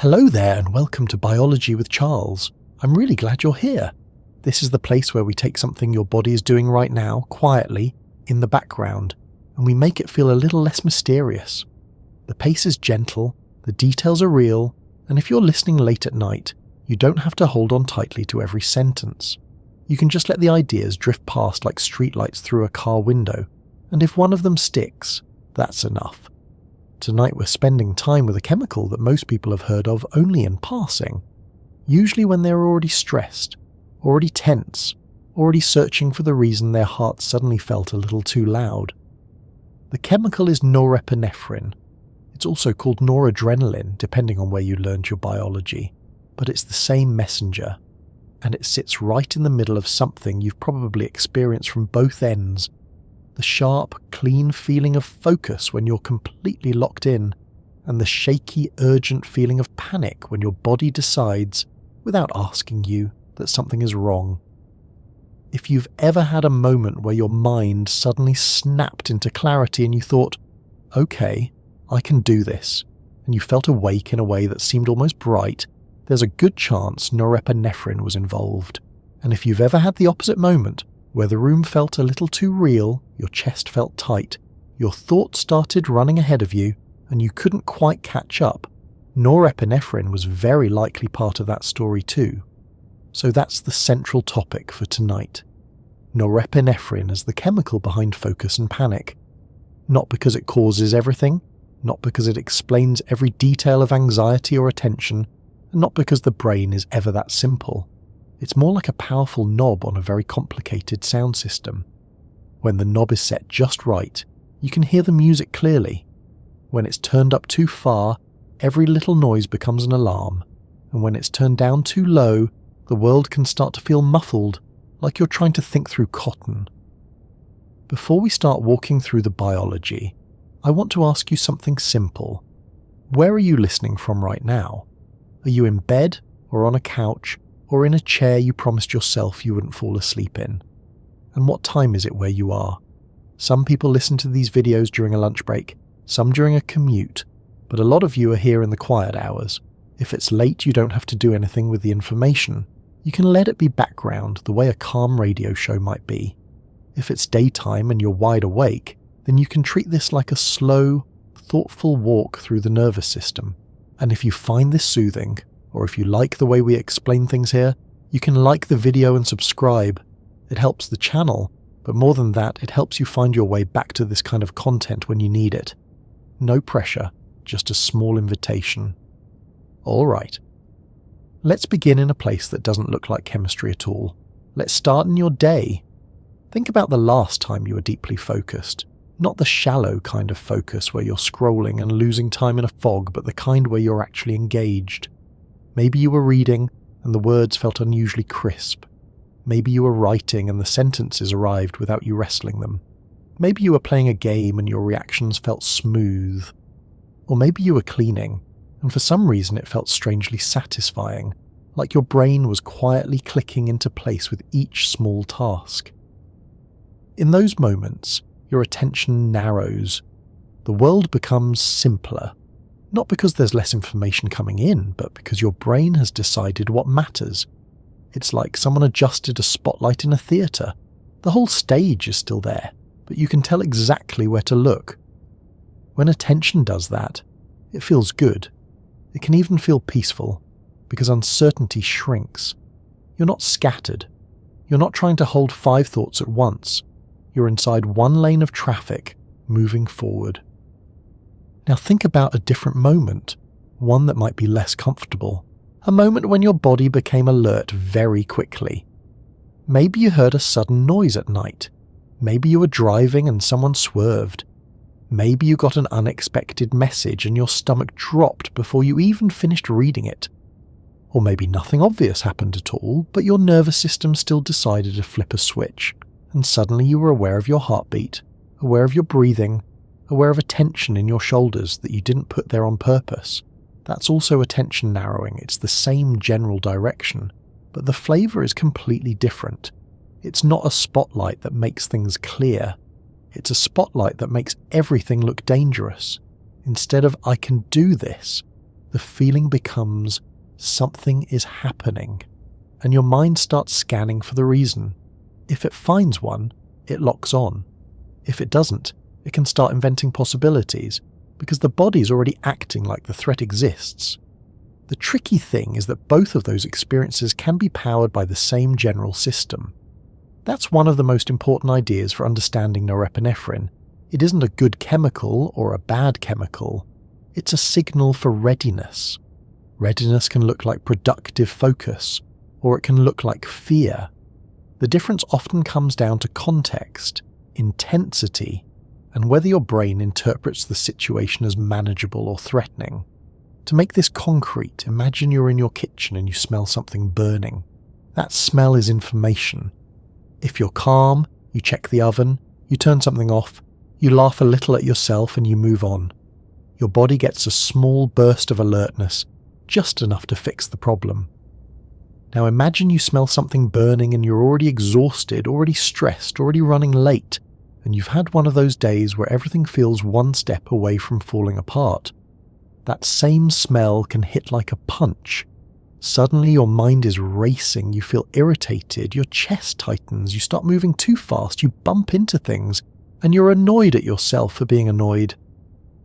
Hello there and welcome to Biology with Charles. I'm really glad you're here. This is the place where we take something your body is doing right now, quietly, in the background, and we make it feel a little less mysterious. The pace is gentle, the details are real, and if you're listening late at night, you don't have to hold on tightly to every sentence. You can just let the ideas drift past like streetlights through a car window, and if one of them sticks, that's enough. Tonight we're spending time with a chemical that most people have heard of only in passing, usually when they're already stressed, already tense, already searching for the reason their heart suddenly felt a little too loud. The chemical is norepinephrine. It's also called noradrenaline, depending on where you learned your biology, but it's the same messenger, and it sits right in the middle of something you've probably experienced from both ends. The sharp, clean feeling of focus when you're completely locked in, and the shaky, urgent feeling of panic when your body decides, without asking you, that something is wrong. If you've ever had a moment where your mind suddenly snapped into clarity and you thought, okay, I can do this, and you felt awake in a way that seemed almost bright, there's a good chance norepinephrine was involved. And if you've ever had the opposite moment, where the room felt a little too real, your chest felt tight, your thoughts started running ahead of you, and you couldn't quite catch up, norepinephrine was very likely part of that story too. So that's the central topic for tonight. Norepinephrine is the chemical behind focus and panic. Not because it causes everything, not because it explains every detail of anxiety or attention, and not because the brain is ever that simple. It's more like a powerful knob on a very complicated sound system. When the knob is set just right, you can hear the music clearly. When it's turned up too far, every little noise becomes an alarm, and when it's turned down too low, the world can start to feel muffled, like you're trying to think through cotton. Before we start walking through the biology, I want to ask you something simple. Where are you listening from right now? Are you in bed, or on a couch, or in a chair you promised yourself you wouldn't fall asleep in? And what time is it where you are? Some people listen to these videos during a lunch break, some during a commute, but a lot of you are here in the quiet hours. If it's late, you don't have to do anything with the information. You can let it be background the way a calm radio show might be. If it's daytime and you're wide awake, then you can treat this like a slow, thoughtful walk through the nervous system. And if you find this soothing, or if you like the way we explain things here, you can like the video and subscribe. It helps the channel, but more than that, it helps you find your way back to this kind of content when you need it. No pressure, just a small invitation. Alright. Let's begin in a place that doesn't look like chemistry at all. Let's start in your day. Think about the last time you were deeply focused. Not the shallow kind of focus where you're scrolling and losing time in a fog, but the kind where you're actually engaged. Maybe you were reading and the words felt unusually crisp. Maybe you were writing and the sentences arrived without you wrestling them. Maybe you were playing a game and your reactions felt smooth. Or maybe you were cleaning, and for some reason it felt strangely satisfying, like your brain was quietly clicking into place with each small task. In those moments, your attention narrows. The world becomes simpler. Not because there's less information coming in, but because your brain has decided what matters. It's like someone adjusted a spotlight in a theatre. The whole stage is still there, but you can tell exactly where to look. When attention does that, it feels good. It can even feel peaceful, because uncertainty shrinks. You're not scattered. You're not trying to hold 5 thoughts at once. You're inside one lane of traffic, moving forward. Now think about a different moment, one that might be less comfortable, a moment when your body became alert very quickly. Maybe you heard a sudden noise at night. Maybe you were driving and someone swerved. Maybe you got an unexpected message and your stomach dropped before you even finished reading it. Or maybe nothing obvious happened at all, but your nervous system still decided to flip a switch, and suddenly you were aware of your heartbeat, aware of your breathing, aware of a tension in your shoulders that you didn't put there on purpose. That's also attention narrowing. It's the same general direction, but the flavor is completely different. It's not a spotlight that makes things clear. It's a spotlight that makes everything look dangerous. Instead of "I can do this," the feeling becomes something is happening, and your mind starts scanning for the reason. If it finds one, it locks on. If it doesn't, it can start inventing possibilities, because the body's already acting like the threat exists. The tricky thing is that both of those experiences can be powered by the same general system. That's one of the most important ideas for understanding norepinephrine. It isn't a good chemical or a bad chemical. It's a signal for readiness. Readiness can look like productive focus, or it can look like fear. The difference often comes down to context, intensity, and whether your brain interprets the situation as manageable or threatening. To make this concrete, imagine you're in your kitchen and you smell something burning. That smell is information. If you're calm, you check the oven, you turn something off, you laugh a little at yourself and you move on. Your body gets a small burst of alertness, just enough to fix the problem. Now imagine you smell something burning and you're already exhausted, already stressed, already running late, and you've had one of those days where everything feels one step away from falling apart. That same smell can hit like a punch. Suddenly your mind is racing, you feel irritated, your chest tightens, you start moving too fast, you bump into things, and you're annoyed at yourself for being annoyed.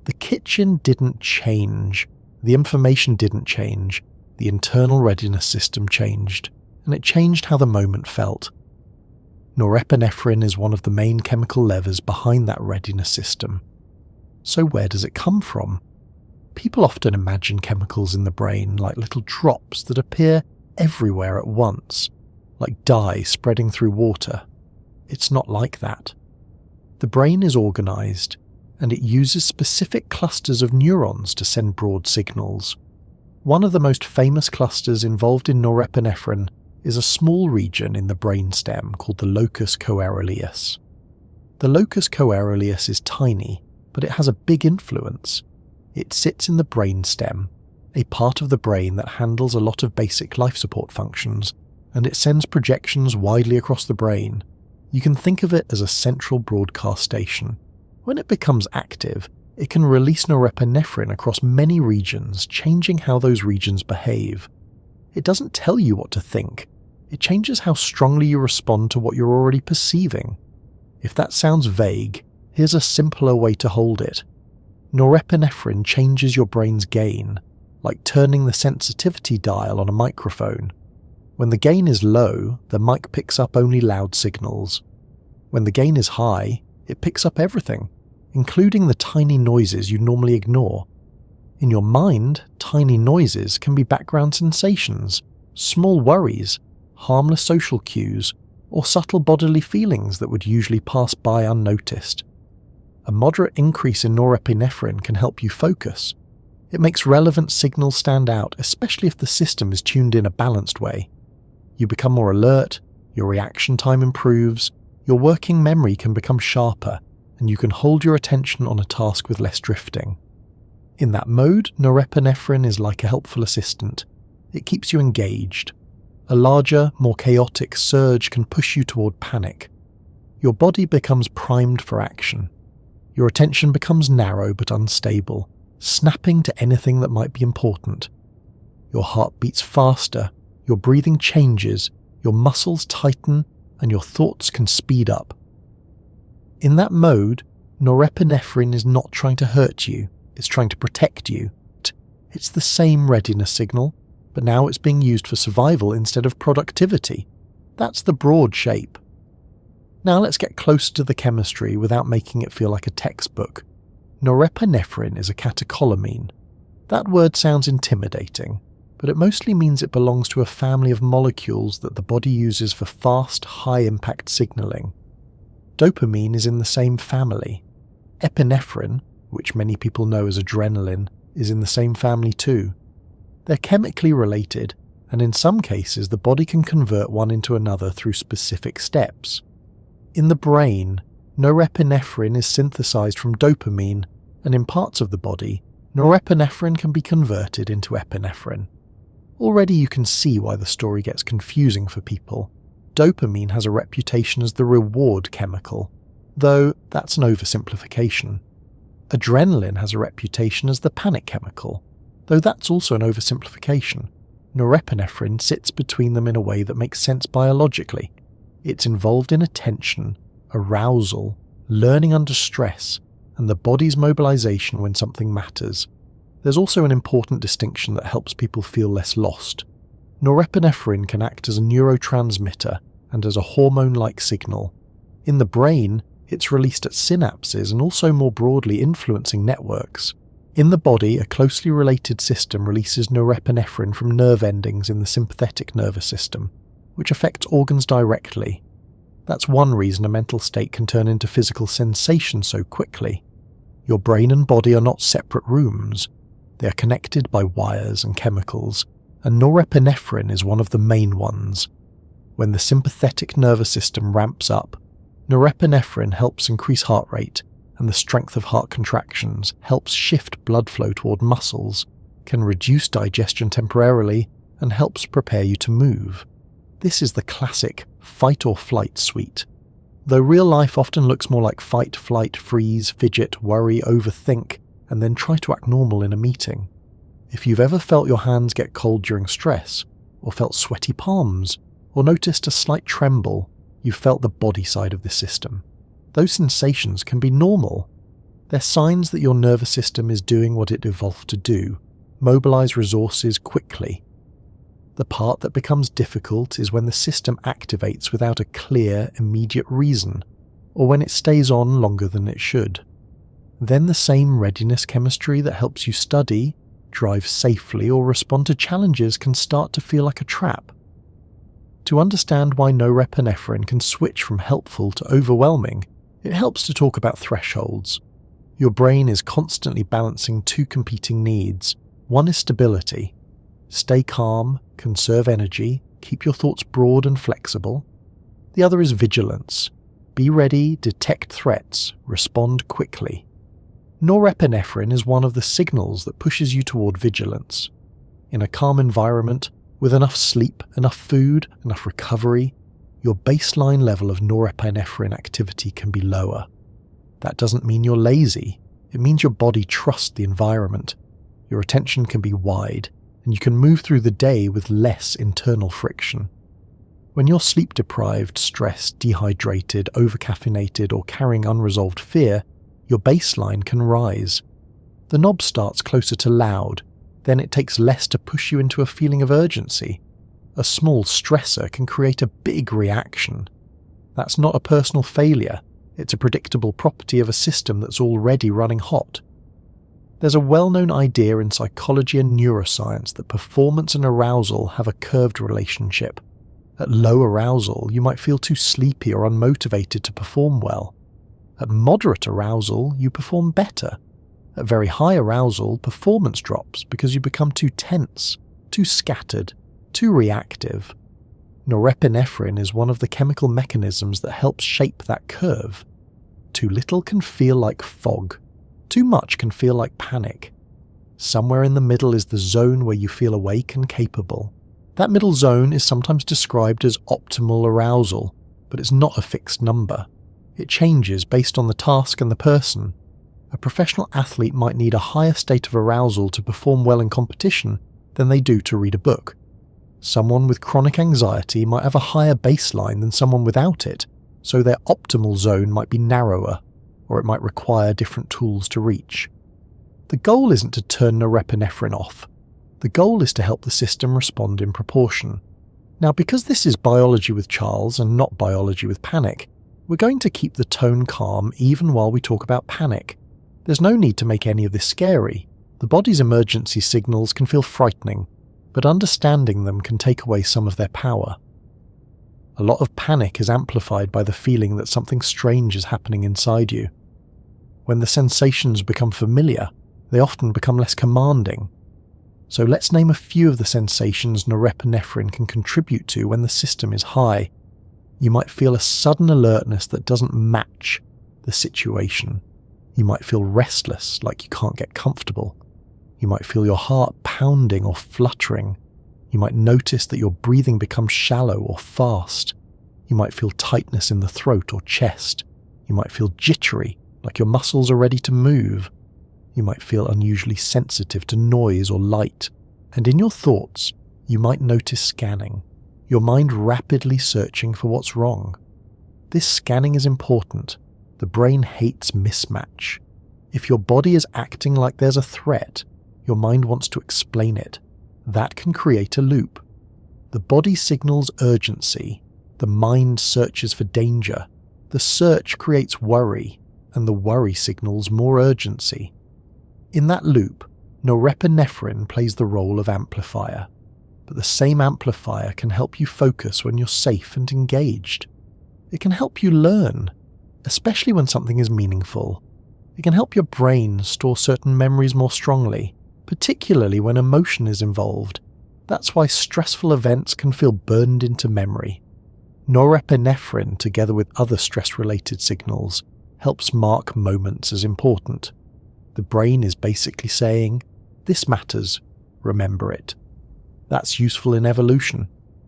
The kitchen didn't change, the information didn't change, the internal readiness system changed, and it changed how the moment felt. Norepinephrine is one of the main chemical levers behind that readiness system. So where does it come from? People often imagine chemicals in the brain like little drops that appear everywhere at once, like dye spreading through water. It's not like that. The brain is organized, and it uses specific clusters of neurons to send broad signals. One of the most famous clusters involved in norepinephrine is a small region in the brainstem called the locus coeruleus. The locus coeruleus is tiny, but it has a big influence. It sits in the brainstem, a part of the brain that handles a lot of basic life support functions, and it sends projections widely across the brain. You can think of it as a central broadcast station. When it becomes active, it can release norepinephrine across many regions, changing how those regions behave. It doesn't tell you what to think. It changes how strongly you respond to what you're already perceiving. If that sounds vague, here's a simpler way to hold it. Norepinephrine changes your brain's gain, like turning the sensitivity dial on a microphone. When the gain is low, the mic picks up only loud signals. When the gain is high, it picks up everything, including the tiny noises you normally ignore. In your mind, tiny noises can be background sensations, small worries, harmless social cues, or subtle bodily feelings that would usually pass by unnoticed. A moderate increase in norepinephrine can help you focus. It makes relevant signals stand out, especially if the system is tuned in a balanced way. You become more alert, your reaction time improves, your working memory can become sharper, and you can hold your attention on a task with less drifting. In that mode, norepinephrine is like a helpful assistant. It keeps you engaged. A larger, more chaotic surge can push you toward panic. Your body becomes primed for action. Your attention becomes narrow but unstable, snapping to anything that might be important. Your heart beats faster, your breathing changes, your muscles tighten, and your thoughts can speed up. In that mode, norepinephrine is not trying to hurt you, it's trying to protect you. It's the same readiness signal, but now it's being used for survival instead of productivity. That's the broad shape. Now let's get closer to the chemistry without making it feel like a textbook. Norepinephrine is a catecholamine. That word sounds intimidating, but it mostly means it belongs to a family of molecules that the body uses for fast, high-impact signaling. Dopamine is in the same family. Epinephrine, which many people know as adrenaline, is in the same family too. They're chemically related, and in some cases the body can convert one into another through specific steps. In the brain, norepinephrine is synthesized from dopamine, and in parts of the body, norepinephrine can be converted into epinephrine. Already you can see why the story gets confusing for people. Dopamine has a reputation as the reward chemical, though that's an oversimplification. Adrenaline has a reputation as the panic chemical. Though that's also an oversimplification. Norepinephrine sits between them in a way that makes sense biologically. It's involved in attention, arousal, learning under stress, and the body's mobilization when something matters. There's also an important distinction that helps people feel less lost. Norepinephrine can act as a neurotransmitter and as a hormone-like signal. In the brain, it's released at synapses and also more broadly influencing networks. In the body, a closely related system releases norepinephrine from nerve endings in the sympathetic nervous system, which affects organs directly. That's one reason a mental state can turn into physical sensation so quickly. Your brain and body are not separate rooms. They are connected by wires and chemicals, and norepinephrine is one of the main ones. When the sympathetic nervous system ramps up, norepinephrine helps increase heart rate, and the strength of heart contractions helps shift blood flow toward muscles, can reduce digestion temporarily, and helps prepare you to move. This is the classic fight or flight suite. Though real life often looks more like fight, flight, freeze, fidget, worry, overthink, and then try to act normal in a meeting. If you've ever felt your hands get cold during stress, or felt sweaty palms, or noticed a slight tremble, you've felt the body side of the system. Those sensations can be normal. They're signs that your nervous system is doing what it evolved to do, mobilize resources quickly. The part that becomes difficult is when the system activates without a clear, immediate reason, or when it stays on longer than it should. Then the same readiness chemistry that helps you study, drive safely, or respond to challenges can start to feel like a trap. To understand why norepinephrine can switch from helpful to overwhelming, it helps to talk about thresholds. Your brain is constantly balancing two competing needs. One is stability. Stay calm, conserve energy, keep your thoughts broad and flexible. The other is vigilance. Be ready, detect threats, respond quickly. Norepinephrine is one of the signals that pushes you toward vigilance. In a calm environment, with enough sleep, enough food, enough recovery, your baseline level of norepinephrine activity can be lower. That doesn't mean you're lazy. It means your body trusts the environment. Your attention can be wide, and you can move through the day with less internal friction. When you're sleep-deprived, stressed, dehydrated, overcaffeinated, or carrying unresolved fear, your baseline can rise. The knob starts closer to loud, then it takes less to push you into a feeling of urgency. A small stressor can create a big reaction. That's not a personal failure, it's a predictable property of a system that's already running hot. There's a well-known idea in psychology and neuroscience that performance and arousal have a curved relationship. At low arousal, you might feel too sleepy or unmotivated to perform well. At moderate arousal, you perform better. At very high arousal, performance drops because you become too tense, too scattered, too reactive. Norepinephrine is one of the chemical mechanisms that helps shape that curve. Too little can feel like fog. Too much can feel like panic. Somewhere in the middle is the zone where you feel awake and capable. That middle zone is sometimes described as optimal arousal, but it's not a fixed number. It changes based on the task and the person. A professional athlete might need a higher state of arousal to perform well in competition than they do to read a book. Someone with chronic anxiety might have a higher baseline than someone without it, so their optimal zone might be narrower, or it might require different tools to reach. The goal isn't to turn norepinephrine off. The goal is to help the system respond in proportion. Now, because this is biology with Charles and not biology with panic, we're going to keep the tone calm even while we talk about panic. There's no need to make any of this scary. The body's emergency signals can feel frightening, but understanding them can take away some of their power. A lot of panic is amplified by the feeling that something strange is happening inside you. When the sensations become familiar, they often become less commanding. So let's name a few of the sensations norepinephrine can contribute to when the system is high. You might feel a sudden alertness that doesn't match the situation. You might feel restless, like you can't get comfortable. You might feel your heart pounding or fluttering. You might notice that your breathing becomes shallow or fast. You might feel tightness in the throat or chest. You might feel jittery, like your muscles are ready to move. You might feel unusually sensitive to noise or light, and in your thoughts, you might notice scanning, your mind rapidly searching for what's wrong. This scanning is important. The brain hates mismatch. If your body is acting like there's a threat, your mind wants to explain it. That can create a loop. The body signals urgency. The mind searches for danger. The search creates worry, and the worry signals more urgency. In that loop, norepinephrine plays the role of amplifier. But the same amplifier can help you focus when you're safe and engaged. It can help you learn, especially when something is meaningful. It can help your brain store certain memories more strongly, particularly when emotion is involved. That's why stressful events can feel burned into memory. Norepinephrine, together with other stress-related signals, helps mark moments as important. The brain is basically saying, "This matters, remember it." That's useful in evolution.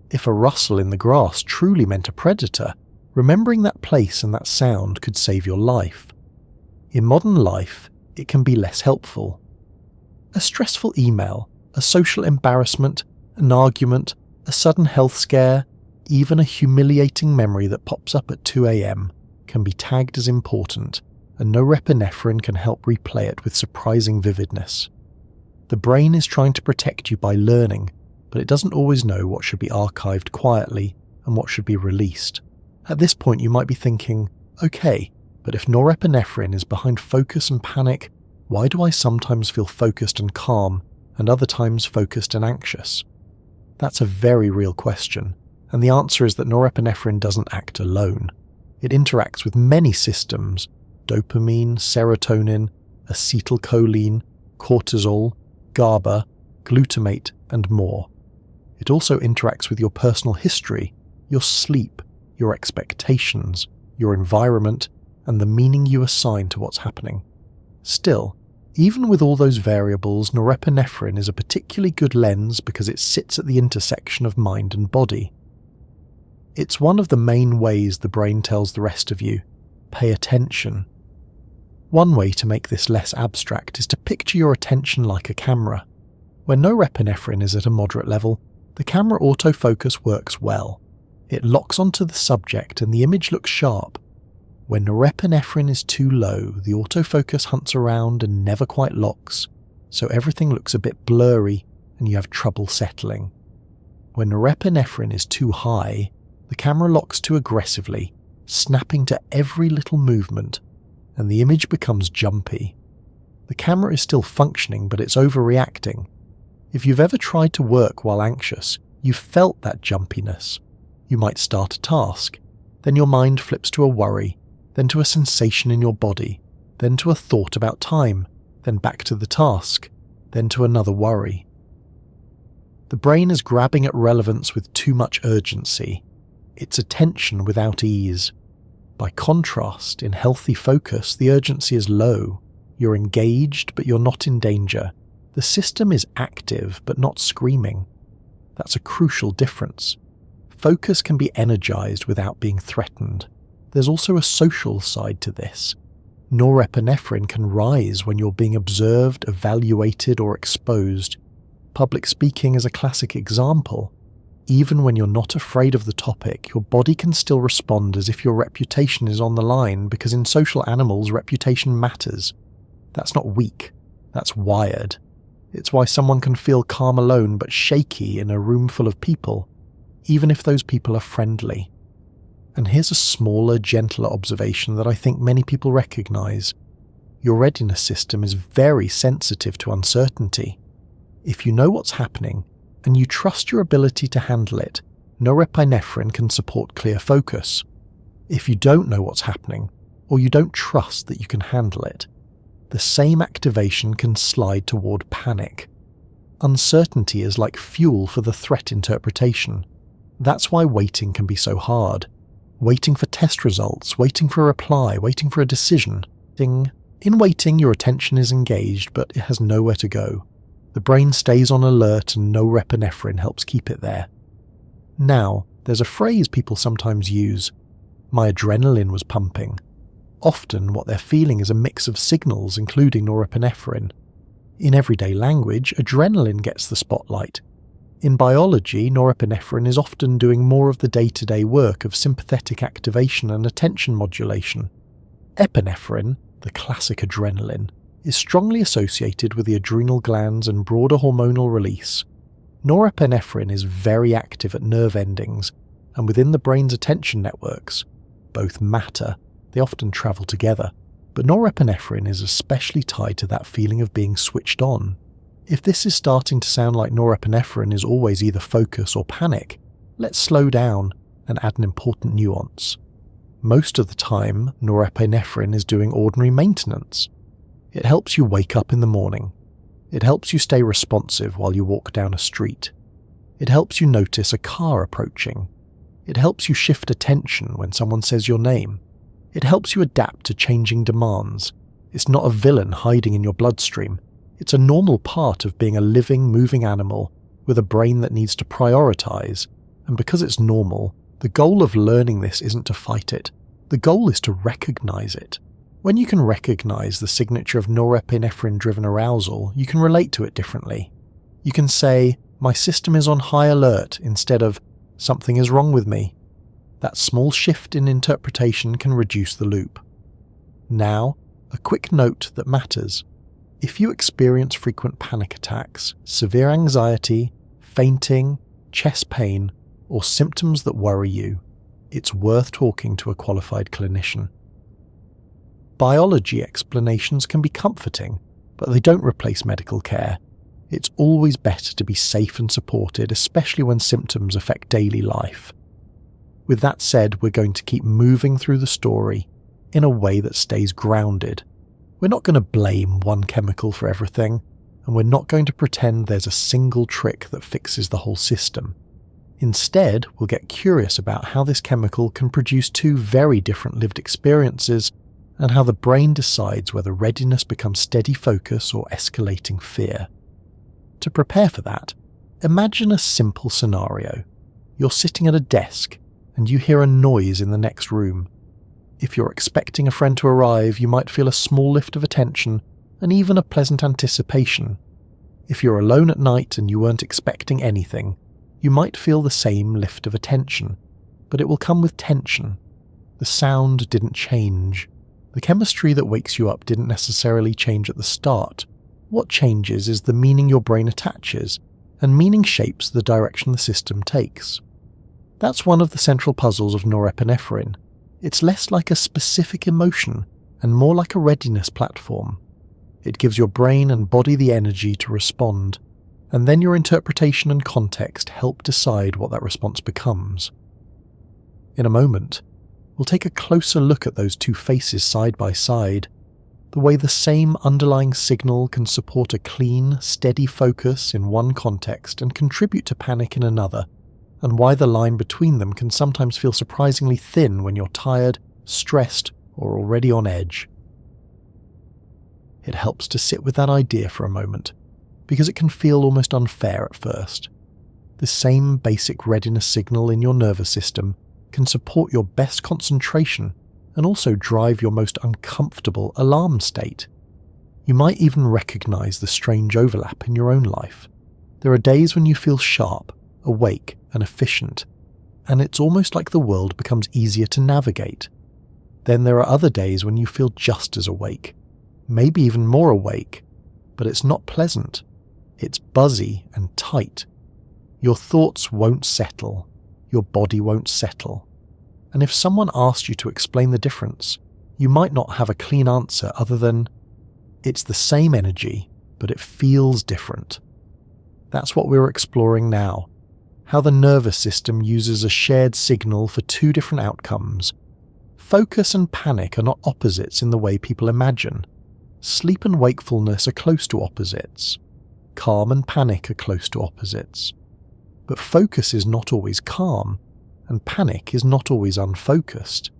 If a rustle in the grass truly meant a predator, remembering that place and that sound could save your life. In modern life, it can be less helpful. A stressful email, a social embarrassment, an argument, a sudden health scare, even a humiliating memory that pops up at 2 a.m. can be tagged as important, and norepinephrine can help replay it with surprising vividness. The brain is trying to protect you by learning, but it doesn't always know what should be archived quietly and what should be released. At this point you might be thinking, okay, but if norepinephrine is behind focus and panic, why do I sometimes feel focused and calm and other times focused and anxious? That's a very real question, and the answer is that norepinephrine doesn't act alone. It interacts with many systems: dopamine, serotonin, acetylcholine, cortisol, GABA, glutamate, and more. It also interacts with your personal history, your sleep, your expectations, your environment, and the meaning you assign to what's happening. Still, even with all those variables, norepinephrine is a particularly good lens because it sits at the intersection of mind and body. It's one of the main ways the brain tells the rest of you, pay attention. One way to make this less abstract is to picture your attention like a camera. When norepinephrine is at a moderate level, the camera autofocus works well. It locks onto the subject and the image looks sharp. When norepinephrine is too low, the autofocus hunts around and never quite locks, so everything looks a bit blurry and you have trouble settling. When norepinephrine is too high, the camera locks too aggressively, snapping to every little movement, and the image becomes jumpy. The camera is still functioning, but it's overreacting. If you've ever tried to work while anxious, you've felt that jumpiness. You might start a task, then your mind flips to a worry, then to a sensation in your body, then to a thought about time, then back to the task, then to another worry. The brain is grabbing at relevance with too much urgency. It's attention without ease. By contrast, in healthy focus, the urgency is low. You're engaged, but you're not in danger. The system is active, but not screaming. That's a crucial difference. Focus can be energized without being threatened. There's also a social side to this. Norepinephrine can rise when you're being observed, evaluated, or exposed. Public speaking is a classic example. Even when you're not afraid of the topic, your body can still respond as if your reputation is on the line, because in social animals, reputation matters. That's not weak, that's wired. It's why someone can feel calm alone but shaky in a room full of people, even if those people are friendly. And here's a smaller, gentler observation that I think many people recognize. Your readiness system is very sensitive to uncertainty. If you know what's happening, and you trust your ability to handle it, norepinephrine can support clear focus. If you don't know what's happening, or you don't trust that you can handle it, the same activation can slide toward panic. Uncertainty is like fuel for the threat interpretation. That's why waiting can be so hard. Waiting for test results, waiting for a reply, waiting for a decision. In waiting, your attention is engaged, but it has nowhere to go. The brain stays on alert and norepinephrine helps keep it there. Now, there's a phrase people sometimes use: my adrenaline was pumping. Often what they're feeling is a mix of signals including norepinephrine. In everyday language, adrenaline gets the spotlight. In biology, norepinephrine is often doing more of the day-to-day work of sympathetic activation and attention modulation. Epinephrine, the classic adrenaline, is strongly associated with the adrenal glands and broader hormonal release. Norepinephrine is very active at nerve endings and within the brain's attention networks. Both matter, they often travel together, but norepinephrine is especially tied to that feeling of being switched on. If this is starting to sound like norepinephrine is always either focus or panic, let's slow down and add an important nuance. Most of the time, norepinephrine is doing ordinary maintenance. It helps you wake up in the morning. It helps you stay responsive while you walk down a street. It helps you notice a car approaching. It helps you shift attention when someone says your name. It helps you adapt to changing demands. It's not a villain hiding in your bloodstream. It's a normal part of being a living, moving animal with a brain that needs to prioritize. And because it's normal, the goal of learning this isn't to fight it. The goal is to recognize it. When you can recognize the signature of norepinephrine-driven arousal, you can relate to it differently. You can say, "My system is on high alert," instead of, "Something is wrong with me." That small shift in interpretation can reduce the loop. Now, a quick note that matters. If you experience frequent panic attacks, severe anxiety, fainting, chest pain, or symptoms that worry you, it's worth talking to a qualified clinician. Biology explanations can be comforting, but they don't replace medical care. It's always better to be safe and supported, especially when symptoms affect daily life. With that said, we're going to keep moving through the story in a way that stays grounded. We're not going to blame one chemical for everything, and we're not going to pretend there's a single trick that fixes the whole system. Instead, we'll get curious about how this chemical can produce two very different lived experiences and how the brain decides whether readiness becomes steady focus or escalating fear. To prepare for that, imagine a simple scenario. You're sitting at a desk and you hear a noise in the next room. If you're expecting a friend to arrive, you might feel a small lift of attention and even a pleasant anticipation. If you're alone at night and you weren't expecting anything, you might feel the same lift of attention, but it will come with tension. The sound didn't change. The chemistry that wakes you up didn't necessarily change at the start. What changes is the meaning your brain attaches, and meaning shapes the direction the system takes. That's one of the central puzzles of norepinephrine. It's less like a specific emotion and more like a readiness platform. It gives your brain and body the energy to respond, and then your interpretation and context help decide what that response becomes. In a moment, we'll take a closer look at those two faces side by side, the way the same underlying signal can support a clean, steady focus in one context and contribute to panic in another, and why the line between them can sometimes feel surprisingly thin when you're tired, stressed, or already on edge. It helps to sit with that idea for a moment, because it can feel almost unfair at first. The same basic readiness signal in your nervous system can support your best concentration and also drive your most uncomfortable alarm state. You might even recognize the strange overlap in your own life. There are days when you feel sharp, awake, and efficient, and it's almost like the world becomes easier to navigate. Then there are other days when you feel just as awake, maybe even more awake, but it's not pleasant. It's buzzy and tight. Your thoughts won't settle. Your body won't settle. And if someone asked you to explain the difference, you might not have a clean answer other than, it's the same energy, but it feels different. That's what we're exploring now, how the nervous system uses a shared signal for two different outcomes. Focus and panic are not opposites in the way people imagine. Sleep and wakefulness are close to opposites. Calm and panic are close to opposites. But focus is not always calm, and panic is not always unfocused.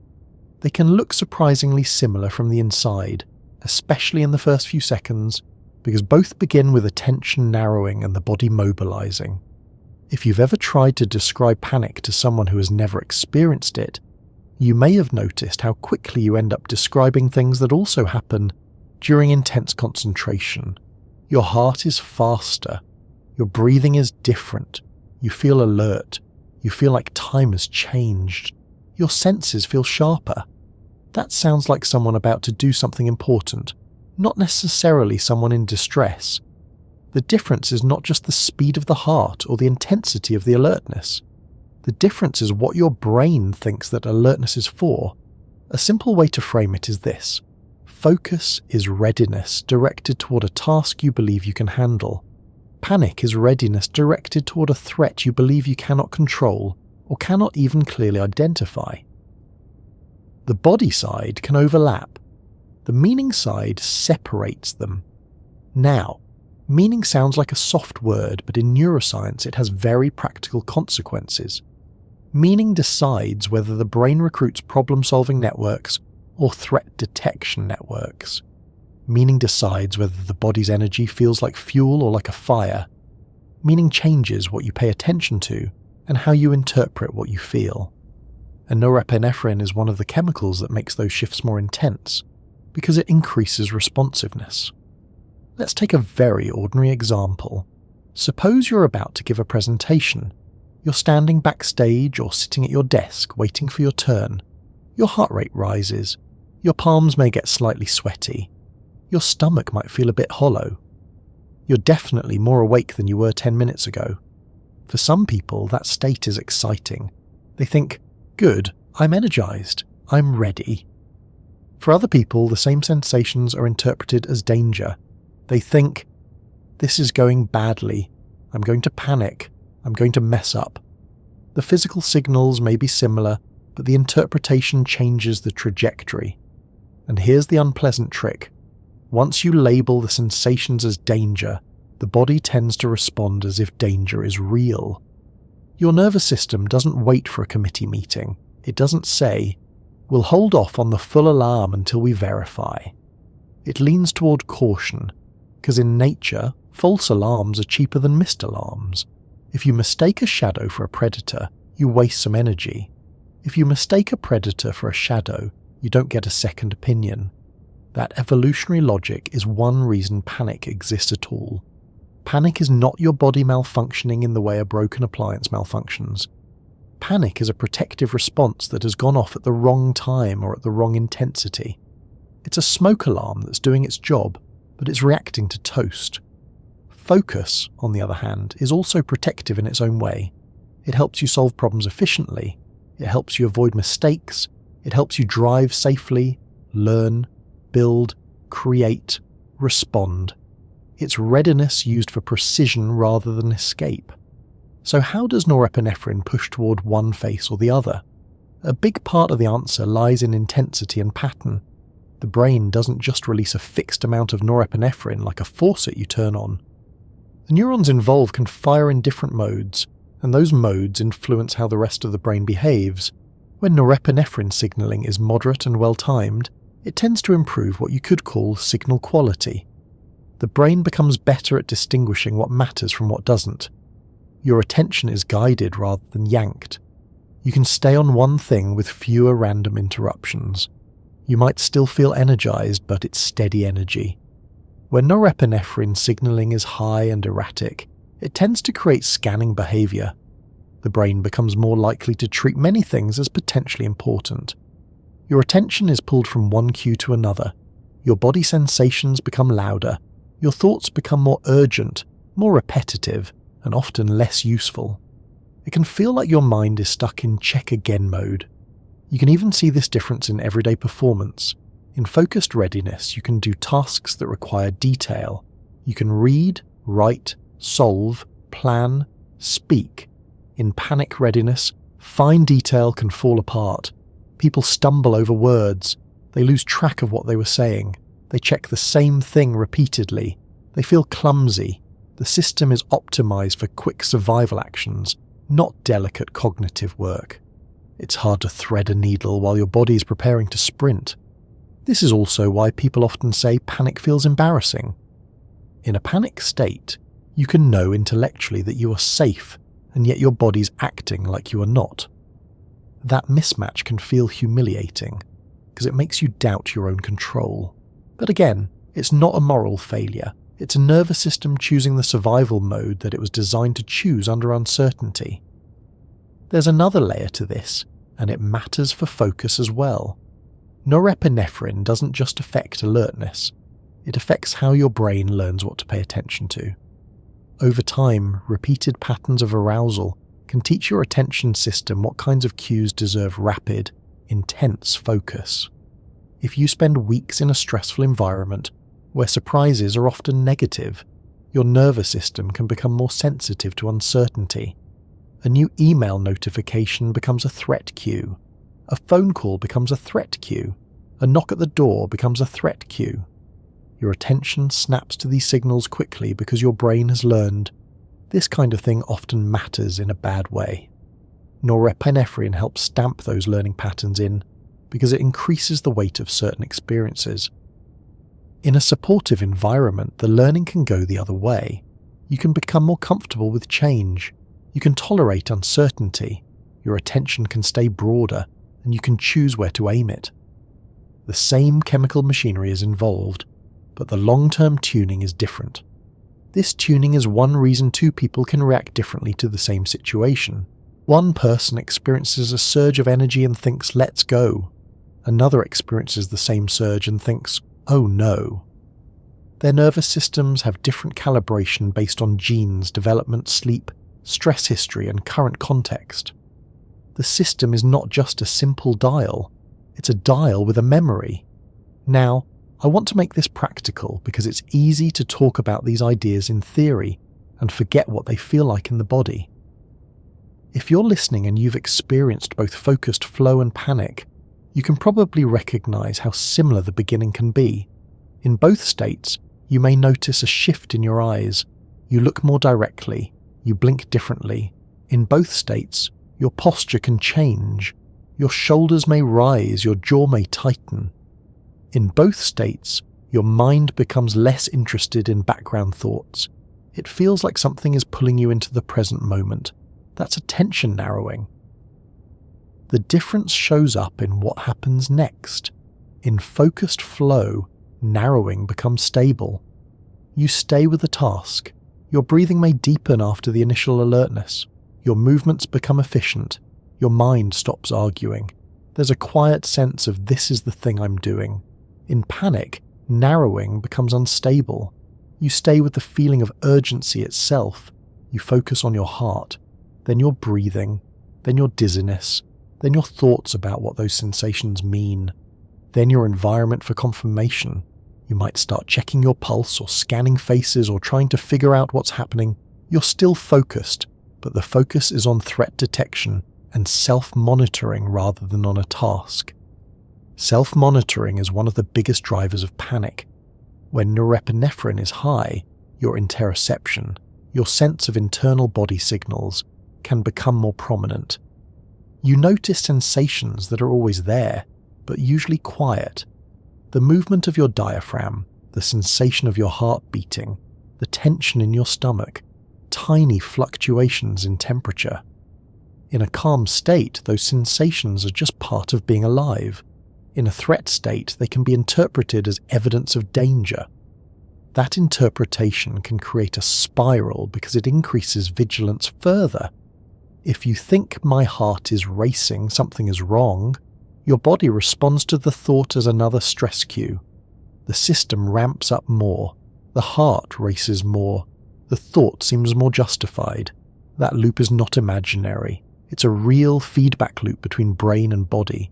They can look surprisingly similar from the inside, especially in the first few seconds, because both begin with attention narrowing and the body mobilizing. If you've ever tried to describe panic to someone who has never experienced it, You may have noticed how quickly you end up describing things that also happen during intense concentration. Your heart is faster. Your breathing is different. You feel alert. You feel like time has changed. Your senses feel sharper. That sounds like someone about to do something important, not necessarily someone in distress. The difference is not just the speed of the heart or the intensity of the alertness. The difference is what your brain thinks that alertness is for. A simple way to frame it is this. Focus is readiness directed toward a task you believe you can handle. Panic is readiness directed toward a threat you believe you cannot control or cannot even clearly identify. The body side can overlap. The meaning side separates them. Now, meaning sounds like a soft word, but in neuroscience it has very practical consequences. Meaning decides whether the brain recruits problem-solving networks or threat detection networks. Meaning decides whether the body's energy feels like fuel or like a fire. Meaning changes what you pay attention to and how you interpret what you feel. And norepinephrine is one of the chemicals that makes those shifts more intense, because it increases responsiveness. Let's take a very ordinary example. Suppose you're about to give a presentation. You're standing backstage or sitting at your desk waiting for your turn. Your heart rate rises. Your palms may get slightly sweaty. Your stomach might feel a bit hollow. You're definitely more awake than you were 10 minutes ago. For some people, that state is exciting. They think, good, I'm energized, I'm ready. For other people, the same sensations are interpreted as danger. They think, this is going badly, I'm going to panic, I'm going to mess up. The physical signals may be similar, but the interpretation changes the trajectory. And here's the unpleasant trick. Once you label the sensations as danger, the body tends to respond as if danger is real. Your nervous system doesn't wait for a committee meeting. It doesn't say, we'll hold off on the full alarm until we verify. It leans toward caution, because in nature, false alarms are cheaper than missed alarms. If you mistake a shadow for a predator, you waste some energy. If you mistake a predator for a shadow, you don't get a second opinion. That evolutionary logic is one reason panic exists at all. Panic is not your body malfunctioning in the way a broken appliance malfunctions. Panic is a protective response that has gone off at the wrong time or at the wrong intensity. It's a smoke alarm that's doing its job, but it's reacting to toast. Focus, on the other hand, is also protective in its own way. It helps you solve problems efficiently. It helps you avoid mistakes. It helps you drive safely, learn, build, create, respond. It's readiness used for precision rather than escape. So how does norepinephrine push toward one face or the other? A big part of the answer lies in intensity and pattern. The brain doesn't just release a fixed amount of norepinephrine like a faucet you turn on. The neurons involved can fire in different modes, and those modes influence how the rest of the brain behaves. When norepinephrine signaling is moderate and well-timed, it tends to improve what you could call signal quality. The brain becomes better at distinguishing what matters from what doesn't. Your attention is guided rather than yanked. You can stay on one thing with fewer random interruptions. You might still feel energized, but it's steady energy. When norepinephrine signaling is high and erratic, it tends to create scanning behavior. The brain becomes more likely to treat many things as potentially important. Your attention is pulled from one cue to another. Your body sensations become louder. Your thoughts become more urgent, more repetitive, and often less useful. It can feel like your mind is stuck in check again mode. You can even see this difference in everyday performance. In focused readiness, you can do tasks that require detail. You can read, write, solve, plan, speak. In panic readiness, fine detail can fall apart. People stumble over words. They lose track of what they were saying. They check the same thing repeatedly. They feel clumsy. The system is optimized for quick survival actions, not delicate cognitive work. It's hard to thread a needle while your body is preparing to sprint. This is also why people often say panic feels embarrassing. In a panic state, you can know intellectually that you are safe, and yet your body's acting like you are not. That mismatch can feel humiliating, because it makes you doubt your own control. But again, it's not a moral failure. It's a nervous system choosing the survival mode that it was designed to choose under uncertainty. There's another layer to this, and it matters for focus as well. Norepinephrine doesn't just affect alertness, it affects how your brain learns what to pay attention to. Over time, repeated patterns of arousal can teach your attention system what kinds of cues deserve rapid, intense focus. If you spend weeks in a stressful environment where surprises are often negative, your nervous system can become more sensitive to uncertainty. A new email notification becomes a threat cue. A phone call becomes a threat cue. A knock at the door becomes a threat cue. Your attention snaps to these signals quickly because your brain has learned this kind of thing often matters in a bad way. Norepinephrine helps stamp those learning patterns in because it increases the weight of certain experiences. In a supportive environment, the learning can go the other way. You can become more comfortable with change. You can tolerate uncertainty. Your attention can stay broader, and you can choose where to aim it. The same chemical machinery is involved, but the long-term tuning is different. This tuning is one reason two people can react differently to the same situation. One person experiences a surge of energy and thinks, "let's go." Another experiences the same surge and thinks, "oh no." Their nervous systems have different calibration based on genes, development, sleep, stress history, and current context. The system is not just a simple dial, it's a dial with a memory. Now, I want to make this practical because it's easy to talk about these ideas in theory and forget what they feel like in the body. If you're listening and you've experienced both focused flow and panic, you can probably recognize how similar the beginning can be. In both states, you may notice a shift in your eyes. You look more directly. You blink differently. In both states, your posture can change. Your shoulders may rise, your jaw may tighten. In both states, your mind becomes less interested in background thoughts. It feels like something is pulling you into the present moment. That's attention narrowing. The difference shows up in what happens next. In focused flow, narrowing becomes stable. You stay with the task. Your breathing may deepen after the initial alertness. Your movements become efficient. Your mind stops arguing. There's a quiet sense of this is the thing I'm doing. In panic, narrowing becomes unstable. You stay with the feeling of urgency itself. You focus on your heart, then your breathing, then your dizziness, then your thoughts about what those sensations mean, then your environment for confirmation. You might start checking your pulse or scanning faces or trying to figure out what's happening. You're still focused, but the focus is on threat detection and self-monitoring rather than on a task. Self-monitoring is one of the biggest drivers of panic. When norepinephrine is high, your interoception, your sense of internal body signals, can become more prominent. You notice sensations that are always there, but usually quiet. The movement of your diaphragm, the sensation of your heart beating, the tension in your stomach, tiny fluctuations in temperature. In a calm state, those sensations are just part of being alive. In a threat state, they can be interpreted as evidence of danger. That interpretation can create a spiral because it increases vigilance further. If you think my heart is racing, something is wrong, your body responds to the thought as another stress cue. The system ramps up more. The heart races more. The thought seems more justified. That loop is not imaginary. It's a real feedback loop between brain and body.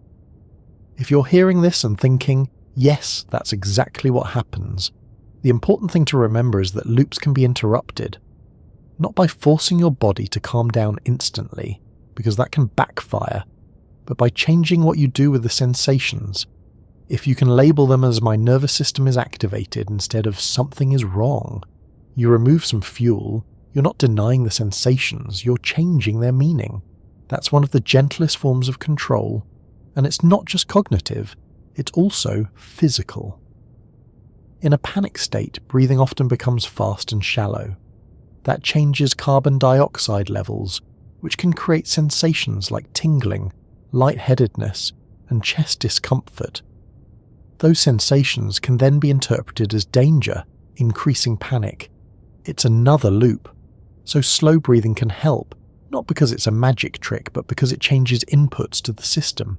If you're hearing this and thinking, yes, that's exactly what happens, the important thing to remember is that loops can be interrupted. Not by forcing your body to calm down instantly, because that can backfire, but by changing what you do with the sensations. If you can label them as my nervous system is activated instead of something is wrong, you remove some fuel, you're not denying the sensations, you're changing their meaning. That's one of the gentlest forms of control, and it's not just cognitive, it's also physical. In a panic state, breathing often becomes fast and shallow. That changes carbon dioxide levels, which can create sensations like tingling, lightheadedness, and chest discomfort. Those sensations can then be interpreted as danger, increasing panic. It's another loop. So slow breathing can help, not because it's a magic trick, but because it changes inputs to the system.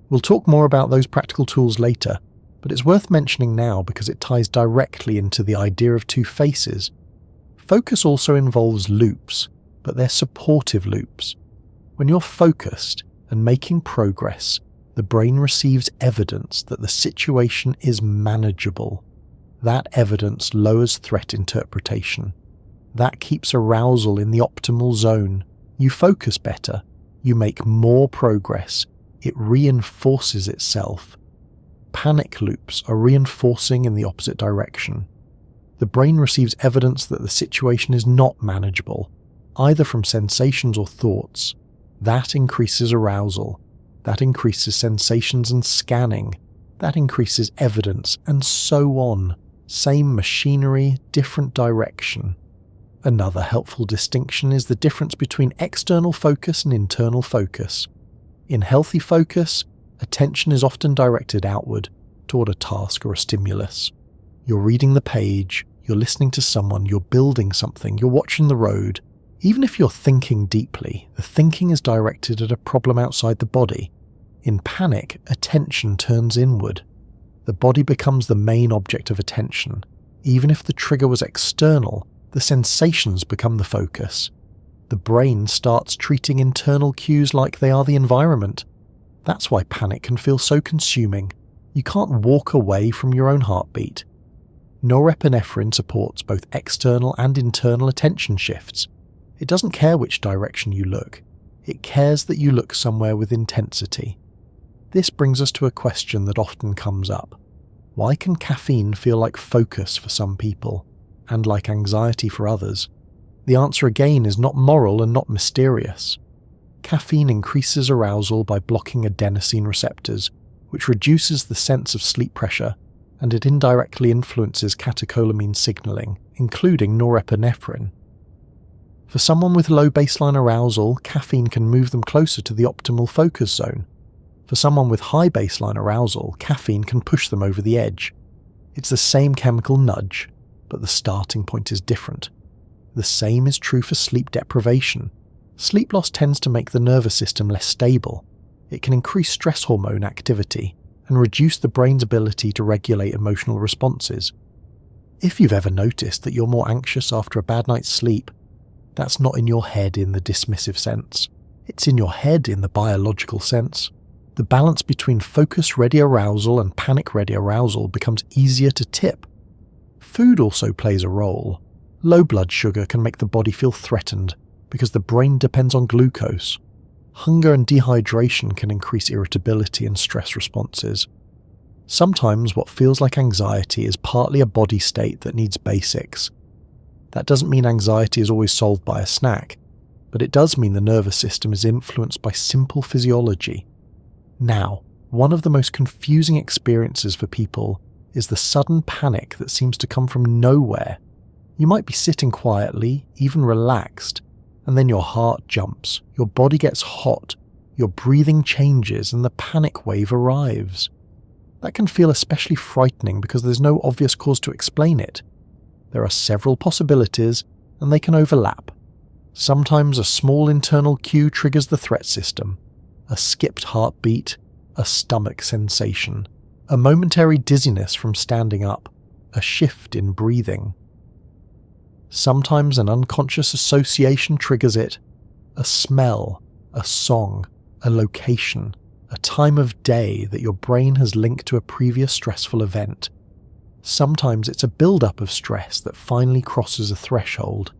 We'll talk more about those practical tools later, but it's worth mentioning now because it ties directly into the idea of two faces. Focus also involves loops, but they're supportive loops. When you're focused and making progress, the brain receives evidence that the situation is manageable. That evidence lowers threat interpretation. That keeps arousal in the optimal zone. You focus better. You make more progress. It reinforces itself. Panic loops are reinforcing in the opposite direction. The brain receives evidence that the situation is not manageable, either from sensations or thoughts. That increases arousal. That increases sensations and scanning. That increases evidence, and so on. Same machinery, different direction. Another helpful distinction is the difference between external focus and internal focus. In healthy focus, attention is often directed outward, toward a task or a stimulus. You're reading the page, you're listening to someone, you're building something, you're watching the road. Even if you're thinking deeply, the thinking is directed at a problem outside the body. In panic, attention turns inward. The body becomes the main object of attention. Even if the trigger was external, the sensations become the focus. The brain starts treating internal cues like they are the environment. That's why panic can feel so consuming. You can't walk away from your own heartbeat. Norepinephrine supports both external and internal attention shifts. It doesn't care which direction you look. It cares that you look somewhere with intensity. This brings us to a question that often comes up. Why can caffeine feel like focus for some people, and like anxiety for others? The answer again is not moral and not mysterious. Caffeine increases arousal by blocking adenosine receptors, which reduces the sense of sleep pressure, and it indirectly influences catecholamine signaling, including norepinephrine. For someone with low baseline arousal, caffeine can move them closer to the optimal focus zone. For someone with high baseline arousal, caffeine can push them over the edge. It's the same chemical nudge, but the starting point is different. The same is true for sleep deprivation. Sleep loss tends to make the nervous system less stable. It can increase stress hormone activity and reduce the brain's ability to regulate emotional responses. If you've ever noticed that you're more anxious after a bad night's sleep, that's not in your head in the dismissive sense. It's in your head in the biological sense. The balance between focus-ready arousal and panic-ready arousal becomes easier to tip. Food also plays a role. Low blood sugar can make the body feel threatened because the brain depends on glucose. Hunger and dehydration can increase irritability and stress responses. Sometimes what feels like anxiety is partly a body state that needs basics. That doesn't mean anxiety is always solved by a snack, but it does mean the nervous system is influenced by simple physiology. Now, one of the most confusing experiences for people is the sudden panic that seems to come from nowhere. You might be sitting quietly, even relaxed, and then your heart jumps, your body gets hot, your breathing changes, and the panic wave arrives. That can feel especially frightening because there's no obvious cause to explain it. There are several possibilities, and they can overlap. Sometimes a small internal cue triggers the threat system. A skipped heartbeat, a stomach sensation, a momentary dizziness from standing up, a shift in breathing. Sometimes an unconscious association triggers it. A smell, a song, a location, a time of day that your brain has linked to a previous stressful event. Sometimes it's a build-up of stress that finally crosses a threshold.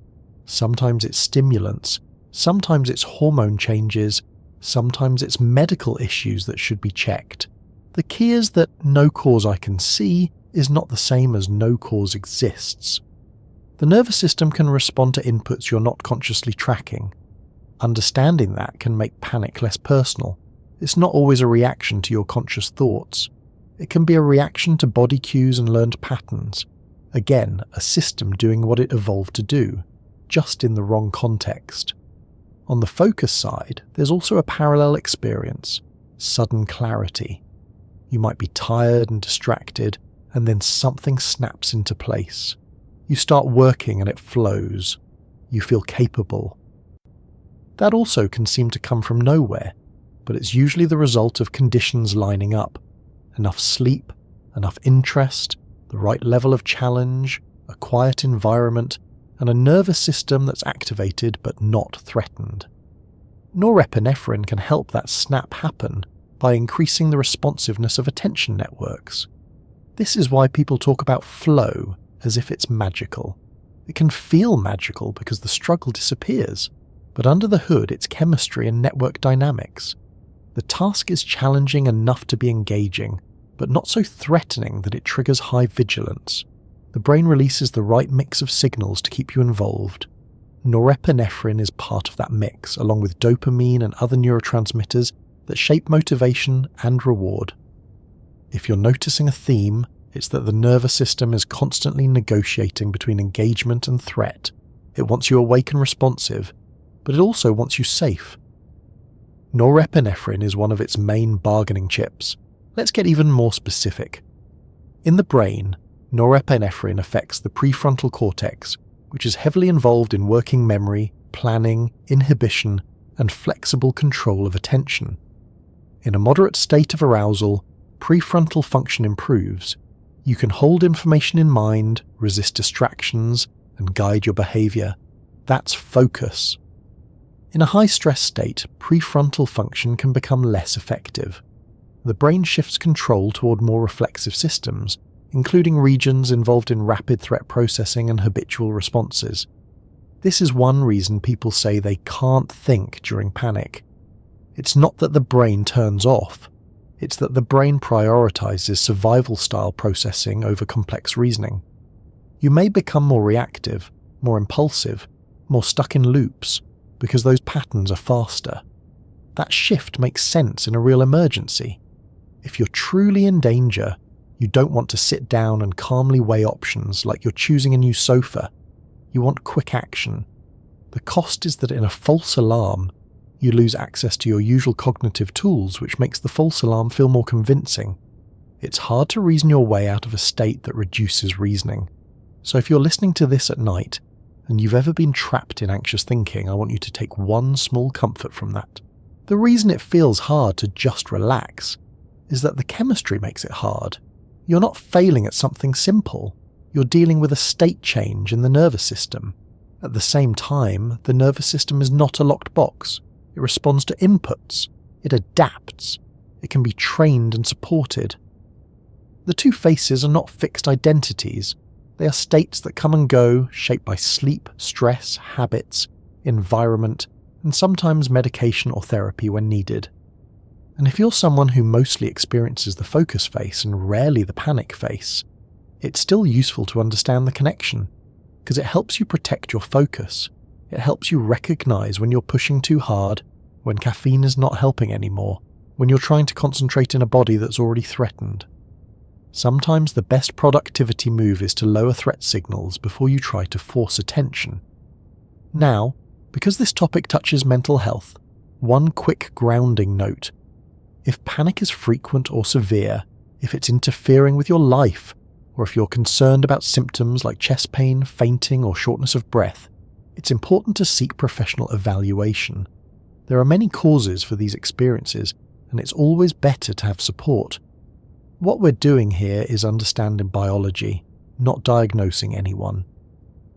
Sometimes it's stimulants. Sometimes it's hormone changes. Sometimes it's medical issues that should be checked. The key is that no cause I can see is not the same as no cause exists. The nervous system can respond to inputs you're not consciously tracking. Understanding that can make panic less personal. It's not always a reaction to your conscious thoughts. It can be a reaction to body cues and learned patterns. Again, a system doing what it evolved to do, just in the wrong context. On the focus side, there's also a parallel experience, sudden clarity. You might be tired and distracted, and then something snaps into place. You start working and it flows. You feel capable. That also can seem to come from nowhere, but it's usually the result of conditions lining up. Enough sleep, enough interest, the right level of challenge, a quiet environment, and a nervous system that's activated but not threatened. Norepinephrine can help that snap happen by increasing the responsiveness of attention networks. This is why people talk about flow as if it's magical. It can feel magical because the struggle disappears, but under the hood it's chemistry and network dynamics. The task is challenging enough to be engaging, but not so threatening that it triggers high vigilance. The brain releases the right mix of signals to keep you involved. Norepinephrine is part of that mix, along with dopamine and other neurotransmitters that shape motivation and reward. If you're noticing a theme, it's that the nervous system is constantly negotiating between engagement and threat. It wants you awake and responsive, but it also wants you safe. Norepinephrine is one of its main bargaining chips. Let's get even more specific. In the brain, norepinephrine affects the prefrontal cortex, which is heavily involved in working memory, planning, inhibition, and flexible control of attention. In a moderate state of arousal, prefrontal function improves. You can hold information in mind, resist distractions, and guide your behavior. That's focus. In a high-stress state, prefrontal function can become less effective. The brain shifts control toward more reflexive systems, including regions involved in rapid threat processing and habitual responses. This is one reason people say they can't think during panic. It's not that the brain turns off, it's that the brain prioritizes survival-style processing over complex reasoning. You may become more reactive, more impulsive, more stuck in loops, because those patterns are faster. That shift makes sense in a real emergency. If you're truly in danger, you don't want to sit down and calmly weigh options like you're choosing a new sofa. You want quick action. The cost is that in a false alarm, you lose access to your usual cognitive tools, which makes the false alarm feel more convincing. It's hard to reason your way out of a state that reduces reasoning. So if you're listening to this at night, and you've ever been trapped in anxious thinking, I want you to take one small comfort from that. The reason it feels hard to just relax is that the chemistry makes it hard. You're not failing at something simple. You're dealing with a state change in the nervous system. At the same time, the nervous system is not a locked box. It responds to inputs. It adapts. It can be trained and supported. The two faces are not fixed identities. They are states that come and go, shaped by sleep, stress, habits, environment, and sometimes medication or therapy when needed. And if you're someone who mostly experiences the focus face and rarely the panic face, it's still useful to understand the connection, because it helps you protect your focus. It helps you recognize when you're pushing too hard, when caffeine is not helping anymore, when you're trying to concentrate in a body that's already threatened. Sometimes the best productivity move is to lower threat signals before you try to force attention. Now, because this topic touches mental health, one quick grounding note. If panic is frequent or severe, if it's interfering with your life, or if you're concerned about symptoms like chest pain, fainting, or shortness of breath, it's important to seek professional evaluation. There are many causes for these experiences, and it's always better to have support. What we're doing here is understanding biology, not diagnosing anyone.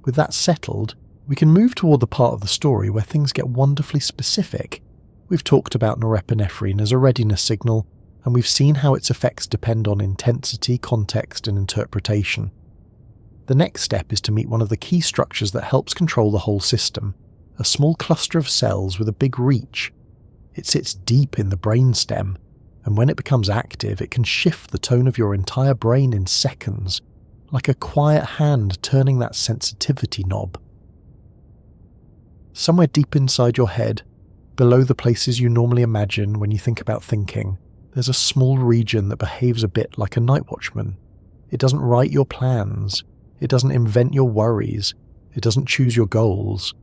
With that settled, we can move toward the part of the story where things get wonderfully specific. We've talked about norepinephrine as a readiness signal, and we've seen how its effects depend on intensity, context, and interpretation. The next step is to meet one of the key structures that helps control the whole system, a small cluster of cells with a big reach. It sits deep in the brainstem, and when it becomes active, it can shift the tone of your entire brain in seconds, like a quiet hand turning that sensitivity knob. Somewhere deep inside your head, below the places you normally imagine when you think about thinking, there's a small region that behaves a bit like a night watchman. It doesn't write your plans. It doesn't invent your worries. It doesn't choose your goals.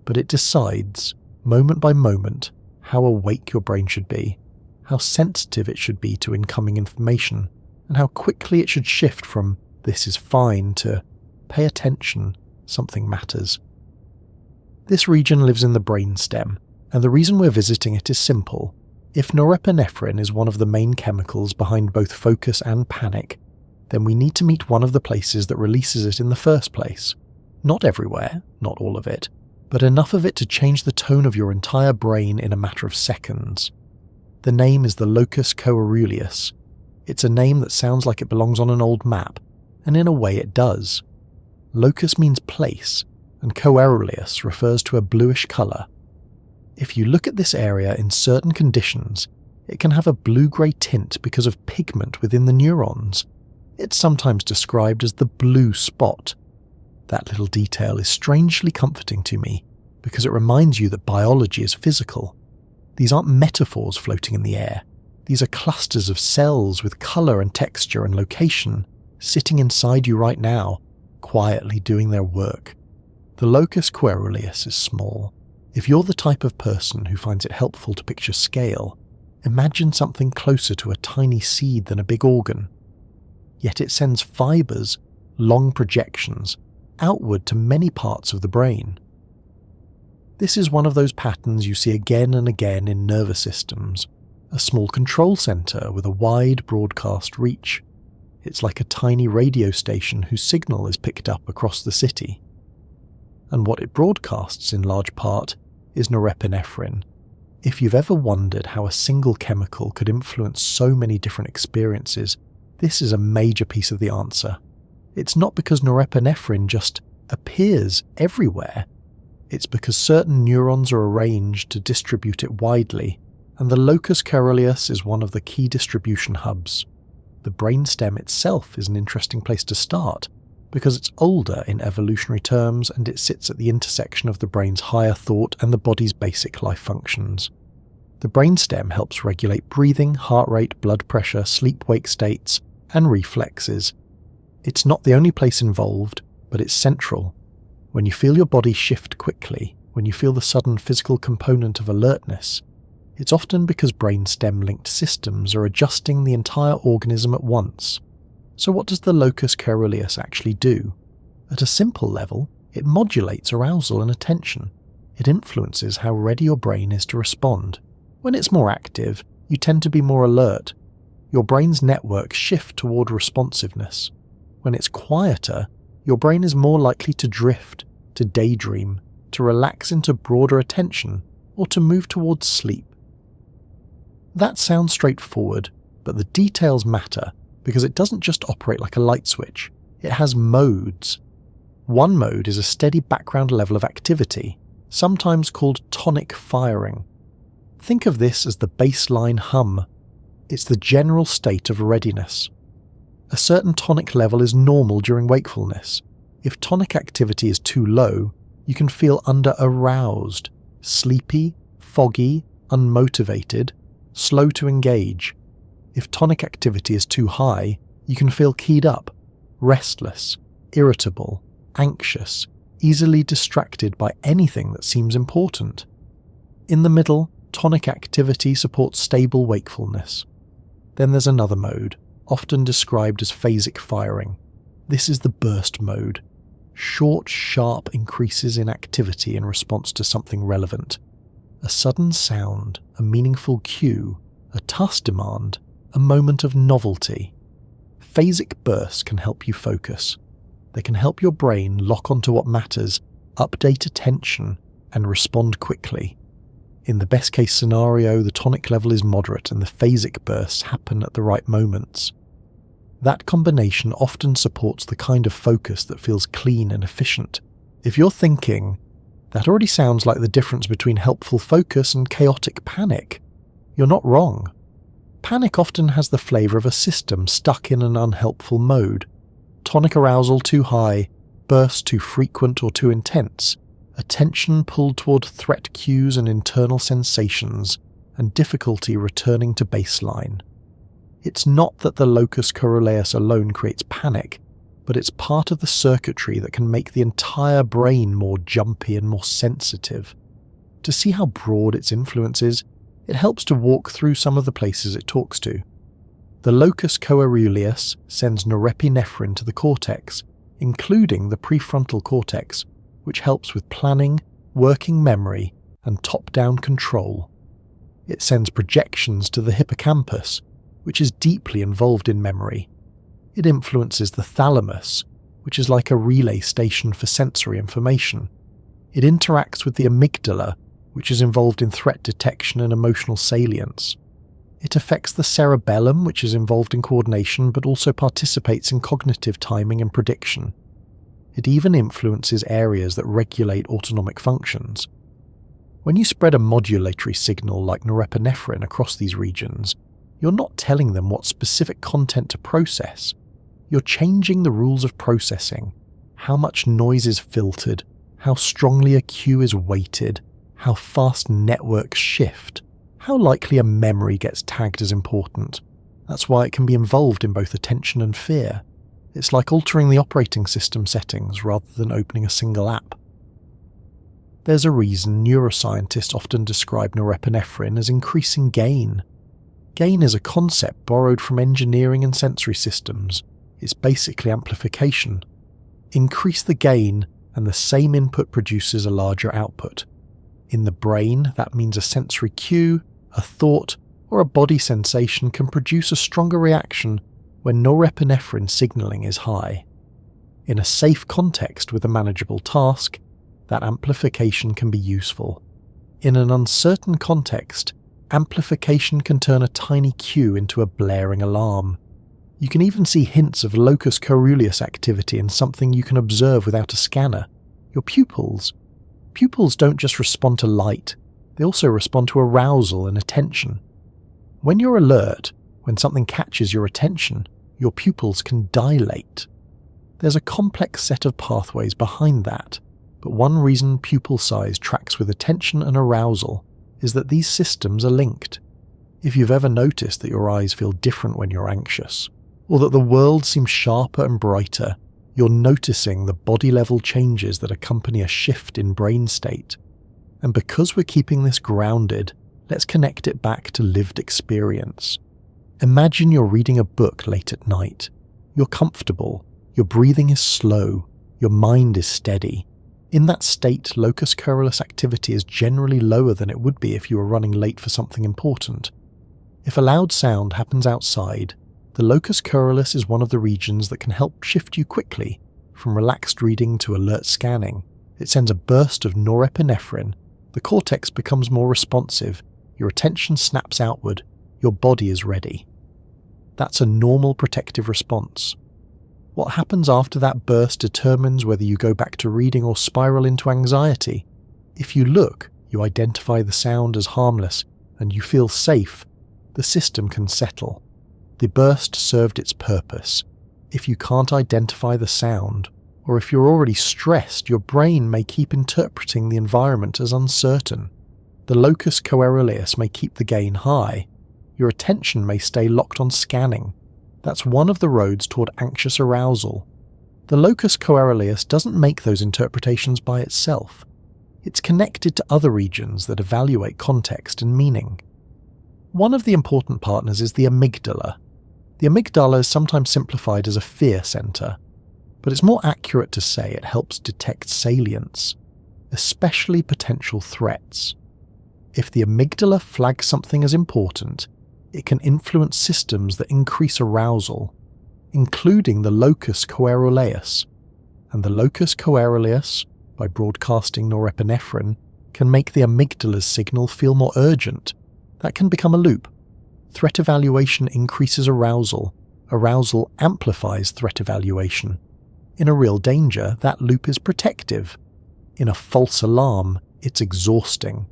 But it decides. moment by moment, how awake your brain should be, how sensitive it should be to incoming information, and how quickly it should shift from "this is fine" to "pay attention, something matters." This region lives in the brainstem, and the reason we're visiting it is simple. If norepinephrine is one of the main chemicals behind both focus and panic, then we need to meet one of the places that releases it in the first place. Not everywhere, not all of it, but enough of it to change the tone of your entire brain in a matter of seconds. The name is the locus coeruleus. It's a name that sounds like it belongs on an old map, and in a way it does. Locus means place, and coeruleus refers to a bluish colour. If you look at this area in certain conditions, it can have a blue-grey tint because of pigment within the neurons. It's sometimes described as the blue spot. That little detail is strangely comforting to me because it reminds you that biology is physical. These aren't metaphors floating in the air. These are clusters of cells with colour and texture and location sitting inside you right now, quietly doing their work. The locus coeruleus is small. If you're the type of person who finds it helpful to picture scale, imagine something closer to a tiny seed than a big organ. Yet it sends fibres, long projections, outward to many parts of the brain. This is one of those patterns you see again and again in nervous systems, a small control centre with a wide broadcast reach. It's like a tiny radio station whose signal is picked up across the city. And what it broadcasts in large part is norepinephrine. If you've ever wondered how a single chemical could influence so many different experiences, this is a major piece of the answer. It's not because norepinephrine just appears everywhere. It's because certain neurons are arranged to distribute it widely, and the locus coeruleus is one of the key distribution hubs. The brainstem itself is an interesting place to start, because it's older in evolutionary terms and it sits at the intersection of the brain's higher thought and the body's basic life functions. The brainstem helps regulate breathing, heart rate, blood pressure, sleep-wake states, and reflexes. It's not the only place involved, but it's central. When you feel your body shift quickly, when you feel the sudden physical component of alertness, it's often because brainstem-linked systems are adjusting the entire organism at once. So what does the locus coeruleus actually do? At a simple level, it modulates arousal and attention. It influences how ready your brain is to respond. When it's more active, you tend to be more alert. Your brain's networks shift toward responsiveness. When it's quieter, your brain is more likely to drift, to daydream, to relax into broader attention, or to move towards sleep. That sounds straightforward, but the details matter because it doesn't just operate like a light switch. It has modes. One mode is a steady background level of activity, sometimes called tonic firing. Think of this as the baseline hum. It's the general state of readiness. A certain tonic level is normal during wakefulness. If tonic activity is too low, you can feel under-aroused, sleepy, foggy, unmotivated, slow to engage. If tonic activity is too high, you can feel keyed up, restless, irritable, anxious, easily distracted by anything that seems important. In the middle, tonic activity supports stable wakefulness. Then there's another mode, often described as phasic firing. This is the burst mode. Short, sharp increases in activity in response to something relevant. A sudden sound, a meaningful cue, a task demand, a moment of novelty. Phasic bursts can help you focus. They can help your brain lock onto what matters, update attention, and respond quickly. In the best case scenario, the tonic level is moderate and the phasic bursts happen at the right moments. That combination often supports the kind of focus that feels clean and efficient. If you're thinking, that already sounds like the difference between helpful focus and chaotic panic, you're not wrong. Panic often has the flavour of a system stuck in an unhelpful mode. Tonic arousal too high, bursts too frequent or too intense, attention pulled toward threat cues and internal sensations, and difficulty returning to baseline. It's not that the locus coeruleus alone creates panic, but it's part of the circuitry that can make the entire brain more jumpy and more sensitive. To see how broad its influence is, it helps to walk through some of the places it talks to. The locus coeruleus sends norepinephrine to the cortex, including the prefrontal cortex, which helps with planning, working memory, and top-down control. It sends projections to the hippocampus, which is deeply involved in memory. It influences the thalamus, which is like a relay station for sensory information. It interacts with the amygdala, which is involved in threat detection and emotional salience. It affects the cerebellum, which is involved in coordination but also participates in cognitive timing and prediction. It even influences areas that regulate autonomic functions. When you spread a modulatory signal like norepinephrine across these regions, you're not telling them what specific content to process. You're changing the rules of processing, how much noise is filtered, how strongly a cue is weighted, how fast networks shift, how likely a memory gets tagged as important. That's why it can be involved in both attention and fear. It's like altering the operating system settings rather than opening a single app. There's a reason neuroscientists often describe norepinephrine as increasing gain. Gain is a concept borrowed from engineering and sensory systems. It's basically amplification. Increase the gain and the same input produces a larger output. In the brain, that means a sensory cue, a thought, or a body sensation can produce a stronger reaction when norepinephrine signaling is high. In a safe context with a manageable task, that amplification can be useful. In an uncertain context, amplification can turn a tiny cue into a blaring alarm. You can even see hints of locus coeruleus activity in something you can observe without a scanner: your pupils. Pupils don't just respond to light, they also respond to arousal and attention. When you're alert, when something catches your attention, your pupils can dilate. There's a complex set of pathways behind that, but one reason pupil size tracks with attention and arousal is that these systems are linked. If you've ever noticed that your eyes feel different when you're anxious, or that the world seems sharper and brighter, you're noticing the body-level changes that accompany a shift in brain state. And because we're keeping this grounded, let's connect it back to lived experience. Imagine you're reading a book late at night. You're comfortable, your breathing is slow, your mind is steady. In that state, locus coeruleus activity is generally lower than it would be if you were running late for something important. If a loud sound happens outside, the locus coeruleus is one of the regions that can help shift you quickly, from relaxed reading to alert scanning. It sends a burst of norepinephrine, the cortex becomes more responsive, your attention snaps outward, your body is ready. That's a normal protective response. What happens after that burst determines whether you go back to reading or spiral into anxiety. If you look, you identify the sound as harmless, and you feel safe, the system can settle. The burst served its purpose. If you can't identify the sound, or if you're already stressed, your brain may keep interpreting the environment as uncertain. The locus coeruleus may keep the gain high. Your attention may stay locked on scanning. That's one of the roads toward anxious arousal. The locus coeruleus doesn't make those interpretations by itself. It's connected to other regions that evaluate context and meaning. One of the important partners is the amygdala. The amygdala is sometimes simplified as a fear center, but it's more accurate to say it helps detect salience, especially potential threats. If the amygdala flags something as important, it can influence systems that increase arousal, including the locus coeruleus. And the locus coeruleus, by broadcasting norepinephrine, can make the amygdala's signal feel more urgent. That can become a loop. Threat evaluation increases arousal. Arousal amplifies threat evaluation. In a real danger, that loop is protective. In a false alarm, it's exhausting.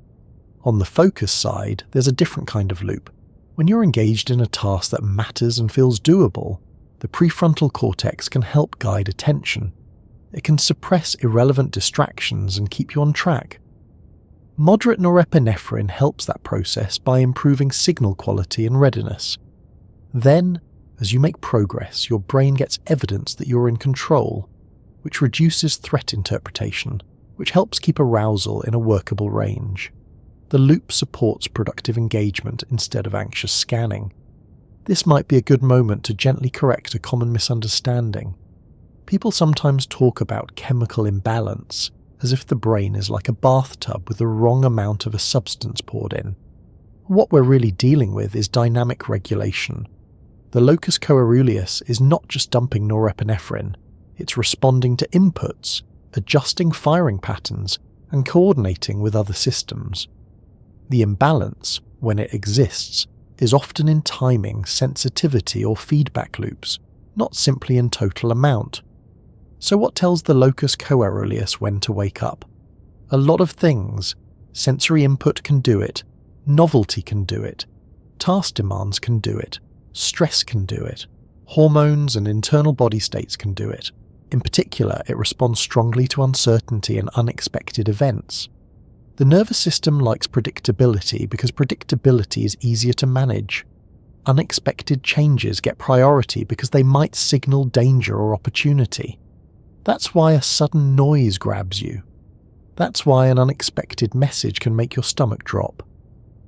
On the focus side, there's a different kind of loop. When you're engaged in a task that matters and feels doable, the prefrontal cortex can help guide attention. It can suppress irrelevant distractions and keep you on track. Moderate norepinephrine helps that process by improving signal quality and readiness. Then, as you make progress, your brain gets evidence that you're in control, which reduces threat interpretation, which helps keep arousal in a workable range. The loop supports productive engagement instead of anxious scanning. This might be a good moment to gently correct a common misunderstanding. People sometimes talk about chemical imbalance, as if the brain is like a bathtub with the wrong amount of a substance poured in. What we're really dealing with is dynamic regulation. The locus coeruleus is not just dumping norepinephrine, it's responding to inputs, adjusting firing patterns, and coordinating with other systems. The imbalance, when it exists, is often in timing, sensitivity, or feedback loops, not simply in total amount. So what tells the locus coeruleus when to wake up? A lot of things. Sensory input can do it, novelty can do it, task demands can do it, stress can do it, hormones and internal body states can do it. In particular, it responds strongly to uncertainty and unexpected events. The nervous system likes predictability because predictability is easier to manage. Unexpected changes get priority because they might signal danger or opportunity. That's why a sudden noise grabs you. That's why an unexpected message can make your stomach drop.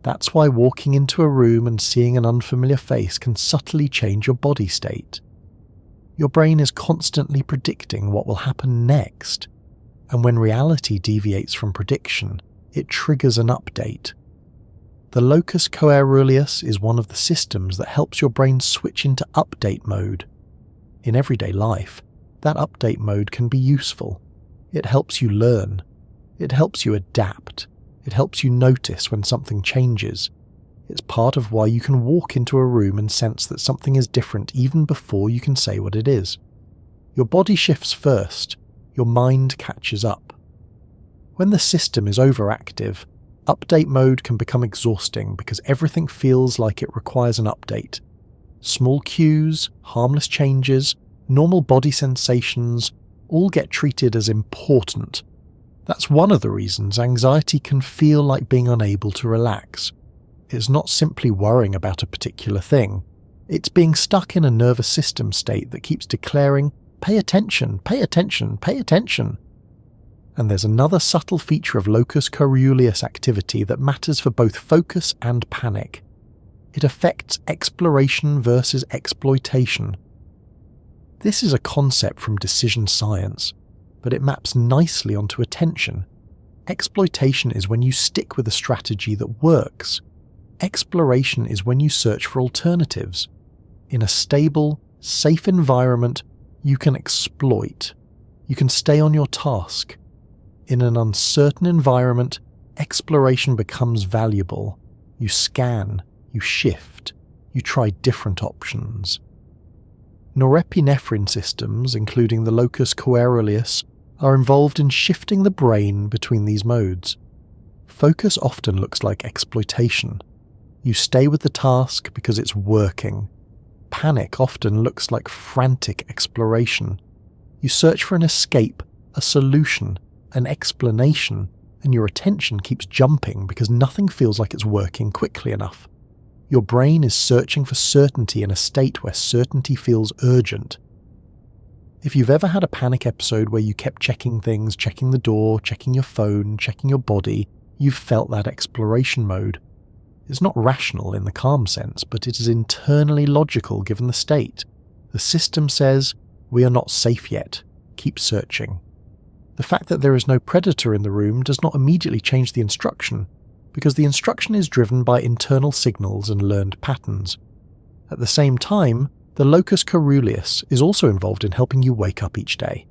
That's why walking into a room and seeing an unfamiliar face can subtly change your body state. Your brain is constantly predicting what will happen next, and when reality deviates from prediction, it triggers an update. The locus coeruleus is one of the systems that helps your brain switch into update mode. In everyday life, that update mode can be useful. It helps you learn. It helps you adapt. It helps you notice when something changes. It's part of why you can walk into a room and sense that something is different even before you can say what it is. Your body shifts first. Your mind catches up. When the system is overactive, update mode can become exhausting because everything feels like it requires an update. Small cues, harmless changes, normal body sensations all get treated as important. That's one of the reasons anxiety can feel like being unable to relax. It's not simply worrying about a particular thing. It's being stuck in a nervous system state that keeps declaring, "Pay attention, pay attention, pay attention." And there's another subtle feature of locus coeruleus activity that matters for both focus and panic. It affects exploration versus exploitation. This is a concept from decision science, but it maps nicely onto attention. Exploitation is when you stick with a strategy that works. Exploration is when you search for alternatives. In a stable, safe environment, you can exploit. You can stay on your task. In an uncertain environment, exploration becomes valuable. You scan, you shift, you try different options. Norepinephrine systems, including the locus coeruleus, are involved in shifting the brain between these modes. Focus often looks like exploitation. You stay with the task because it's working. Panic often looks like frantic exploration. You search for an escape, a solution, an explanation, and your attention keeps jumping because nothing feels like it's working quickly enough. Your brain is searching for certainty in a state where certainty feels urgent. If you've ever had a panic episode where you kept checking things, checking the door, checking your phone, checking your body, you've felt that exploration mode. It's not rational in the calm sense, but it is internally logical given the state. The system says, "We are not safe yet. Keep searching." The fact that there is no predator in the room does not immediately change the instruction, because the instruction is driven by internal signals and learned patterns. At the same time, the locus coeruleus is also involved in helping you wake up each day.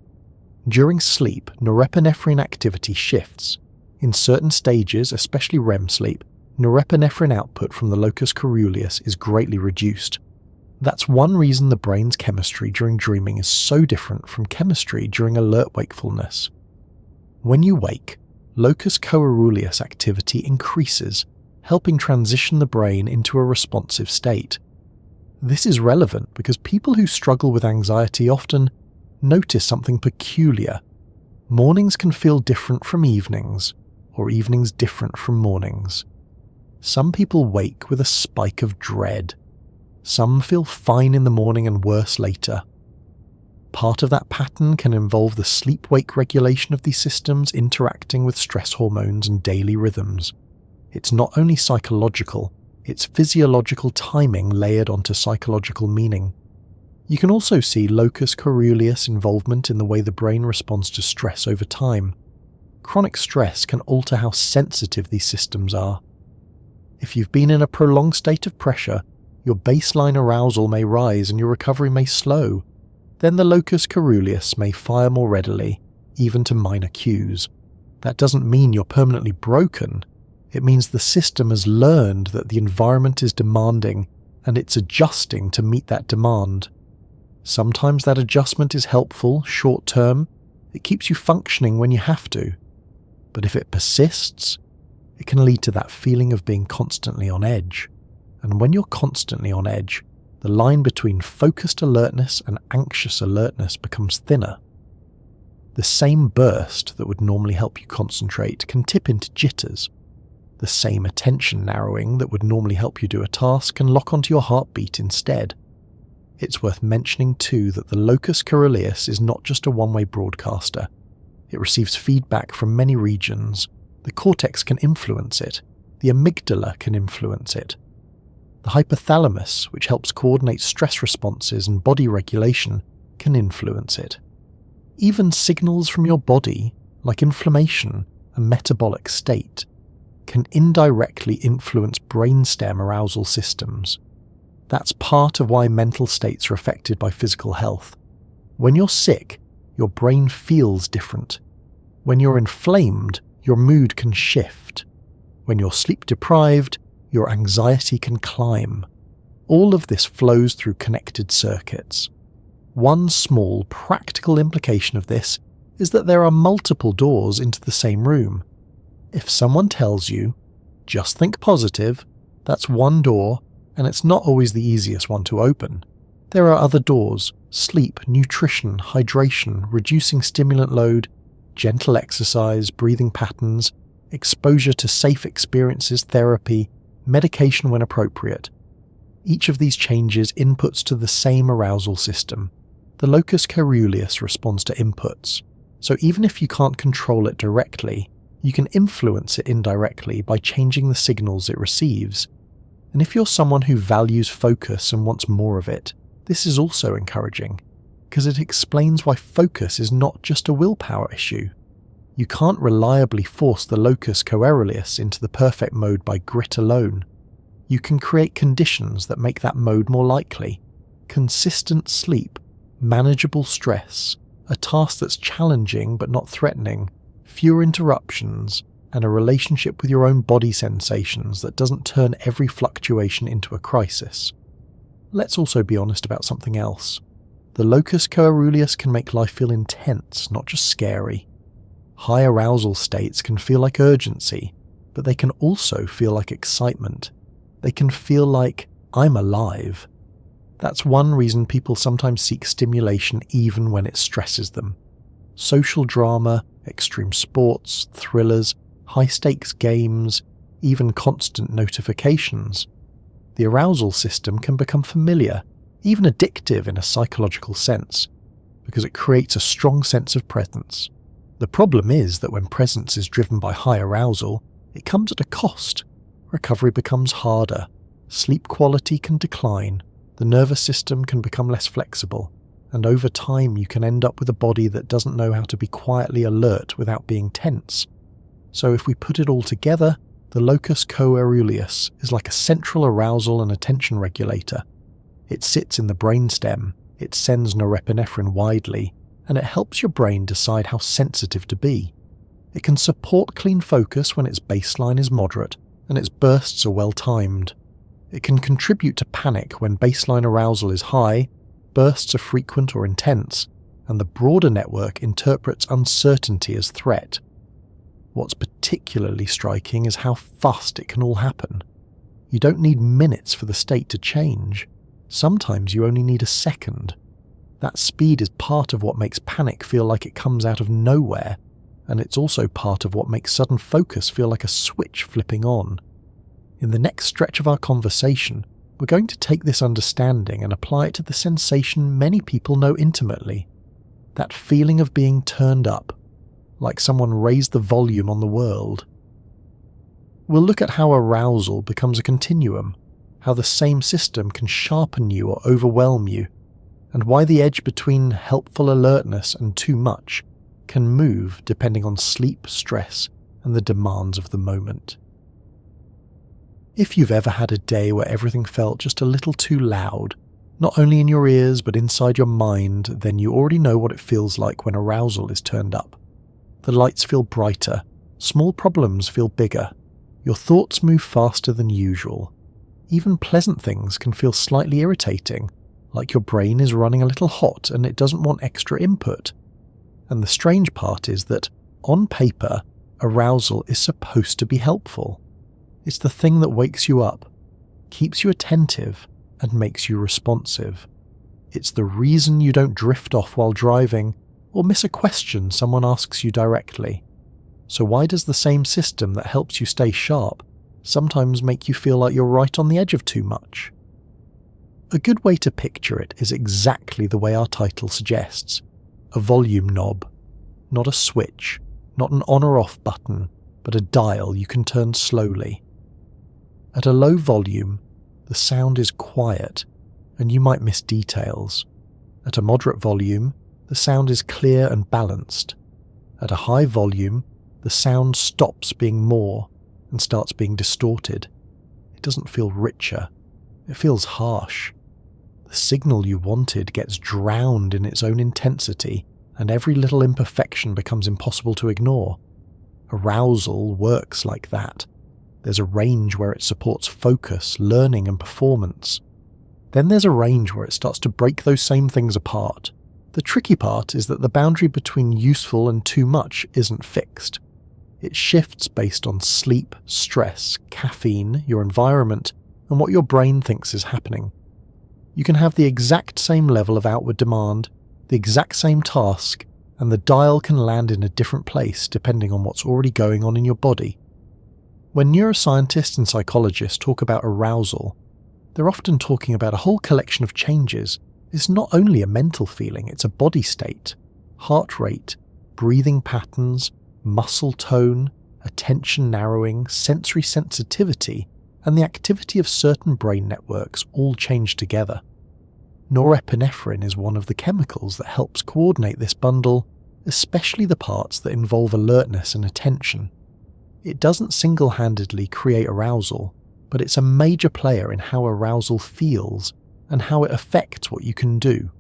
During sleep, norepinephrine activity shifts. In certain stages, especially REM sleep, norepinephrine output from the locus coeruleus is greatly reduced. That's one reason the brain's chemistry during dreaming is so different from chemistry during alert wakefulness. When you wake, locus coeruleus activity increases, helping transition the brain into a responsive state. This is relevant because people who struggle with anxiety often notice something peculiar. Mornings can feel different from evenings, or evenings different from mornings. Some people wake with a spike of dread. Some feel fine in the morning and worse later. Part of that pattern can involve the sleep-wake regulation of these systems interacting with stress hormones and daily rhythms. It's not only psychological, it's physiological timing layered onto psychological meaning. You can also see locus coeruleus involvement in the way the brain responds to stress over time. Chronic stress can alter how sensitive these systems are. If you've been in a prolonged state of pressure, your baseline arousal may rise and your recovery may slow. Then the locus coeruleus may fire more readily, even to minor cues. That doesn't mean you're permanently broken. It means the system has learned that the environment is demanding and it's adjusting to meet that demand. Sometimes that adjustment is helpful, short-term. It keeps you functioning when you have to. But if it persists, it can lead to that feeling of being constantly on edge. And when you're constantly on edge, the line between focused alertness and anxious alertness becomes thinner. The same burst that would normally help you concentrate can tip into jitters. The same attention narrowing that would normally help you do a task can lock onto your heartbeat instead. It's worth mentioning too that the locus coeruleus is not just a one-way broadcaster. It receives feedback from many regions. The cortex can influence it. The amygdala can influence it. The hypothalamus, which helps coordinate stress responses and body regulation, can influence it. Even signals from your body, like inflammation and metabolic state, can indirectly influence brainstem arousal systems. That's part of why mental states are affected by physical health. When you're sick, your brain feels different. When you're inflamed, your mood can shift. When you're sleep deprived, your anxiety can climb. All of this flows through connected circuits. One small, practical implication of this is that there are multiple doors into the same room. If someone tells you, just think positive, that's one door, and it's not always the easiest one to open. There are other doors: sleep, nutrition, hydration, reducing stimulant load, gentle exercise, breathing patterns, exposure to safe experiences, therapy, medication when appropriate. Each of these changes inputs to the same arousal system. The locus coeruleus responds to inputs, so even if you can't control it directly, you can influence it indirectly by changing the signals it receives. And if you're someone who values focus and wants more of it, this is also encouraging, because it explains why focus is not just a willpower issue. You can't reliably force the locus coeruleus into the perfect mode by grit alone. You can create conditions that make that mode more likely. Consistent sleep, manageable stress, a task that's challenging but not threatening, fewer interruptions, and a relationship with your own body sensations that doesn't turn every fluctuation into a crisis. Let's also be honest about something else. The locus coeruleus can make life feel intense, not just scary. High arousal states can feel like urgency, but they can also feel like excitement. They can feel like, I'm alive. That's one reason people sometimes seek stimulation even when it stresses them. Social drama, extreme sports, thrillers, high-stakes games, even constant notifications. The arousal system can become familiar, even addictive in a psychological sense, because it creates a strong sense of presence. The problem is that when presence is driven by high arousal, it comes at a cost. Recovery becomes harder, sleep quality can decline, the nervous system can become less flexible, and over time you can end up with a body that doesn't know how to be quietly alert without being tense. So if we put it all together, the locus coeruleus is like a central arousal and attention regulator. It sits in the brainstem, it sends norepinephrine widely, and it helps your brain decide how sensitive to be. It can support clean focus when its baseline is moderate and its bursts are well timed. It can contribute to panic when baseline arousal is high, bursts are frequent or intense, and the broader network interprets uncertainty as threat. What's particularly striking is how fast it can all happen. You don't need minutes for the state to change. Sometimes you only need a second. That speed is part of what makes panic feel like it comes out of nowhere, and it's also part of what makes sudden focus feel like a switch flipping on. In the next stretch of our conversation, we're going to take this understanding and apply it to the sensation many people know intimately. That feeling of being turned up, like someone raised the volume on the world. we'll look at how arousal becomes a continuum, how the same system can sharpen you or overwhelm you, and why the edge between helpful alertness and too much can move depending on sleep, stress, and the demands of the moment. If you've ever had a day where everything felt just a little too loud, not only in your ears but inside your mind, then you already know what it feels like when arousal is turned up. The lights feel brighter, small problems feel bigger, your thoughts move faster than usual. Even pleasant things can feel slightly irritating, like your brain is running a little hot and it doesn't want extra input. And the strange part is that, on paper, arousal is supposed to be helpful. It's the thing that wakes you up, keeps you attentive, and makes you responsive. It's the reason you don't drift off while driving or miss a question someone asks you directly. So why does the same system that helps you stay sharp sometimes make you feel like you're right on the edge of too much? A good way to picture it is exactly the way our title suggests. A volume knob. Not a switch, not an on or off button, but a dial you can turn slowly. At a low volume, the sound is quiet, and you might miss details. At a moderate volume, the sound is clear and balanced. At a high volume, the sound stops being more and starts being distorted. It doesn't feel richer. It feels harsh. The signal you wanted gets drowned in its own intensity, and every little imperfection becomes impossible to ignore. Arousal works like that. There's a range where it supports focus, learning, and performance. Then there's a range where it starts to break those same things apart. The tricky part is that the boundary between useful and too much isn't fixed. It shifts based on sleep, stress, caffeine, your environment, and what your brain thinks is happening. You can have the exact same level of outward demand, the exact same task, and the dial can land in a different place depending on what's already going on in your body. When neuroscientists and psychologists talk about arousal, they're often talking about a whole collection of changes. It's not only a mental feeling, it's a body state, heart rate, breathing patterns, muscle tone, attention narrowing, sensory sensitivity, and the activity of certain brain networks all change together. Norepinephrine is one of the chemicals that helps coordinate this bundle, especially the parts that involve alertness and attention. It doesn't single-handedly create arousal, but it's a major player in how arousal feels and how it affects what you can do.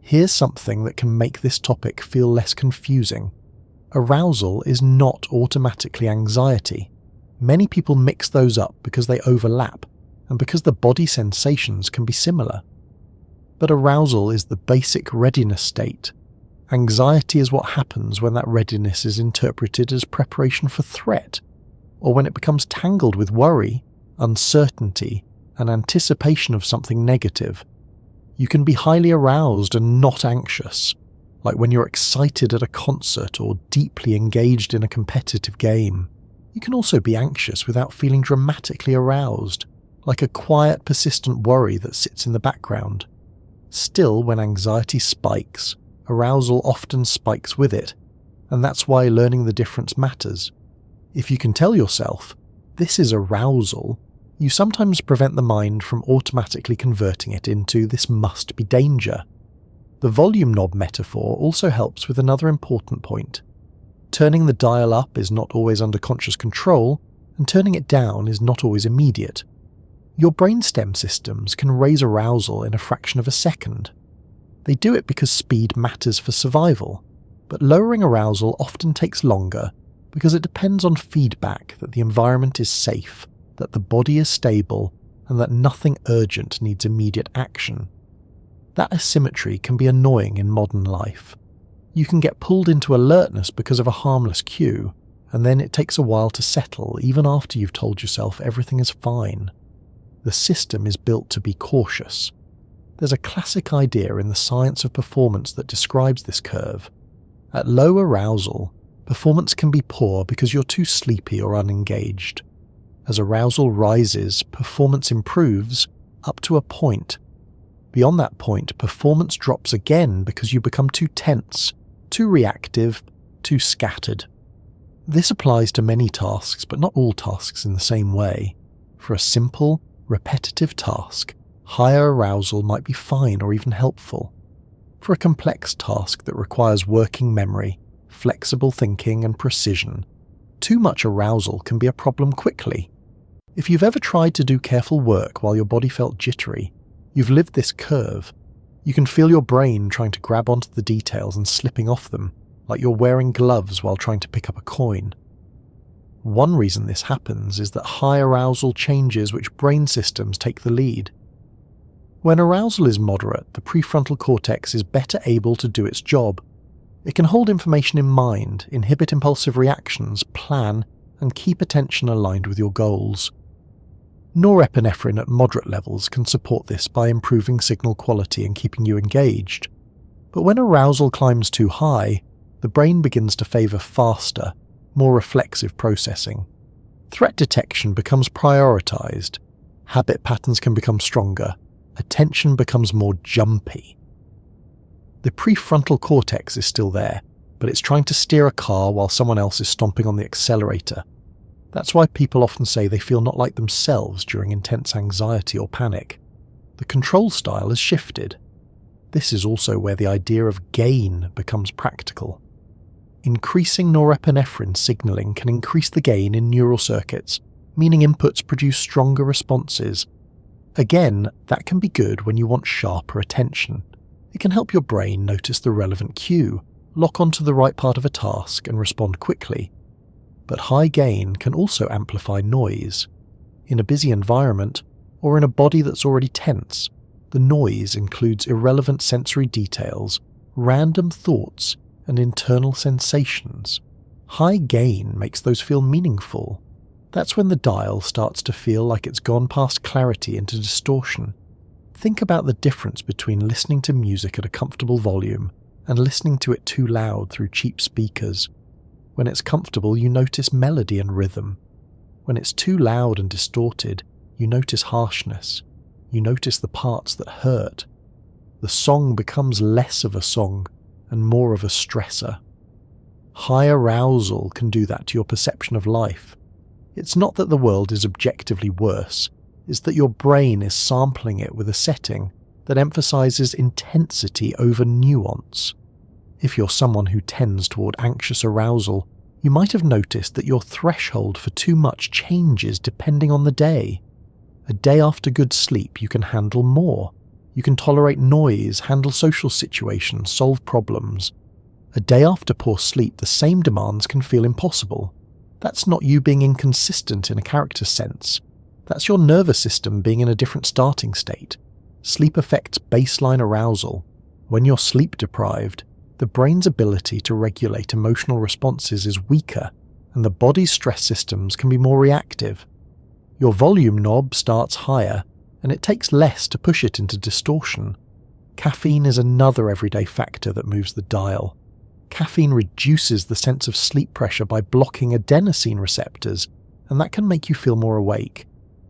Here's something that can make this topic feel less confusing. Arousal is not automatically anxiety. Many people mix those up because they overlap and because the body sensations can be similar. But arousal is the basic readiness state. Anxiety is what happens when that readiness is interpreted as preparation for threat, or when it becomes tangled with worry, uncertainty, and anticipation of something negative. You can be highly aroused and not anxious, like when you're excited at a concert or deeply engaged in a competitive game. You can also be anxious without feeling dramatically aroused, like a quiet, persistent worry that sits in the background. Still, when anxiety spikes, arousal often spikes with it, and that's why learning the difference matters. If you can tell yourself, this is arousal, you sometimes prevent the mind from automatically converting it into this must be danger. The volume knob metaphor also helps with another important point. Turning the dial up is not always under conscious control, and turning it down is not always immediate. Your brainstem systems can raise arousal in a fraction of a second. They do it because speed matters for survival, but lowering arousal often takes longer because it depends on feedback that the environment is safe, that the body is stable, and that nothing urgent needs immediate action. That asymmetry can be annoying in modern life. You can get pulled into alertness because of a harmless cue, and then it takes a while to settle even after you've told yourself everything is fine. The system is built to be cautious. There's a classic idea in the science of performance that describes this curve. At low arousal, performance can be poor because you're too sleepy or unengaged. As arousal rises, performance improves up to a point. Beyond that point, performance drops again because you become too tense, too reactive, too scattered. This applies to many tasks, but not all tasks in the same way. For a simple, repetitive task, higher arousal might be fine or even helpful. For a complex task that requires working memory, flexible thinking and precision, too much arousal can be a problem quickly. If you've ever tried to do careful work while your body felt jittery, you've lived this curve. You can feel your brain trying to grab onto the details and slipping off them, like you're wearing gloves while trying to pick up a coin. One reason this happens is that high arousal changes which brain systems take the lead. When arousal is moderate, the prefrontal cortex is better able to do its job. It can hold information in mind, inhibit impulsive reactions, plan, and keep attention aligned with your goals. Norepinephrine at moderate levels can support this by improving signal quality and keeping you engaged. But when arousal climbs too high, the brain begins to favour faster, more reflexive processing. Threat detection becomes prioritised. Habit patterns can become stronger. Attention becomes more jumpy. The prefrontal cortex is still there, but it's trying to steer a car while someone else is stomping on the accelerator. That's why people often say they feel not like themselves during intense anxiety or panic. The control style has shifted. This is also where the idea of gain becomes practical. Increasing norepinephrine signaling can increase the gain in neural circuits, meaning inputs produce stronger responses. Again, that can be good when you want sharper attention. It can help your brain notice the relevant cue, lock onto the right part of a task and respond quickly. But high gain can also amplify noise. In a busy environment, or in a body that's already tense, the noise includes irrelevant sensory details, random thoughts, and internal sensations. High gain makes those feel meaningful. That's when the dial starts to feel like it's gone past clarity into distortion. Think about the difference between listening to music at a comfortable volume and listening to it too loud through cheap speakers. When it's comfortable, you notice melody and rhythm. When it's too loud and distorted, you notice harshness. You notice the parts that hurt. The song becomes less of a song and more of a stressor. High arousal can do that to your perception of life. It's not that the world is objectively worse, it's that your brain is sampling it with a setting that emphasizes intensity over nuance. If you're someone who tends toward anxious arousal, you might have noticed that your threshold for too much changes depending on the day. A day after good sleep, you can handle more. You can tolerate noise, handle social situations, solve problems. A day after poor sleep, the same demands can feel impossible. That's not you being inconsistent in a character sense. That's your nervous system being in a different starting state. Sleep affects baseline arousal. When you're sleep deprived, the brain's ability to regulate emotional responses is weaker, and the body's stress systems can be more reactive. Your volume knob starts higher, and it takes less to push it into distortion. Caffeine is another everyday factor that moves the dial. Caffeine reduces the sense of sleep pressure by blocking adenosine receptors, and that can make you feel more awake.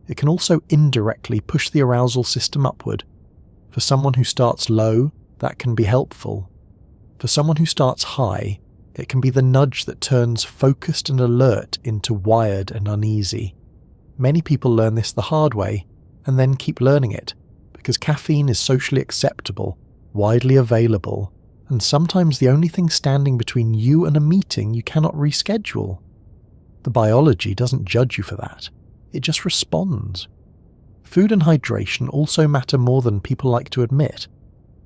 It can also indirectly push the arousal system upward. For someone who starts low, that can be helpful. For someone who starts high, it can be the nudge that turns focused and alert into wired and uneasy. Many people learn this the hard way, and then keep learning it, because caffeine is socially acceptable, widely available, and sometimes the only thing standing between you and a meeting you cannot reschedule. The biology doesn't judge you for that. It just responds. Food and hydration also matter more than people like to admit.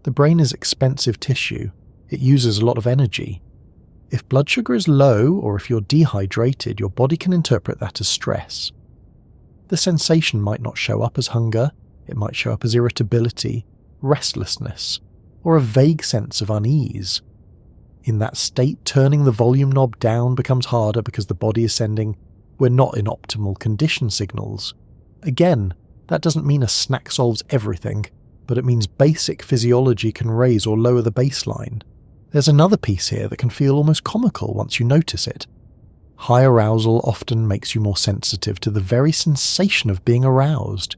The brain is expensive tissue. It uses a lot of energy. If blood sugar is low, or if you're dehydrated, your body can interpret that as stress. The sensation might not show up as hunger. It might show up as irritability, restlessness, or a vague sense of unease. In that state, turning the volume knob down becomes harder because the body is sending "we're not in optimal condition" signals. Again, that doesn't mean a snack solves everything, but it means basic physiology can raise or lower the baseline. There's another piece here that can feel almost comical once you notice it. High arousal often makes you more sensitive to the very sensation of being aroused.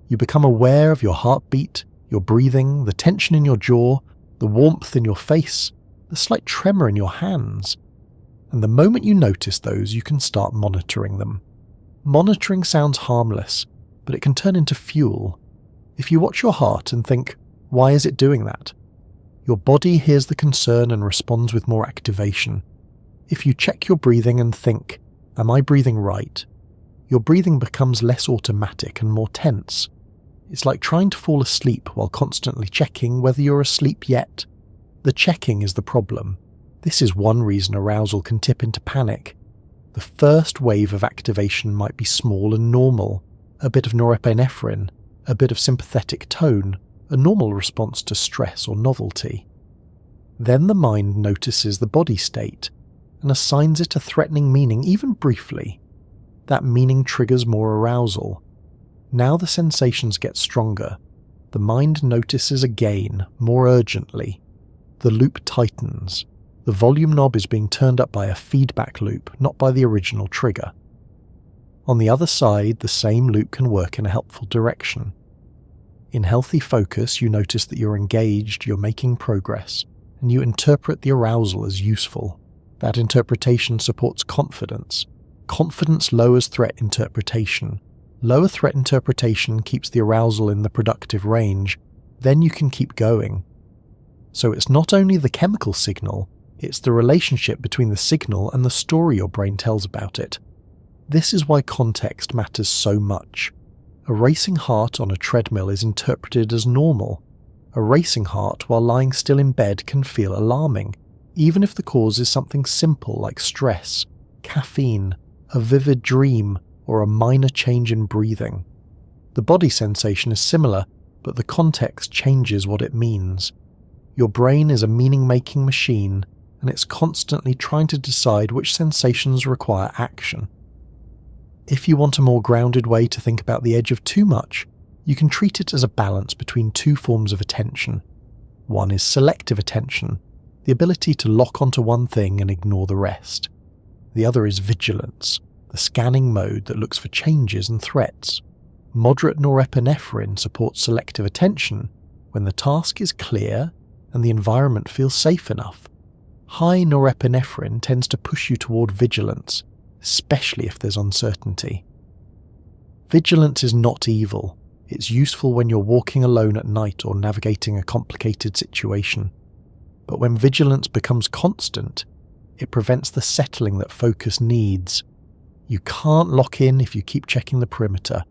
You become aware of your heartbeat, your breathing, the tension in your jaw, the warmth in your face, the slight tremor in your hands. and the moment you notice those, you can start monitoring them. Monitoring sounds harmless, but it can turn into fuel. If you watch your heart and think, why is it doing that? Your body hears the concern and responds with more activation. If you check your breathing and think, am I breathing right? Your breathing becomes less automatic and more tense. It's like trying to fall asleep while constantly checking whether you're asleep yet. The checking is the problem. This is one reason arousal can tip into panic. The first wave of activation might be small and normal, a bit of norepinephrine, a bit of sympathetic tone, a normal response to stress or novelty. Then the mind notices the body state and assigns it a threatening meaning even briefly. That meaning triggers more arousal. Now the sensations get stronger. The mind notices again, more urgently. The loop tightens. The volume knob is being turned up by a feedback loop, not by the original trigger. On the other side, the same loop can work in a helpful direction. In healthy focus, you notice that you're engaged, you're making progress, and you interpret the arousal as useful. That interpretation supports confidence. Confidence lowers threat interpretation. Lower threat interpretation keeps the arousal in the productive range. Then you can keep going. So it's not only the chemical signal, it's the relationship between the signal and the story your brain tells about it. This is why context matters so much. A racing heart on a treadmill is interpreted as normal. A racing heart while lying still in bed can feel alarming, even if the cause is something simple like stress, caffeine, a vivid dream, or a minor change in breathing. The body sensation is similar, but the context changes what it means. Your brain is a meaning-making machine, and it's constantly trying to decide which sensations require action. If you want a more grounded way to think about the edge of too much, you can treat it as a balance between two forms of attention. One is selective attention, the ability to lock onto one thing and ignore the rest. The other is vigilance, the scanning mode that looks for changes and threats. Moderate norepinephrine supports selective attention when the task is clear and the environment feels safe enough. High norepinephrine tends to push you toward vigilance, especially if there's uncertainty. Vigilance is not evil. It's useful when you're walking alone at night or navigating a complicated situation. But when vigilance becomes constant, it prevents the settling that focus needs. You can't lock in if you keep checking the perimeter.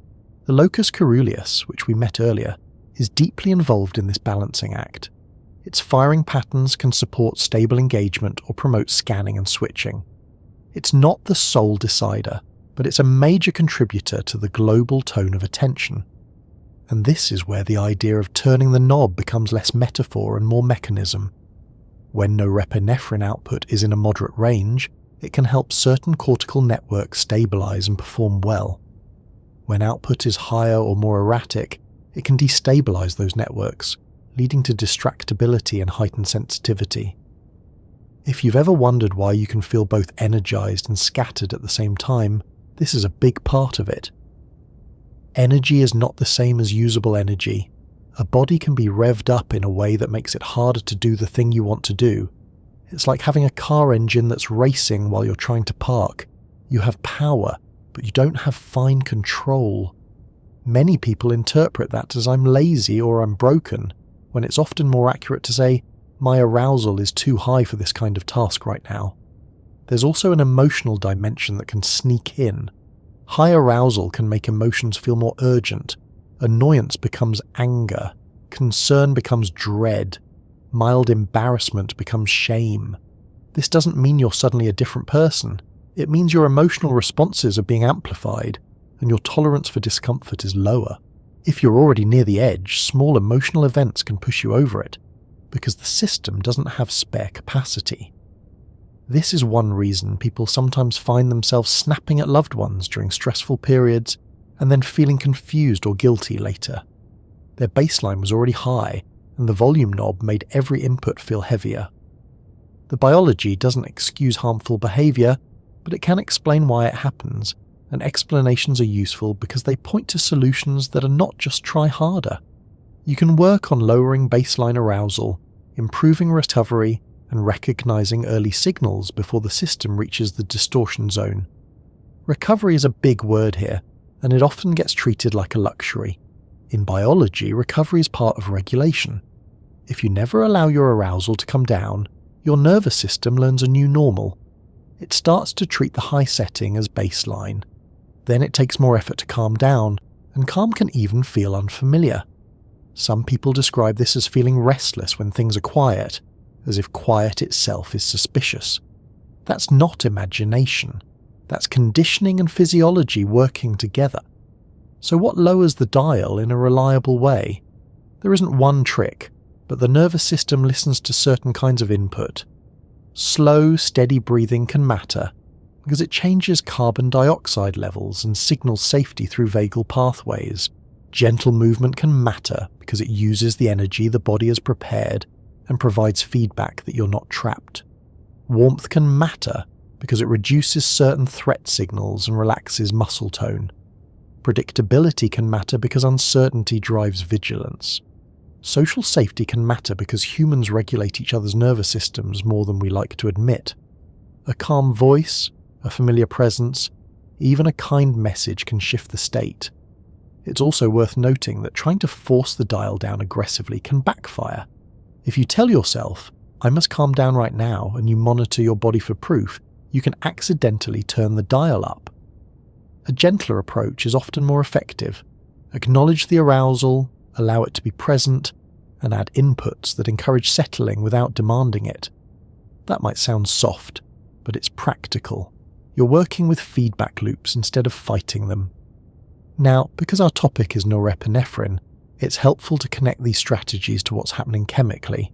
The locus coeruleus, which we met earlier, is deeply involved in this balancing act. Its firing patterns can support stable engagement or promote scanning and switching. It's not the sole decider, but it's a major contributor to the global tone of attention. And this is where the idea of turning the knob becomes less metaphor and more mechanism. When norepinephrine output is in a moderate range, it can help certain cortical networks stabilize and perform well. When output is higher or more erratic, it can destabilize those networks, leading to distractibility and heightened sensitivity. If you've ever wondered why you can feel both energized and scattered at the same time, this is a big part of it. Energy is not the same as usable energy. A body can be revved up in a way that makes it harder to do the thing you want to do. It's like having a car engine that's racing while you're trying to park. You have power, but you don't have fine control. Many people interpret that as I'm lazy or I'm broken, when it's often more accurate to say, my arousal is too high for this kind of task right now. There's also an emotional dimension that can sneak in. High arousal can make emotions feel more urgent. Annoyance becomes anger. Concern becomes dread. Mild embarrassment becomes shame. This doesn't mean you're suddenly a different person. It means your emotional responses are being amplified, and your tolerance for discomfort is lower. If you're already near the edge, small emotional events can push you over it, because the system doesn't have spare capacity. This is one reason people sometimes find themselves snapping at loved ones during stressful periods and then feeling confused or guilty later. Their baseline was already high, and the volume knob made every input feel heavier. The biology doesn't excuse harmful behavior, but it can explain why it happens, and explanations are useful because they point to solutions that are not just try harder. You can work on lowering baseline arousal, improving recovery, and recognizing early signals before the system reaches the distortion zone. Recovery is a big word here, and it often gets treated like a luxury. In biology, recovery is part of regulation. If you never allow your arousal to come down, your nervous system learns a new normal. It starts to treat the high setting as baseline. Then it takes more effort to calm down, and calm can even feel unfamiliar. Some people describe this as feeling restless when things are quiet, as if quiet itself is suspicious. That's not imagination. That's conditioning and physiology working together. So what lowers the dial in a reliable way? There isn't one trick, but the nervous system listens to certain kinds of input. Slow, steady breathing can matter because it changes carbon dioxide levels and signals safety through vagal pathways. Gentle movement can matter because it uses the energy the body has prepared and provides feedback that you're not trapped. Warmth can matter because it reduces certain threat signals and relaxes muscle tone. Predictability can matter because uncertainty drives vigilance. Social safety can matter because humans regulate each other's nervous systems more than we like to admit. A calm voice, a familiar presence, even a kind message can shift the state. It's also worth noting that trying to force the dial down aggressively can backfire. If you tell yourself, "I must calm down right now," and you monitor your body for proof, you can accidentally turn the dial up. A gentler approach is often more effective. Acknowledge the arousal, allow it to be present, and add inputs that encourage settling without demanding it. That might sound soft, but it's practical. You're working with feedback loops instead of fighting them. Now, because our topic is norepinephrine, it's helpful to connect these strategies to what's happening chemically.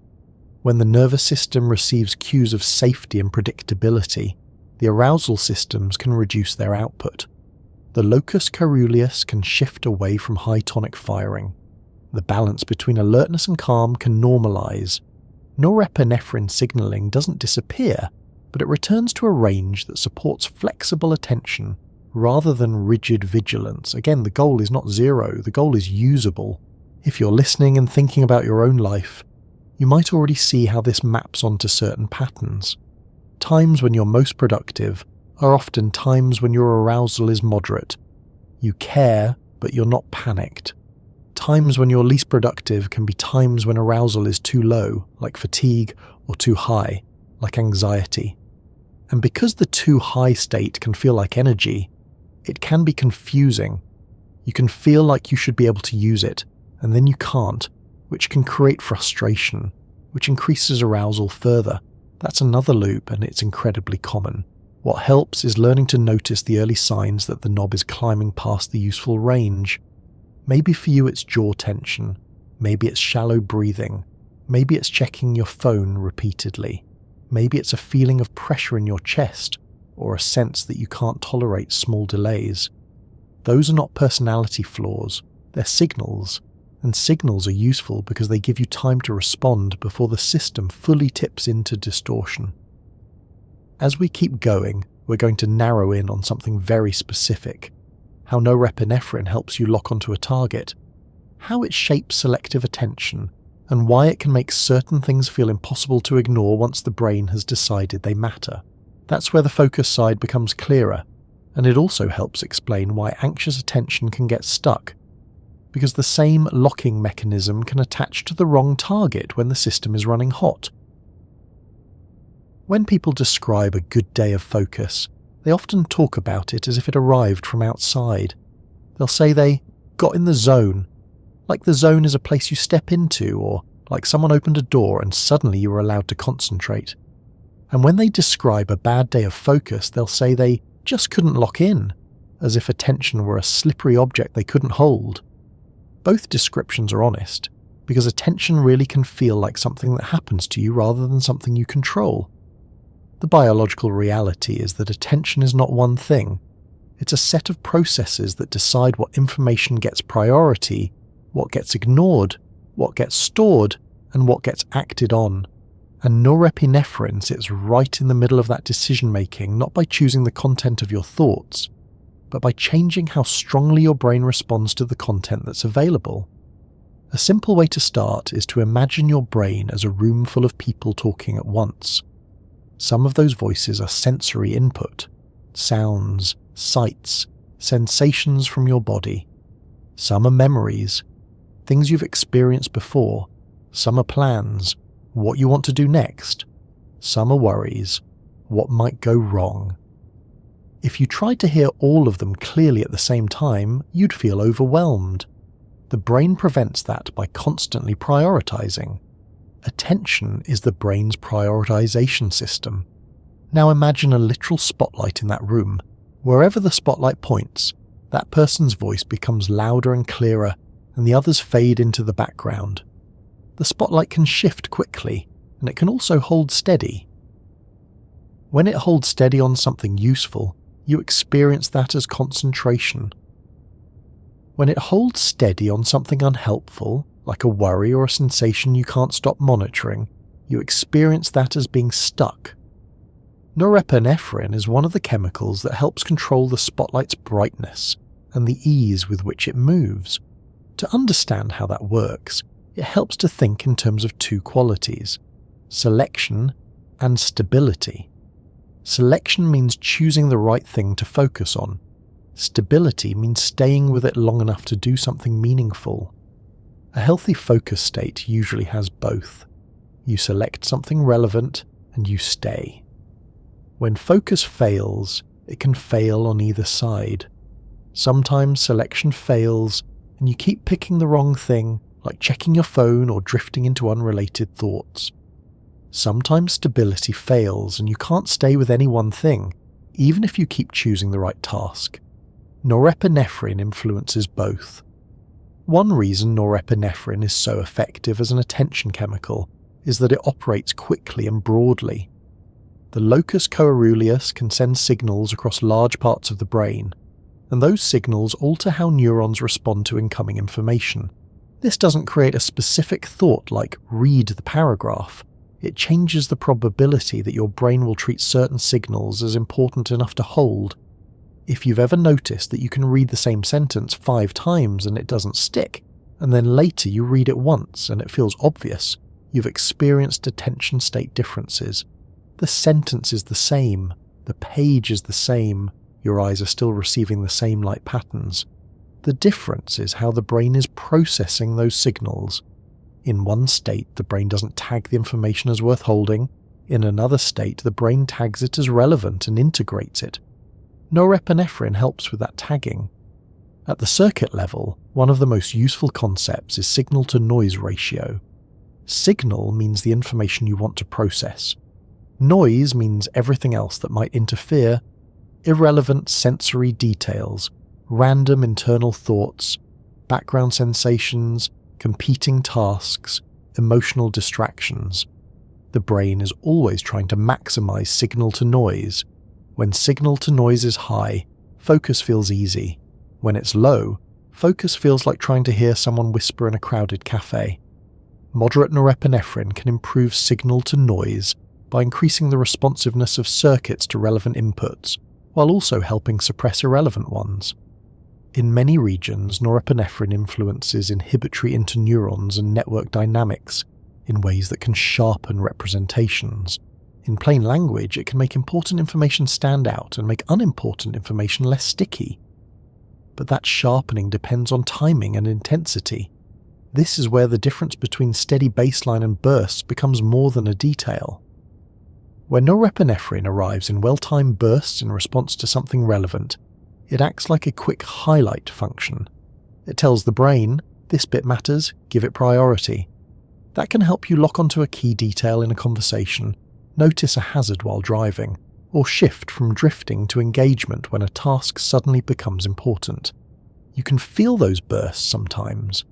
When the nervous system receives cues of safety and predictability, the arousal systems can reduce their output. The locus coeruleus can shift away from high tonic firing. The balance between alertness and calm can normalize. Norepinephrine signaling doesn't disappear, but it returns to a range that supports flexible attention rather than rigid vigilance. Again, the goal is not zero, the goal is usable. If you're listening and thinking about your own life, you might already see how this maps onto certain patterns. Times when you're most productive are often times when your arousal is moderate. You care, but you're not panicked. Times when you're least productive can be times when arousal is too low, like fatigue, or too high, like anxiety. And because the too high state can feel like energy, it can be confusing. You can feel like you should be able to use it, and then you can't, which can create frustration, which increases arousal further. That's another loop, and it's incredibly common. What helps is learning to notice the early signs that the knob is climbing past the useful range. Maybe for you it's jaw tension, maybe it's shallow breathing, maybe it's checking your phone repeatedly, maybe it's a feeling of pressure in your chest, or a sense that you can't tolerate small delays. Those are not personality flaws, they're signals, and signals are useful because they give you time to respond before the system fully tips into distortion. As we keep going, we're going to narrow in on something very specific: how norepinephrine helps you lock onto a target, how it shapes selective attention, and why it can make certain things feel impossible to ignore once the brain has decided they matter. That's where the focus side becomes clearer, and it also helps explain why anxious attention can get stuck, because the same locking mechanism can attach to the wrong target when the system is running hot. When people describe a good day of focus, they often talk about it as if it arrived from outside. They'll say they got in the zone, like the zone is a place you step into, or like someone opened a door and suddenly you were allowed to concentrate. And when they describe a bad day of focus, they'll say they just couldn't lock in, as if attention were a slippery object they couldn't hold. Both descriptions are honest, because attention really can feel like something that happens to you rather than something you control. The biological reality is that attention is not one thing. It's a set of processes that decide what information gets priority, what gets ignored, what gets stored, and what gets acted on. And norepinephrine sits right in the middle of that decision-making, not by choosing the content of your thoughts, but by changing how strongly your brain responds to the content that's available. A simple way to start is to imagine your brain as a room full of people talking at once. Some of those voices are sensory input, sounds, sights, sensations from your body. Some are memories, things you've experienced before. Some are plans, what you want to do next. Some are worries, what might go wrong. If you tried to hear all of them clearly at the same time, you'd feel overwhelmed. The brain prevents that by constantly prioritizing. Attention is the brain's prioritization system. Now imagine a literal spotlight in that room. Wherever the spotlight points, that person's voice becomes louder and clearer, and the others fade into the background. The spotlight can shift quickly, and it can also hold steady. When it holds steady on something useful, you experience that as concentration. When it holds steady on something unhelpful, like a worry or a sensation you can't stop monitoring, you experience that as being stuck. Norepinephrine is one of the chemicals that helps control the spotlight's brightness and the ease with which it moves. To understand how that works, it helps to think in terms of two qualities: selection and stability. Selection means choosing the right thing to focus on. Stability means staying with it long enough to do something meaningful. A healthy focus state usually has both. You select something relevant and you stay. When focus fails, it can fail on either side. Sometimes selection fails and you keep picking the wrong thing, like checking your phone or drifting into unrelated thoughts. Sometimes stability fails and you can't stay with any one thing, even if you keep choosing the right task. Norepinephrine influences both. One reason norepinephrine is so effective as an attention chemical is that it operates quickly and broadly. The locus coeruleus can send signals across large parts of the brain, and those signals alter how neurons respond to incoming information. This doesn't create a specific thought like read the paragraph. It changes the probability that your brain will treat certain signals as important enough to hold. If you've ever noticed that you can read the same sentence 5 times and it doesn't stick, and then later you read it once and it feels obvious, you've experienced attention state differences. The sentence is the same, the page is the same, your eyes are still receiving the same light patterns. The difference is how the brain is processing those signals. In one state, the brain doesn't tag the information as worth holding. In another state, the brain tags it as relevant and integrates it. Norepinephrine helps with that tagging. At the circuit level, one of the most useful concepts is signal-to-noise ratio. Signal means the information you want to process. Noise means everything else that might interfere: irrelevant sensory details, random internal thoughts, background sensations, competing tasks, emotional distractions. The brain is always trying to maximize signal-to-noise. When signal-to-noise is high, focus feels easy. When it's low, focus feels like trying to hear someone whisper in a crowded cafe. Moderate norepinephrine can improve signal-to-noise by increasing the responsiveness of circuits to relevant inputs, while also helping suppress irrelevant ones. In many regions, norepinephrine influences inhibitory interneurons and network dynamics in ways that can sharpen representations. In plain language, it can make important information stand out and make unimportant information less sticky. But that sharpening depends on timing and intensity. This is where the difference between steady baseline and bursts becomes more than a detail. When norepinephrine arrives in well-timed bursts in response to something relevant, it acts like a quick highlight function. It tells the brain, this bit matters, give it priority. That can help you lock onto a key detail in a conversation, notice a hazard while driving, or shift from drifting to engagement when a task suddenly becomes important. You can feel those bursts sometimes,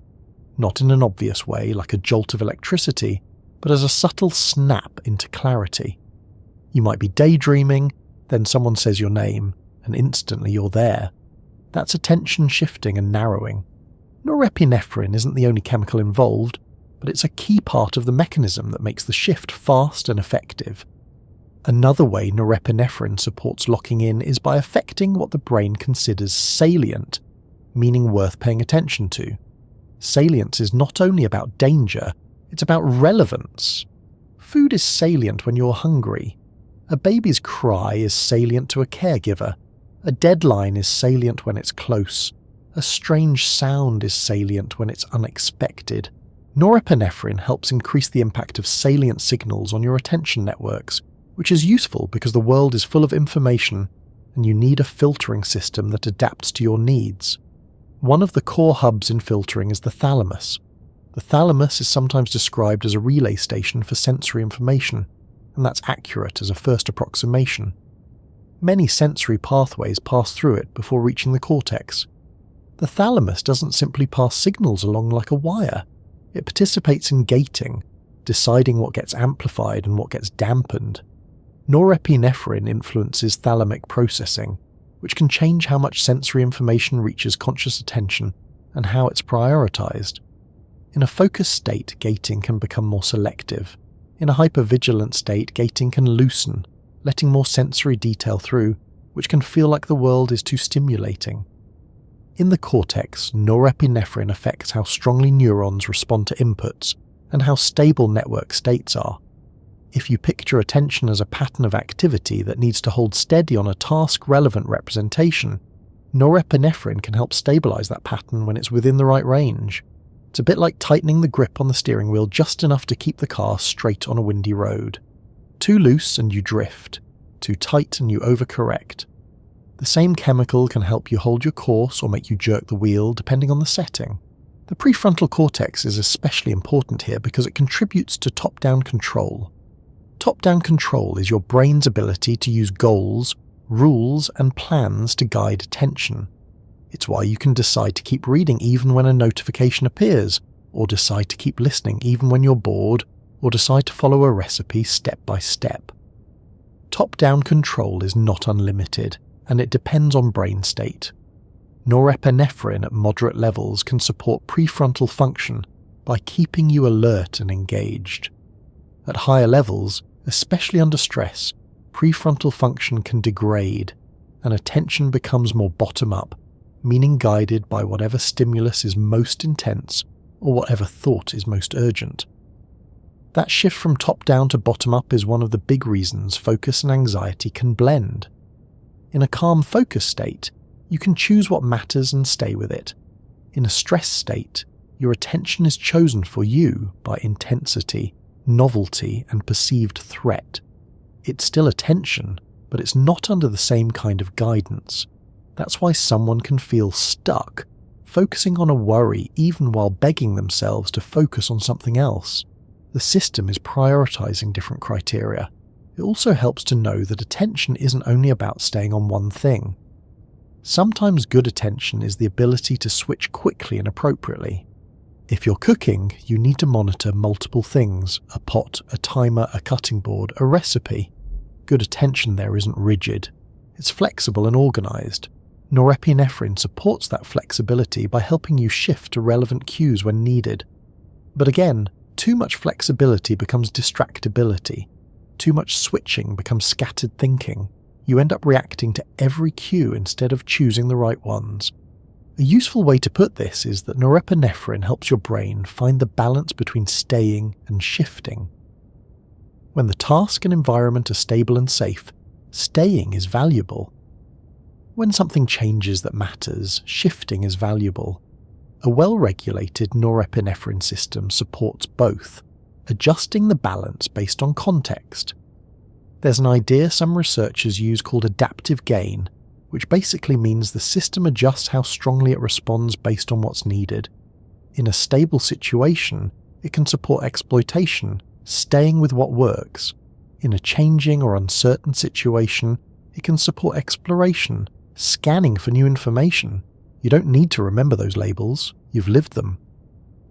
not in an obvious way like a jolt of electricity, but as a subtle snap into clarity. You might be daydreaming, then someone says your name, and instantly you're there. That's attention shifting and narrowing. Norepinephrine isn't the only chemical involved, but it's a key part of the mechanism that makes the shift fast and effective. Another way norepinephrine supports locking in is by affecting what the brain considers salient, meaning worth paying attention to. Salience is not only about danger, it's about relevance. Food is salient when you're hungry. A baby's cry is salient to a caregiver. A deadline is salient when it's close. A strange sound is salient when it's unexpected. Norepinephrine helps increase the impact of salient signals on your attention networks, which is useful because the world is full of information and you need a filtering system that adapts to your needs. One of the core hubs in filtering is the thalamus. The thalamus is sometimes described as a relay station for sensory information, and that's accurate as a first approximation. Many sensory pathways pass through it before reaching the cortex. The thalamus doesn't simply pass signals along like a wire. It participates in gating, deciding what gets amplified and what gets dampened. Norepinephrine influences thalamic processing, which can change how much sensory information reaches conscious attention and how it's prioritized. In a focused state, gating can become more selective. In a hypervigilant state, gating can loosen, letting more sensory detail through, which can feel like the world is too stimulating. In the cortex, norepinephrine affects how strongly neurons respond to inputs and how stable network states are. If you picture attention as a pattern of activity that needs to hold steady on a task-relevant representation, norepinephrine can help stabilize that pattern when it's within the right range. It's a bit like tightening the grip on the steering wheel just enough to keep the car straight on a windy road. Too loose and you drift. Too tight and you overcorrect. The same chemical can help you hold your course or make you jerk the wheel depending on the setting. The prefrontal cortex is especially important here because it contributes to top-down control. Top-down control is your brain's ability to use goals, rules, and plans to guide attention. It's why you can decide to keep reading even when a notification appears, or decide to keep listening even when you're bored, or decide to follow a recipe step by step. Top-down control is not unlimited, and it depends on brain state. Norepinephrine at moderate levels can support prefrontal function by keeping you alert and engaged. At higher levels, especially under stress, prefrontal function can degrade, and attention becomes more bottom-up, meaning guided by whatever stimulus is most intense or whatever thought is most urgent. That shift from top-down to bottom-up is one of the big reasons focus and anxiety can blend. In a calm focus state, you can choose what matters and stay with it. In a stress state, your attention is chosen for you by intensity, novelty, and perceived threat. It's still attention, but it's not under the same kind of guidance. That's why someone can feel stuck, focusing on a worry even while begging themselves to focus on something else. The system is prioritizing different criteria. It also helps to know that attention isn't only about staying on one thing. Sometimes good attention is the ability to switch quickly and appropriately. If you're cooking, you need to monitor multiple things: a pot, a timer, a cutting board, a recipe. Good attention there isn't rigid. It's flexible and organized. Norepinephrine supports that flexibility by helping you shift to relevant cues when needed. But again, too much flexibility becomes distractibility. Too much switching becomes scattered thinking. You end up reacting to every cue instead of choosing the right ones. A useful way to put this is that norepinephrine helps your brain find the balance between staying and shifting. When the task and environment are stable and safe, staying is valuable. When something changes that matters, shifting is valuable. A well-regulated norepinephrine system supports both, adjusting the balance based on context. There's an idea some researchers use called adaptive gain, which basically means the system adjusts how strongly it responds based on what's needed. In a stable situation, it can support exploitation, staying with what works. In a changing or uncertain situation, it can support exploration, scanning for new information. You don't need to remember those labels, you've lived them.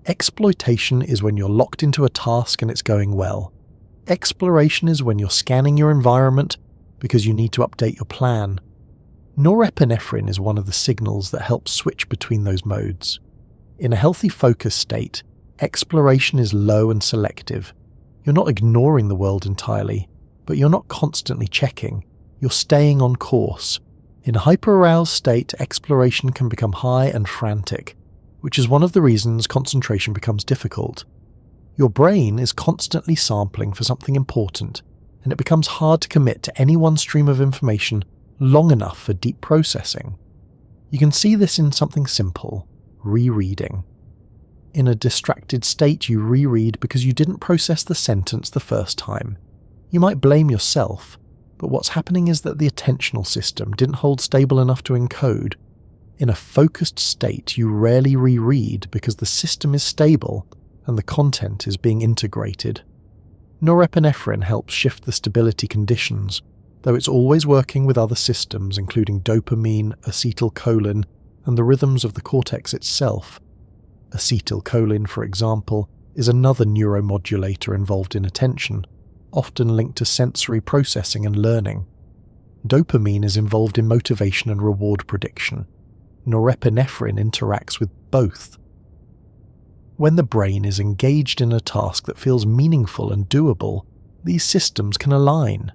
Exploitation is when you're locked into a task and it's going well. Exploration is when you're scanning your environment because you need to update your plan. Norepinephrine is one of the signals that helps switch between those modes. In a healthy focus state, exploration is low and selective. You're not ignoring the world entirely, but you're not constantly checking. You're staying on course. In a hyper-aroused state, exploration can become high and frantic, which is one of the reasons concentration becomes difficult. Your brain is constantly sampling for something important, and it becomes hard to commit to any one stream of information long enough for deep processing. You can see this in something simple: rereading. In a distracted state, you reread because you didn't process the sentence the first time. You might blame yourself, but what's happening is that the attentional system didn't hold stable enough to encode. In a focused state, you rarely reread because the system is stable and the content is being integrated. Norepinephrine helps shift the stability conditions, though it's always working with other systems including dopamine, acetylcholine, and the rhythms of the cortex itself. Acetylcholine, for example, is another neuromodulator involved in attention, often linked to sensory processing and learning. Dopamine is involved in motivation and reward prediction. Norepinephrine interacts with both. When the brain is engaged in a task that feels meaningful and doable, these systems can align.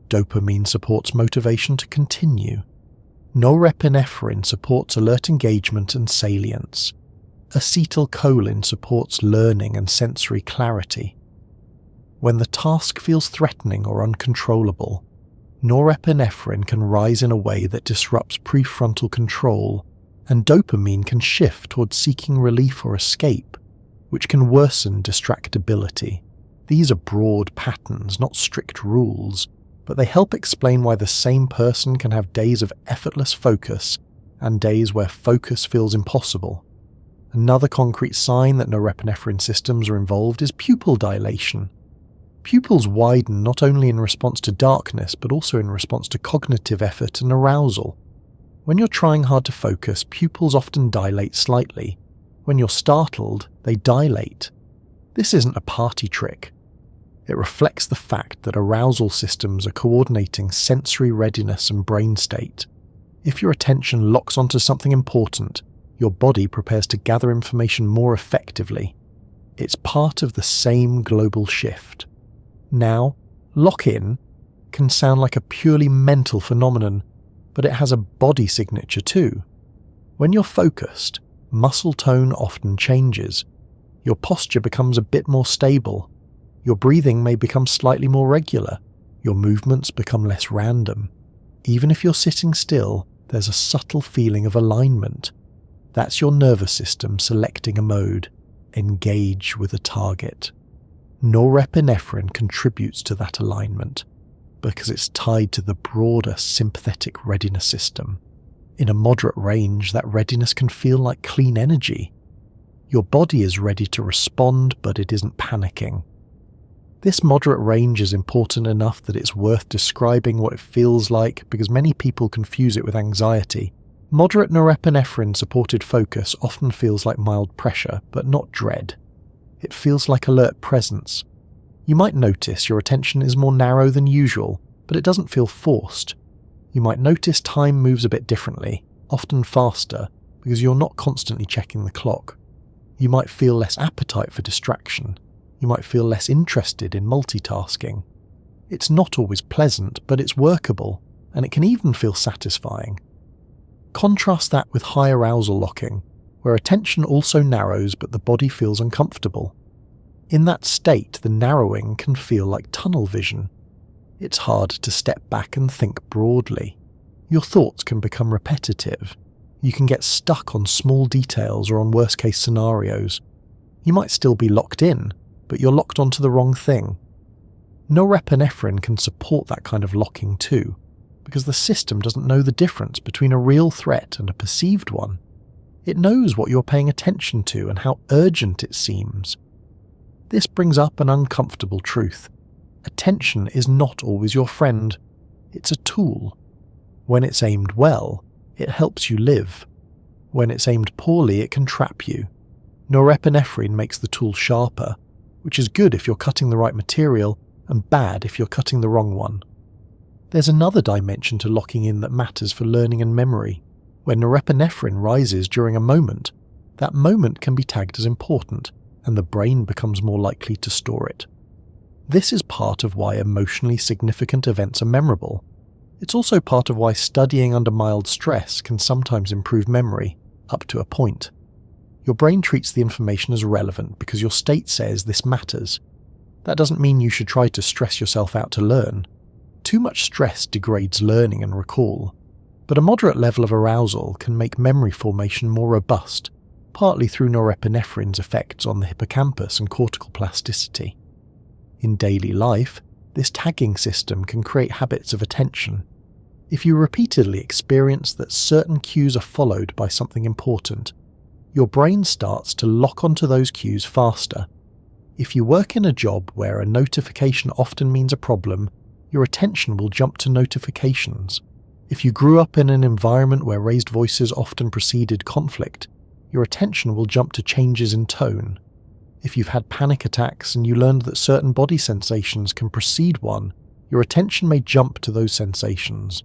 Dopamine supports motivation to continue. Norepinephrine supports alert engagement and salience. Acetylcholine supports learning and sensory clarity. When the task feels threatening or uncontrollable, norepinephrine can rise in a way that disrupts prefrontal control, and dopamine can shift towards seeking relief or escape, which can worsen distractibility. These are broad patterns, not strict rules, but they help explain why the same person can have days of effortless focus and days where focus feels impossible. Another concrete sign that norepinephrine systems are involved is pupil dilation. Pupils widen not only in response to darkness, but also in response to cognitive effort and arousal. When you're trying hard to focus, pupils often dilate slightly. When you're startled, they dilate. This isn't a party trick. It reflects the fact that arousal systems are coordinating sensory readiness and brain state. If your attention locks onto something important, your body prepares to gather information more effectively. It's part of the same global shift. Now, lock-in can sound like a purely mental phenomenon, but it has a body signature too. When you're focused, muscle tone often changes. Your posture becomes a bit more stable. Your breathing may become slightly more regular. Your movements become less random. Even if you're sitting still, there's a subtle feeling of alignment. That's your nervous system selecting a mode. Engage with a target. Norepinephrine contributes to that alignment because it's tied to the broader sympathetic readiness system. In a moderate range, that readiness can feel like clean energy. Your body is ready to respond, but it isn't panicking. This moderate range is important enough that it's worth describing what it feels like because many people confuse it with anxiety. Moderate norepinephrine-supported focus often feels like mild pressure, but not dread. It feels like alert presence. You might notice your attention is more narrow than usual, but it doesn't feel forced. You might notice time moves a bit differently, often faster, because you're not constantly checking the clock. You might feel less appetite for distraction. You might feel less interested in multitasking. It's not always pleasant, but it's workable, and it can even feel satisfying. Contrast that with high arousal locking, where attention also narrows but the body feels uncomfortable. In that state, the narrowing can feel like tunnel vision. It's hard to step back and think broadly. Your thoughts can become repetitive. You can get stuck on small details or on worst-case scenarios. You might still be locked in, but you're locked onto the wrong thing. Norepinephrine can support that kind of locking too, because the system doesn't know the difference between a real threat and a perceived one. It knows what you're paying attention to and how urgent it seems. This brings up an uncomfortable truth. Attention is not always your friend. It's a tool. When it's aimed well, it helps you live. When it's aimed poorly, it can trap you. Norepinephrine makes the tool sharper, which is good if you're cutting the right material and bad if you're cutting the wrong one. There's another dimension to locking in that matters for learning and memory. When norepinephrine rises during a moment, that moment can be tagged as important, and the brain becomes more likely to store it. This is part of why emotionally significant events are memorable. It's also part of why studying under mild stress can sometimes improve memory, up to a point. Your brain treats the information as relevant because your state says this matters. That doesn't mean you should try to stress yourself out to learn. Too much stress degrades learning and recall. But a moderate level of arousal can make memory formation more robust, partly through norepinephrine's effects on the hippocampus and cortical plasticity. In daily life, this tagging system can create habits of attention. If you repeatedly experience that certain cues are followed by something important, your brain starts to lock onto those cues faster. If you work in a job where a notification often means a problem, your attention will jump to notifications. If you grew up in an environment where raised voices often preceded conflict, your attention will jump to changes in tone. If you've had panic attacks and you learned that certain body sensations can precede one, your attention may jump to those sensations.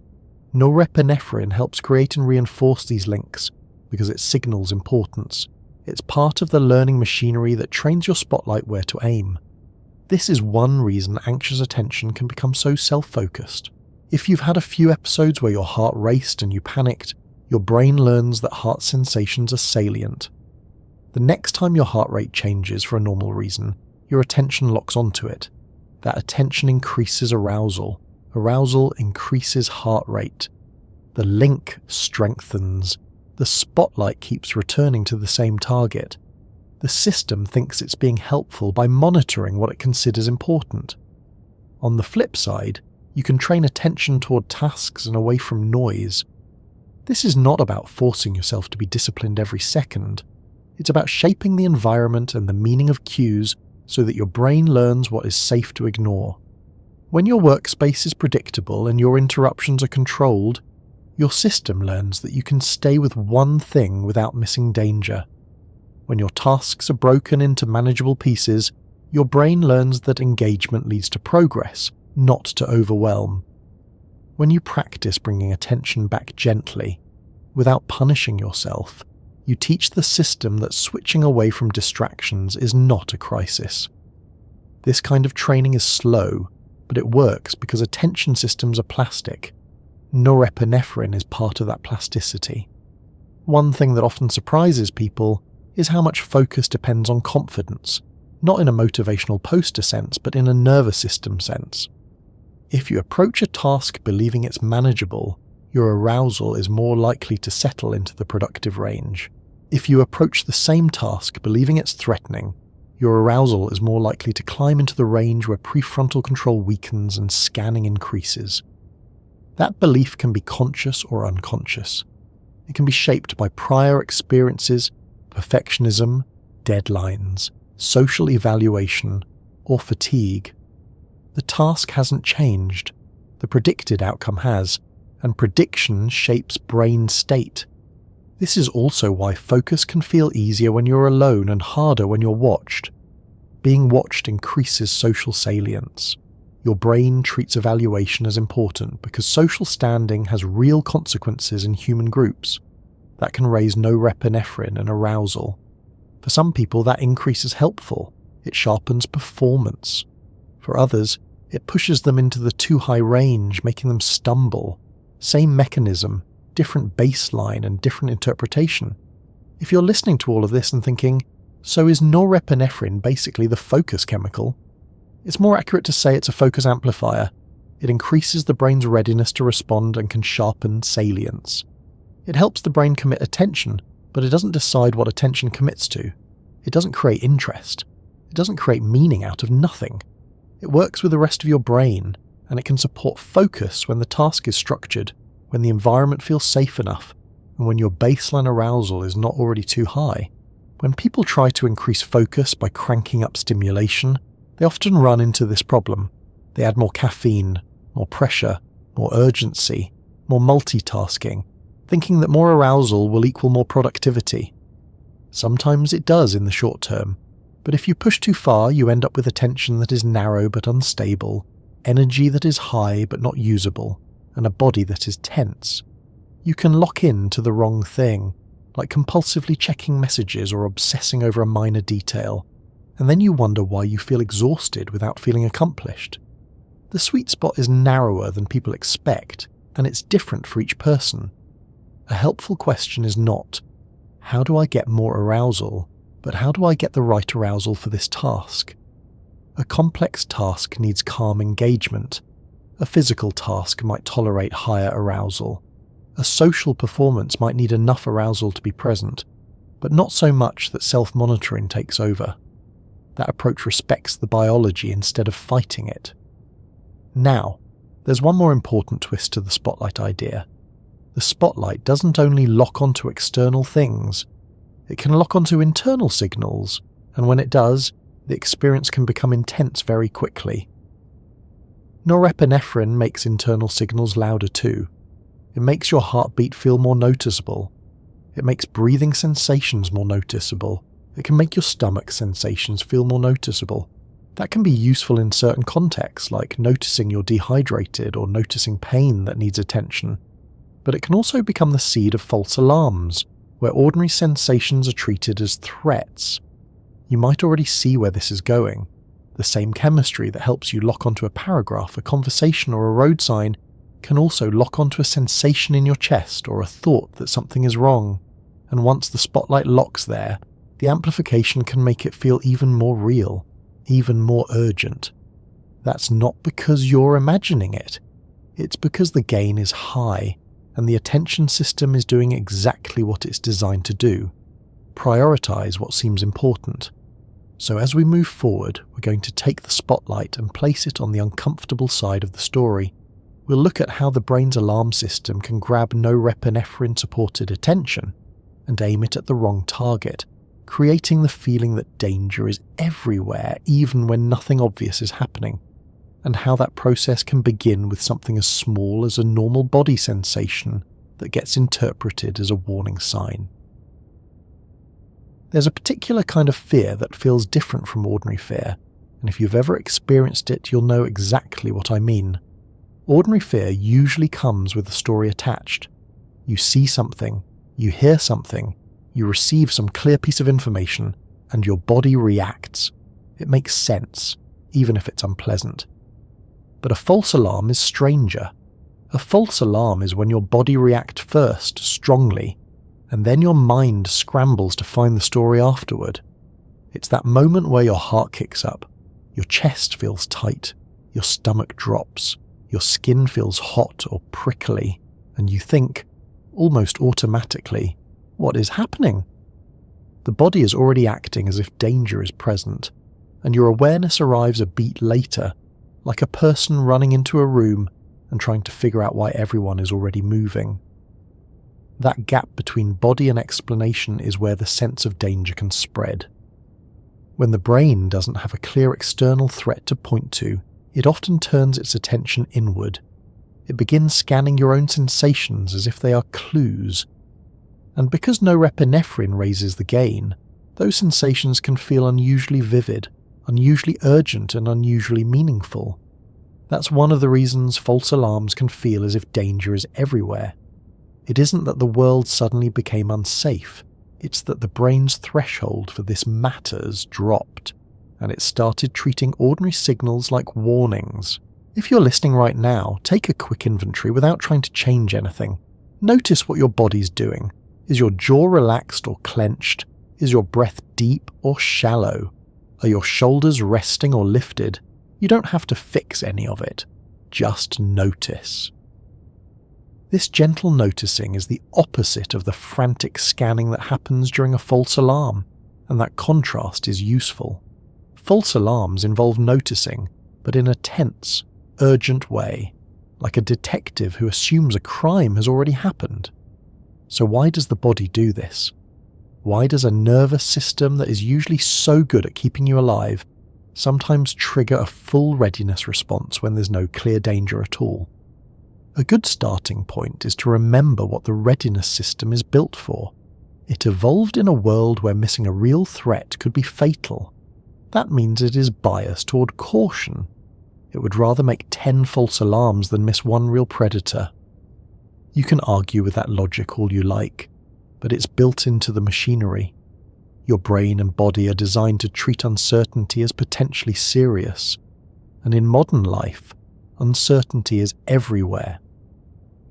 Norepinephrine helps create and reinforce these links because it signals importance. It's part of the learning machinery that trains your spotlight where to aim. This is one reason anxious attention can become so self-focused. If you've had a few episodes where your heart raced and you panicked, your brain learns that heart sensations are salient. The next time your heart rate changes for a normal reason, your attention locks onto it. That attention increases arousal. Arousal increases heart rate. The link strengthens. The spotlight keeps returning to the same target. The system thinks it's being helpful by monitoring what it considers important. On the flip side, you can train attention toward tasks and away from noise. This is not about forcing yourself to be disciplined every second. It's about shaping the environment and the meaning of cues so that your brain learns what is safe to ignore. When your workspace is predictable and your interruptions are controlled, your system learns that you can stay with one thing without missing danger. When your tasks are broken into manageable pieces, your brain learns that engagement leads to progress, not to overwhelm. When you practice bringing attention back gently, without punishing yourself, you teach the system that switching away from distractions is not a crisis. This kind of training is slow, but it works because attention systems are plastic. Norepinephrine is part of that plasticity. One thing that often surprises people is how much focus depends on confidence, not in a motivational poster sense, but in a nervous system sense. If you approach a task believing it's manageable, your arousal is more likely to settle into the productive range. If you approach the same task believing it's threatening, your arousal is more likely to climb into the range where prefrontal control weakens and scanning increases. That belief can be conscious or unconscious. It can be shaped by prior experiences, perfectionism, deadlines, social evaluation, or fatigue. The task hasn't changed. The predicted outcome has, and prediction shapes brain state. This is also why focus can feel easier when you're alone and harder when you're watched. Being watched increases social salience. Your brain treats evaluation as important because social standing has real consequences in human groups. That can raise norepinephrine and arousal. For some people, that increase is helpful. It sharpens performance. For others, it pushes them into the too high range, making them stumble. Same mechanism, different baseline and different interpretation. If you're listening to all of this and thinking, so is norepinephrine basically the focus chemical? It's more accurate to say it's a focus amplifier. It increases the brain's readiness to respond and can sharpen salience. It helps the brain commit attention, but it doesn't decide what attention commits to. It doesn't create interest. It doesn't create meaning out of nothing. It works with the rest of your brain, and it can support focus when the task is structured, when the environment feels safe enough, and when your baseline arousal is not already too high. When people try to increase focus by cranking up stimulation, they often run into this problem. They add more caffeine, more pressure, more urgency, more multitasking, thinking that more arousal will equal more productivity. Sometimes it does in the short term, but if you push too far, you end up with attention that is narrow but unstable, energy that is high but not usable, and a body that is tense. You can lock in to the wrong thing, like compulsively checking messages or obsessing over a minor detail, and then you wonder why you feel exhausted without feeling accomplished. The sweet spot is narrower than people expect, and it's different for each person. A helpful question is not, How do I get more arousal? But how do I get the right arousal for this task? A complex task needs calm engagement. A physical task might tolerate higher arousal. A social performance might need enough arousal to be present, but not so much that self-monitoring takes over. That approach respects the biology instead of fighting it. Now, there's one more important twist to the spotlight idea. The spotlight doesn't only lock onto external things, it can lock onto internal signals, and when it does, the experience can become intense very quickly. Norepinephrine makes internal signals louder too. It makes your heartbeat feel more noticeable. It makes breathing sensations more noticeable. It can make your stomach sensations feel more noticeable. That can be useful in certain contexts, like noticing you're dehydrated or noticing pain that needs attention. But it can also become the seed of false alarms, where ordinary sensations are treated as threats. You might already see where this is going. The same chemistry that helps you lock onto a paragraph, a conversation, or a road sign can also lock onto a sensation in your chest or a thought that something is wrong. And once the spotlight locks there, the amplification can make it feel even more real, even more urgent. That's not because you're imagining it. It's because the gain is high, and the attention system is doing exactly what it's designed to do: prioritize what seems important. So as we move forward, we're going to take the spotlight and place it on the uncomfortable side of the story. We'll look at how the brain's alarm system can grab norepinephrine-supported attention and aim it at the wrong target, creating the feeling that danger is everywhere even when nothing obvious is happening, and how that process can begin with something as small as a normal body sensation that gets interpreted as a warning sign. There's a particular kind of fear that feels different from ordinary fear, and if you've ever experienced it, you'll know exactly what I mean. Ordinary fear usually comes with a story attached. You see something, you hear something, you receive some clear piece of information, and your body reacts. It makes sense, even if it's unpleasant. But a false alarm is stranger. A false alarm is when your body reacts first, strongly, and then your mind scrambles to find the story afterward. It's that moment where your heart kicks up, your chest feels tight, your stomach drops, your skin feels hot or prickly, and you think, almost automatically, what is happening? The body is already acting as if danger is present, and your awareness arrives a beat later, like a person running into a room and trying to figure out why everyone is already moving. That gap between body and explanation is where the sense of danger can spread. When the brain doesn't have a clear external threat to point to, it often turns its attention inward. It begins scanning your own sensations as if they are clues. And because norepinephrine raises the gain, those sensations can feel unusually vivid, unusually urgent, and unusually meaningful. That's one of the reasons false alarms can feel as if danger is everywhere. It isn't that the world suddenly became unsafe, it's that the brain's threshold for this matters dropped, and it started treating ordinary signals like warnings. If you're listening right now, take a quick inventory without trying to change anything. Notice what your body's doing. Is your jaw relaxed or clenched? Is your breath deep or shallow? Are your shoulders resting or lifted? You don't have to fix any of it. Just notice. This gentle noticing is the opposite of the frantic scanning that happens during a false alarm, and that contrast is useful. False alarms involve noticing, but in a tense, urgent way, like a detective who assumes a crime has already happened. So why does the body do this? Why does a nervous system that is usually so good at keeping you alive sometimes trigger a full readiness response when there's no clear danger at all? A good starting point is to remember what the readiness system is built for. It evolved in a world where missing a real threat could be fatal. That means it is biased toward caution. It would rather make 10 false alarms than miss one real predator. You can argue with that logic all you like, but it's built into the machinery. Your brain and body are designed to treat uncertainty as potentially serious, and in modern life, uncertainty is everywhere.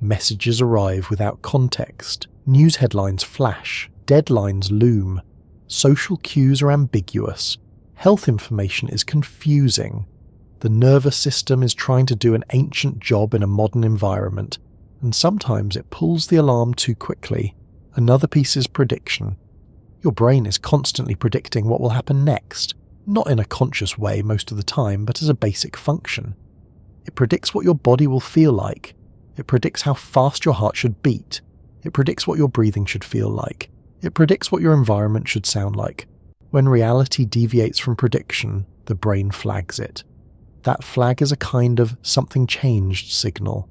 Messages arrive without context, news headlines flash, Deadlines loom. Social cues are ambiguous. Health information is confusing. The nervous system is trying to do an ancient job in a modern environment, and sometimes it pulls the alarm too quickly. Another piece is prediction. Your brain is constantly predicting what will happen next, not in a conscious way most of the time, but as a basic function. It predicts what your body will feel like. It predicts how fast your heart should beat. It predicts what your breathing should feel like. It predicts what your environment should sound like. When reality deviates from prediction, the brain flags it. That flag is a kind of something changed signal.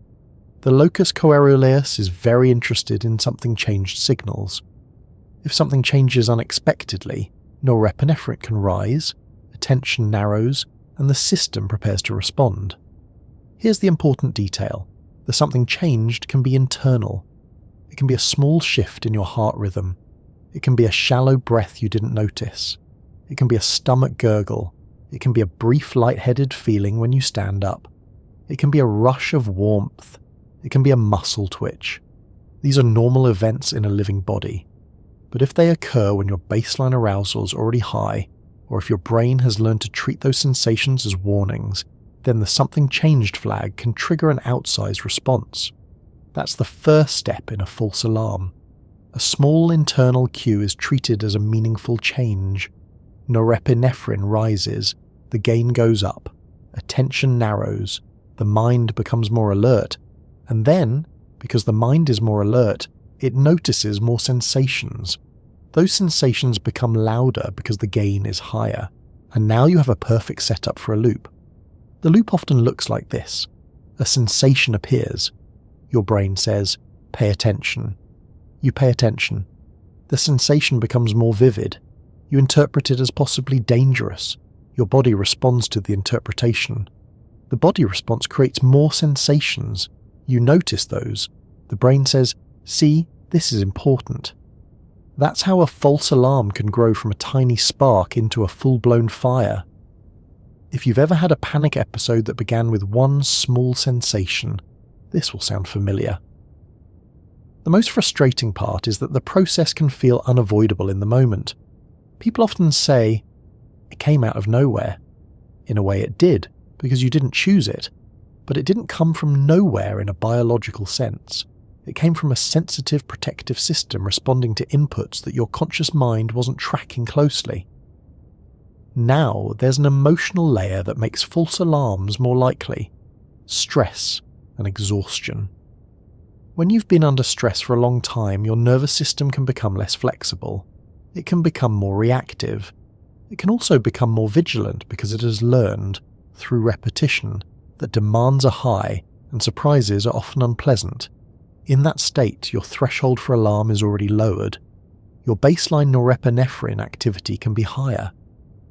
The locus coeruleus is very interested in something changed signals. If something changes unexpectedly, norepinephrine can rise, attention narrows, and the system prepares to respond. Here's the important detail. The something changed can be internal. It can be a small shift in your heart rhythm. It can be a shallow breath you didn't notice. It can be a stomach gurgle. It can be a brief lightheaded feeling when you stand up. It can be a rush of warmth. It can be a muscle twitch. These are normal events in a living body. But if they occur when your baseline arousal is already high, or if your brain has learned to treat those sensations as warnings, then the something changed flag can trigger an outsized response. That's the first step in a false alarm. A small internal cue is treated as a meaningful change. Norepinephrine rises, the gain goes up, attention narrows, the mind becomes more alert, and then, because the mind is more alert, it notices more sensations. Those sensations become louder because the gain is higher, and now you have a perfect setup for a loop. The loop often looks like this. A sensation appears. Your brain says, "Pay attention." You pay attention. The sensation becomes more vivid. You interpret it as possibly dangerous. Your body responds to the interpretation. The body response creates more sensations. You notice those. The brain says, "See, this is important." That's how a false alarm can grow from a tiny spark into a full-blown fire. If you've ever had a panic episode that began with one small sensation, this will sound familiar. The most frustrating part is that the process can feel unavoidable in the moment. People often say, "It came out of nowhere." In a way it did, because you didn't choose it, but it didn't come from nowhere in a biological sense. It came from a sensitive protective system responding to inputs that your conscious mind wasn't tracking closely. Now there's an emotional layer that makes false alarms more likely. Stress and exhaustion. When you've been under stress for a long time, your nervous system can become less flexible. It can become more reactive. It can also become more vigilant because it has learned, through repetition, that demands are high and surprises are often unpleasant. In that state, your threshold for alarm is already lowered. Your baseline norepinephrine activity can be higher.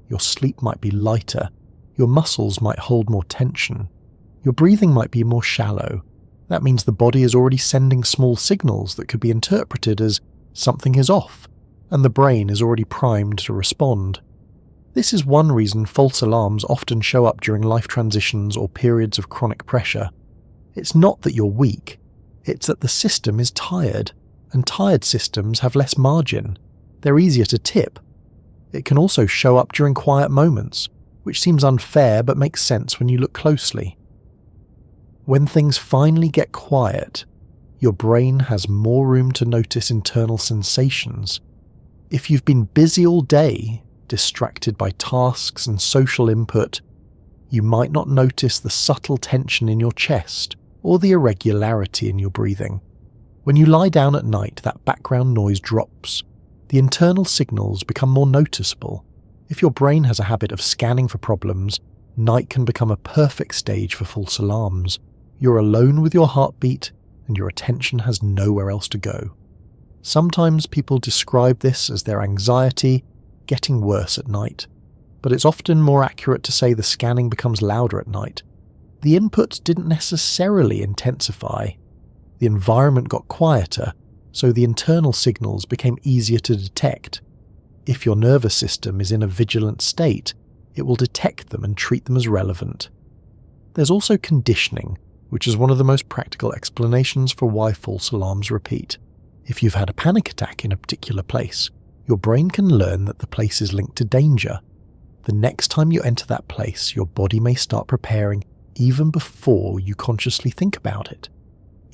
Your sleep might be lighter. Your muscles might hold more tension. Your breathing might be more shallow. That means the body is already sending small signals that could be interpreted as something is off, and the brain is already primed to respond. This is one reason false alarms often show up during life transitions or periods of chronic pressure. It's not that you're weak, it's that the system is tired, and tired systems have less margin. They're easier to tip. It can also show up during quiet moments, which seems unfair but makes sense when you look closely. When things finally get quiet, your brain has more room to notice internal sensations. If you've been busy all day, distracted by tasks and social input, you might not notice the subtle tension in your chest or the irregularity in your breathing. When you lie down at night, that background noise drops. The internal signals become more noticeable. If your brain has a habit of scanning for problems, night can become a perfect stage for false alarms. You're alone with your heartbeat, and your attention has nowhere else to go. Sometimes people describe this as their anxiety getting worse at night, but it's often more accurate to say the scanning becomes louder at night. The inputs didn't necessarily intensify. The environment got quieter, so the internal signals became easier to detect. If your nervous system is in a vigilant state, it will detect them and treat them as relevant. There's also conditioning, which is one of the most practical explanations for why false alarms repeat. If you've had a panic attack in a particular place, your brain can learn that the place is linked to danger. The next time you enter that place, your body may start preparing even before you consciously think about it.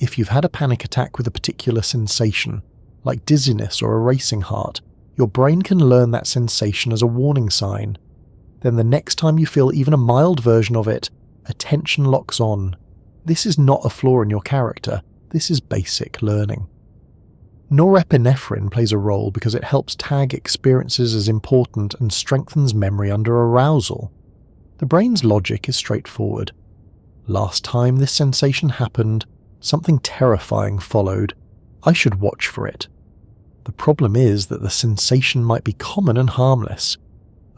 If you've had a panic attack with a particular sensation, like dizziness or a racing heart, your brain can learn that sensation as a warning sign. Then the next time you feel even a mild version of it, attention locks on. This is not a flaw in your character, this is basic learning. Norepinephrine plays a role because it helps tag experiences as important and strengthens memory under arousal. The brain's logic is straightforward. Last time this sensation happened, something terrifying followed. I should watch for it. The problem is that the sensation might be common and harmless.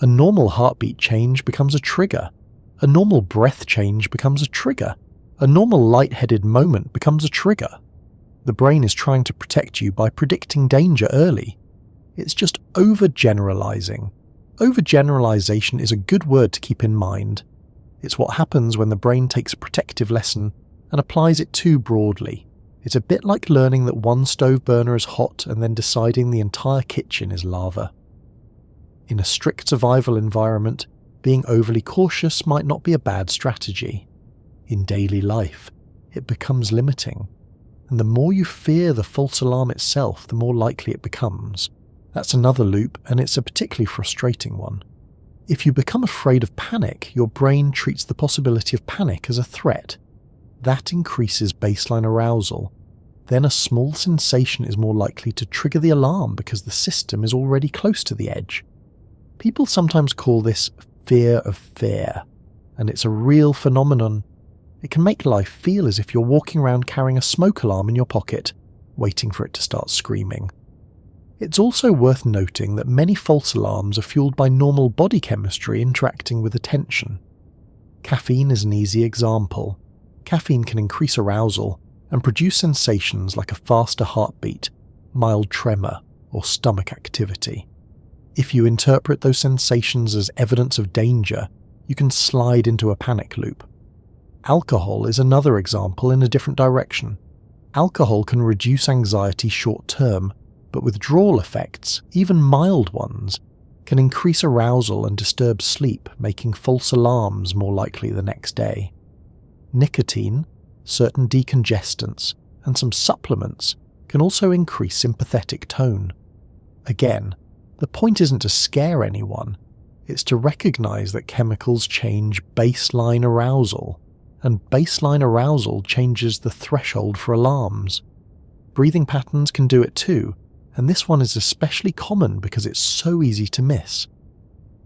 A normal heartbeat change becomes a trigger. A normal breath change becomes a trigger. A normal lightheaded moment becomes a trigger. The brain is trying to protect you by predicting danger early. It's just overgeneralizing. Overgeneralization is a good word to keep in mind. It's what happens when the brain takes a protective lesson and applies it too broadly. It's a bit like learning that one stove burner is hot and then deciding the entire kitchen is lava. In a strict survival environment, being overly cautious might not be a bad strategy. In daily life, it becomes limiting. And the more you fear the false alarm itself, the more likely it becomes. That's another loop, and it's a particularly frustrating one. If you become afraid of panic, your brain treats the possibility of panic as a threat. That increases baseline arousal. Then a small sensation is more likely to trigger the alarm because the system is already close to the edge. People sometimes call this fear of fear, and it's a real phenomenon. It can make life feel as if you're walking around carrying a smoke alarm in your pocket, waiting for it to start screaming. It's also worth noting that many false alarms are fueled by normal body chemistry interacting with attention. Caffeine is an easy example. Caffeine can increase arousal and produce sensations like a faster heartbeat, mild tremor, or stomach activity. If you interpret those sensations as evidence of danger, you can slide into a panic loop. Alcohol is another example in a different direction. Alcohol can reduce anxiety short term, but withdrawal effects, even mild ones, can increase arousal and disturb sleep, making false alarms more likely the next day. Nicotine, certain decongestants, and some supplements can also increase sympathetic tone. Again, the point isn't to scare anyone, it's to recognize that chemicals change baseline arousal, and baseline arousal changes the threshold for alarms. Breathing patterns can do it too, and this one is especially common because it's so easy to miss.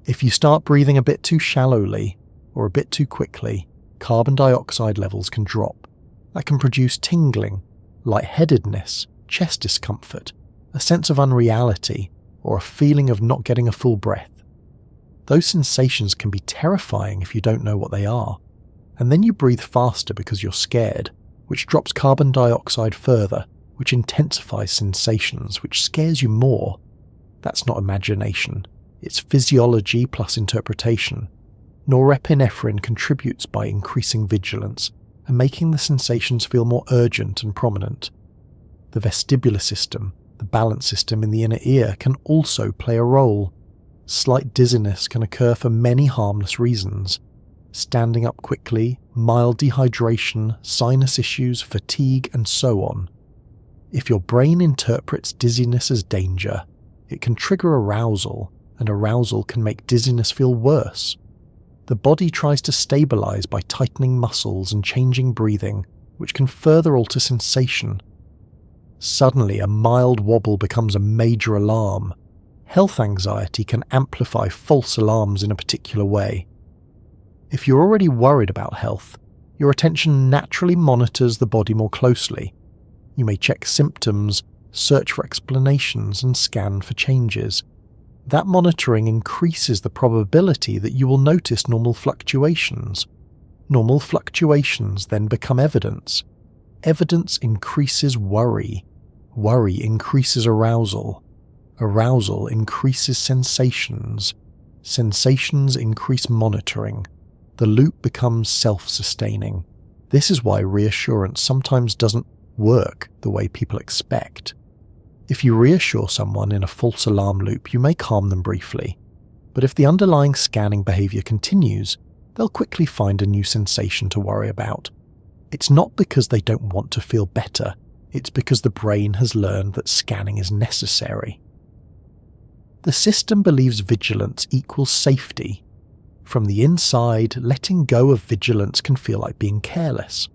If you start breathing a bit too shallowly or a bit too quickly, carbon dioxide levels can drop. That can produce tingling, lightheadedness, chest discomfort, a sense of unreality, or a feeling of not getting a full breath. Those sensations can be terrifying if you don't know what they are. And then you breathe faster because you're scared, which drops carbon dioxide further, which intensifies sensations, which scares you more. That's not imagination. It's physiology plus interpretation. Norepinephrine contributes by increasing vigilance and making the sensations feel more urgent and prominent. The vestibular system, the balance system in the inner ear, can also play a role. Slight dizziness can occur for many harmless reasons. Standing up quickly, mild dehydration, sinus issues, fatigue, and so on. If your brain interprets dizziness as danger, it can trigger arousal, and arousal can make dizziness feel worse. The body tries to stabilize by tightening muscles and changing breathing, which can further alter sensation. Suddenly, a mild wobble becomes a major alarm. Health anxiety can amplify false alarms in a particular way. If you're already worried about health, your attention naturally monitors the body more closely. You may check symptoms, search for explanations, and scan for changes. That monitoring increases the probability that you will notice normal fluctuations. Normal fluctuations then become evidence. Evidence increases worry. Worry increases arousal. Arousal increases sensations. Sensations increase monitoring. The loop becomes self-sustaining. This is why reassurance sometimes doesn't work the way people expect. If you reassure someone in a false alarm loop, you may calm them briefly, but if the underlying scanning behavior continues, they'll quickly find a new sensation to worry about. It's not because they don't want to feel better, it's because the brain has learned that scanning is necessary. The system believes vigilance equals safety. From the inside, letting go of vigilance can feel like being careless.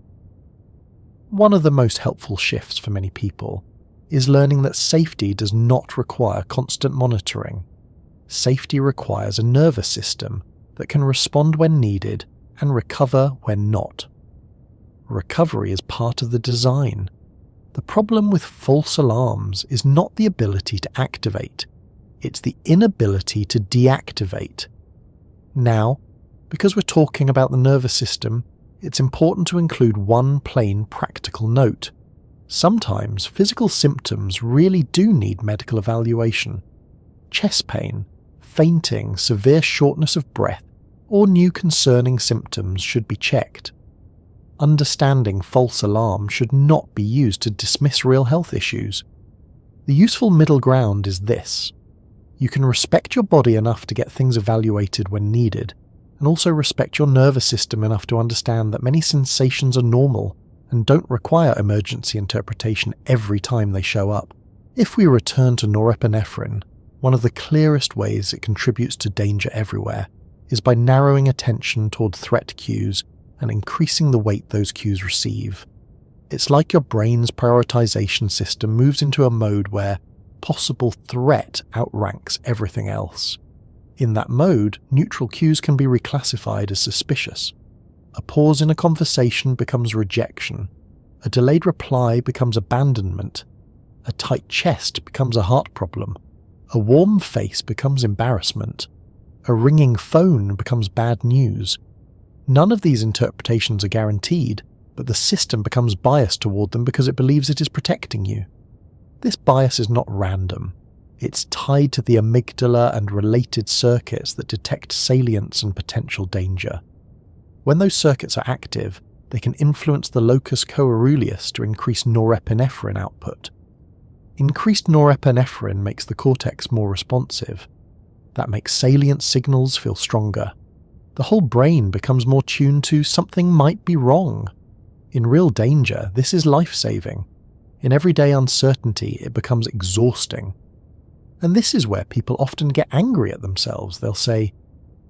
One of the most helpful shifts for many people is learning that safety does not require constant monitoring. Safety requires a nervous system that can respond when needed and recover when not. Recovery is part of the design. The problem with false alarms is not the ability to activate, it's the inability to deactivate. Now, because we're talking about the nervous system, it's important to include one plain practical note. Sometimes physical symptoms really do need medical evaluation. Chest pain, fainting, severe shortness of breath, or new concerning symptoms should be checked. Understanding false alarm should not be used to dismiss real health issues. The useful middle ground is this. You can respect your body enough to get things evaluated when needed, and also respect your nervous system enough to understand that many sensations are normal and don't require emergency interpretation every time they show up. If we return to norepinephrine, one of the clearest ways it contributes to danger everywhere is by narrowing attention toward threat cues and increasing the weight those cues receive. It's like your brain's prioritization system moves into a mode where possible threat outranks everything else. In that mode, neutral cues can be reclassified as suspicious. A pause in a conversation becomes rejection. A delayed reply becomes abandonment. A tight chest becomes a heart problem. A warm face becomes embarrassment. A ringing phone becomes bad news. None of these interpretations are guaranteed, but the system becomes biased toward them because it believes it is protecting you. This bias is not random. It's tied to the amygdala and related circuits that detect salience and potential danger. When those circuits are active, they can influence the locus coeruleus to increase norepinephrine output. Increased norepinephrine makes the cortex more responsive. That makes salient signals feel stronger. The whole brain becomes more tuned to something might be wrong. In real danger, this is life-saving. In everyday uncertainty, it becomes exhausting. And this is where people often get angry at themselves. They'll say,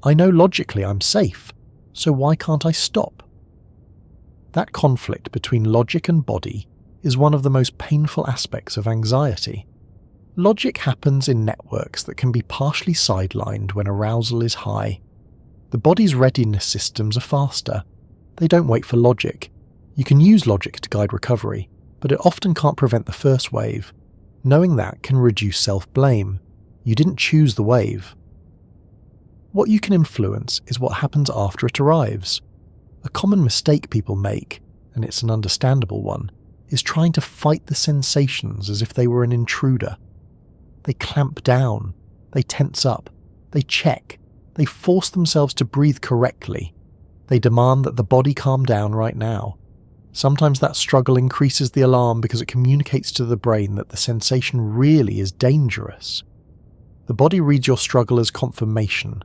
"I know logically I'm safe, so why can't I stop?" That conflict between logic and body is one of the most painful aspects of anxiety. Logic happens in networks that can be partially sidelined when arousal is high. The body's readiness systems are faster. They don't wait for logic. You can use logic to guide recovery, but it often can't prevent the first wave. Knowing that can reduce self-blame. You didn't choose the wave. What you can influence is what happens after it arrives. A common mistake people make, and it's an understandable one, is trying to fight the sensations as if they were an intruder. They clamp down, they tense up, they check, they force themselves to breathe correctly. They demand that the body calm down right now. Sometimes that struggle increases the alarm because it communicates to the brain that the sensation really is dangerous. The body reads your struggle as confirmation.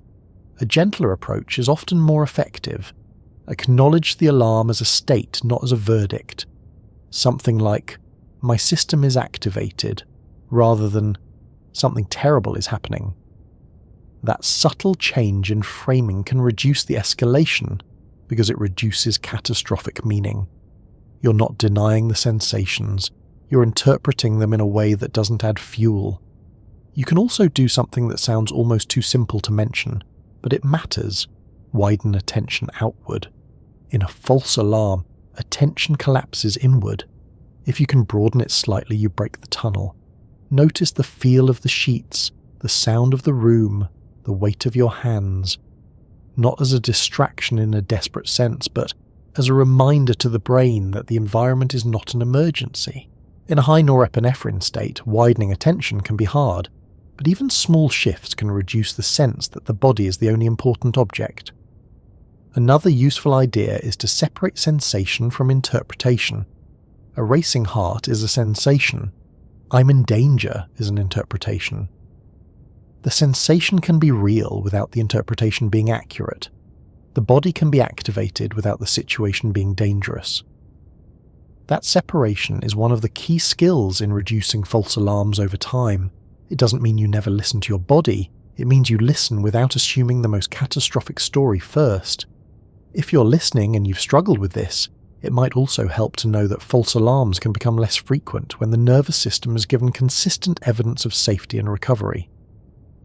A gentler approach is often more effective. Acknowledge the alarm as a state, not as a verdict. Something like, "My system is activated," rather than, "Something terrible is happening." That subtle change in framing can reduce the escalation because it reduces catastrophic meaning. You're not denying the sensations, you're interpreting them in a way that doesn't add fuel. You can also do something that sounds almost too simple to mention, but it matters. Widen attention outward. In a false alarm, attention collapses inward. If you can broaden it slightly, you break the tunnel. Notice the feel of the sheets, the sound of the room, the weight of your hands. Not as a distraction in a desperate sense, but as a reminder to the brain that the environment is not an emergency. In a high norepinephrine state, widening attention can be hard, but even small shifts can reduce the sense that the body is the only important object. Another useful idea is to separate sensation from interpretation. A racing heart is a sensation. I'm in danger is an interpretation. The sensation can be real without the interpretation being accurate. The body can be activated without the situation being dangerous. That separation is one of the key skills in reducing false alarms over time. It doesn't mean you never listen to your body, it means you listen without assuming the most catastrophic story first. If you're listening and you've struggled with this, it might also help to know that false alarms can become less frequent when the nervous system is given consistent evidence of safety and recovery.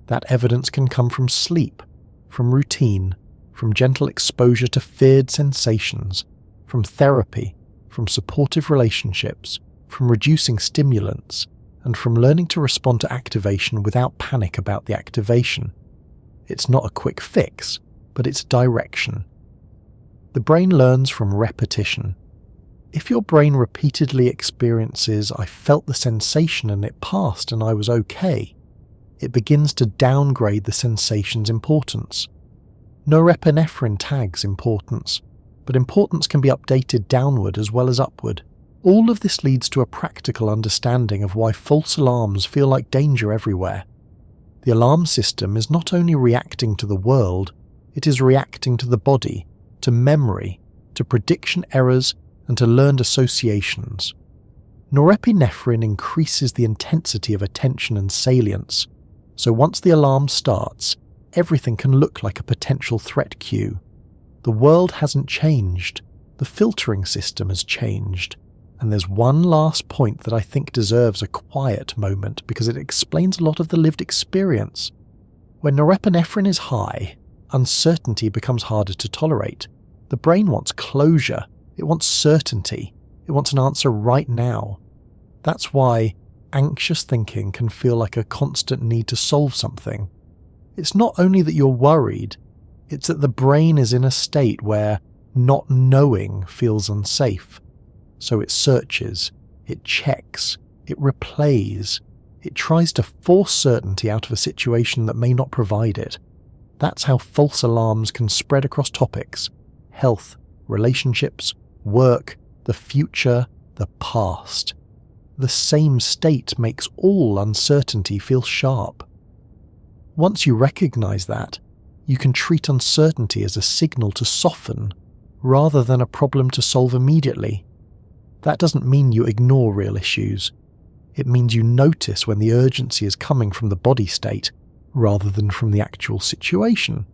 That evidence can come from sleep, from routine, from gentle exposure to feared sensations, from therapy, from supportive relationships, from reducing stimulants, and from learning to respond to activation without panic about the activation. It's not a quick fix, but it's direction. The brain learns from repetition. If your brain repeatedly experiences, "I felt the sensation and it passed and I was okay," it begins to downgrade the sensation's importance. Norepinephrine tags importance, but importance can be updated downward as well as upward. All of this leads to a practical understanding of why false alarms feel like danger everywhere. The alarm system is not only reacting to the world, it is reacting to the body, to memory, to prediction errors, and to learned associations. Norepinephrine increases the intensity of attention and salience, so once the alarm starts, everything can look like a potential threat cue. The world hasn't changed, the filtering system has changed. And there's one last point that I think deserves a quiet moment because it explains a lot of the lived experience. When norepinephrine is high, uncertainty becomes harder to tolerate. The brain wants closure, it wants certainty, it wants an answer right now. That's why anxious thinking can feel like a constant need to solve something. It's not only that you're worried, it's that the brain is in a state where not knowing feels unsafe. So it searches, it checks, it replays, it tries to force certainty out of a situation that may not provide it. That's how false alarms can spread across topics: health, relationships, work, the future, the past. The same state makes all uncertainty feel sharp. Once you recognize that, you can treat uncertainty as a signal to soften, rather than a problem to solve immediately. That doesn't mean you ignore real issues. It means you notice when the urgency is coming from the body state, rather than from the actual situation.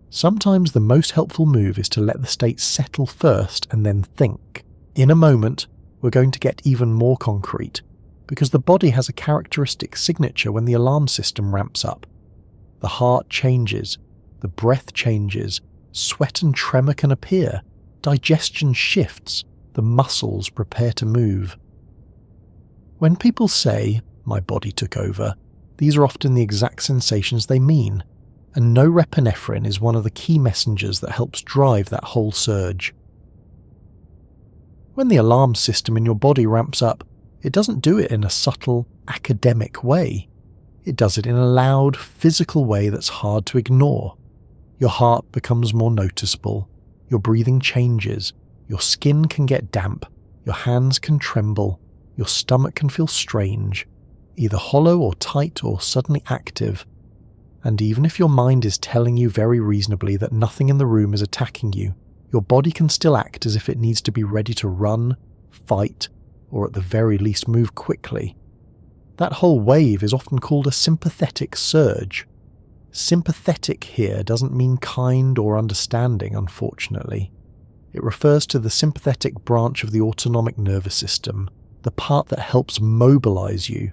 Sometimes the most helpful move is to let the state settle first and then think. In a moment, we're going to get even more concrete, because the body has a characteristic signature when the alarm system ramps up. The heart changes, the breath changes, sweat and tremor can appear, digestion shifts, the muscles prepare to move. When people say, "my body took over," these are often the exact sensations they mean, and norepinephrine is one of the key messengers that helps drive that whole surge. When the alarm system in your body ramps up, it doesn't do it in a subtle, academic way. It does it in a loud, physical way that's hard to ignore. Your heart becomes more noticeable, your breathing changes, your skin can get damp, your hands can tremble, your stomach can feel strange, either hollow or tight or suddenly active. And even if your mind is telling you very reasonably that nothing in the room is attacking you, your body can still act as if it needs to be ready to run, fight, or at the very least move quickly. That whole wave is often called a sympathetic surge. Sympathetic here doesn't mean kind or understanding, unfortunately. It refers to the sympathetic branch of the autonomic nervous system, the part that helps mobilize you.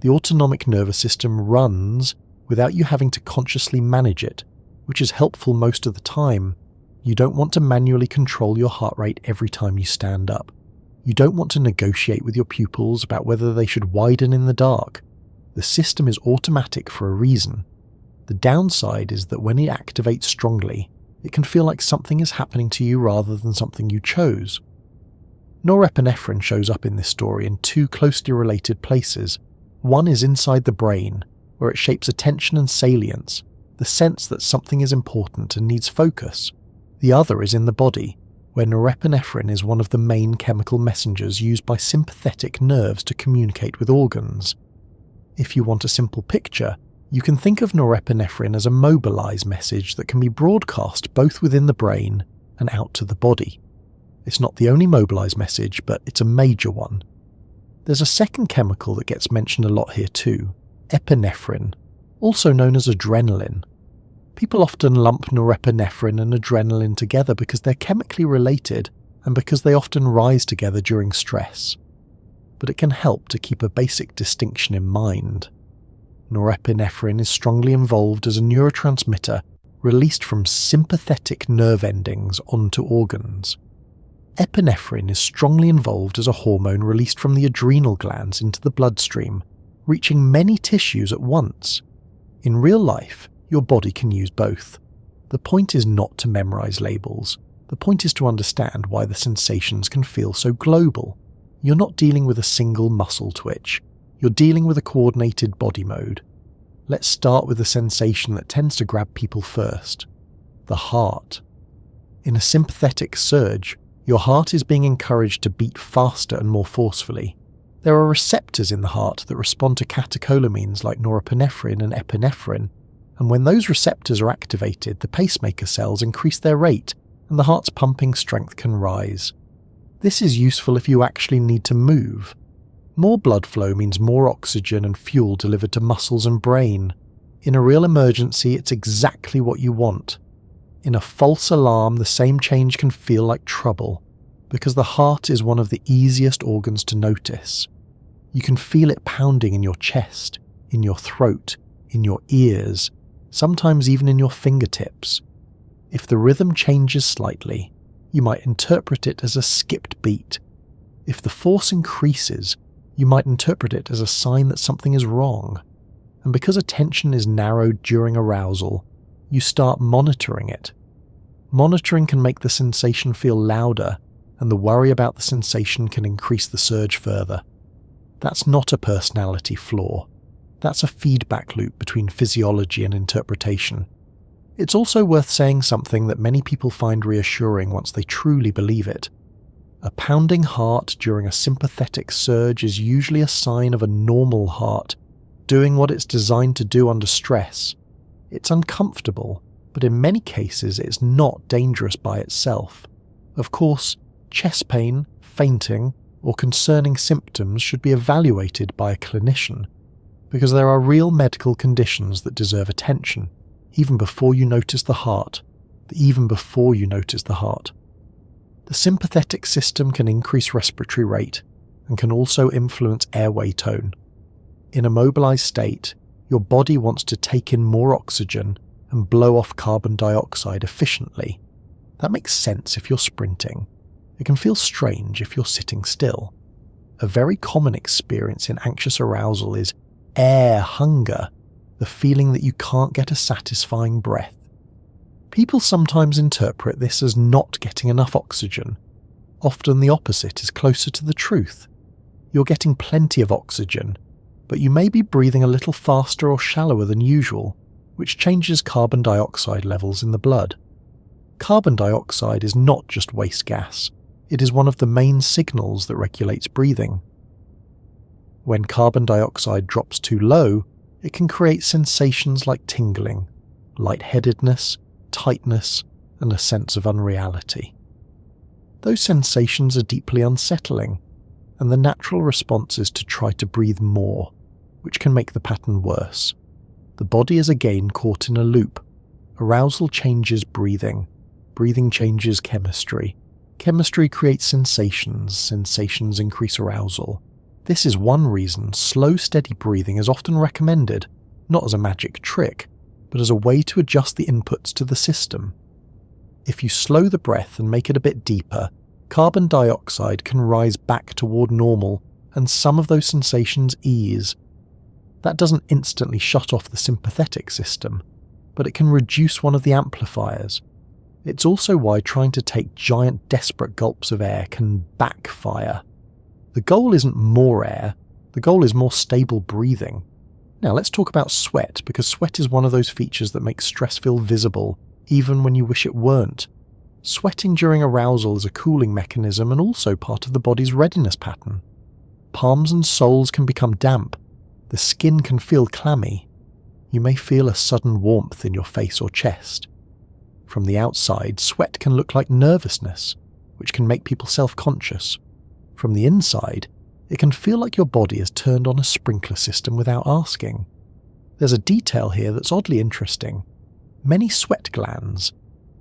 The autonomic nervous system runs without you having to consciously manage it, which is helpful most of the time. You don't want to manually control your heart rate every time you stand up. You don't want to negotiate with your pupils about whether they should widen in the dark. The system is automatic for a reason. The downside is that when it activates strongly, it can feel like something is happening to you rather than something you chose. Norepinephrine shows up in this story in two closely related places. One is inside the brain, where it shapes attention and salience, the sense that something is important and needs focus. The other is in the body, where norepinephrine is one of the main chemical messengers used by sympathetic nerves to communicate with organs. If you want a simple picture, you can think of norepinephrine as a mobilize message that can be broadcast both within the brain and out to the body. It's not the only mobilize message, but it's a major one. There's a second chemical that gets mentioned a lot here too, epinephrine, also known as adrenaline. People often lump norepinephrine and adrenaline together because they're chemically related and because they often rise together during stress. But it can help to keep a basic distinction in mind. Norepinephrine is strongly involved as a neurotransmitter released from sympathetic nerve endings onto organs. Epinephrine is strongly involved as a hormone released from the adrenal glands into the bloodstream, reaching many tissues at once. In real life, your body can use both. The point is not to memorize labels. The point is to understand why the sensations can feel so global. You're not dealing with a single muscle twitch. You're dealing with a coordinated body mode. Let's start with the sensation that tends to grab people first, the heart. In a sympathetic surge, your heart is being encouraged to beat faster and more forcefully. There are receptors in the heart that respond to catecholamines like norepinephrine and epinephrine, and when those receptors are activated, the pacemaker cells increase their rate and the heart's pumping strength can rise. This is useful if you actually need to move. More blood flow means more oxygen and fuel delivered to muscles and brain. In a real emergency, it's exactly what you want. In a false alarm, the same change can feel like trouble, because the heart is one of the easiest organs to notice. You can feel it pounding in your chest, in your throat, in your ears, sometimes even in your fingertips. If the rhythm changes slightly, you might interpret it as a skipped beat. If the force increases, you might interpret it as a sign that something is wrong. And because attention is narrowed during arousal, you start monitoring it. Monitoring can make the sensation feel louder, and the worry about the sensation can increase the surge further. That's not a personality flaw. That's a feedback loop between physiology and interpretation. It's also worth saying something that many people find reassuring once they truly believe it. A pounding heart during a sympathetic surge is usually a sign of a normal heart doing what it's designed to do under stress. It's uncomfortable, but in many cases it's not dangerous by itself. Of course, chest pain, fainting, or concerning symptoms should be evaluated by a clinician, because there are real medical conditions that deserve attention, even before you notice the heart. The sympathetic system can increase respiratory rate and can also influence airway tone. In a mobilized state, your body wants to take in more oxygen and blow off carbon dioxide efficiently. That makes sense if you're sprinting. It can feel strange if you're sitting still. A very common experience in anxious arousal is air hunger, the feeling that you can't get a satisfying breath. People sometimes interpret this as not getting enough oxygen. Often the opposite is closer to the truth. You're getting plenty of oxygen, but you may be breathing a little faster or shallower than usual, which changes carbon dioxide levels in the blood. Carbon dioxide is not just waste gas. It is one of the main signals that regulates breathing. When carbon dioxide drops too low, it can create sensations like tingling, lightheadedness, tightness, and a sense of unreality. Those sensations are deeply unsettling, and the natural response is to try to breathe more, which can make the pattern worse. The body is again caught in a loop. Arousal changes breathing. Breathing changes chemistry. Chemistry creates sensations. Sensations increase arousal. This is one reason slow, steady breathing is often recommended, not as a magic trick, but as a way to adjust the inputs to the system. If you slow the breath and make it a bit deeper, carbon dioxide can rise back toward normal and some of those sensations ease. That doesn't instantly shut off the sympathetic system, but it can reduce one of the amplifiers. It's also why trying to take giant, desperate gulps of air can backfire. The goal isn't more air, the goal is more stable breathing. Now let's talk about sweat, because sweat is one of those features that makes stress feel visible, even when you wish it weren't. Sweating during arousal is a cooling mechanism and also part of the body's readiness pattern. Palms and soles can become damp. The skin can feel clammy. You may feel a sudden warmth in your face or chest. From the outside, sweat can look like nervousness, which can make people self-conscious. From the inside, it can feel like your body has turned on a sprinkler system without asking. There's a detail here that's oddly interesting. Many sweat glands,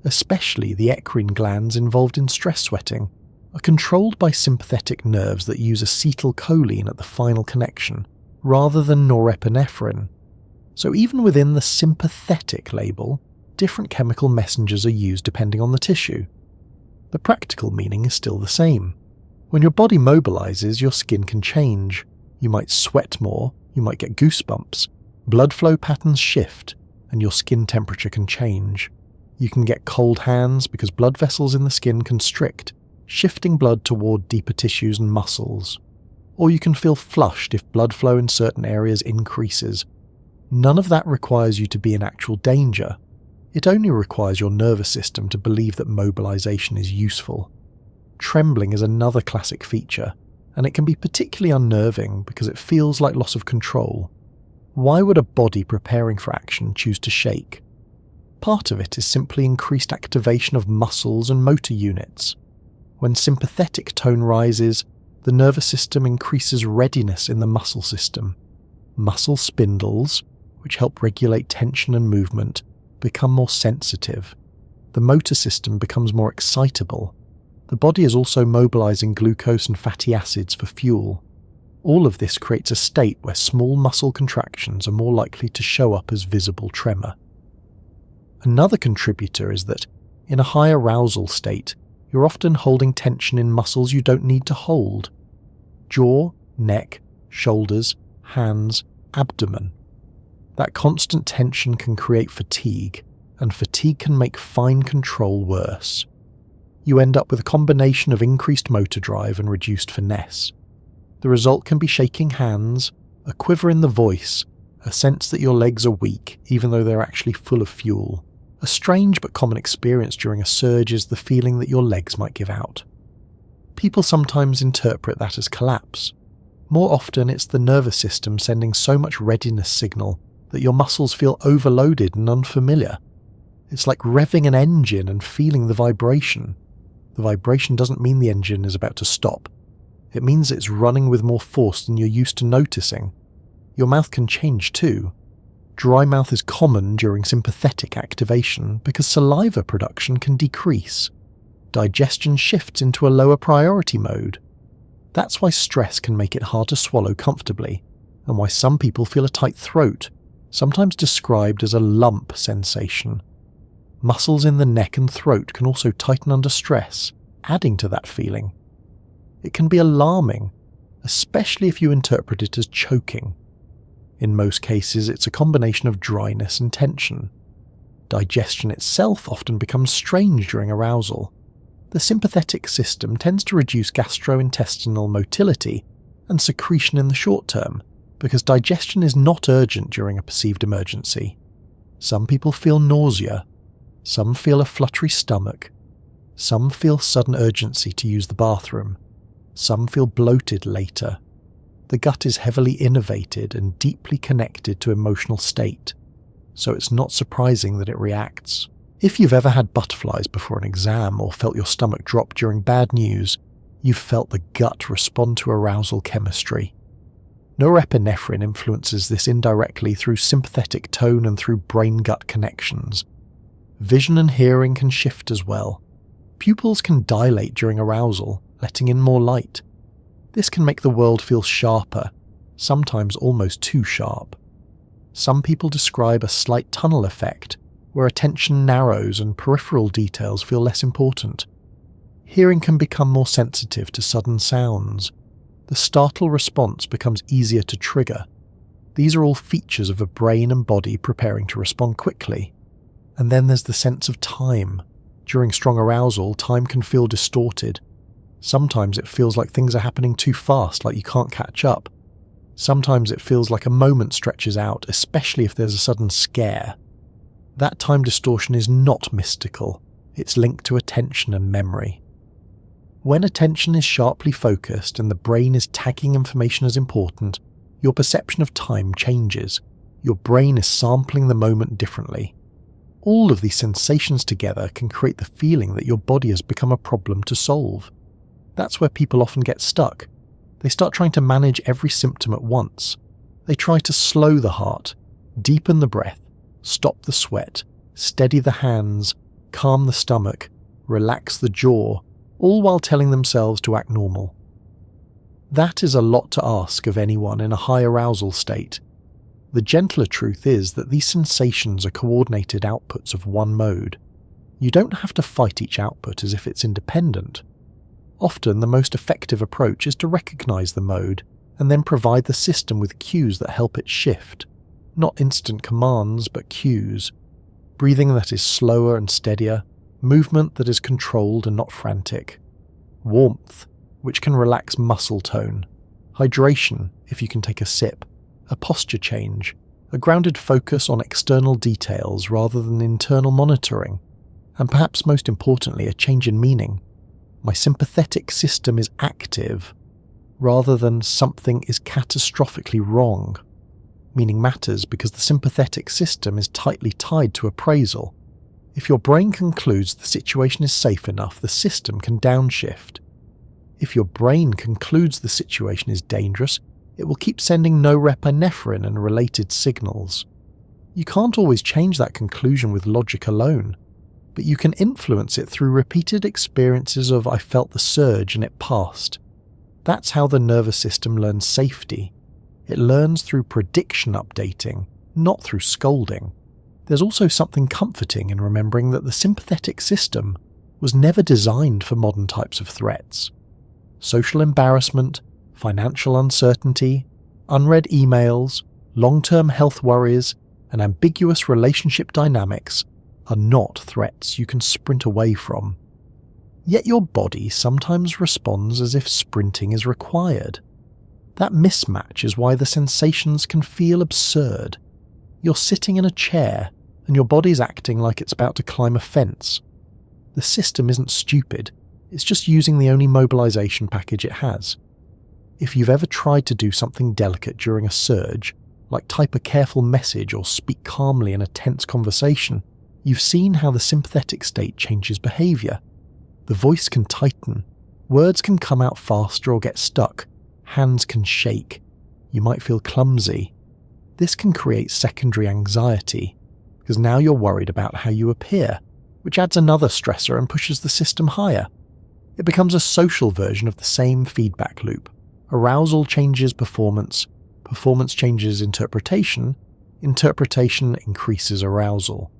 especially the eccrine glands involved in stress sweating, are controlled by sympathetic nerves that use acetylcholine at the final connection, rather than norepinephrine. So even within the sympathetic label, different chemical messengers are used depending on the tissue. The practical meaning is still the same. When your body mobilizes, your skin can change. You might sweat more, you might get goosebumps, blood flow patterns shift, and your skin temperature can change. You can get cold hands because blood vessels in the skin constrict, shifting blood toward deeper tissues and muscles. Or you can feel flushed if blood flow in certain areas increases. None of that requires you to be in actual danger. It only requires your nervous system to believe that mobilization is useful. Trembling is another classic feature, and it can be particularly unnerving because it feels like loss of control. Why would a body preparing for action choose to shake? Part of it is simply increased activation of muscles and motor units. When sympathetic tone rises, the nervous system increases readiness in the muscle system. Muscle spindles, which help regulate tension and movement, become more sensitive. The motor system becomes more excitable. The body is also mobilizing glucose and fatty acids for fuel. All of this creates a state where small muscle contractions are more likely to show up as visible tremor. Another contributor is that, in a high arousal state, you're often holding tension in muscles you don't need to hold. Jaw, neck, shoulders, hands, abdomen. That constant tension can create fatigue, and fatigue can make fine control worse. You end up with a combination of increased motor drive and reduced finesse. The result can be shaking hands, a quiver in the voice, a sense that your legs are weak even though they're actually full of fuel. A strange but common experience during a surge is the feeling that your legs might give out. People sometimes interpret that as collapse. More often it's the nervous system sending so much readiness signal that your muscles feel overloaded and unfamiliar. It's like revving an engine and feeling the vibration. The vibration doesn't mean the engine is about to stop. It means it's running with more force than you're used to noticing. Your mouth can change too. Dry mouth is common during sympathetic activation because saliva production can decrease. Digestion shifts into a lower priority mode. That's why stress can make it hard to swallow comfortably, and why some people feel a tight throat, sometimes described as a lump sensation. Muscles in the neck and throat can also tighten under stress, adding to that feeling. It can be alarming, especially if you interpret it as choking. In most cases, it's a combination of dryness and tension. Digestion itself often becomes strange during arousal. The sympathetic system tends to reduce gastrointestinal motility and secretion in the short term, because digestion is not urgent during a perceived emergency. Some people feel nausea, some feel a fluttery stomach, some feel sudden urgency to use the bathroom, some feel bloated later. The gut is heavily innervated and deeply connected to emotional state, so it's not surprising that it reacts. If you've ever had butterflies before an exam or felt your stomach drop during bad news, you've felt the gut respond to arousal chemistry. Norepinephrine influences this indirectly through sympathetic tone and through brain-gut connections. Vision and hearing can shift as well. Pupils can dilate during arousal, letting in more light. This can make the world feel sharper, sometimes almost too sharp. Some people describe a slight tunnel effect, where attention narrows and peripheral details feel less important. Hearing can become more sensitive to sudden sounds. The startle response becomes easier to trigger. These are all features of a brain and body preparing to respond quickly. And then there's the sense of time. During strong arousal, time can feel distorted. Sometimes it feels like things are happening too fast, like you can't catch up. Sometimes it feels like a moment stretches out, especially if there's a sudden scare. That time distortion is not mystical. It's linked to attention and memory. When attention is sharply focused and the brain is tagging information as important, your perception of time changes. Your brain is sampling the moment differently. All of these sensations together can create the feeling that your body has become a problem to solve. That's where people often get stuck. They start trying to manage every symptom at once. They try to slow the heart, deepen the breath, stop the sweat, steady the hands, calm the stomach, relax the jaw, all while telling themselves to act normal. That is a lot to ask of anyone in a high arousal state. The gentler truth is that these sensations are coordinated outputs of one mode. You don't have to fight each output as if it's independent. Often the most effective approach is to recognize the mode and then provide the system with cues that help it shift. Not instant commands, but cues. Breathing that is slower and steadier, movement that is controlled and not frantic. Warmth, which can relax muscle tone. Hydration, if you can take a sip. A posture change. A grounded focus on external details rather than internal monitoring. And perhaps most importantly, a change in meaning. My sympathetic system is active, rather than something is catastrophically wrong. Meaning matters because the sympathetic system is tightly tied to appraisal. If your brain concludes the situation is safe enough, the system can downshift. If your brain concludes the situation is dangerous, it will keep sending norepinephrine and related signals. You can't always change that conclusion with logic alone, but you can influence it through repeated experiences of "I felt the surge and it passed." That's how the nervous system learns safety. It learns through prediction updating, not through scolding. There's also something comforting in remembering that the sympathetic system was never designed for modern types of threats. Social embarrassment, financial uncertainty, unread emails, long-term health worries, and ambiguous relationship dynamics are not threats you can sprint away from. Yet your body sometimes responds as if sprinting is required. That mismatch is why the sensations can feel absurd. You're sitting in a chair, and your body's acting like it's about to climb a fence. The system isn't stupid, it's just using the only mobilization package it has. If you've ever tried to do something delicate during a surge, like type a careful message or speak calmly in a tense conversation, you've seen how the sympathetic state changes behavior. The voice can tighten, words can come out faster or get stuck, hands can shake, you might feel clumsy. This can create secondary anxiety, because now you're worried about how you appear, which adds another stressor and pushes the system higher. It becomes a social version of the same feedback loop. Arousal changes performance, performance changes interpretation, interpretation increases arousal.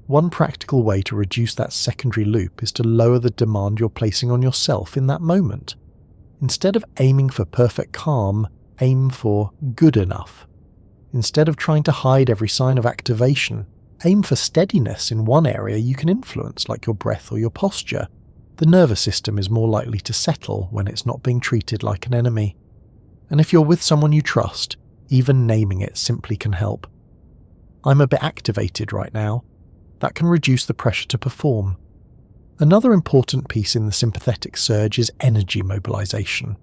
One practical way to reduce that secondary loop is to lower the demand you're placing on yourself in that moment. Instead of aiming for perfect calm, aim for good enough. Instead of trying to hide every sign of activation, aim for steadiness in one area you can influence, like your breath or your posture. The nervous system is more likely to settle when it's not being treated like an enemy. And if you're with someone you trust, even naming it simply can help. I'm a bit activated right now. That can reduce the pressure to perform. Another important piece in the sympathetic surge is energy mobilization.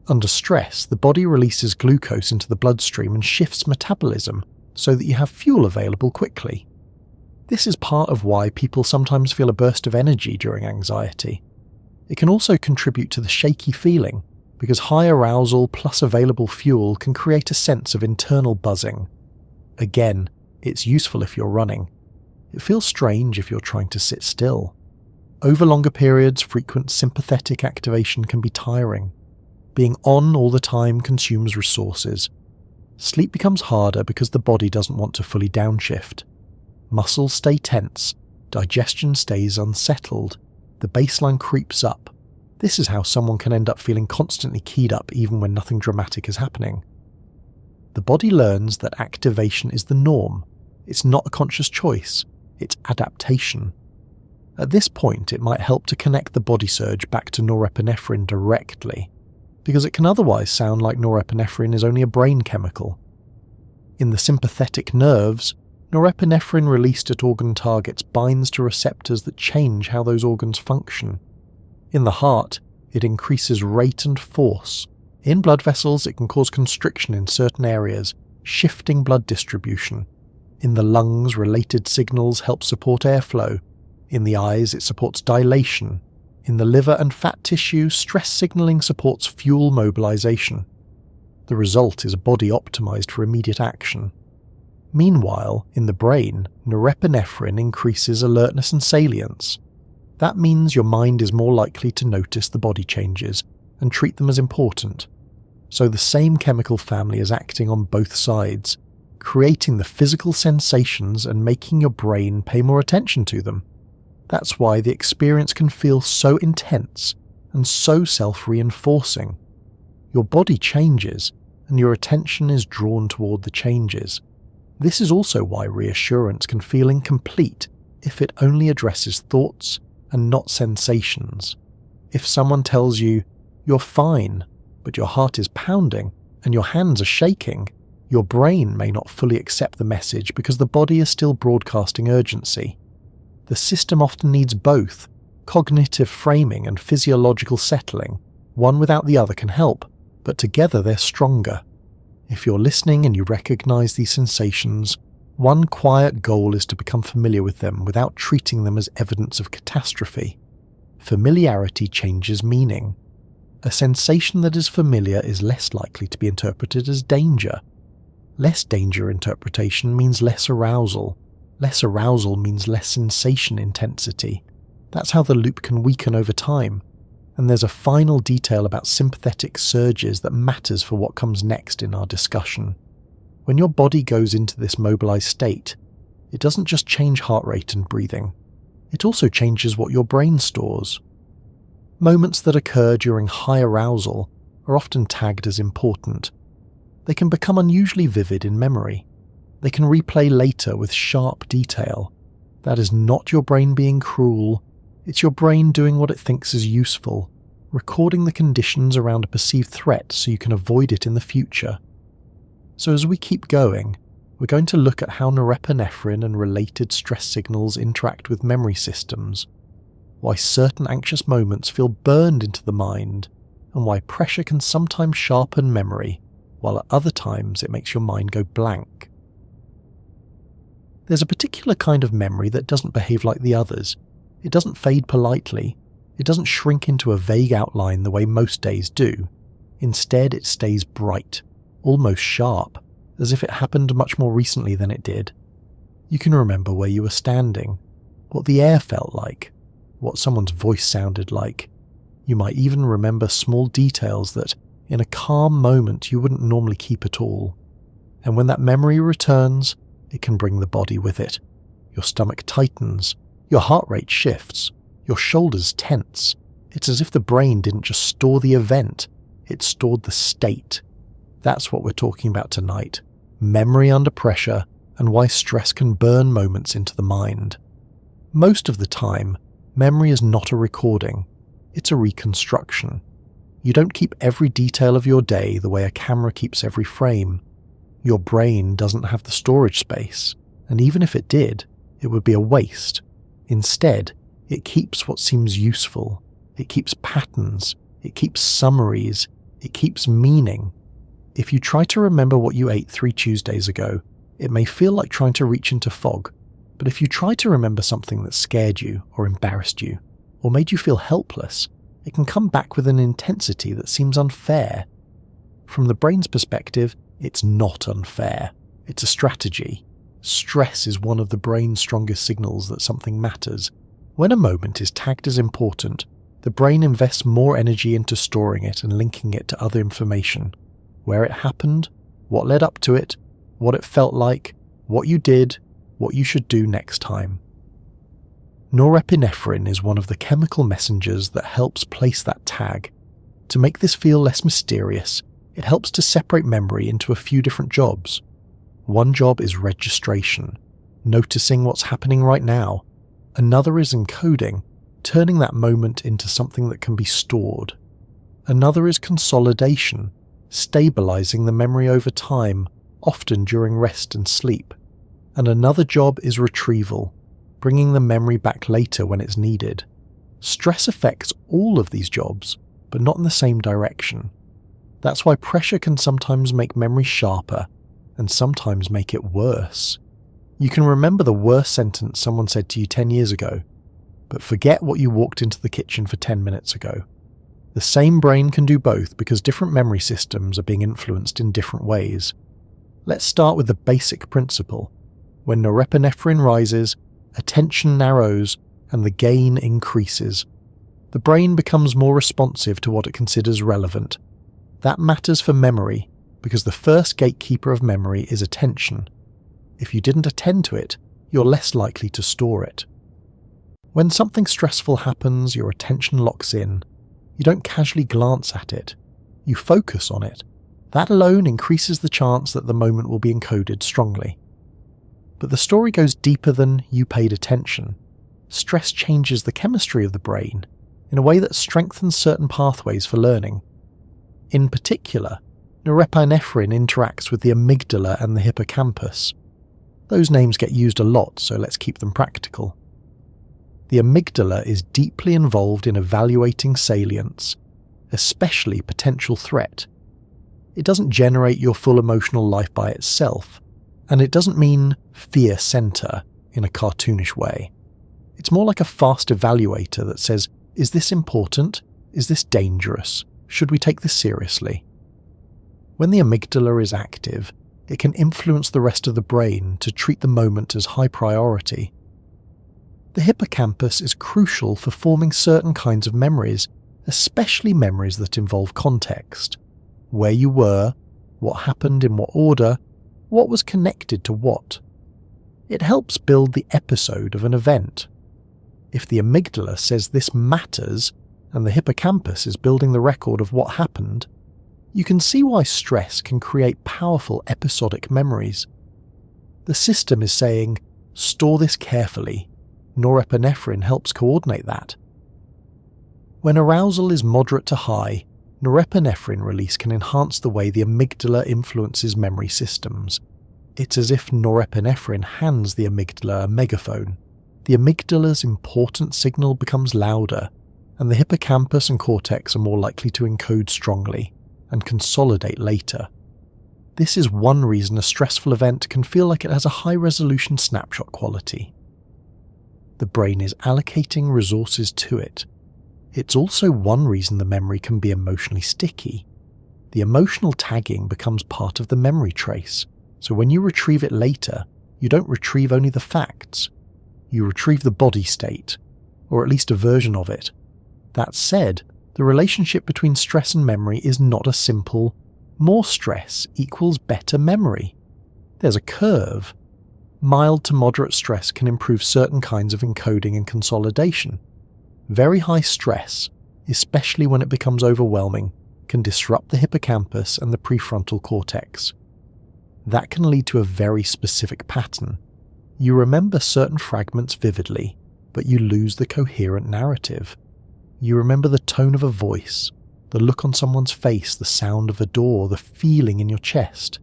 Under stress, the body releases glucose into the bloodstream and shifts metabolism so that you have fuel available quickly. This is part of why people sometimes feel a burst of energy during anxiety. It can also contribute to the shaky feeling, because high arousal plus available fuel can create a sense of internal buzzing. Again, it's useful if you're running. It feels strange if you're trying to sit still. Over longer periods, frequent sympathetic activation can be tiring. Being on all the time consumes resources. Sleep becomes harder because the body doesn't want to fully downshift. Muscles stay tense, digestion stays unsettled, the baseline creeps up. This is how someone can end up feeling constantly keyed up even when nothing dramatic is happening. The body learns that activation is the norm. It's not a conscious choice, it's adaptation. At this point, it might help to connect the body surge back to norepinephrine directly, because it can otherwise sound like norepinephrine is only a brain chemical. In the sympathetic nerves, Norepinephrine released at organ targets binds to receptors that change how those organs function. In the heart, it increases rate and force. In blood vessels, it can cause constriction in certain areas, shifting blood distribution. In the lungs, related signals help support airflow. In the eyes, it supports dilation. In the liver and fat tissue, stress signaling supports fuel mobilization. The result is a body optimized for immediate action. Meanwhile, in the brain, norepinephrine increases alertness and salience. That means your mind is more likely to notice the body changes and treat them as important. So the same chemical family is acting on both sides, creating the physical sensations and making your brain pay more attention to them. That's why the experience can feel so intense and so self-reinforcing. Your body changes, and your attention is drawn toward the changes. This is also why reassurance can feel incomplete if it only addresses thoughts and not sensations. If someone tells you, "You're fine," but your heart is pounding and your hands are shaking, your brain may not fully accept the message because the body is still broadcasting urgency. The system often needs both, cognitive framing and physiological settling. One without the other can help, but together they're stronger. If you're listening and you recognize these sensations, one quiet goal is to become familiar with them without treating them as evidence of catastrophe. Familiarity changes meaning. A sensation that is familiar is less likely to be interpreted as danger. Less danger interpretation means less arousal. Less arousal means less sensation intensity. That's how the loop can weaken over time. And there's a final detail about sympathetic surges that matters for what comes next in our discussion. When your body goes into this mobilized state, it doesn't just change heart rate and breathing. It also changes what your brain stores. Moments that occur during high arousal are often tagged as important. They can become unusually vivid in memory. They can replay later with sharp detail. That is not your brain being cruel. It's your brain doing what it thinks is useful, recording the conditions around a perceived threat so you can avoid it in the future. So as we keep going, we're going to look at how norepinephrine and related stress signals interact with memory systems, why certain anxious moments feel burned into the mind, and why pressure can sometimes sharpen memory, while at other times it makes your mind go blank. There's a particular kind of memory that doesn't behave like the others. It doesn't fade politely. It doesn't shrink into a vague outline the way most days do. Instead, it stays bright, almost sharp, as if it happened much more recently than it did. You can remember where you were standing, what the air felt like, what someone's voice sounded like. You might even remember small details that, in a calm moment, you wouldn't normally keep at all. And when that memory returns, it can bring the body with it. Your stomach tightens, your heart rate shifts, your shoulders tense. It's as if the brain didn't just store the event, it stored the state. That's what we're talking about tonight. Memory under pressure and why stress can burn moments into the mind. Most of the time, memory is not a recording. It's a reconstruction. You don't keep every detail of your day the way a camera keeps every frame. Your brain doesn't have the storage space, and even if it did, it would be a waste. Instead, it keeps what seems useful. It keeps patterns. It keeps summaries. It keeps meaning. If you try to remember what you ate 3 Tuesdays ago, it may feel like trying to reach into fog. But if you try to remember something that scared you or embarrassed you, or made you feel helpless, it can come back with an intensity that seems unfair. From the brain's perspective, it's not unfair. It's a strategy. Stress is one of the brain's strongest signals that something matters. When a moment is tagged as important, the brain invests more energy into storing it and linking it to other information. Where it happened, what led up to it, what it felt like, what you did, what you should do next time. Norepinephrine is one of the chemical messengers that helps place that tag. To make this feel less mysterious, it helps to separate memory into a few different jobs. One job is registration, noticing what's happening right now. Another is encoding, turning that moment into something that can be stored. Another is consolidation, stabilizing the memory over time, often during rest and sleep. and another job is retrieval, bringing the memory back later when it's needed. Stress affects all of these jobs, but not in the same direction. That's why pressure can sometimes make memory sharper and sometimes make it worse. You can remember the worst sentence someone said to you 10 years ago, but forget what you walked into the kitchen for 10 minutes ago. The same brain can do both because different memory systems are being influenced in different ways. Let's start with the basic principle. When norepinephrine rises, attention narrows and the gain increases. The brain becomes more responsive to what it considers relevant. That matters for memory because the first gatekeeper of memory is attention. If you didn't attend to it, you're less likely to store it. When something stressful happens, your attention locks in. You don't casually glance at it. You focus on it. That alone increases the chance that the moment will be encoded strongly. But the story goes deeper than you paid attention. Stress changes the chemistry of the brain in a way that strengthens certain pathways for learning. In particular, norepinephrine interacts with the amygdala and the hippocampus. Those names get used a lot, so let's keep them practical. The amygdala is deeply involved in evaluating salience, especially potential threat. It doesn't generate your full emotional life by itself, and it doesn't mean fear center in a cartoonish way. It's more like a fast evaluator that says, is this important? Is this dangerous? Should we take this seriously? When the amygdala is active, it can influence the rest of the brain to treat the moment as high priority. The hippocampus is crucial for forming certain kinds of memories, especially memories that involve context. Where you were, what happened in what order, what was connected to what. It helps build the episode of an event. If the amygdala says this matters, and the hippocampus is building the record of what happened, you can see why stress can create powerful episodic memories. The system is saying, store this carefully. Norepinephrine helps coordinate that. When arousal is moderate to high, norepinephrine release can enhance the way the amygdala influences memory systems. It's as if norepinephrine hands the amygdala a megaphone. The amygdala's important signal becomes louder, and the hippocampus and cortex are more likely to encode strongly and consolidate later. This is one reason a stressful event can feel like it has a high-resolution snapshot quality. The brain is allocating resources to it. It's also one reason the memory can be emotionally sticky. The emotional tagging becomes part of the memory trace, so when you retrieve it later, you don't retrieve only the facts. You retrieve the body state, or at least a version of it. That said, the relationship between stress and memory is not a simple, more stress equals better memory. There's a curve. Mild to moderate stress can improve certain kinds of encoding and consolidation. Very high stress, especially when it becomes overwhelming, can disrupt the hippocampus and the prefrontal cortex. That can lead to a very specific pattern. You remember certain fragments vividly, but you lose the coherent narrative. You remember the tone of a voice, the look on someone's face, the sound of a door, the feeling in your chest.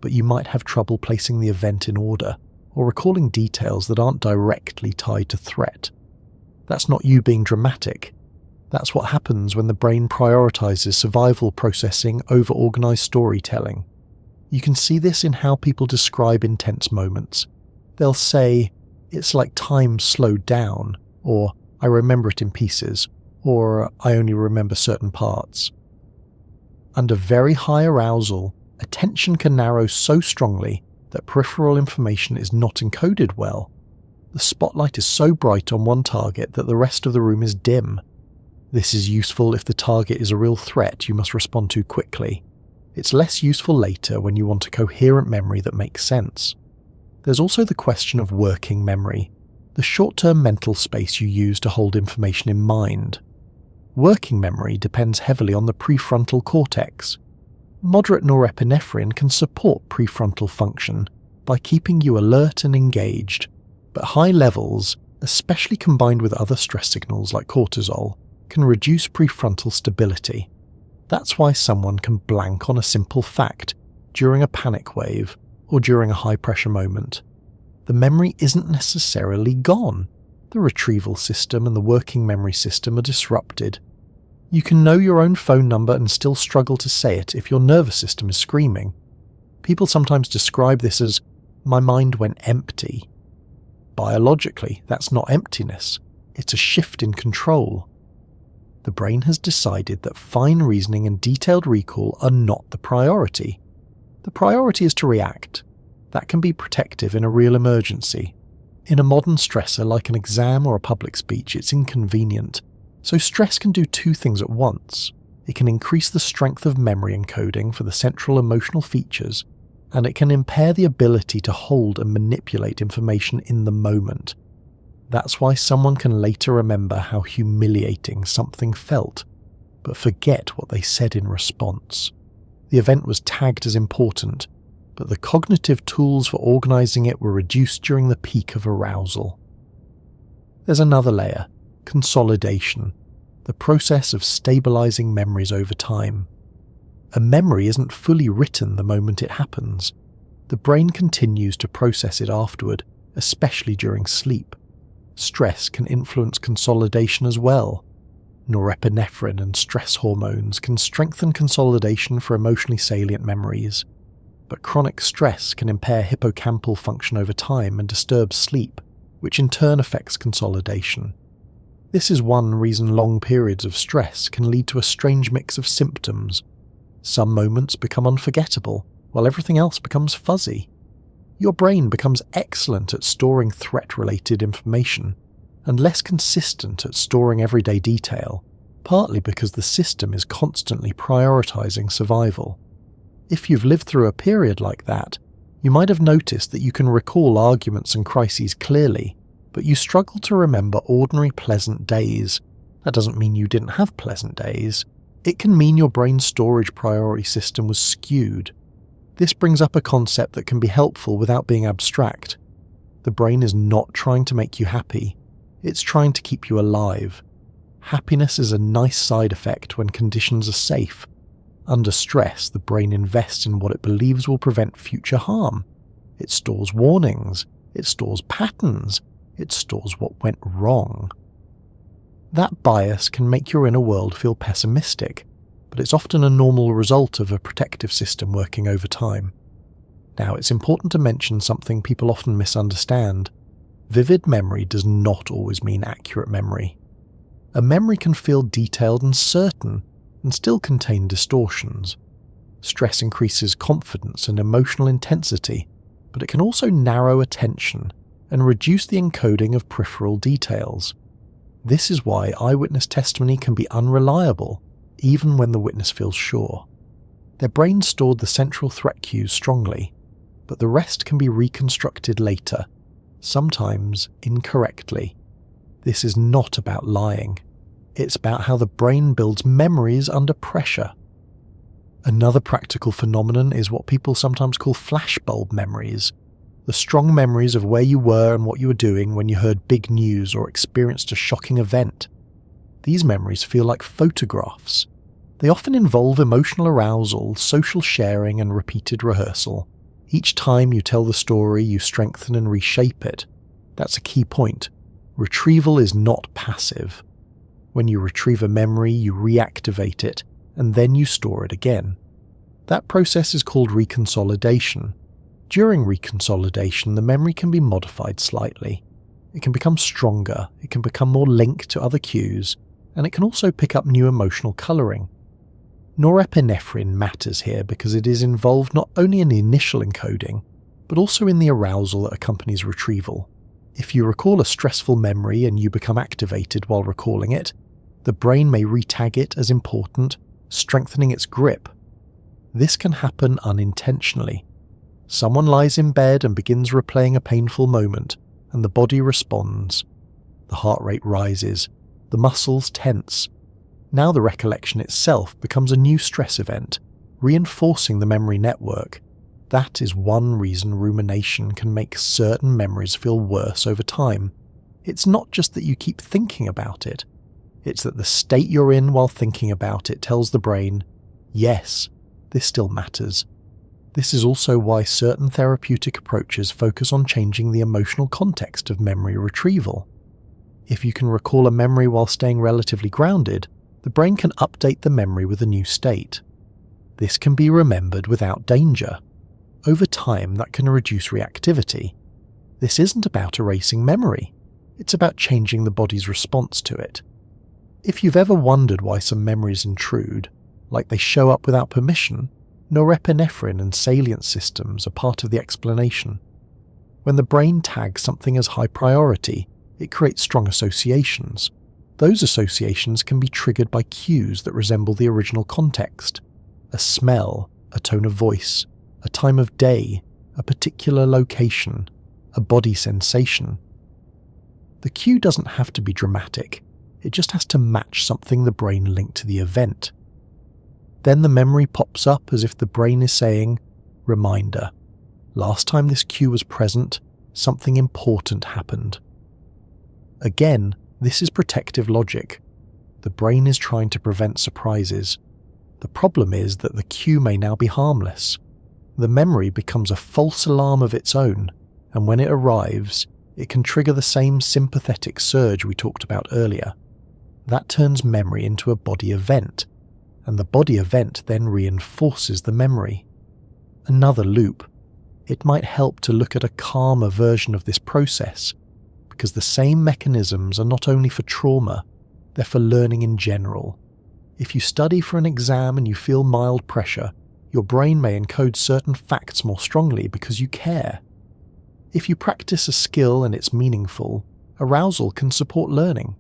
But you might have trouble placing the event in order, or recalling details that aren't directly tied to threat. That's not you being dramatic. That's what happens when the brain prioritizes survival processing over organized storytelling. You can see this in how people describe intense moments. They'll say, it's like time slowed down, or I remember it in pieces, or I only remember certain parts. Under very high arousal, attention can narrow so strongly that peripheral information is not encoded well. The spotlight is so bright on one target that the rest of the room is dim. This is useful if the target is a real threat you must respond to quickly. It's less useful later when you want a coherent memory that makes sense. There's also the question of working memory, the short-term mental space you use to hold information in mind. Working memory depends heavily on the prefrontal cortex. Moderate norepinephrine can support prefrontal function by keeping you alert and engaged, but high levels, especially combined with other stress signals like cortisol, can reduce prefrontal stability. That's why someone can blank on a simple fact during a panic wave or during a high-pressure moment. the memory isn't necessarily gone. The retrieval system and the working memory system are disrupted. You can know your own phone number and still struggle to say it if your nervous system is screaming. People sometimes describe this as, "my mind went empty." Biologically, that's not emptiness. It's a shift in control. The brain has decided that fine reasoning and detailed recall are not the priority. The priority is to react. That can be protective in a real emergency. In a modern stressor like an exam or a public speech, it's inconvenient. So stress can do two things at once. It can increase the strength of memory encoding for the central emotional features, and it can impair the ability to hold and manipulate information in the moment. That's why someone can later remember how humiliating something felt, but forget what they said in response. The event was tagged as important, but the cognitive tools for organizing it were reduced during the peak of arousal. There's another layer, consolidation, the process of stabilizing memories over time. A memory isn't fully written the moment it happens. The brain continues to process it afterward, especially during sleep. Stress can influence consolidation as well. Norepinephrine and stress hormones can strengthen consolidation for emotionally salient memories. But chronic stress can impair hippocampal function over time and disturb sleep, which in turn affects consolidation. This is one reason long periods of stress can lead to a strange mix of symptoms. Some moments become unforgettable, while everything else becomes fuzzy. Your brain becomes excellent at storing threat-related information, and less consistent at storing everyday detail, partly because the system is constantly prioritizing survival. If you've lived through a period like that, you might have noticed that you can recall arguments and crises clearly, but you struggle to remember ordinary pleasant days. That doesn't mean you didn't have pleasant days. It can mean your brain's storage priority system was skewed. This brings up a concept that can be helpful without being abstract. The brain is not trying to make you happy. It's trying to keep you alive. Happiness is a nice side effect when conditions are safe. Under stress, the brain invests in what it believes will prevent future harm. It stores warnings. It stores patterns. It stores what went wrong. That bias can make your inner world feel pessimistic, but it's often a normal result of a protective system working over time. Now, it's important to mention something people often misunderstand. Vivid memory does not always mean accurate memory. A memory can feel detailed and certain, and still contain distortions. Stress increases confidence and emotional intensity, but it can also narrow attention and reduce the encoding of peripheral details. This is why eyewitness testimony can be unreliable, even when the witness feels sure. Their brain stored the central threat cues strongly, but the rest can be reconstructed later, sometimes incorrectly. This is not about lying. It's about how the brain builds memories under pressure. Another practical phenomenon is what people sometimes call flashbulb memories, the strong memories of where you were and what you were doing when you heard big news or experienced a shocking event. These memories feel like photographs. They often involve emotional arousal, social sharing, and repeated rehearsal. Each time you tell the story, you strengthen and reshape it. That's a key point. Retrieval is not passive. When you retrieve a memory, you reactivate it, and then you store it again. That process is called reconsolidation. During reconsolidation, the memory can be modified slightly. It can become stronger, it can become more linked to other cues, and it can also pick up new emotional colouring. Norepinephrine matters here because it is involved not only in the initial encoding, but also in the arousal that accompanies retrieval. If you recall a stressful memory and you become activated while recalling it, the brain may retag it as important, strengthening its grip. This can happen unintentionally. Someone lies in bed and begins replaying a painful moment, and the body responds. The heart rate rises, the muscles tense. Now the recollection itself becomes a new stress event, reinforcing the memory network. That is one reason rumination can make certain memories feel worse over time. It's not just that you keep thinking about it. It's that the state you're in while thinking about it tells the brain, yes, this still matters. This is also why certain therapeutic approaches focus on changing the emotional context of memory retrieval. If you can recall a memory while staying relatively grounded, the brain can update the memory with a new state. This can be remembered without danger. Over time, that can reduce reactivity. This isn't about erasing memory. It's about changing the body's response to it. If you've ever wondered why some memories intrude, like they show up without permission, norepinephrine and salience systems are part of the explanation. When the brain tags something as high priority, it creates strong associations. Those associations can be triggered by cues that resemble the original context: a smell, a tone of voice, a time of day, a particular location, a body sensation. The cue doesn't have to be dramatic, it just has to match something the brain linked to the event. Then the memory pops up as if the brain is saying, "Reminder, last time this cue was present, something important happened." Again, this is protective logic. The brain is trying to prevent surprises. The problem is that the cue may now be harmless. The memory becomes a false alarm of its own, and when it arrives, it can trigger the same sympathetic surge we talked about earlier. That turns memory into a body event, and the body event then reinforces the memory. Another loop. It might help to look at a calmer version of this process, because the same mechanisms are not only for trauma, they're for learning in general. If you study for an exam and you feel mild pressure, your brain may encode certain facts more strongly because you care. If you practice a skill and it's meaningful, arousal can support learning.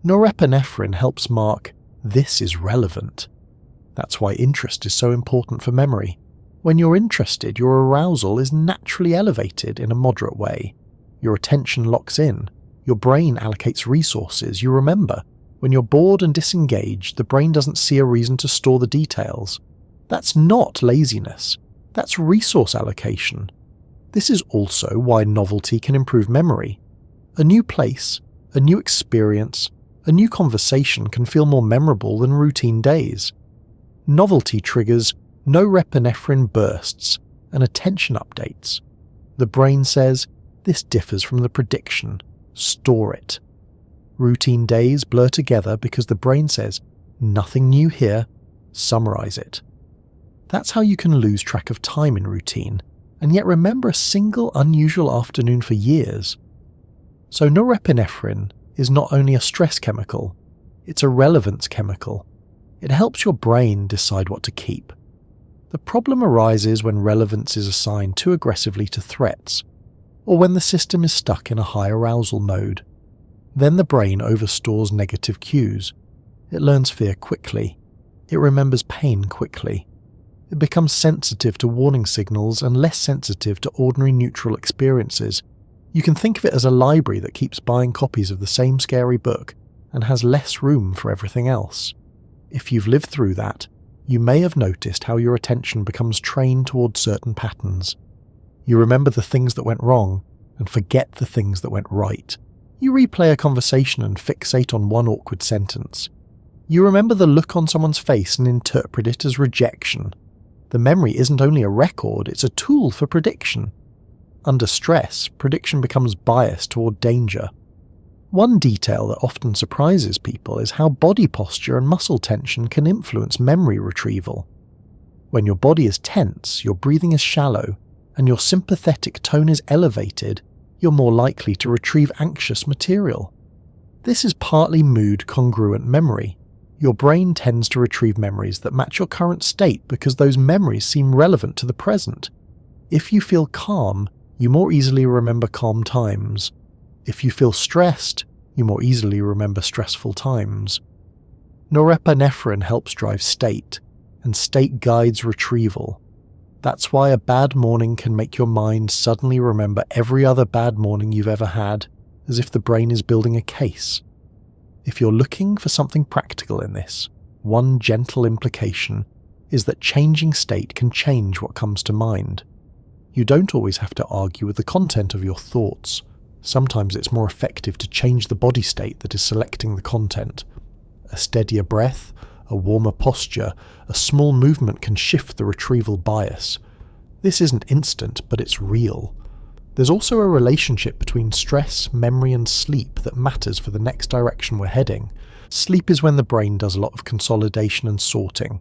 Norepinephrine helps mark, "This is relevant." That's why interest is so important for memory. When you're interested, your arousal is naturally elevated in a moderate way. Your attention locks in. Your brain allocates resources. You remember. When you're bored and disengaged, the brain doesn't see a reason to store the details. That's not laziness. That's resource allocation. This is also why novelty can improve memory. A new place, a new experience, a new conversation can feel more memorable than routine days. Novelty triggers norepinephrine bursts and attention updates. The brain says, "This differs from the prediction. Store it." Routine days blur together because the brain says, "Nothing new here. Summarize it." That's how you can lose track of time in routine, and yet remember a single unusual afternoon for years. So norepinephrine is not only a stress chemical, it's a relevance chemical. It helps your brain decide what to keep. The problem arises when relevance is assigned too aggressively to threats, or when the system is stuck in a high arousal mode. Then the brain overstores negative cues. It learns fear quickly. It remembers pain quickly. It becomes sensitive to warning signals and less sensitive to ordinary neutral experiences. You can think of it as a library that keeps buying copies of the same scary book and has less room for everything else. If you've lived through that, you may have noticed how your attention becomes trained towards certain patterns. You remember the things that went wrong and forget the things that went right. You replay a conversation and fixate on one awkward sentence. You remember the look on someone's face and interpret it as rejection. The memory isn't only a record, it's a tool for prediction. Under stress, prediction becomes biased toward danger. One detail that often surprises people is how body posture and muscle tension can influence memory retrieval. When your body is tense, your breathing is shallow, and your sympathetic tone is elevated, you're more likely to retrieve anxious material. This is partly mood-congruent memory. Your brain tends to retrieve memories that match your current state because those memories seem relevant to the present. If you feel calm, you more easily remember calm times. If you feel stressed, you more easily remember stressful times. Norepinephrine helps drive state, and state guides retrieval. That's why a bad morning can make your mind suddenly remember every other bad morning you've ever had, as if the brain is building a case. If you're looking for something practical in this, one gentle implication is that changing state can change what comes to mind. You don't always have to argue with the content of your thoughts. Sometimes it's more effective to change the body state that is selecting the content. A steadier breath, a warmer posture, a small movement can shift the retrieval bias. This isn't instant, but it's real. There's also a relationship between stress, memory, and sleep that matters for the next direction we're heading. Sleep is when the brain does a lot of consolidation and sorting.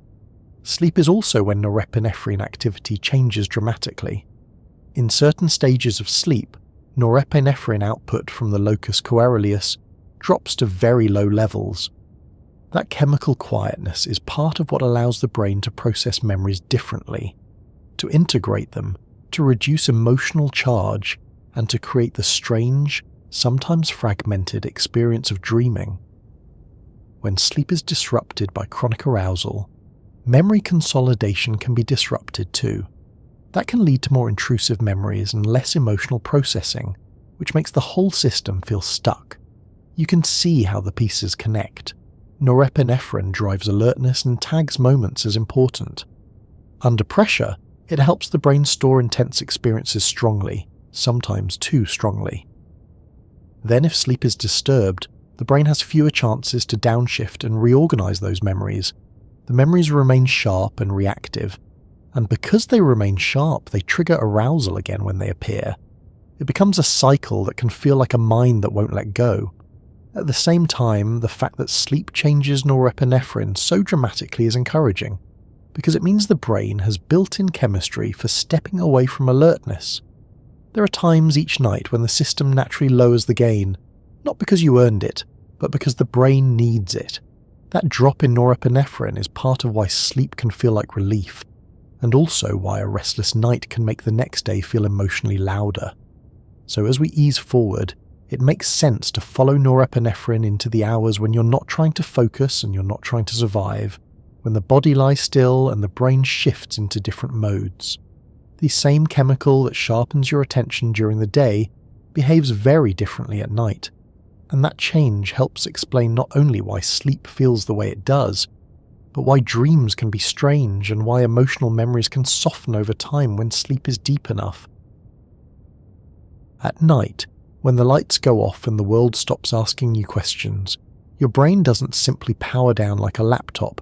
Sleep is also when norepinephrine activity changes dramatically. In certain stages of sleep, norepinephrine output from the locus coeruleus drops to very low levels. That chemical quietness is part of what allows the brain to process memories differently, to integrate them, to reduce emotional charge, and to create the strange, sometimes fragmented experience of dreaming. When sleep is disrupted by chronic arousal, memory consolidation can be disrupted too. That can lead to more intrusive memories and less emotional processing, which makes the whole system feel stuck. You can see how the pieces connect. Norepinephrine drives alertness and tags moments as important. Under pressure, it helps the brain store intense experiences strongly, sometimes too strongly. Then if sleep is disturbed, the brain has fewer chances to downshift and reorganize those memories. The memories remain sharp and reactive, and because they remain sharp, they trigger arousal again when they appear. It becomes a cycle that can feel like a mine that won't let go. At the same time, the fact that sleep changes norepinephrine so dramatically is encouraging, because it means the brain has built-in chemistry for stepping away from alertness. There are times each night when the system naturally lowers the gain, not because you earned it, but because the brain needs it. That drop in norepinephrine is part of why sleep can feel like relief, and also why a restless night can make the next day feel emotionally louder. So as we ease forward, it makes sense to follow norepinephrine into the hours when you're not trying to focus and you're not trying to survive, when the body lies still and the brain shifts into different modes. The same chemical that sharpens your attention during the day behaves very differently at night, and that change helps explain not only why sleep feels the way it does, but why dreams can be strange and why emotional memories can soften over time when sleep is deep enough. At night, when the lights go off and the world stops asking you questions, your brain doesn't simply power down like a laptop.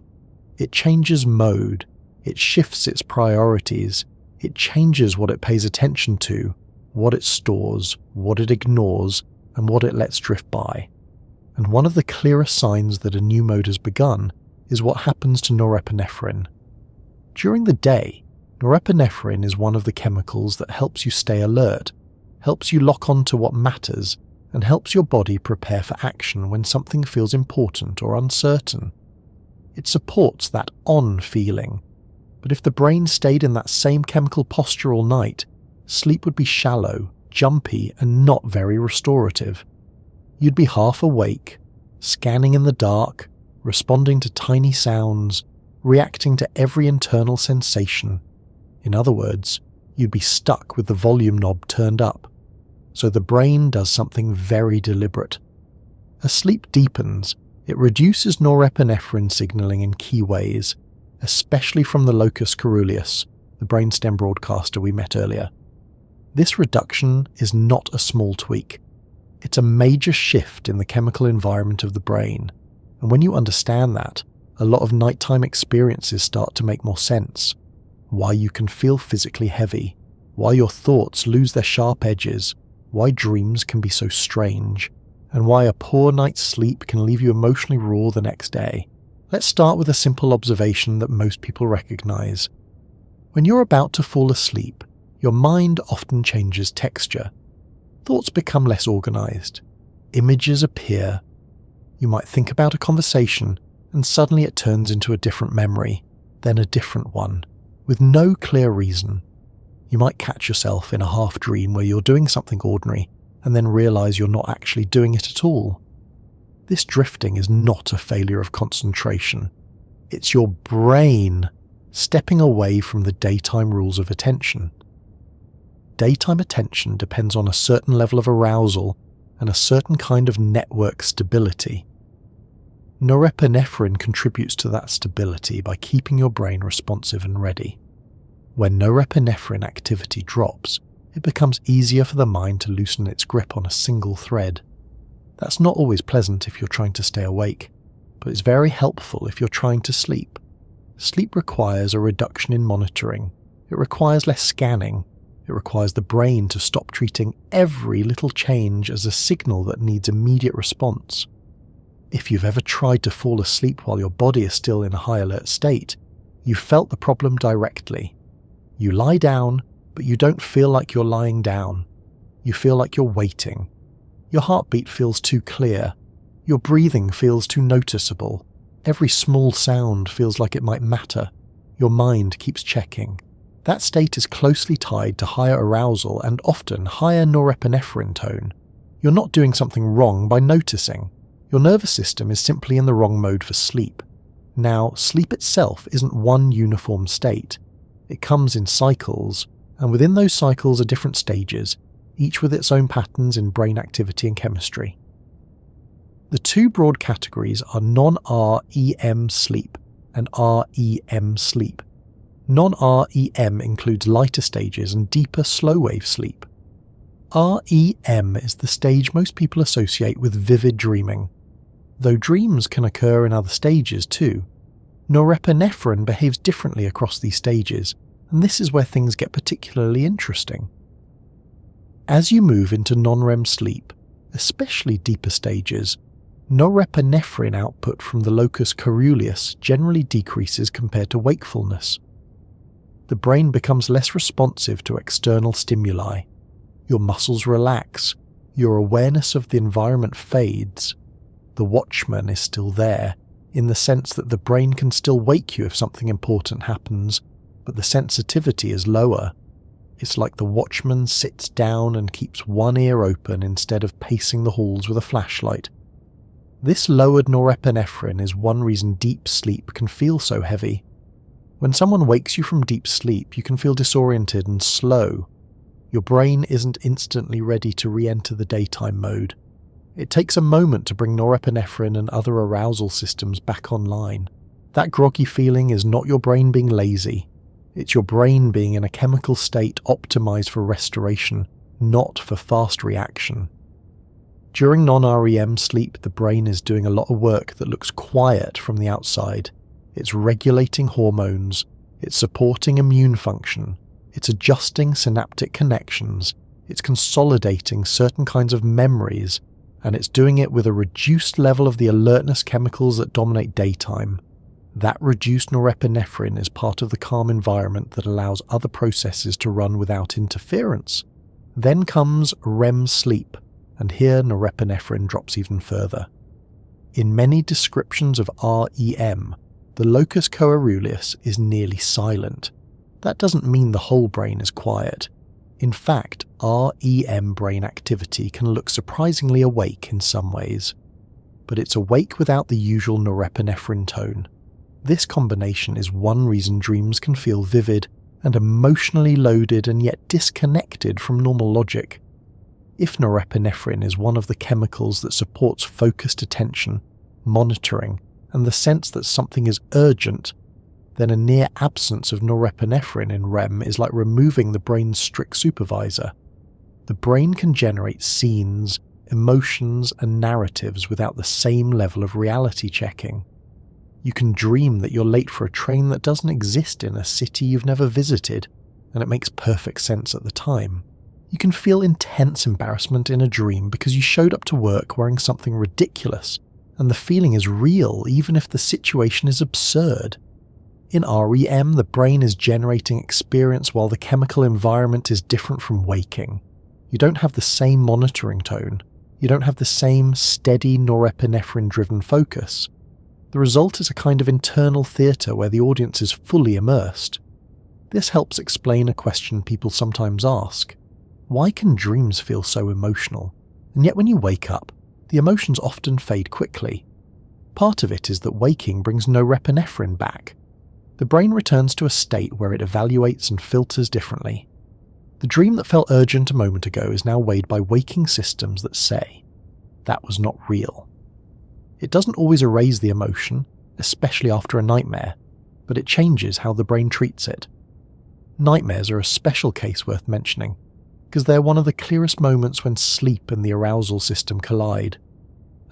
It changes mode, it shifts its priorities, it changes what it pays attention to, what it stores, what it ignores, and what it lets drift by. And one of the clearest signs that a new mode has begun is what happens to norepinephrine. During the day, norepinephrine is one of the chemicals that helps you stay alert, helps you lock on to what matters, and helps your body prepare for action when something feels important or uncertain. It supports that on feeling, but if the brain stayed in that same chemical posture all night, sleep would be shallow, jumpy, and not very restorative. You'd be half awake, scanning in the dark, responding to tiny sounds, reacting to every internal sensation. In other words, you'd be stuck with the volume knob turned up. So the brain does something very deliberate. As sleep deepens, it reduces norepinephrine signaling in key ways, especially from the locus coeruleus, the brainstem broadcaster we met earlier. This reduction is not a small tweak. It's a major shift in the chemical environment of the brain, and when you understand that, a lot of nighttime experiences start to make more sense. Why you can feel physically heavy, why your thoughts lose their sharp edges, why dreams can be so strange, and why a poor night's sleep can leave you emotionally raw the next day. Let's start with a simple observation that most people recognize. When you're about to fall asleep, your mind often changes texture. Thoughts become less organized. Images appear. You might think about a conversation, and suddenly it turns into a different memory, then a different one, with no clear reason. You might catch yourself in a half-dream where you're doing something ordinary, and then realize you're not actually doing it at all. This drifting is not a failure of concentration. It's your brain stepping away from the daytime rules of attention. Daytime attention depends on a certain level of arousal and a certain kind of network stability. Norepinephrine contributes to that stability by keeping your brain responsive and ready. When norepinephrine activity drops, it becomes easier for the mind to loosen its grip on a single thread. That's not always pleasant if you're trying to stay awake, but it's very helpful if you're trying to sleep. Sleep requires a reduction in monitoring. It requires less scanning. It requires the brain to stop treating every little change as a signal that needs immediate response. If you've ever tried to fall asleep while your body is still in a high alert state, you've felt the problem directly. You lie down, but you don't feel like you're lying down. You feel like you're waiting. Your heartbeat feels too clear. Your breathing feels too noticeable. Every small sound feels like it might matter. Your mind keeps checking. That state is closely tied to higher arousal and often higher norepinephrine tone. You're not doing something wrong by noticing. Your nervous system is simply in the wrong mode for sleep. Now, sleep itself isn't one uniform state. It comes in cycles, and within those cycles are different stages, each with its own patterns in brain activity and chemistry. The two broad categories are non-REM sleep and REM sleep. Non-REM includes lighter stages and deeper slow-wave sleep. REM is the stage most people associate with vivid dreaming, though dreams can occur in other stages too. Norepinephrine behaves differently across these stages, and this is where things get particularly interesting. As you move into non-REM sleep, especially deeper stages, norepinephrine output from the locus coeruleus generally decreases compared to wakefulness. The brain becomes less responsive to external stimuli. Your muscles relax. Your awareness of the environment fades. The watchman is still there, in the sense that the brain can still wake you if something important happens, but the sensitivity is lower. It's like the watchman sits down and keeps one ear open instead of pacing the halls with a flashlight. This lowered norepinephrine is one reason deep sleep can feel so heavy. When someone wakes you from deep sleep, you can feel disoriented and slow. Your brain isn't instantly ready to re-enter the daytime mode. It takes a moment to bring norepinephrine and other arousal systems back online. That groggy feeling is not your brain being lazy. It's your brain being in a chemical state optimized for restoration, not for fast reaction. During non-REM sleep, the brain is doing a lot of work that looks quiet from the outside. It's regulating hormones, it's supporting immune function, it's adjusting synaptic connections, it's consolidating certain kinds of memories, and it's doing it with a reduced level of the alertness chemicals that dominate daytime. That reduced norepinephrine is part of the calm environment that allows other processes to run without interference. Then comes REM sleep, and here norepinephrine drops even further. In many descriptions of REM, the locus coeruleus is nearly silent. That doesn't mean the whole brain is quiet. In fact, REM brain activity can look surprisingly awake in some ways. But it's awake without the usual norepinephrine tone. This combination is one reason dreams can feel vivid and emotionally loaded and yet disconnected from normal logic. If norepinephrine is one of the chemicals that supports focused attention, monitoring, and the sense that something is urgent, then a near absence of norepinephrine in REM is like removing the brain's strict supervisor. The brain can generate scenes, emotions, and narratives without the same level of reality checking. You can dream that you're late for a train that doesn't exist in a city you've never visited, and it makes perfect sense at the time. You can feel intense embarrassment in a dream because you showed up to work wearing something ridiculous, and the feeling is real even if the situation is absurd. In REM, the brain is generating experience while the chemical environment is different from waking. You don't have the same monitoring tone. You don't have the same steady norepinephrine-driven focus. The result is a kind of internal theatre where the audience is fully immersed. This helps explain a question people sometimes ask. Why can dreams feel so emotional? And yet when you wake up, the emotions often fade quickly. Part of it is that waking brings norepinephrine back. The brain returns to a state where it evaluates and filters differently. The dream that felt urgent a moment ago is now weighed by waking systems that say, that was not real. It doesn't always erase the emotion, especially after a nightmare, but it changes how the brain treats it. Nightmares are a special case worth mentioning, because they're one of the clearest moments when sleep and the arousal system collide.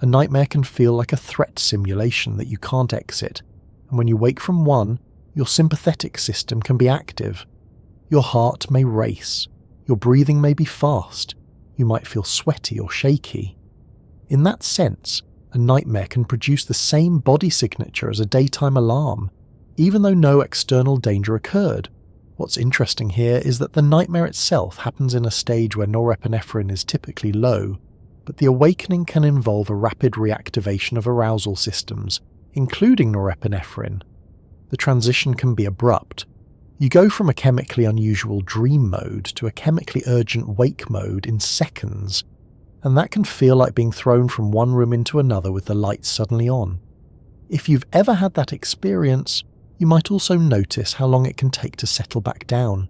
A nightmare can feel like a threat simulation that you can't exit, and when you wake from one, your sympathetic system can be active. Your heart may race, your breathing may be fast, you might feel sweaty or shaky. In that sense, a nightmare can produce the same body signature as a daytime alarm, even though no external danger occurred. What's interesting here is that the nightmare itself happens in a stage where norepinephrine is typically low, but the awakening can involve a rapid reactivation of arousal systems, including norepinephrine. The transition can be abrupt. You go from a chemically unusual dream mode to a chemically urgent wake mode in seconds, and that can feel like being thrown from one room into another with the lights suddenly on. If you've ever had that experience, you might also notice how long it can take to settle back down.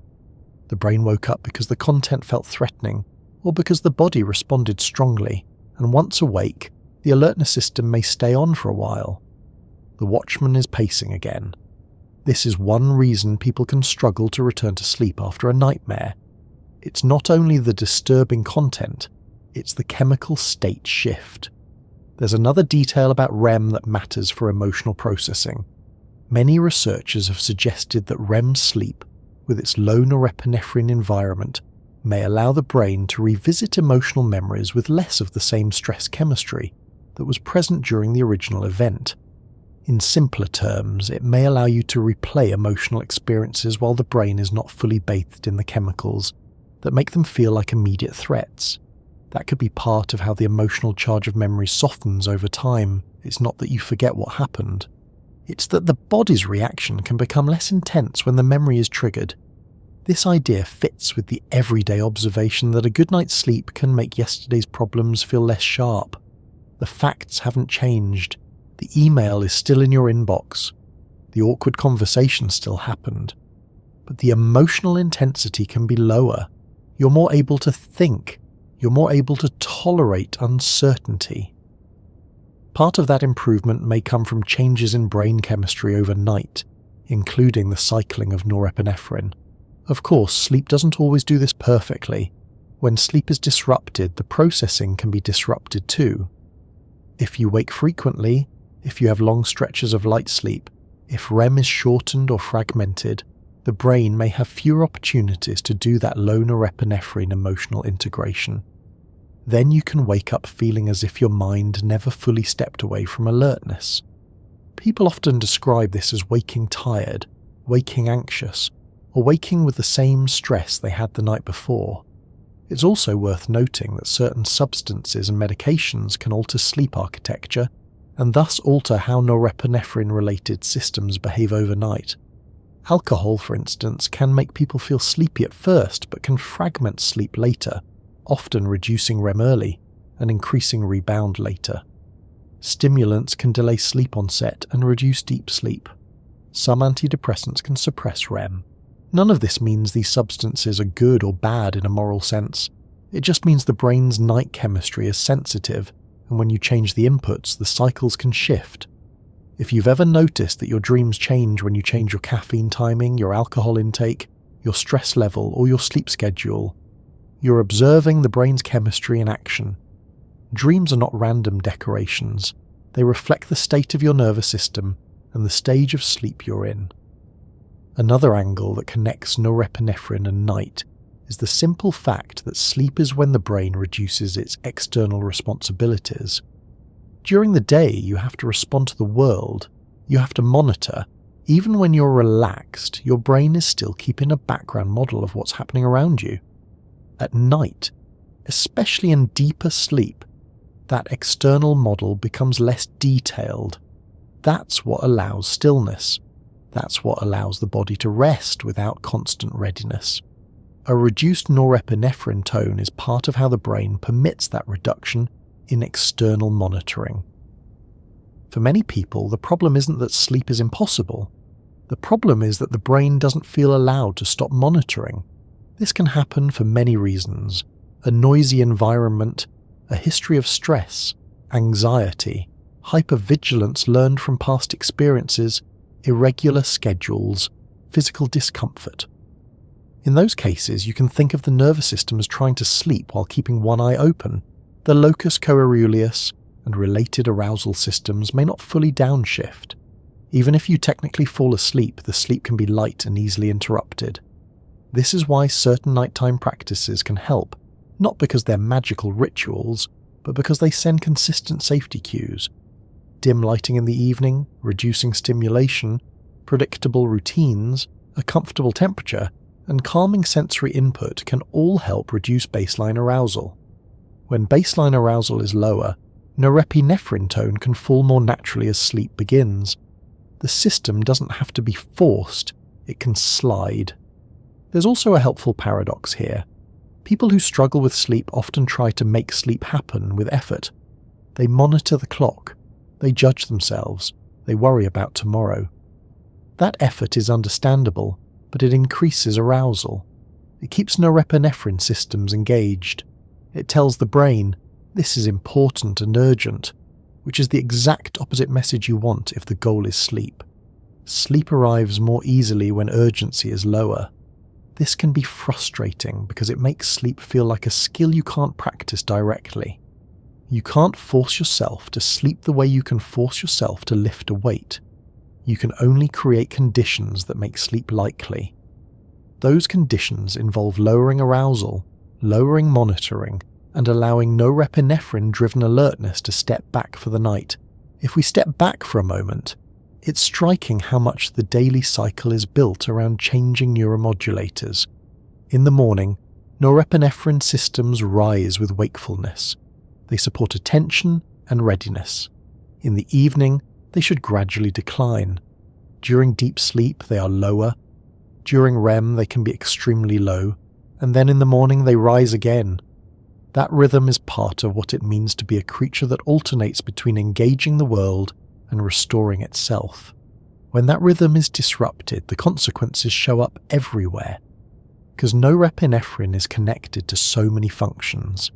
The brain woke up because the content felt threatening, or because the body responded strongly, and once awake, the alertness system may stay on for a while. The watchman is pacing again. This is one reason people can struggle to return to sleep after a nightmare. It's not only the disturbing content, it's the chemical state shift. There's another detail about REM that matters for emotional processing. Many researchers have suggested that REM sleep, with its low norepinephrine environment, may allow the brain to revisit emotional memories with less of the same stress chemistry that was present during the original event. In simpler terms, it may allow you to replay emotional experiences while the brain is not fully bathed in the chemicals that make them feel like immediate threats. That could be part of how the emotional charge of memory softens over time. It's not that you forget what happened. It's that the body's reaction can become less intense when the memory is triggered. This idea fits with the everyday observation that a good night's sleep can make yesterday's problems feel less sharp. The facts haven't changed. The email is still in your inbox. The awkward conversation still happened. But the emotional intensity can be lower. You're more able to think. You're more able to tolerate uncertainty. Part of that improvement may come from changes in brain chemistry overnight, including the cycling of norepinephrine. Of course, sleep doesn't always do this perfectly. When sleep is disrupted, the processing can be disrupted too. If you wake frequently, if you have long stretches of light sleep, if REM is shortened or fragmented, the brain may have fewer opportunities to do that low norepinephrine emotional integration. Then you can wake up feeling as if your mind never fully stepped away from alertness. People often describe this as waking tired, waking anxious, or waking with the same stress they had the night before. It's also worth noting that certain substances and medications can alter sleep architecture and thus alter how norepinephrine-related systems behave overnight. Alcohol, for instance, can make people feel sleepy at first but can fragment sleep later, often reducing REM early and increasing rebound later. Stimulants can delay sleep onset and reduce deep sleep. Some antidepressants can suppress REM. None of this means these substances are good or bad in a moral sense. It just means the brain's night chemistry is sensitive, and when you change the inputs, the cycles can shift. If you've ever noticed that your dreams change when you change your caffeine timing, your alcohol intake, your stress level, or your sleep schedule, you're observing the brain's chemistry in action. Dreams are not random decorations. They reflect the state of your nervous system and the stage of sleep you're in. Another angle that connects norepinephrine and night is the simple fact that sleep is when the brain reduces its external responsibilities. During the day, you have to respond to the world, you have to monitor. Even when you're relaxed, your brain is still keeping a background model of what's happening around you. At night, especially in deeper sleep, that external model becomes less detailed. That's what allows stillness. That's what allows the body to rest without constant readiness. A reduced norepinephrine tone is part of how the brain permits that reduction in external monitoring. For many people, the problem isn't that sleep is impossible. The problem is that the brain doesn't feel allowed to stop monitoring. This can happen for many reasons: a noisy environment, a history of stress, anxiety, hypervigilance learned from past experiences, irregular schedules, physical discomfort. In those cases, you can think of the nervous system as trying to sleep while keeping one eye open. The locus coeruleus and related arousal systems may not fully downshift. Even if you technically fall asleep, the sleep can be light and easily interrupted. This is why certain nighttime practices can help, not because they're magical rituals, but because they send consistent safety cues. Dim lighting in the evening, reducing stimulation, predictable routines, a comfortable temperature, and calming sensory input can all help reduce baseline arousal. When baseline arousal is lower, norepinephrine tone can fall more naturally as sleep begins. The system doesn't have to be forced, it can slide. There's also a helpful paradox here. People who struggle with sleep often try to make sleep happen with effort. They monitor the clock, they judge themselves, they worry about tomorrow. That effort is understandable, but it increases arousal. It keeps norepinephrine systems engaged. It tells the brain, this is important and urgent, which is the exact opposite message you want if the goal is sleep. Sleep arrives more easily when urgency is lower. This can be frustrating because it makes sleep feel like a skill you can't practice directly. You can't force yourself to sleep the way you can force yourself to lift a weight. You can only create conditions that make sleep likely. Those conditions involve lowering arousal, lowering monitoring, and allowing norepinephrine-driven alertness to step back for the night. If we step back for a moment, it's striking how much the daily cycle is built around changing neuromodulators. In the morning, norepinephrine systems rise with wakefulness. They support attention and readiness. In the evening, they should gradually decline. During deep sleep, they are lower. During REM, they can be extremely low. And then in the morning, they rise again. That rhythm is part of what it means to be a creature that alternates between engaging the world and restoring itself. When that rhythm is disrupted, the consequences show up everywhere. Because norepinephrine is connected to so many functions.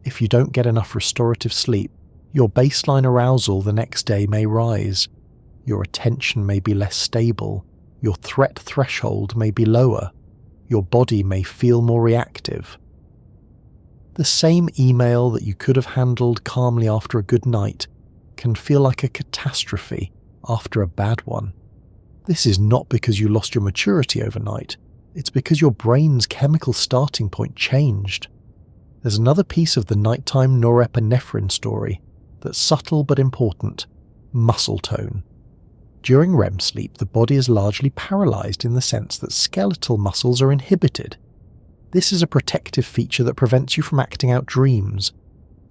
If you don't get enough restorative sleep, your baseline arousal the next day may rise. Your attention may be less stable. Your threat threshold may be lower. Your body may feel more reactive. The same email that you could have handled calmly after a good night can feel like a catastrophe after a bad one. This is not because you lost your maturity overnight. It's because your brain's chemical starting point changed. There's another piece of the nighttime norepinephrine story that's subtle but important: muscle tone. During REM sleep, the body is largely paralyzed in the sense that skeletal muscles are inhibited. This is a protective feature that prevents you from acting out dreams.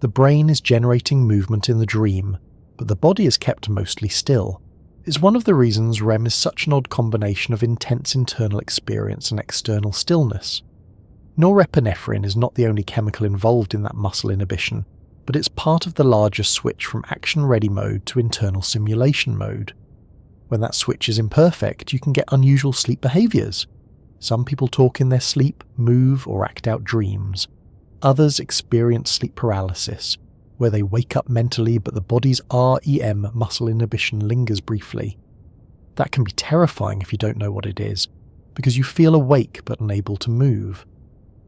The brain is generating movement in the dream, but the body is kept mostly still. It's one of the reasons REM is such an odd combination of intense internal experience and external stillness. Norepinephrine is not the only chemical involved in that muscle inhibition, but it's part of the larger switch from action-ready mode to internal simulation mode. When that switch is imperfect, you can get unusual sleep behaviors. Some people talk in their sleep, move, or act out dreams. Others experience sleep paralysis, where they wake up mentally but the body's REM muscle inhibition lingers briefly. That can be terrifying if you don't know what it is, because you feel awake but unable to move.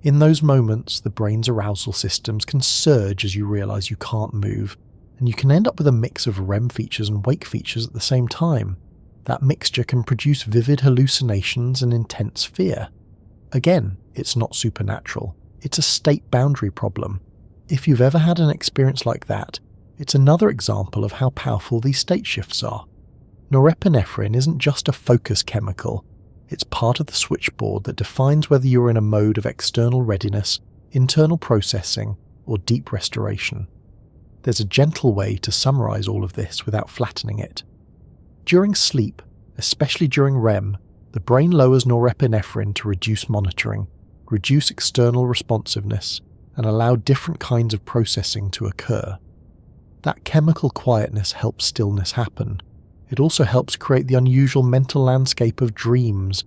In those moments, the brain's arousal systems can surge as you realize you can't move, and you can end up with a mix of REM features and wake features at the same time. That mixture can produce vivid hallucinations and intense fear. Again, it's not supernatural. It's a state boundary problem. If you've ever had an experience like that, it's another example of how powerful these state shifts are. Norepinephrine isn't just a focus chemical. It's part of the switchboard that defines whether you're in a mode of external readiness, internal processing, or deep restoration. There's a gentle way to summarize all of this without flattening it. During sleep, especially during REM, the brain lowers norepinephrine to reduce monitoring, reduce external responsiveness, and allow different kinds of processing to occur. That chemical quietness helps stillness happen. It also helps create the unusual mental landscape of dreams,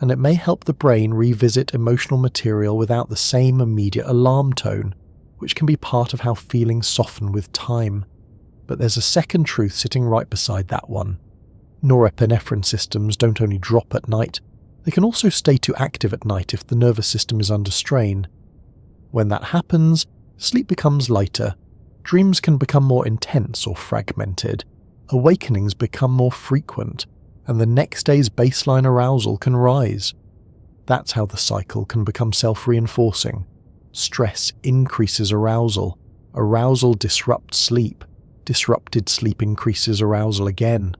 and it may help the brain revisit emotional material without the same immediate alarm tone, which can be part of how feelings soften with time. But there's a second truth sitting right beside that one. Norepinephrine systems don't only drop at night, they can also stay too active at night if the nervous system is under strain. When that happens, sleep becomes lighter, dreams can become more intense or fragmented, awakenings become more frequent, and the next day's baseline arousal can rise. That's how the cycle can become self-reinforcing. Stress increases arousal. Arousal disrupts sleep. Disrupted sleep increases arousal again.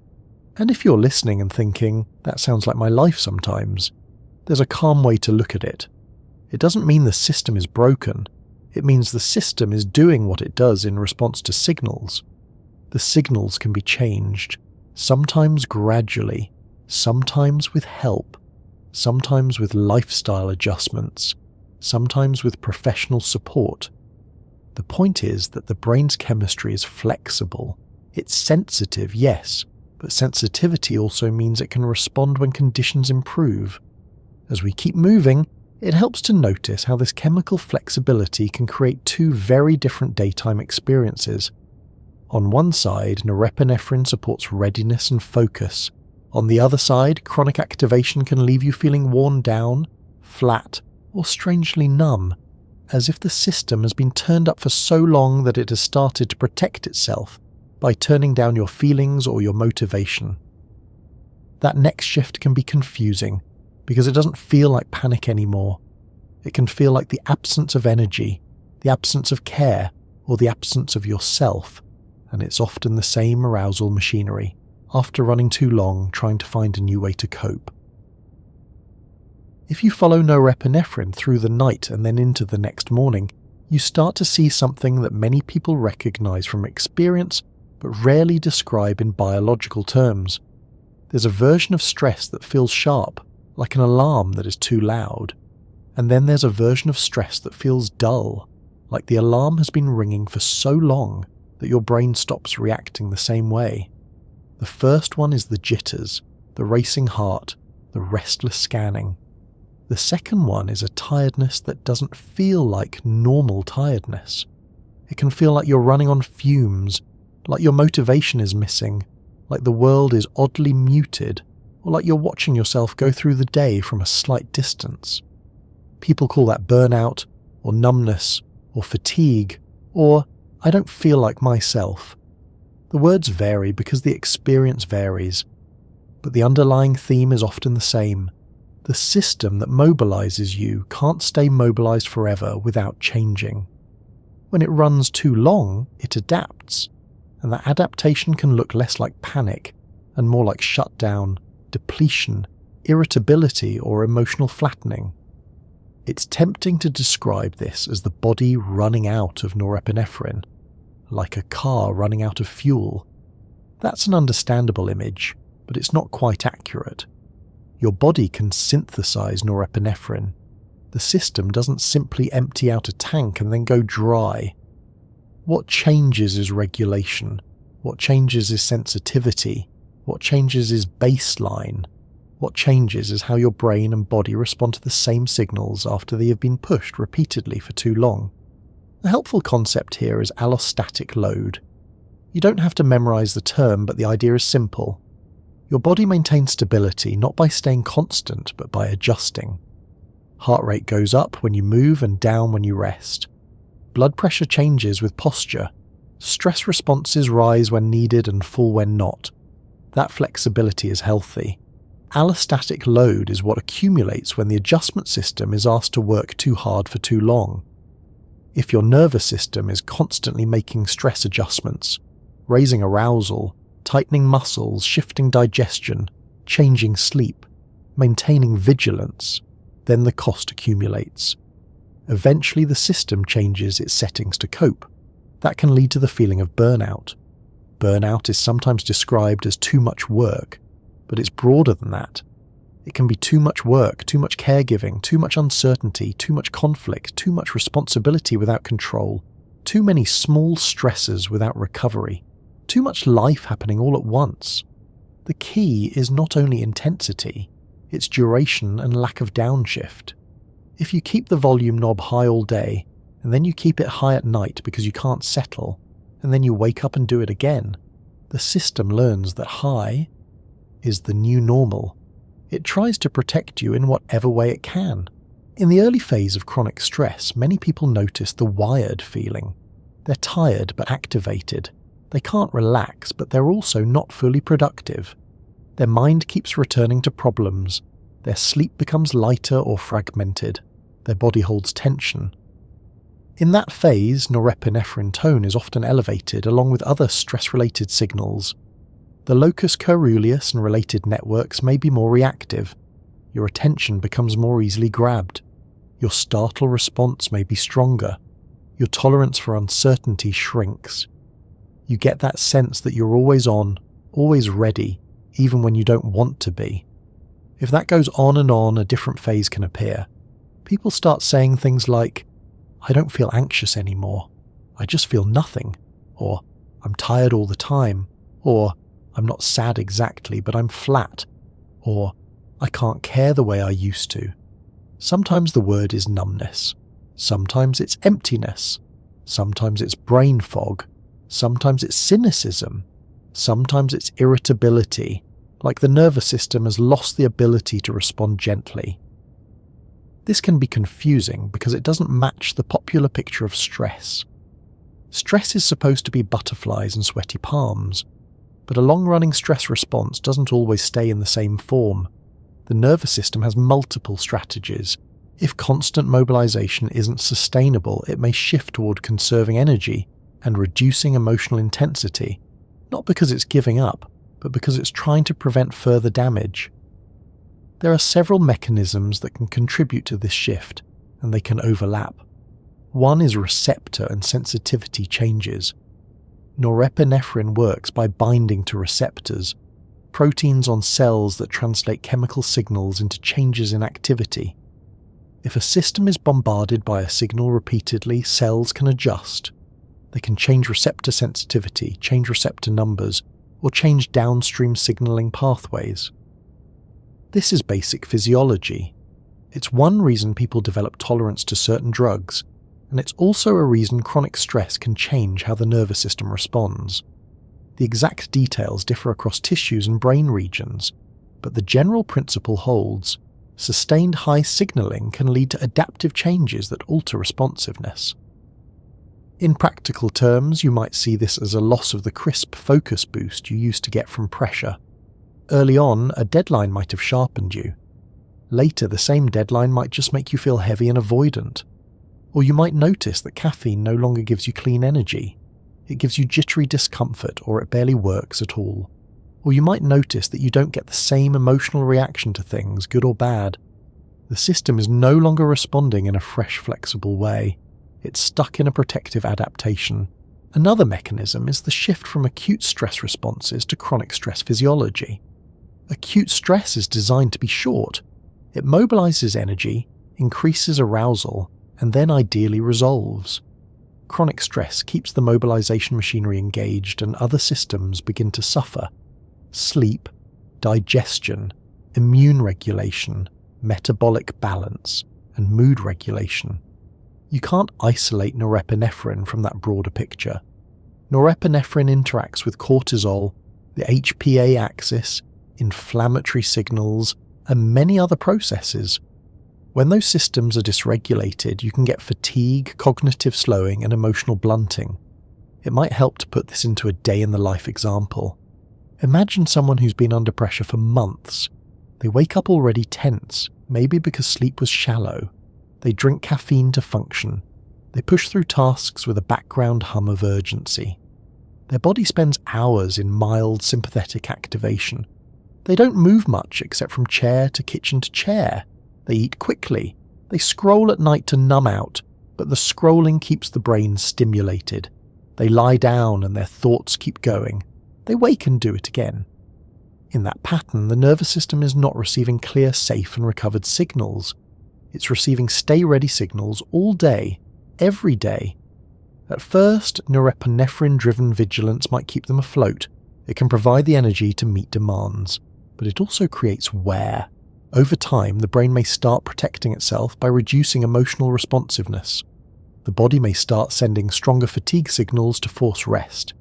And if you're listening and thinking, that sounds like my life sometimes, there's a calm way to look at it. It doesn't mean the system is broken. It means the system is doing what it does in response to signals. The signals can be changed, sometimes gradually, sometimes with help, sometimes with lifestyle adjustments, sometimes with professional support. The point is that the brain's chemistry is flexible. It's sensitive, yes, but sensitivity also means it can respond when conditions improve. As we keep moving, it helps to notice how this chemical flexibility can create two very different daytime experiences. On one side, norepinephrine supports readiness and focus. On the other side, chronic activation can leave you feeling worn down, flat, or strangely numb, as if the system has been turned up for so long that it has started to protect itself by turning down your feelings or your motivation. That next shift can be confusing because it doesn't feel like panic anymore. It can feel like the absence of energy, the absence of care, or the absence of yourself, and it's often the same arousal machinery, after running too long trying to find a new way to cope. If you follow norepinephrine through the night and then into the next morning, you start to see something that many people recognize from experience but rarely describe in biological terms. There's a version of stress that feels sharp, like an alarm that is too loud. And then there's a version of stress that feels dull, like the alarm has been ringing for so long that your brain stops reacting the same way. The first one is the jitters, the racing heart, the restless scanning. The second one is a tiredness that doesn't feel like normal tiredness. It can feel like you're running on fumes, like your motivation is missing, like the world is oddly muted, or like you're watching yourself go through the day from a slight distance. People call that burnout, or numbness, or fatigue, or I don't feel like myself. The words vary because the experience varies, but the underlying theme is often the same. The system that mobilizes you can't stay mobilized forever without changing. When it runs too long, it adapts, and that adaptation can look less like panic and more like shutdown, depletion, irritability, or emotional flattening. It's tempting to describe this as the body running out of norepinephrine, like a car running out of fuel. That's an understandable image, but it's not quite accurate. Your body can synthesize norepinephrine. The system doesn't simply empty out a tank and then go dry. What changes is regulation. What changes is sensitivity. What changes is baseline. What changes is how your brain and body respond to the same signals after they have been pushed repeatedly for too long. A helpful concept here is allostatic load. You don't have to memorize the term, but the idea is simple. Your body maintains stability not by staying constant, but by adjusting. Heart rate goes up when you move and down when you rest. Blood pressure changes with posture. Stress responses rise when needed and fall when not. That flexibility is healthy. Allostatic load is what accumulates when the adjustment system is asked to work too hard for too long. If your nervous system is constantly making stress adjustments, raising arousal, tightening muscles, shifting digestion, changing sleep, maintaining vigilance, then the cost accumulates. Eventually the system changes its settings to cope. That can lead to the feeling of burnout. Burnout is sometimes described as too much work, but it's broader than that. It can be too much work, too much caregiving, too much uncertainty, too much conflict, too much responsibility without control, too many small stresses without recovery, too much life happening all at once. The key is not only intensity, it's duration and lack of downshift. If you keep the volume knob high all day, and then you keep it high at night because you can't settle, and then you wake up and do it again, the system learns that high is the new normal. It tries to protect you in whatever way it can. In the early phase of chronic stress, many people notice the wired feeling. They're tired but activated. They can't relax, but they're also not fully productive. Their mind keeps returning to problems. Their sleep becomes lighter or fragmented. Their body holds tension. In that phase, norepinephrine tone is often elevated along with other stress-related signals. The locus coeruleus and related networks may be more reactive. Your attention becomes more easily grabbed. Your startle response may be stronger. Your tolerance for uncertainty shrinks. You get that sense that you're always on, always ready, even when you don't want to be. If that goes on, a different phase can appear. People start saying things like, "I don't feel anxious anymore. I just feel nothing." Or, "I'm tired all the time." Or, "I'm not sad exactly, but I'm flat." Or, "I can't care the way I used to." Sometimes the word is numbness. Sometimes it's emptiness. Sometimes it's brain fog. Sometimes it's cynicism. Sometimes it's irritability, like the nervous system has lost the ability to respond gently. This can be confusing because it doesn't match the popular picture of stress. Stress is supposed to be butterflies and sweaty palms, but a long-running stress response doesn't always stay in the same form. The nervous system has multiple strategies. If constant mobilization isn't sustainable, it may shift toward conserving energy and reducing emotional intensity, not because it's giving up, but because it's trying to prevent further damage. There are several mechanisms that can contribute to this shift, and they can overlap. One is receptor and sensitivity changes. Norepinephrine works by binding to receptors, proteins on cells that translate chemical signals into changes in activity. If a system is bombarded by a signal repeatedly, cells can adjust. They can change receptor sensitivity, change receptor numbers, or change downstream signaling pathways. This is basic physiology. It's one reason people develop tolerance to certain drugs, and it's also a reason chronic stress can change how the nervous system responds. The exact details differ across tissues and brain regions, but the general principle holds. Sustained high signaling can lead to adaptive changes that alter responsiveness. In practical terms, you might see this as a loss of the crisp focus boost you used to get from pressure. Early on, a deadline might have sharpened you. Later, the same deadline might just make you feel heavy and avoidant. Or you might notice that caffeine no longer gives you clean energy. It gives you jittery discomfort, or it barely works at all. Or you might notice that you don't get the same emotional reaction to things, good or bad. The system is no longer responding in a fresh, flexible way. It's stuck in a protective adaptation. Another mechanism is the shift from acute stress responses to chronic stress physiology. Acute stress is designed to be short. It mobilizes energy, increases arousal, and then ideally resolves. Chronic stress keeps the mobilization machinery engaged and other systems begin to suffer. Sleep, digestion, immune regulation, metabolic balance, and mood regulation. You can't isolate norepinephrine from that broader picture. Norepinephrine interacts with cortisol, the HPA axis, inflammatory signals, and many other processes. When those systems are dysregulated, you can get fatigue, cognitive slowing, and emotional blunting. It might help to put this into a day-in-the-life example. Imagine someone who's been under pressure for months. They wake up already tense, maybe because sleep was shallow. They drink caffeine to function. They push through tasks with a background hum of urgency. Their body spends hours in mild sympathetic activation. They don't move much except from chair to kitchen to chair. They eat quickly. They scroll at night to numb out, but the scrolling keeps the brain stimulated. They lie down and their thoughts keep going. They wake and do it again. In that pattern, the nervous system is not receiving clear, safe and recovered signals. It's receiving stay-ready signals all day, every day. At first, norepinephrine-driven vigilance might keep them afloat. It can provide the energy to meet demands, but it also creates wear. Over time, the brain may start protecting itself by reducing emotional responsiveness. The body may start sending stronger fatigue signals to force rest.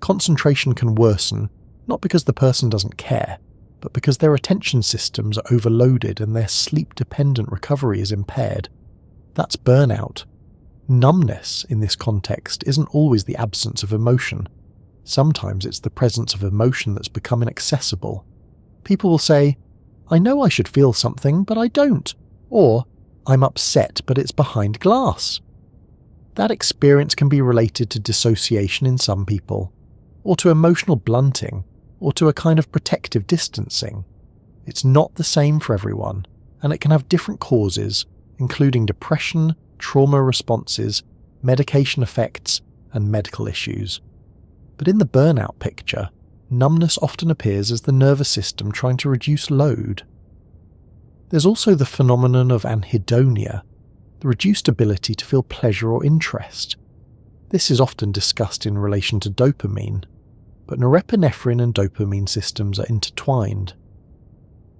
Concentration can worsen, not because the person doesn't care, but because their attention systems are overloaded and their sleep-dependent recovery is impaired. That's burnout. Numbness, in this context, isn't always the absence of emotion. Sometimes it's the presence of emotion that's become inaccessible. People will say, I know I should feel something, but I don't. Or, I'm upset, but it's behind glass. That experience can be related to dissociation in some people, or to emotional blunting, or to a kind of protective distancing. It's not the same for everyone, and it can have different causes, including depression, trauma responses, medication effects, and medical issues. But in the burnout picture, numbness often appears as the nervous system trying to reduce load. There's also the phenomenon of anhedonia, the reduced ability to feel pleasure or interest. This is often discussed in relation to dopamine, but norepinephrine and dopamine systems are intertwined.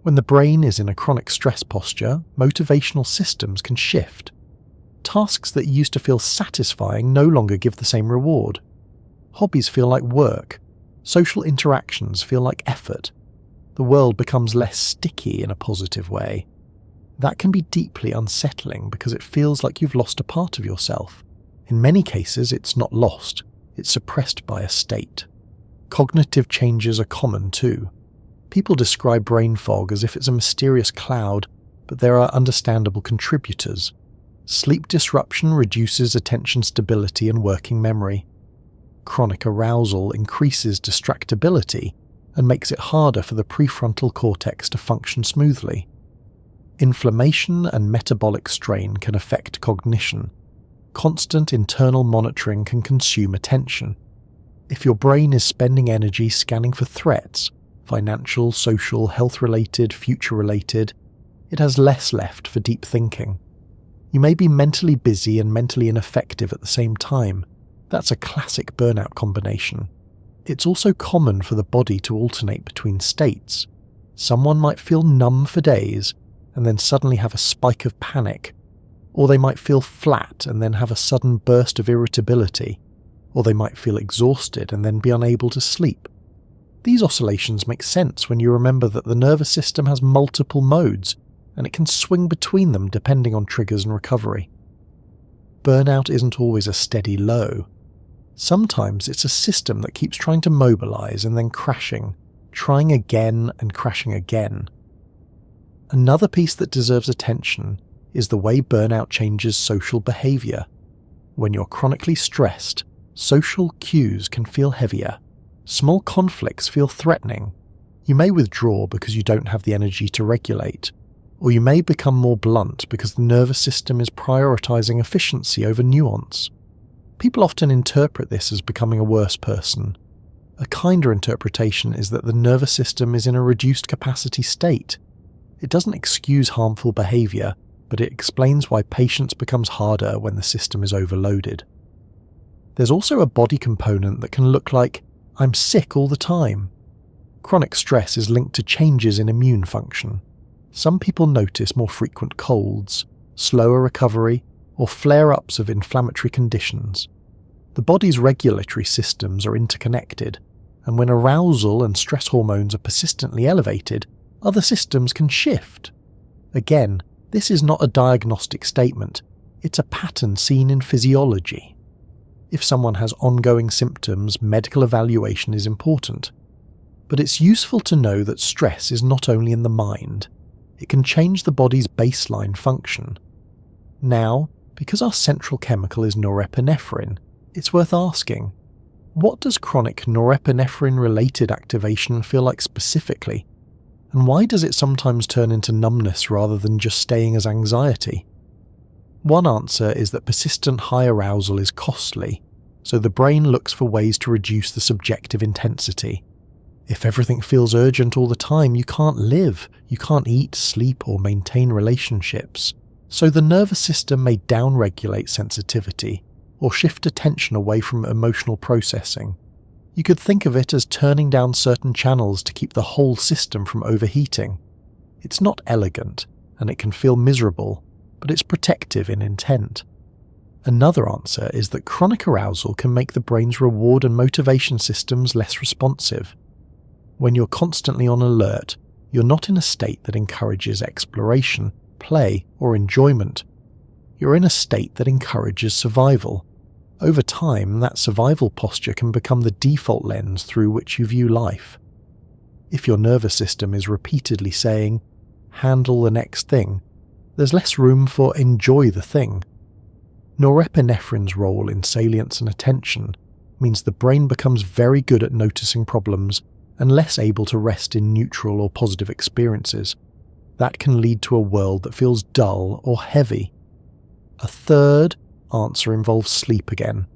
When the brain is in a chronic stress posture, motivational systems can shift. Tasks that used to feel satisfying no longer give the same reward. Hobbies feel like work. Social interactions feel like effort. The world becomes less sticky in a positive way. That can be deeply unsettling because it feels like you've lost a part of yourself. In many cases, it's not lost, it's suppressed by a state. Cognitive changes are common too. People describe brain fog as if it's a mysterious cloud, but there are understandable contributors. Sleep disruption reduces attention stability and working memory. Chronic arousal increases distractibility and makes it harder for the prefrontal cortex to function smoothly. Inflammation and metabolic strain can affect cognition. Constant internal monitoring can consume attention. If your brain is spending energy scanning for threats, financial, social, health-related, future-related, it has less left for deep thinking. You may be mentally busy and mentally ineffective at the same time. That's a classic burnout combination. It's also common for the body to alternate between states. Someone might feel numb for days and then suddenly have a spike of panic, or they might feel flat and then have a sudden burst of irritability, or they might feel exhausted and then be unable to sleep. These oscillations make sense when you remember that the nervous system has multiple modes, and it can swing between them depending on triggers and recovery. Burnout isn't always a steady low. Sometimes it's a system that keeps trying to mobilize and then crashing, trying again and crashing again. Another piece that deserves attention is the way burnout changes social behavior. When you're chronically stressed, social cues can feel heavier. Small conflicts feel threatening. You may withdraw because you don't have the energy to regulate, or you may become more blunt because the nervous system is prioritizing efficiency over nuance. People often interpret this as becoming a worse person. A kinder interpretation is that the nervous system is in a reduced capacity state. It doesn't excuse harmful behavior, but it explains why patience becomes harder when the system is overloaded. There's also a body component that can look like, I'm sick all the time. Chronic stress is linked to changes in immune function. Some people notice more frequent colds, slower recovery, or flare-ups of inflammatory conditions. The body's regulatory systems are interconnected, and when arousal and stress hormones are persistently elevated, other systems can shift. Again, this is not a diagnostic statement, it's a pattern seen in physiology. If someone has ongoing symptoms, medical evaluation is important. But it's useful to know that stress is not only in the mind, it can change the body's baseline function. Now, because our central chemical is norepinephrine, it's worth asking, what does chronic norepinephrine-related activation feel like specifically? And why does it sometimes turn into numbness rather than just staying as anxiety? One answer is that persistent high arousal is costly, so the brain looks for ways to reduce the subjective intensity. If everything feels urgent all the time, you can't live, you can't eat, sleep, or maintain relationships. So the nervous system may downregulate sensitivity, or shift attention away from emotional processing. You could think of it as turning down certain channels to keep the whole system from overheating. It's not elegant, and it can feel miserable, but it's protective in intent. Another answer is that chronic arousal can make the brain's reward and motivation systems less responsive. When you're constantly on alert, you're not in a state that encourages exploration, play, or enjoyment. You're in a state that encourages survival. Over time, that survival posture can become the default lens through which you view life. If your nervous system is repeatedly saying, handle the next thing, there's less room for enjoy the thing. Norepinephrine's role in salience and attention means the brain becomes very good at noticing problems and less able to rest in neutral or positive experiences. That can lead to a world that feels dull or heavy. A third answer involves sleep again.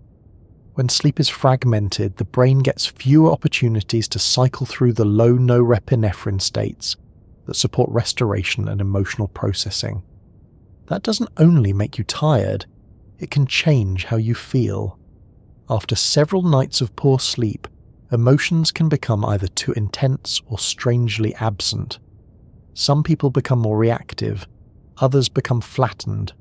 When sleep is fragmented, the brain gets fewer opportunities to cycle through the low norepinephrine states that support restoration and emotional processing. That doesn't only make you tired, it can change how you feel. After several nights of poor sleep, emotions can become either too intense or strangely absent. Some people become more reactive, others become flattened.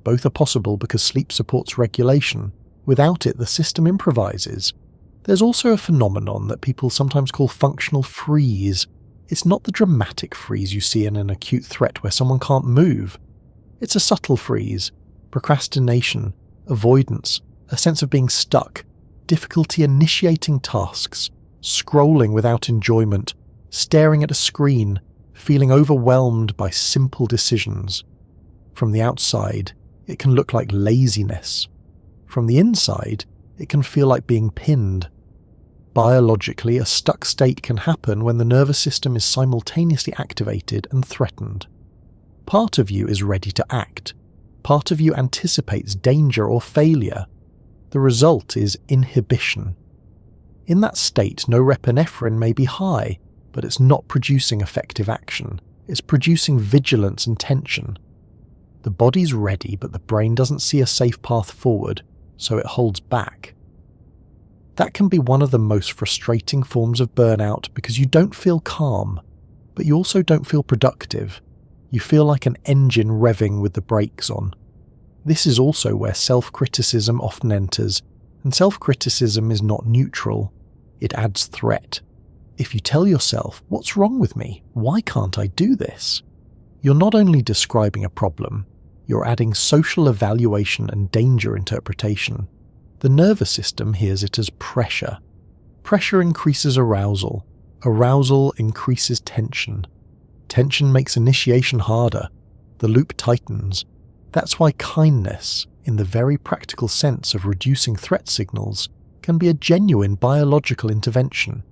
Both are possible because sleep supports regulation. Without it, the system improvises. There's also a phenomenon that people sometimes call functional freeze. It's not the dramatic freeze you see in an acute threat where someone can't move. It's a subtle freeze. Procrastination, avoidance, a sense of being stuck, difficulty initiating tasks, scrolling without enjoyment, staring at a screen, feeling overwhelmed by simple decisions. From the outside, it can look like laziness. From the inside, it can feel like being pinned. Biologically, a stuck state can happen when the nervous system is simultaneously activated and threatened. Part of you is ready to act. Part of you anticipates danger or failure. The result is inhibition. In that state, norepinephrine may be high, but it's not producing effective action. It's producing vigilance and tension. The body's ready, but the brain doesn't see a safe path forward, so it holds back. That can be one of the most frustrating forms of burnout because you don't feel calm, but you also don't feel productive. You feel like an engine revving with the brakes on. This is also where self-criticism often enters, and self-criticism is not neutral. It adds threat. If you tell yourself, "What's wrong with me? Why can't I do this?" you're not only describing a problem, you're adding social evaluation and danger interpretation. The nervous system hears it as pressure. Pressure increases arousal. Arousal increases tension. Tension makes initiation harder. The loop tightens. That's why kindness, in the very practical sense of reducing threat signals, can be a genuine biological intervention.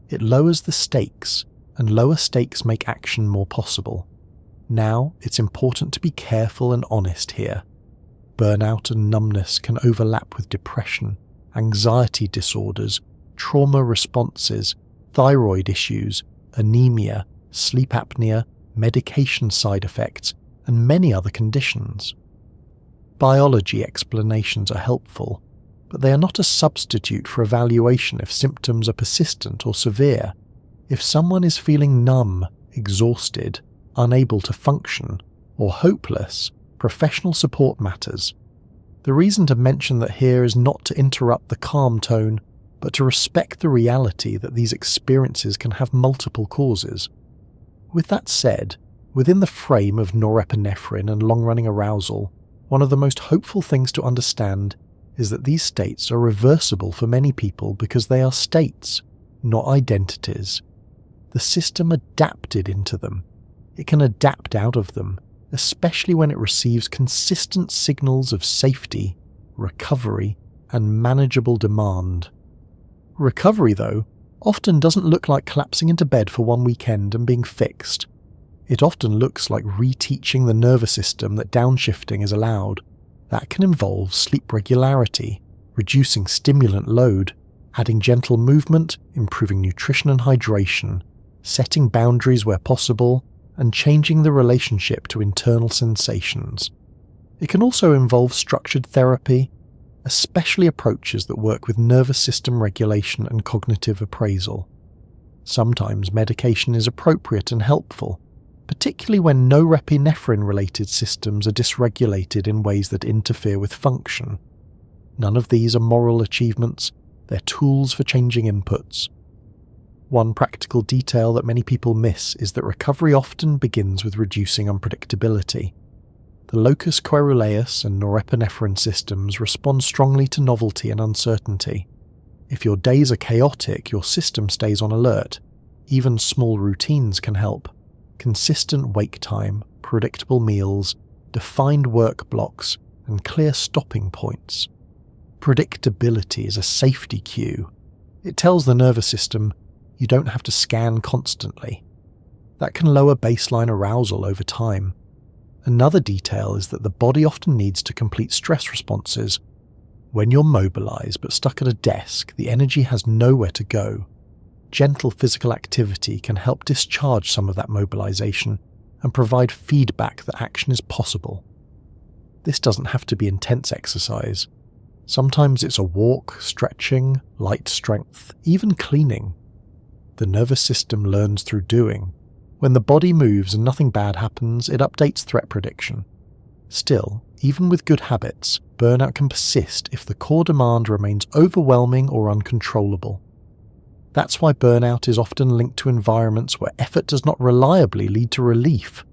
It lowers the stakes, and lower stakes make action more possible. Now, it's important to be careful and honest here. Burnout and numbness can overlap with depression, anxiety disorders, trauma responses, thyroid issues, anemia, sleep apnea, medication side effects, and many other conditions. Biology explanations are helpful, but they are not a substitute for evaluation if symptoms are persistent or severe. If someone is feeling numb, exhausted, unable to function, or hopeless, professional support matters. The reason to mention that here is not to interrupt the calm tone, but to respect the reality that these experiences can have multiple causes. With that said, within the frame of norepinephrine and long-running arousal, one of the most hopeful things to understand is that these states are reversible for many people because they are states, not identities. The system adapted into them. It can adapt out of them, especially when it receives consistent signals of safety, recovery, and manageable demand. Recovery, though, often doesn't look like collapsing into bed for one weekend and being fixed. It often looks like reteaching the nervous system that downshifting is allowed. That can involve sleep regularity, reducing stimulant load, adding gentle movement, improving nutrition and hydration, setting boundaries where possible, and changing the relationship to internal sensations. It can also involve structured therapy, especially approaches that work with nervous system regulation and cognitive appraisal. Sometimes medication is appropriate and helpful, particularly when norepinephrine-related systems are dysregulated in ways that interfere with function. None of these are moral achievements, they're tools for changing inputs. One practical detail that many people miss is that recovery often begins with reducing unpredictability. The locus coeruleus and norepinephrine systems respond strongly to novelty and uncertainty. If your days are chaotic, your system stays on alert. Even small routines can help. consistent wake time, predictable meals, defined work blocks, and clear stopping points. Predictability is a safety cue. It tells the nervous system you don't have to scan constantly. That can lower baseline arousal over time. Another detail is that the body often needs to complete stress responses. When you're mobilized but stuck at a desk, the energy has nowhere to go. Gentle physical activity can help discharge some of that mobilization and provide feedback that action is possible. This doesn't have to be intense exercise. Sometimes it's a walk, stretching, light strength, even cleaning. The nervous system learns through doing. When the body moves and nothing bad happens, it updates threat prediction. Still, even with good habits, burnout can persist if the core demand remains overwhelming or uncontrollable. That's why burnout is often linked to environments where effort does not reliably lead to relief.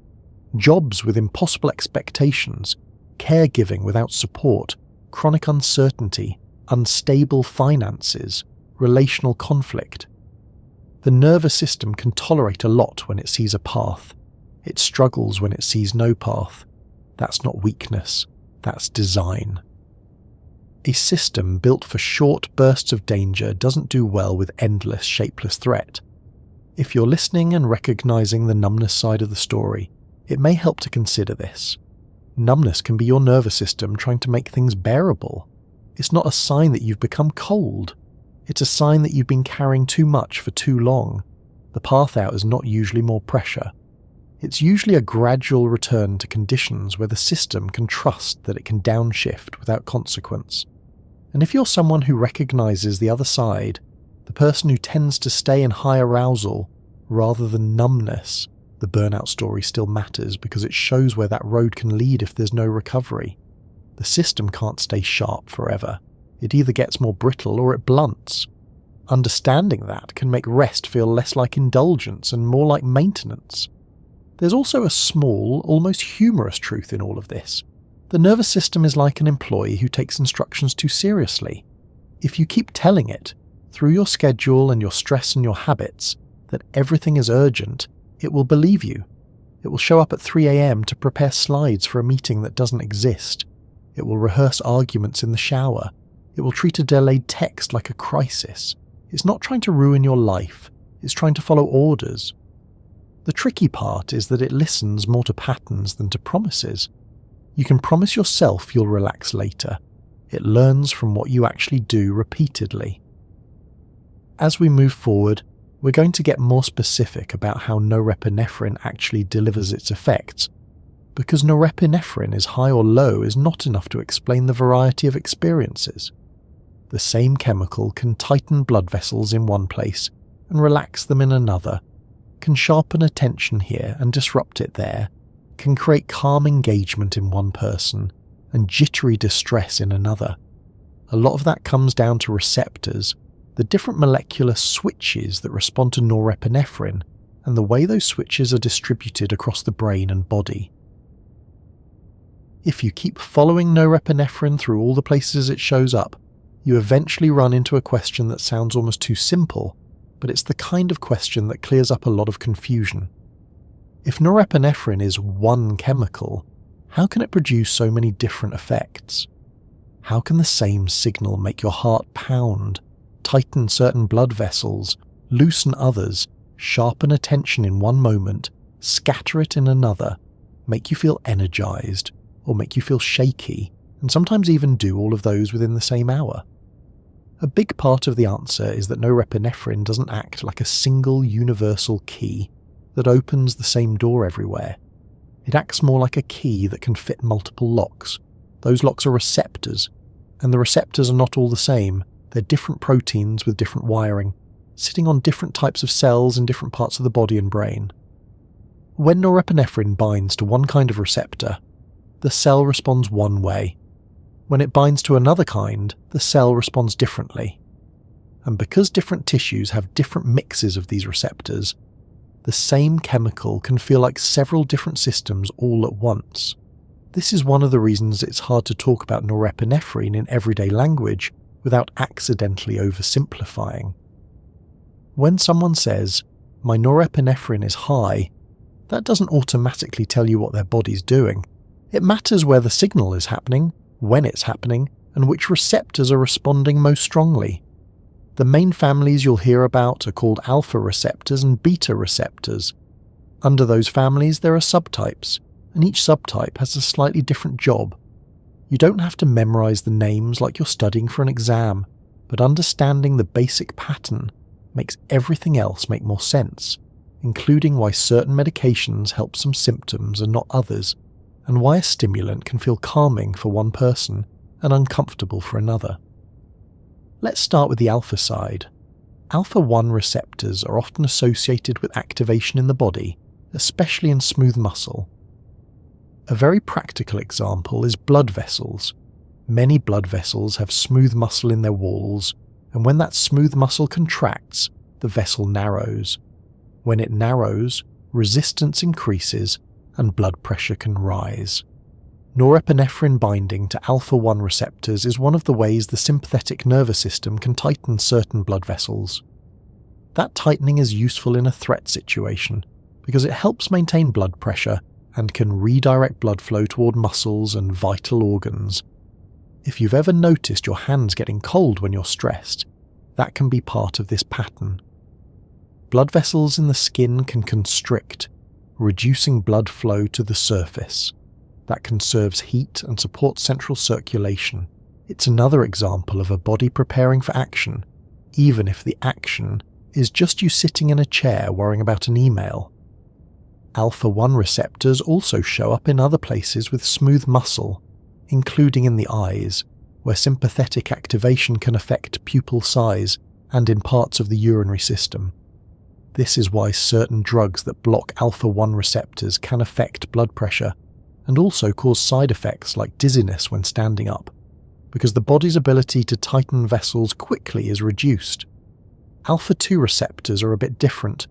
Jobs with impossible expectations, caregiving without support, chronic uncertainty, unstable finances, relational conflict. The nervous system can tolerate a lot when it sees a path. It struggles when it sees no path. That's not weakness, that's design. A system built for short bursts of danger doesn't do well with endless, shapeless threat. If you're listening and recognizing the numbness side of the story, it may help to consider this. Numbness can be your nervous system trying to make things bearable. It's not a sign that you've become cold. It's a sign that you've been carrying too much for too long. The path out is not usually more pressure. It's usually a gradual return to conditions where the system can trust that it can downshift without consequence. And if you're someone who recognizes the other side, the person who tends to stay in high arousal rather than numbness, the burnout story still matters because it shows where that road can lead if there's no recovery. The system can't stay sharp forever. It either gets more brittle or it blunts. Understanding that can make rest feel less like indulgence and more like maintenance. There's also a small, almost humorous truth in all of this. The nervous system is like an employee who takes instructions too seriously. If you keep telling it, through your schedule and your stress and your habits, that everything is urgent, it will believe you. It will show up at 3 a.m. to prepare slides for a meeting that doesn't exist. It will rehearse arguments in the shower. It will treat a delayed text like a crisis. It's not trying to ruin your life. It's trying to follow orders. The tricky part is that it listens more to patterns than to promises. You can promise yourself you'll relax later. It learns from what you actually do repeatedly. As we move forward, we're going to get more specific about how norepinephrine actually delivers its effects, because norepinephrine is high or low is not enough to explain the variety of experiences. The same chemical can tighten blood vessels in one place and relax them in another, can sharpen attention here and disrupt it there, can create calm engagement in one person and jittery distress in another. A lot of that comes down to receptors, the different molecular switches that respond to norepinephrine, and the way those switches are distributed across the brain and body. If you keep following norepinephrine through all the places it shows up, you eventually run into a question that sounds almost too simple, but it's the kind of question that clears up a lot of confusion. If norepinephrine is one chemical, how can it produce so many different effects? How can the same signal make your heart pound, tighten certain blood vessels, loosen others, sharpen attention in one moment, scatter it in another, make you feel energized, or make you feel shaky, and sometimes even do all of those within the same hour? A big part of the answer is that norepinephrine doesn't act like a single universal key that opens the same door everywhere. It acts more like a key that can fit multiple locks. Those locks are receptors, and the receptors are not all the same. They're different proteins with different wiring, sitting on different types of cells in different parts of the body and brain. When norepinephrine binds to one kind of receptor, the cell responds one way. When it binds to another kind, the cell responds differently. And because different tissues have different mixes of these receptors, the same chemical can feel like several different systems all at once. This is one of the reasons it's hard to talk about norepinephrine in everyday language without accidentally oversimplifying. When someone says, "My norepinephrine is high," That doesn't automatically tell you what their body's doing. It matters where the signal is happening, when it's happening, and which receptors are responding most strongly. The main families you'll hear about are called alpha receptors and beta receptors. Under those families there are subtypes, and each subtype has a slightly different job. You don't have to memorize the names like you're studying for an exam, but understanding the basic pattern makes everything else make more sense, including why certain medications help some symptoms and not others, and why a stimulant can feel calming for one person and uncomfortable for another. Let's start with the alpha side. Alpha-1 receptors are often associated with activation in the body, especially in smooth muscle. A very practical example is blood vessels. Many blood vessels have smooth muscle in their walls, and when that smooth muscle contracts, the vessel narrows. When it narrows, resistance increases and blood pressure can rise. Norepinephrine binding to alpha-1 receptors is one of the ways the sympathetic nervous system can tighten certain blood vessels. That tightening is useful in a threat situation because it helps maintain blood pressure and can redirect blood flow toward muscles and vital organs. If you've ever noticed your hands getting cold when you're stressed, that can be part of this pattern. Blood vessels in the skin can constrict, reducing blood flow to the surface. That conserves heat and supports central circulation. It's another example of a body preparing for action, even if the action is just you sitting in a chair worrying about an email. Alpha-1 receptors also show up in other places with smooth muscle, including in the eyes, where sympathetic activation can affect pupil size and in parts of the urinary system. This is why certain drugs that block alpha-1 receptors can affect blood pressure and also cause side effects like dizziness when standing up, because the body's ability to tighten vessels quickly is reduced. Alpha-2 receptors are a bit different,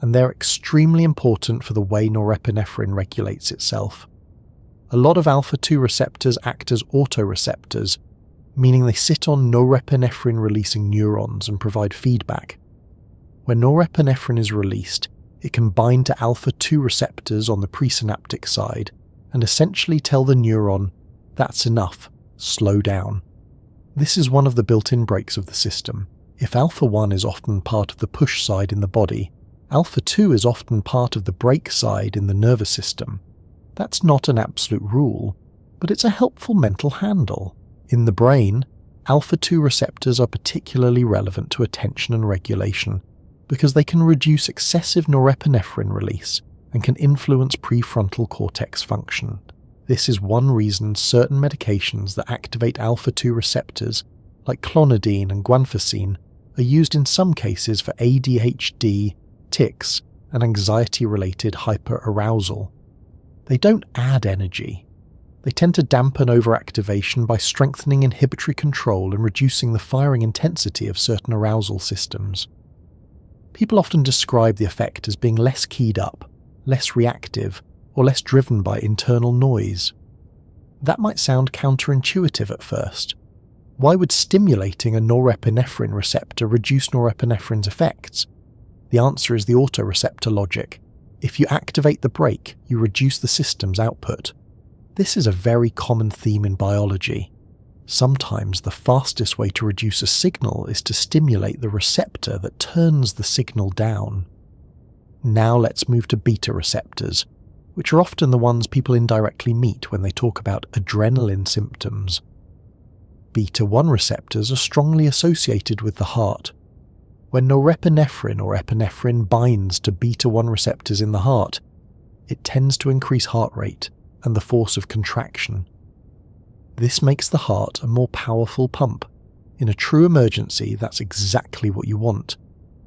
and they're extremely important for the way norepinephrine regulates itself. A lot of alpha-2 receptors act as autoreceptors, meaning they sit on norepinephrine-releasing neurons and provide feedback. When norepinephrine is released, it can bind to alpha-2 receptors on the presynaptic side and essentially tell the neuron, "That's enough, slow down." This is one of the built-in brakes of the system. If alpha-1 is often part of the push side in the body, alpha-2 is often part of the brake side in the nervous system. That's not an absolute rule, but it's a helpful mental handle. In the brain, alpha-2 receptors are particularly relevant to attention and regulation because they can reduce excessive norepinephrine release and can influence prefrontal cortex function. This is one reason certain medications that activate alpha-2 receptors, like clonidine and guanfacine, are used in some cases for ADHD, tics, and anxiety-related hyperarousal. They don't add energy. They tend to dampen overactivation by strengthening inhibitory control and reducing the firing intensity of certain arousal systems. People often describe the effect as being less keyed up, less reactive, or less driven by internal noise. That might sound counterintuitive at first. Why would stimulating a norepinephrine receptor reduce norepinephrine's effects? The answer is the autoreceptor logic. If you activate the brake, you reduce the system's output. This is a very common theme in biology. Sometimes the fastest way to reduce a signal is to stimulate the receptor that turns the signal down. Now let's move to beta receptors, which are often the ones people indirectly meet when they talk about adrenaline symptoms. Beta-1 receptors are strongly associated with the heart. When norepinephrine or epinephrine binds to beta-1 receptors in the heart, it tends to increase heart rate and the force of contraction. This makes the heart a more powerful pump. In a true emergency, that's exactly what you want.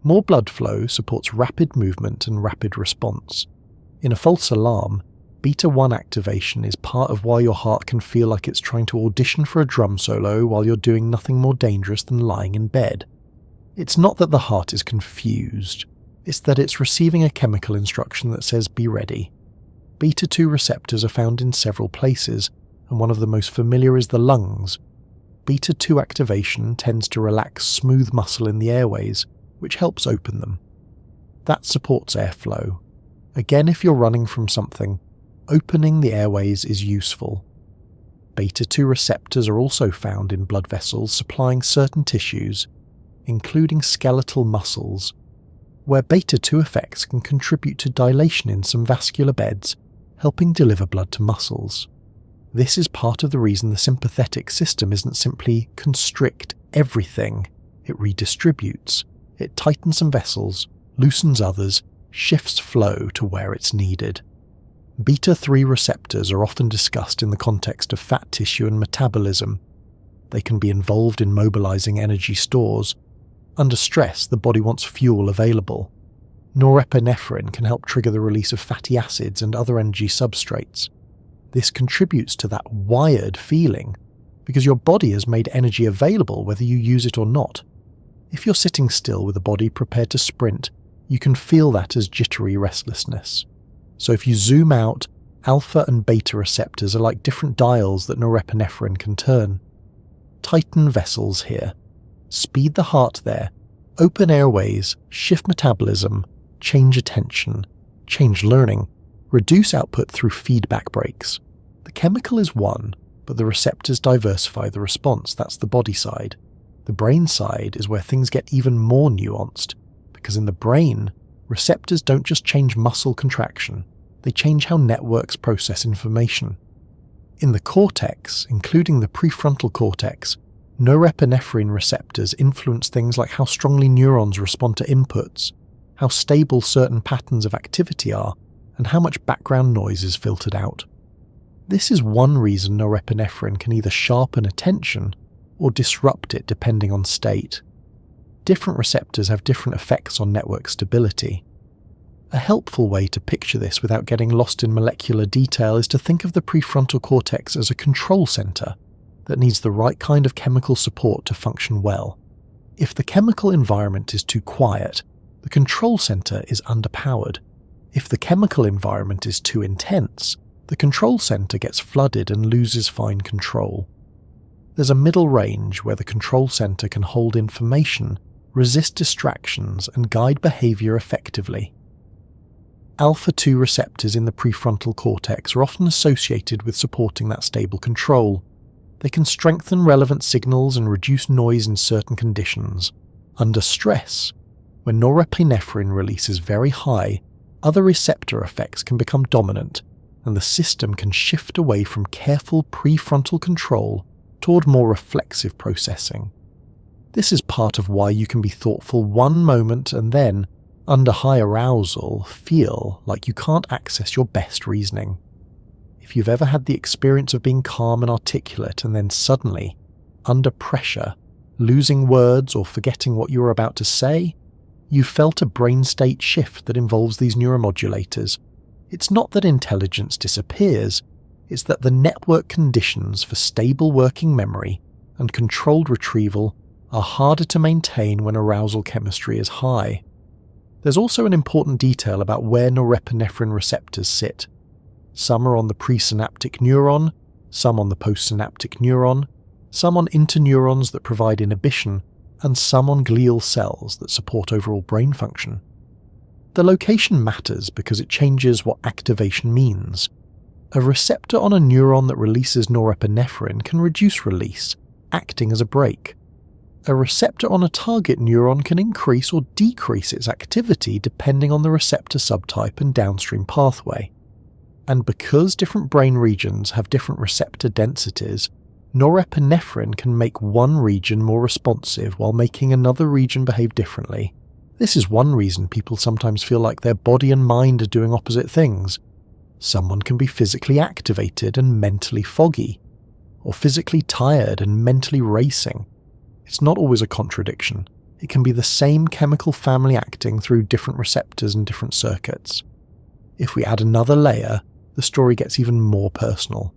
More blood flow supports rapid movement and rapid response. In a false alarm, beta-1 activation is part of why your heart can feel like it's trying to audition for a drum solo while you're doing nothing more dangerous than lying in bed. It's not that the heart is confused, it's that it's receiving a chemical instruction that says be ready. Beta-2 receptors are found in several places, and one of the most familiar is the lungs. Beta-2 activation tends to relax smooth muscle in the airways, which helps open them. That supports airflow, Again, if you're running from something, opening the airways is useful. Beta-2 receptors are also found in blood vessels supplying certain tissues, including skeletal muscles, where beta-2 effects can contribute to dilation in some vascular beds, helping deliver blood to muscles. This is part of the reason the sympathetic system isn't simply constrict everything. It redistributes. It tightens some vessels, loosens others, shifts flow to where it's needed. Beta-3 receptors are often discussed in the context of fat tissue and metabolism. They can be involved in mobilizing energy stores. Under stress, the body wants fuel available. Norepinephrine can help trigger the release of fatty acids and other energy substrates. This contributes to that wired feeling, because your body has made energy available whether you use it or not. If you're sitting still with a body prepared to sprint, you can feel that as jittery restlessness. So if you zoom out, alpha and beta receptors are like different dials that norepinephrine can turn. Tighten vessels here. Speed the heart there. Open airways, shift metabolism, change attention, change learning, reduce output through feedback breaks. The chemical is one, but the receptors diversify the response. That's the body side. The brain side is where things get even more nuanced, because in the brain, receptors don't just change muscle contraction, they change how networks process information. In the cortex, including the prefrontal cortex, norepinephrine receptors influence things like how strongly neurons respond to inputs, how stable certain patterns of activity are, and how much background noise is filtered out. This is one reason norepinephrine can either sharpen attention or disrupt it depending on state. Different receptors have different effects on network stability. A helpful way to picture this without getting lost in molecular detail is to think of the prefrontal cortex as a control center that needs the right kind of chemical support to function well. If the chemical environment is too quiet, the control center is underpowered. If the chemical environment is too intense, the control center gets flooded and loses fine control. There's a middle range where the control center can hold information, resist distractions, and guide behavior effectively. Alpha-2 receptors in the prefrontal cortex are often associated with supporting that stable control. They can strengthen relevant signals and reduce noise in certain conditions. Under stress, when norepinephrine release is very high, other receptor effects can become dominant, and the system can shift away from careful prefrontal control toward more reflexive processing. This is part of why you can be thoughtful one moment and then, under high arousal, feel like you can't access your best reasoning. If you've ever had the experience of being calm and articulate and then suddenly, under pressure, losing words or forgetting what you were about to say, you've felt a brain state shift that involves these neuromodulators. It's not that intelligence disappears, it's that the network conditions for stable working memory and controlled retrieval are harder to maintain when arousal chemistry is high. There's also an important detail about where norepinephrine receptors sit. Some are on the presynaptic neuron, some on the postsynaptic neuron, some on interneurons that provide inhibition, and some on glial cells that support overall brain function. The location matters because it changes what activation means. A receptor on a neuron that releases norepinephrine can reduce release, acting as a brake. A receptor on a target neuron can increase or decrease its activity depending on the receptor subtype and downstream pathway. And because different brain regions have different receptor densities, norepinephrine can make one region more responsive while making another region behave differently. This is one reason people sometimes feel like their body and mind are doing opposite things. Someone can be physically activated and mentally foggy, or physically tired and mentally racing. It's not always a contradiction. It can be the same chemical family acting through different receptors and different circuits. If we add another layer, the story gets even more personal.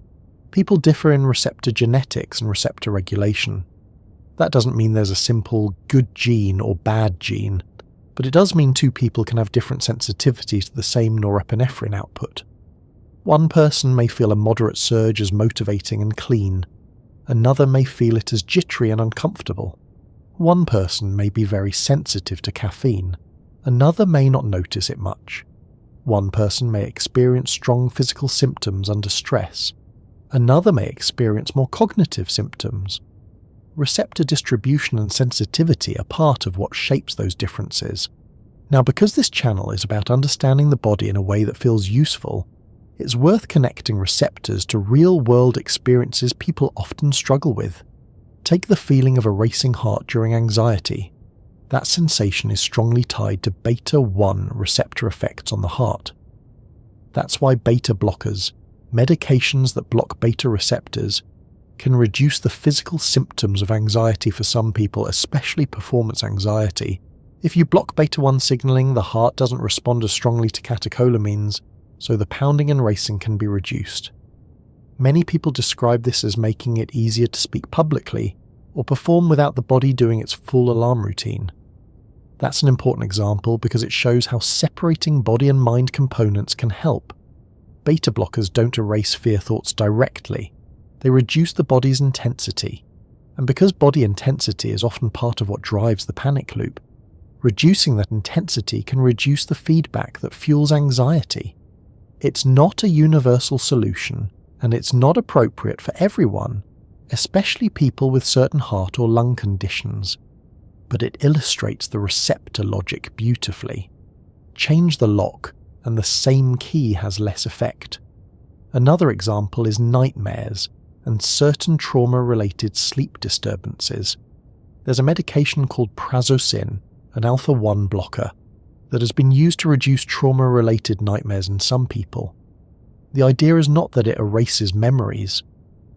People differ in receptor genetics and receptor regulation. That doesn't mean there's a simple good gene or bad gene, but it does mean two people can have different sensitivities to the same norepinephrine output. One person may feel a moderate surge as motivating and clean. Another may feel it as jittery and uncomfortable. One person may be very sensitive to caffeine. Another may not notice it much. One person may experience strong physical symptoms under stress. Another may experience more cognitive symptoms. Receptor distribution and sensitivity are part of what shapes those differences. Now, because this channel is about understanding the body in a way that feels useful, it's worth connecting receptors to real-world experiences people often struggle with. Take the feeling of a racing heart during anxiety. That sensation is strongly tied to beta-1 receptor effects on the heart. That's why beta blockers, medications that block beta receptors, can reduce the physical symptoms of anxiety for some people, especially performance anxiety. If you block beta-1 signaling, the heart doesn't respond as strongly to catecholamines, so the pounding and racing can be reduced. Many people describe this as making it easier to speak publicly or perform without the body doing its full alarm routine. That's an important example because it shows how separating body and mind components can help. Beta blockers don't erase fear thoughts directly. They reduce the body's intensity. And because body intensity is often part of what drives the panic loop, reducing that intensity can reduce the feedback that fuels anxiety. It's not a universal solution, and it's not appropriate for everyone, especially people with certain heart or lung conditions. But it illustrates the receptor logic beautifully. Change the lock, and the same key has less effect. Another example is nightmares and certain trauma-related sleep disturbances. There's a medication called prazosin, an alpha-1 blocker, that has been used to reduce trauma-related nightmares in some people. The idea is not that it erases memories.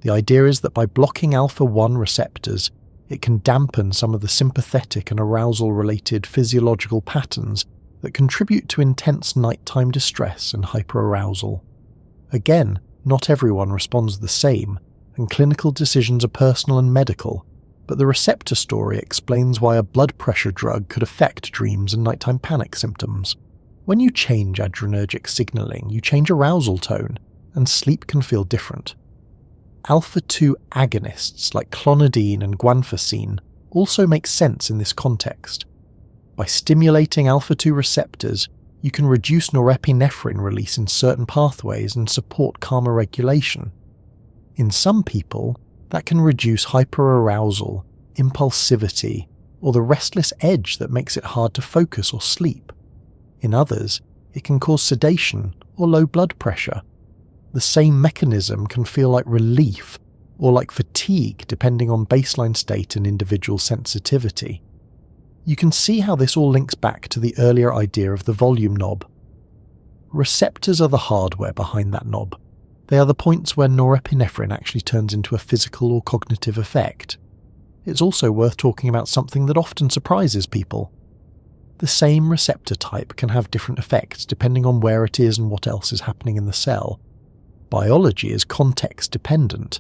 The idea is that by blocking alpha-1 receptors, it can dampen some of the sympathetic and arousal-related physiological patterns that contribute to intense nighttime distress and hyperarousal. Again, not everyone responds the same, and clinical decisions are personal and medical, but the receptor story explains why a blood pressure drug could affect dreams and nighttime panic symptoms. When you change adrenergic signaling, you change arousal tone, and sleep can feel different. Alpha-2 agonists like clonidine and guanfacine also make sense in this context. By stimulating alpha-2 receptors, you can reduce norepinephrine release in certain pathways and support calmer regulation. In some people, that can reduce hyperarousal, impulsivity, or the restless edge that makes it hard to focus or sleep. In others, it can cause sedation or low blood pressure. The same mechanism can feel like relief or like fatigue depending on baseline state and individual sensitivity. You can see how this all links back to the earlier idea of the volume knob. Receptors are the hardware behind that knob. They are the points where norepinephrine actually turns into a physical or cognitive effect. It's also worth talking about something that often surprises people. The same receptor type can have different effects depending on where it is and what else is happening in the cell. Biology is context dependent.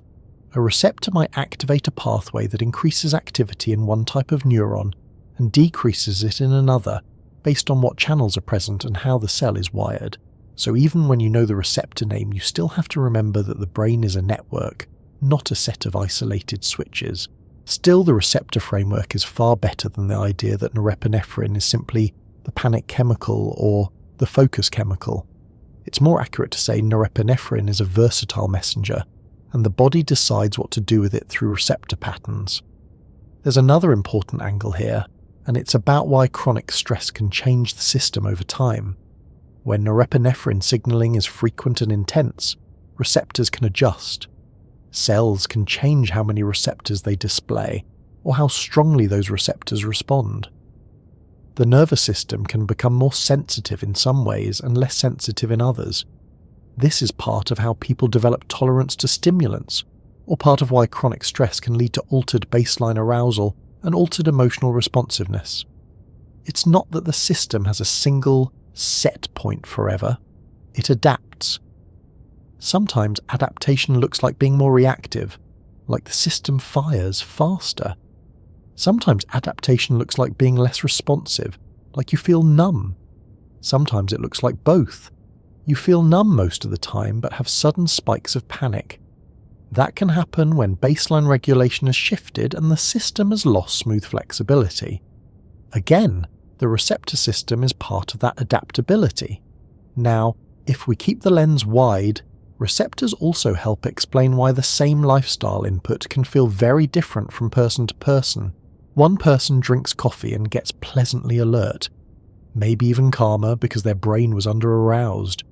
A receptor might activate a pathway that increases activity in one type of neuron and decreases it in another based on what channels are present and how the cell is wired. So even when you know the receptor name, you still have to remember that the brain is a network, not a set of isolated switches. Still, the receptor framework is far better than the idea that norepinephrine is simply the panic chemical or the focus chemical. It's more accurate to say norepinephrine is a versatile messenger, and the body decides what to do with it through receptor patterns. There's another important angle here, and it's about why chronic stress can change the system over time. When norepinephrine signaling is frequent and intense, receptors can adjust. Cells can change how many receptors they display, or how strongly those receptors respond. The nervous system can become more sensitive in some ways and less sensitive in others. This is part of how people develop tolerance to stimulants, or part of why chronic stress can lead to altered baseline arousal and altered emotional responsiveness. It's not that the system has a single, set point forever. It adapts. Sometimes adaptation looks like being more reactive, like the system fires faster. Sometimes adaptation looks like being less responsive, like you feel numb. Sometimes it looks like both. You feel numb most of the time but have sudden spikes of panic. That can happen when baseline regulation has shifted and the system has lost smooth flexibility. Again, the receptor system is part of that adaptability. Now, if we keep the lens wide, receptors also help explain why the same lifestyle input can feel very different from person to person. One person drinks coffee and gets pleasantly alert, maybe even calmer because their brain was under-aroused.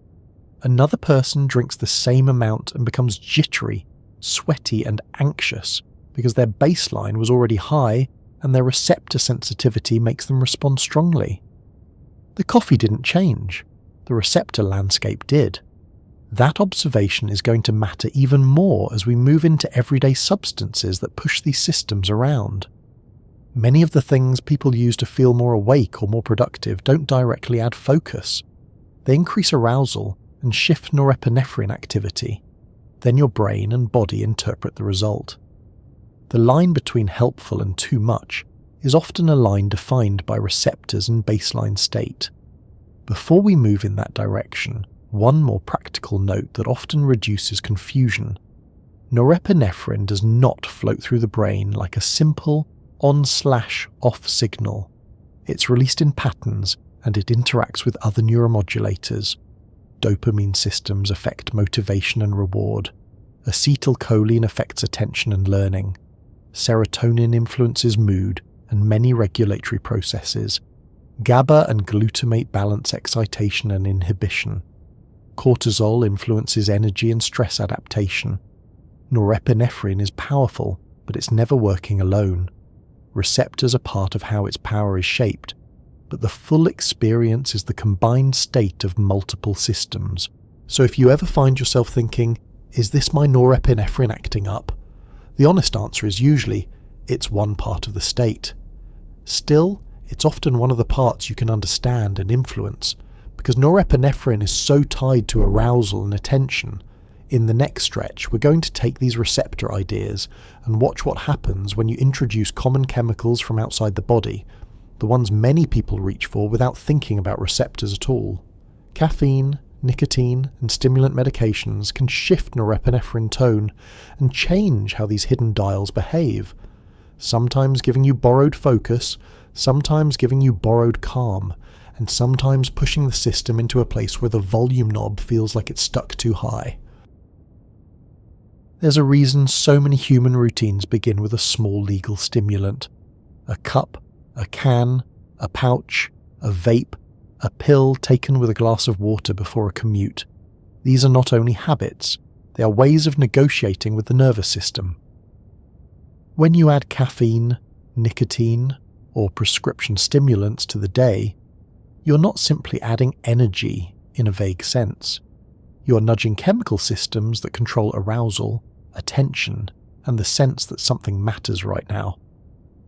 Another person drinks the same amount and becomes jittery, sweaty and anxious because their baseline was already high and their receptor sensitivity makes them respond strongly. The coffee didn't change, the receptor landscape did. That observation is going to matter even more as we move into everyday substances that push these systems around. Many of the things people use to feel more awake or more productive don't directly add focus. They increase arousal and shift norepinephrine activity. Then your brain and body interpret the result. The line between helpful and too much is often a line defined by receptors and baseline state. Before we move in that direction, one more practical note that often reduces confusion. Norepinephrine does not float through the brain like a simple on/off signal. It's released in patterns and it interacts with other neuromodulators. Dopamine systems affect motivation and reward. Acetylcholine affects attention and learning. Serotonin influences mood and many regulatory processes. GABA and glutamate balance excitation and inhibition. Cortisol influences energy and stress adaptation. Norepinephrine is powerful, but it's never working alone. Receptors are part of how its power is shaped, but the full experience is the combined state of multiple systems. So if you ever find yourself thinking, is this my norepinephrine acting up? The honest answer is usually, it's one part of the state. Still, it's often one of the parts you can understand and influence, because norepinephrine is so tied to arousal and attention. In the next stretch, we're going to take these receptor ideas and watch what happens when you introduce common chemicals from outside the body, the ones many people reach for without thinking about receptors at all. Caffeine, nicotine, and stimulant medications can shift norepinephrine tone and change how these hidden dials behave, sometimes giving you borrowed focus, sometimes giving you borrowed calm, and sometimes pushing the system into a place where the volume knob feels like it's stuck too high. There's a reason so many human routines begin with a small legal stimulant. A cup, a can, a pouch, a vape, a pill taken with a glass of water before a commute. These are not only habits, they are ways of negotiating with the nervous system. When you add caffeine, nicotine, or prescription stimulants to the day, you're not simply adding energy in a vague sense. You're nudging chemical systems that control arousal, attention, and the sense that something matters right now.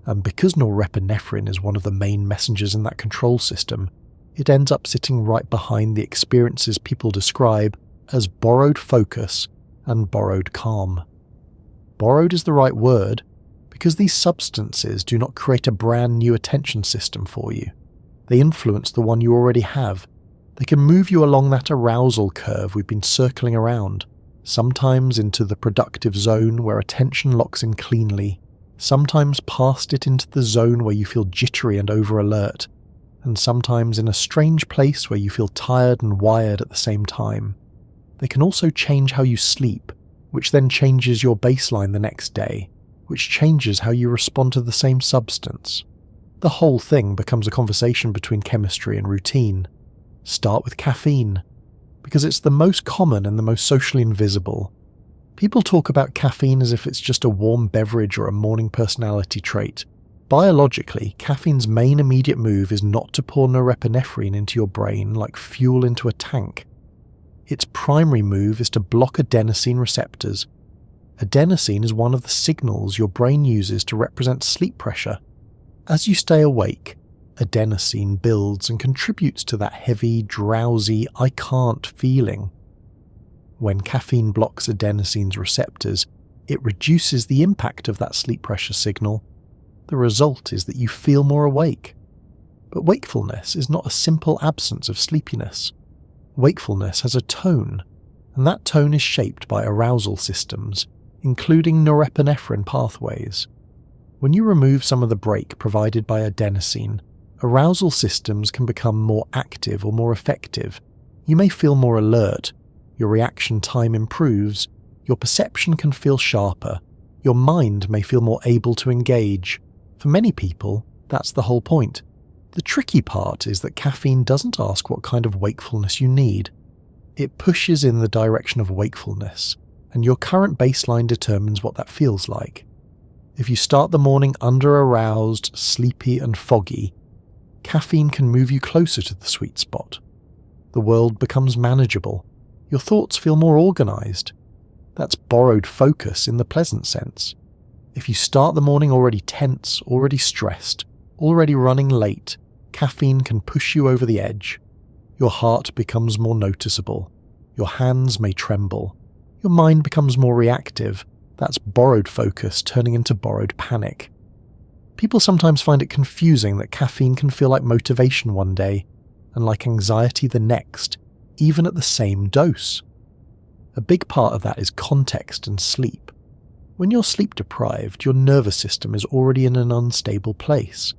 And because norepinephrine is one of the main messengers in that control system, it ends up sitting right behind the experiences people describe as borrowed focus and borrowed calm. Borrowed is the right word because these substances do not create a brand new attention system for you. They influence the one you already have. They can move you along that arousal curve we've been circling around, sometimes into the productive zone where attention locks in cleanly, sometimes past it into the zone where you feel jittery and over-alert, and sometimes in a strange place where you feel tired and wired at the same time. They can also change how you sleep, which then changes your baseline the next day, which changes how you respond to the same substance. The whole thing becomes a conversation between chemistry and routine. Start with caffeine, because it's the most common and the most socially invisible. People talk about caffeine as if it's just a warm beverage or a morning personality trait. Biologically, caffeine's main immediate move is not to pour norepinephrine into your brain like fuel into a tank. Its primary move is to block adenosine receptors. Adenosine is one of the signals your brain uses to represent sleep pressure. As you stay awake, adenosine builds and contributes to that heavy, drowsy, I can't feeling. When caffeine blocks adenosine's receptors, it reduces the impact of that sleep pressure signal. The result is that you feel more awake. But wakefulness is not a simple absence of sleepiness. Wakefulness has a tone, and that tone is shaped by arousal systems, including norepinephrine pathways. When you remove some of the brake provided by adenosine, arousal systems can become more active or more effective, You may feel more alert, your reaction time improves, your perception can feel sharper, your mind may feel more able to engage. For many people, that's the whole point. The tricky part is that caffeine doesn't ask what kind of wakefulness you need. It pushes in the direction of wakefulness, and your current baseline determines what that feels like. If you start the morning under-aroused, sleepy and foggy, caffeine can move you closer to the sweet spot. The world becomes manageable. Your thoughts feel more organized. That's borrowed focus in the pleasant sense. If you start the morning already tense, already stressed, already running late, caffeine can push you over the edge. Your heart becomes more noticeable. Your hands may tremble. Your mind becomes more reactive. That's borrowed focus turning into borrowed panic. People sometimes find it confusing that caffeine can feel like motivation one day and like anxiety the next, even at the same dose. A big part of that is context and sleep. When you're sleep deprived, your nervous system is already in an unstable place.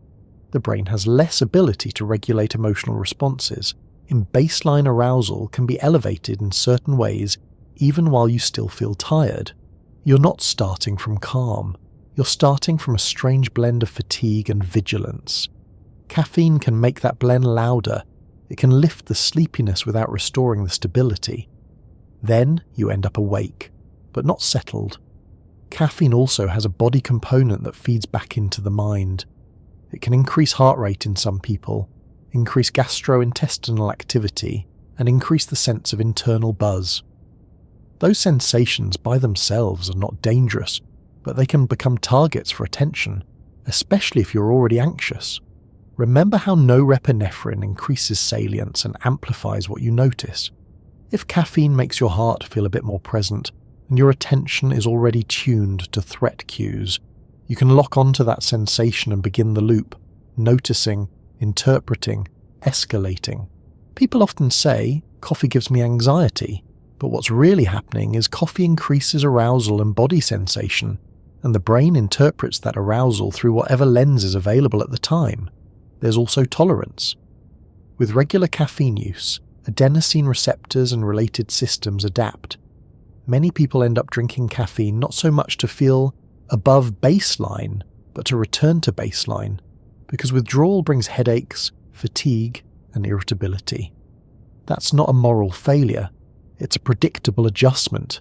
The brain has less ability to regulate emotional responses, and baseline arousal can be elevated in certain ways even while you still feel tired. You're not starting from calm. You're starting from a strange blend of fatigue and vigilance. Caffeine can make that blend louder. It can lift the sleepiness without restoring the stability. Then you end up awake, but not settled. Caffeine also has a body component that feeds back into the mind. It can increase heart rate in some people, increase gastrointestinal activity, and increase the sense of internal buzz. Those sensations by themselves are not dangerous, but they can become targets for attention, especially if you're already anxious. Remember how norepinephrine increases salience and amplifies what you notice. If caffeine makes your heart feel a bit more present, and your attention is already tuned to threat cues, you can lock onto that sensation and begin the loop, noticing, interpreting, escalating. People often say, coffee gives me anxiety, but what's really happening is coffee increases arousal and body sensation, and the brain interprets that arousal through whatever lens is available at the time. There's also tolerance. With regular caffeine use, adenosine receptors and related systems adapt. Many people end up drinking caffeine not so much to feel above baseline, but to return to baseline, because withdrawal brings headaches, fatigue, and irritability. That's not a moral failure. It's a predictable adjustment,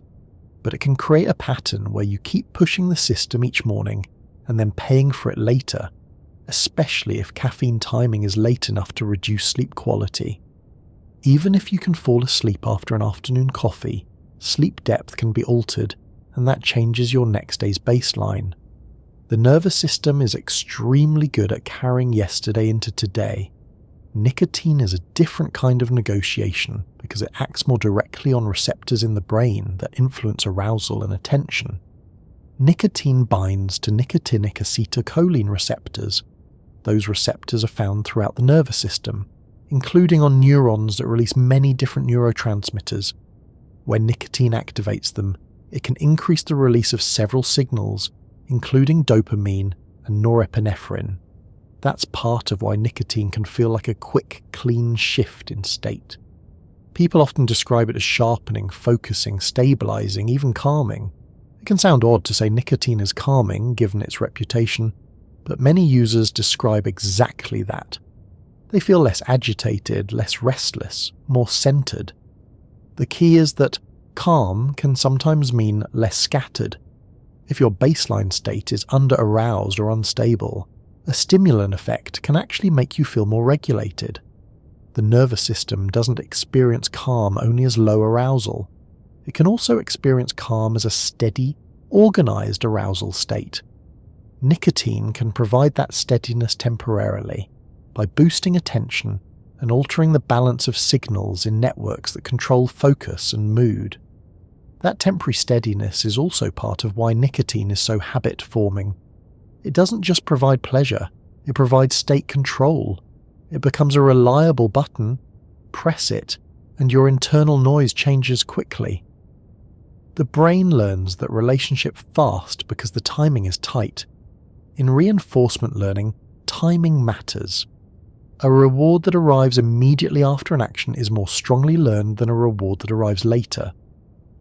but it can create a pattern where you keep pushing the system each morning and then paying for it later, especially if caffeine timing is late enough to reduce sleep quality. Even if you can fall asleep after an afternoon coffee, sleep depth can be altered, and that changes your next day's baseline. The nervous system is extremely good at carrying yesterday into today. Nicotine is a different kind of negotiation because it acts more directly on receptors in the brain that influence arousal and attention. Nicotine binds to nicotinic acetylcholine receptors. Those receptors are found throughout the nervous system, including on neurons that release many different neurotransmitters. When nicotine activates them, it can increase the release of several signals, including dopamine and norepinephrine. That's part of why nicotine can feel like a quick, clean shift in state. People often describe it as sharpening, focusing, stabilizing, even calming. It can sound odd to say nicotine is calming, given its reputation, but many users describe exactly that. They feel less agitated, less restless, more centered. The key is that calm can sometimes mean less scattered. If your baseline state is under-aroused or unstable, a stimulant effect can actually make you feel more regulated. The nervous system doesn't experience calm only as low arousal. It can also experience calm as a steady, organized arousal state. Nicotine can provide that steadiness temporarily by boosting attention and altering the balance of signals in networks that control focus and mood. That temporary steadiness is also part of why nicotine is so habit-forming. It doesn't just provide pleasure, it provides state control. It becomes a reliable button, press it, and your internal noise changes quickly. The brain learns that relationship fast because the timing is tight. In reinforcement learning, timing matters. A reward that arrives immediately after an action is more strongly learned than a reward that arrives later.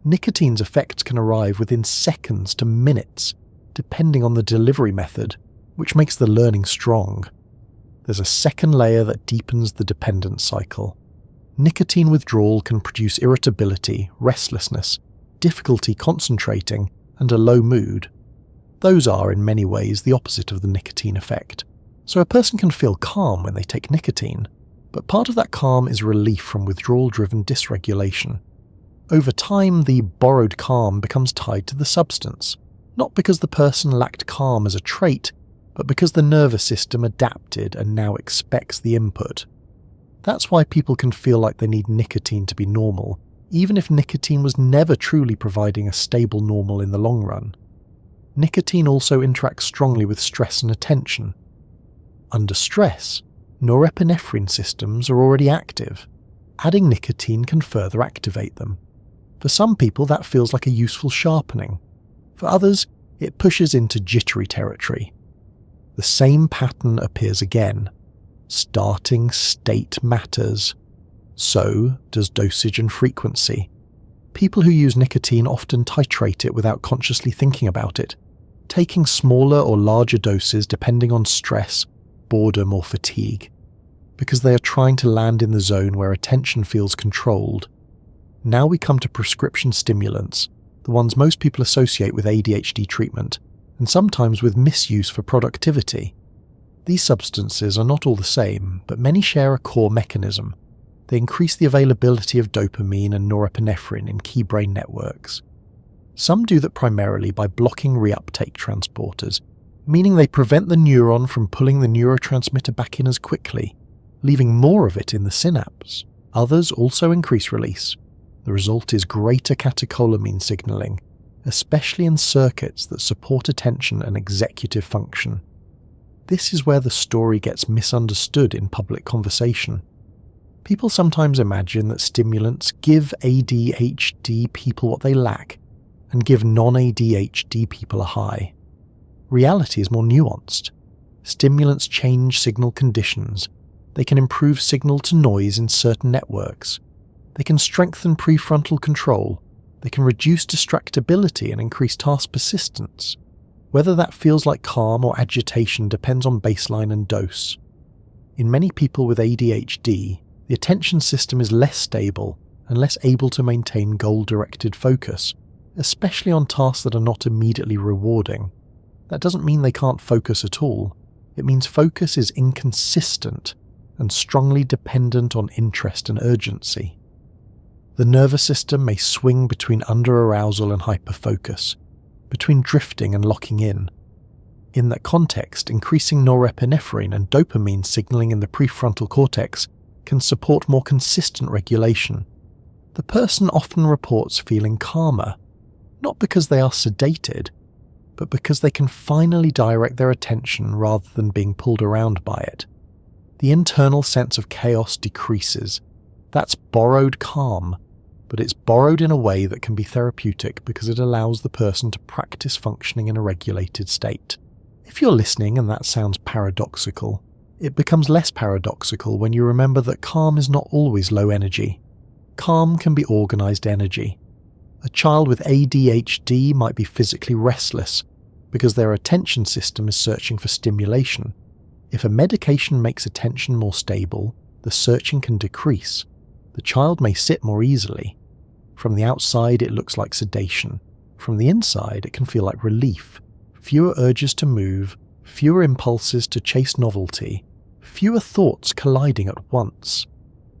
Nicotine's effects can arrive within seconds to minutes, depending on the delivery method, which makes the learning strong. There's a second layer that deepens the dependence cycle. Nicotine withdrawal can produce irritability, restlessness, difficulty concentrating, and a low mood. Those are, in many ways, the opposite of the nicotine effect. So a person can feel calm when they take nicotine, but part of that calm is relief from withdrawal-driven dysregulation. Over time, the borrowed calm becomes tied to the substance, not because the person lacked calm as a trait, but because the nervous system adapted and now expects the input. That's why people can feel like they need nicotine to be normal, even if nicotine was never truly providing a stable normal in the long run. Nicotine also interacts strongly with stress and attention. Under stress, norepinephrine systems are already active. Adding nicotine can further activate them. For some people, that feels like a useful sharpening. For others, it pushes into jittery territory. The same pattern appears again. Starting state matters. So does dosage and frequency. People who use nicotine often titrate it without consciously thinking about it, taking smaller or larger doses depending on stress, boredom, or fatigue, because they are trying to land in the zone where attention feels controlled. Now we come to prescription stimulants, the ones most people associate with ADHD treatment, and sometimes with misuse for productivity. These substances are not all the same, but many share a core mechanism. They increase the availability of dopamine and norepinephrine in key brain networks. Some do that primarily by blocking reuptake transporters, meaning they prevent the neuron from pulling the neurotransmitter back in as quickly, leaving more of it in the synapse. Others also increase release. The result is greater catecholamine signaling, especially in circuits that support attention and executive function. This is where the story gets misunderstood in public conversation. People sometimes imagine that stimulants give ADHD people what they lack and give non-ADHD people a high. Reality is more nuanced. Stimulants change signal conditions. They can improve signal to noise in certain networks. They can strengthen prefrontal control. They can reduce distractibility and increase task persistence. Whether that feels like calm or agitation depends on baseline and dose. In many people with ADHD, the attention system is less stable and less able to maintain goal-directed focus, especially on tasks that are not immediately rewarding. That doesn't mean they can't focus at all. It means focus is inconsistent and strongly dependent on interest and urgency. The nervous system may swing between under-arousal and hyperfocus, between drifting and locking in. In that context, increasing norepinephrine and dopamine signaling in the prefrontal cortex can support more consistent regulation. The person often reports feeling calmer, not because they are sedated, but because they can finally direct their attention rather than being pulled around by it. The internal sense of chaos decreases. That's borrowed calm, but it's borrowed in a way that can be therapeutic because it allows the person to practice functioning in a regulated state. If you're listening and that sounds paradoxical, it becomes less paradoxical when you remember that calm is not always low energy. Calm can be organized energy. A child with ADHD might be physically restless because their attention system is searching for stimulation. If a medication makes attention more stable, the searching can decrease. The child may sit more easily. From the outside, it looks like sedation. From the inside, it can feel like relief. Fewer urges to move, fewer impulses to chase novelty, fewer thoughts colliding at once.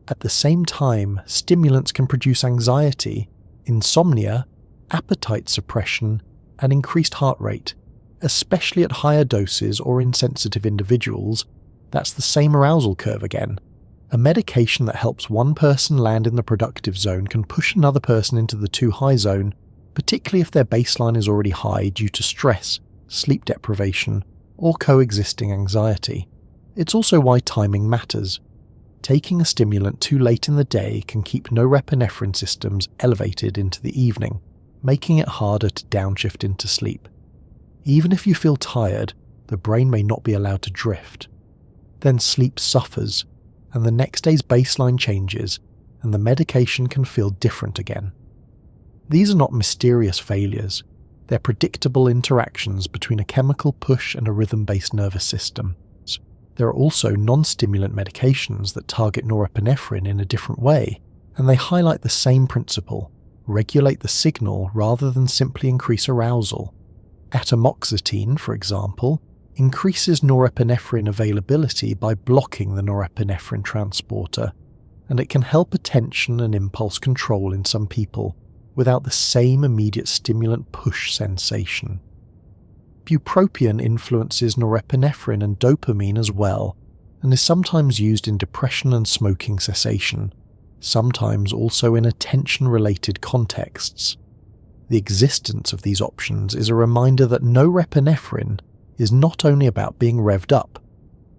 At the same time, stimulants can produce anxiety, insomnia, appetite suppression, and increased heart rate, especially at higher doses or in sensitive individuals. That's the same arousal curve again. A medication that helps one person land in the productive zone can push another person into the too high zone, particularly if their baseline is already high due to stress, sleep deprivation, or coexisting anxiety. It's also why timing matters. Taking a stimulant too late in the day can keep norepinephrine systems elevated into the evening, making it harder to downshift into sleep. Even if you feel tired, the brain may not be allowed to drift. Then sleep suffers, and the next day's baseline changes, and the medication can feel different again. These are not mysterious failures. They're predictable interactions between a chemical push and a rhythm-based nervous system. There are also non-stimulant medications that target norepinephrine in a different way, and they highlight the same principle: regulate the signal rather than simply increase arousal. Atomoxetine, for example, increases norepinephrine availability by blocking the norepinephrine transporter, and it can help attention and impulse control in some people without the same immediate stimulant push sensation. Bupropion influences norepinephrine and dopamine as well, and is sometimes used in depression and smoking cessation, sometimes also in attention-related contexts. The existence of these options is a reminder that norepinephrine is not only about being revved up,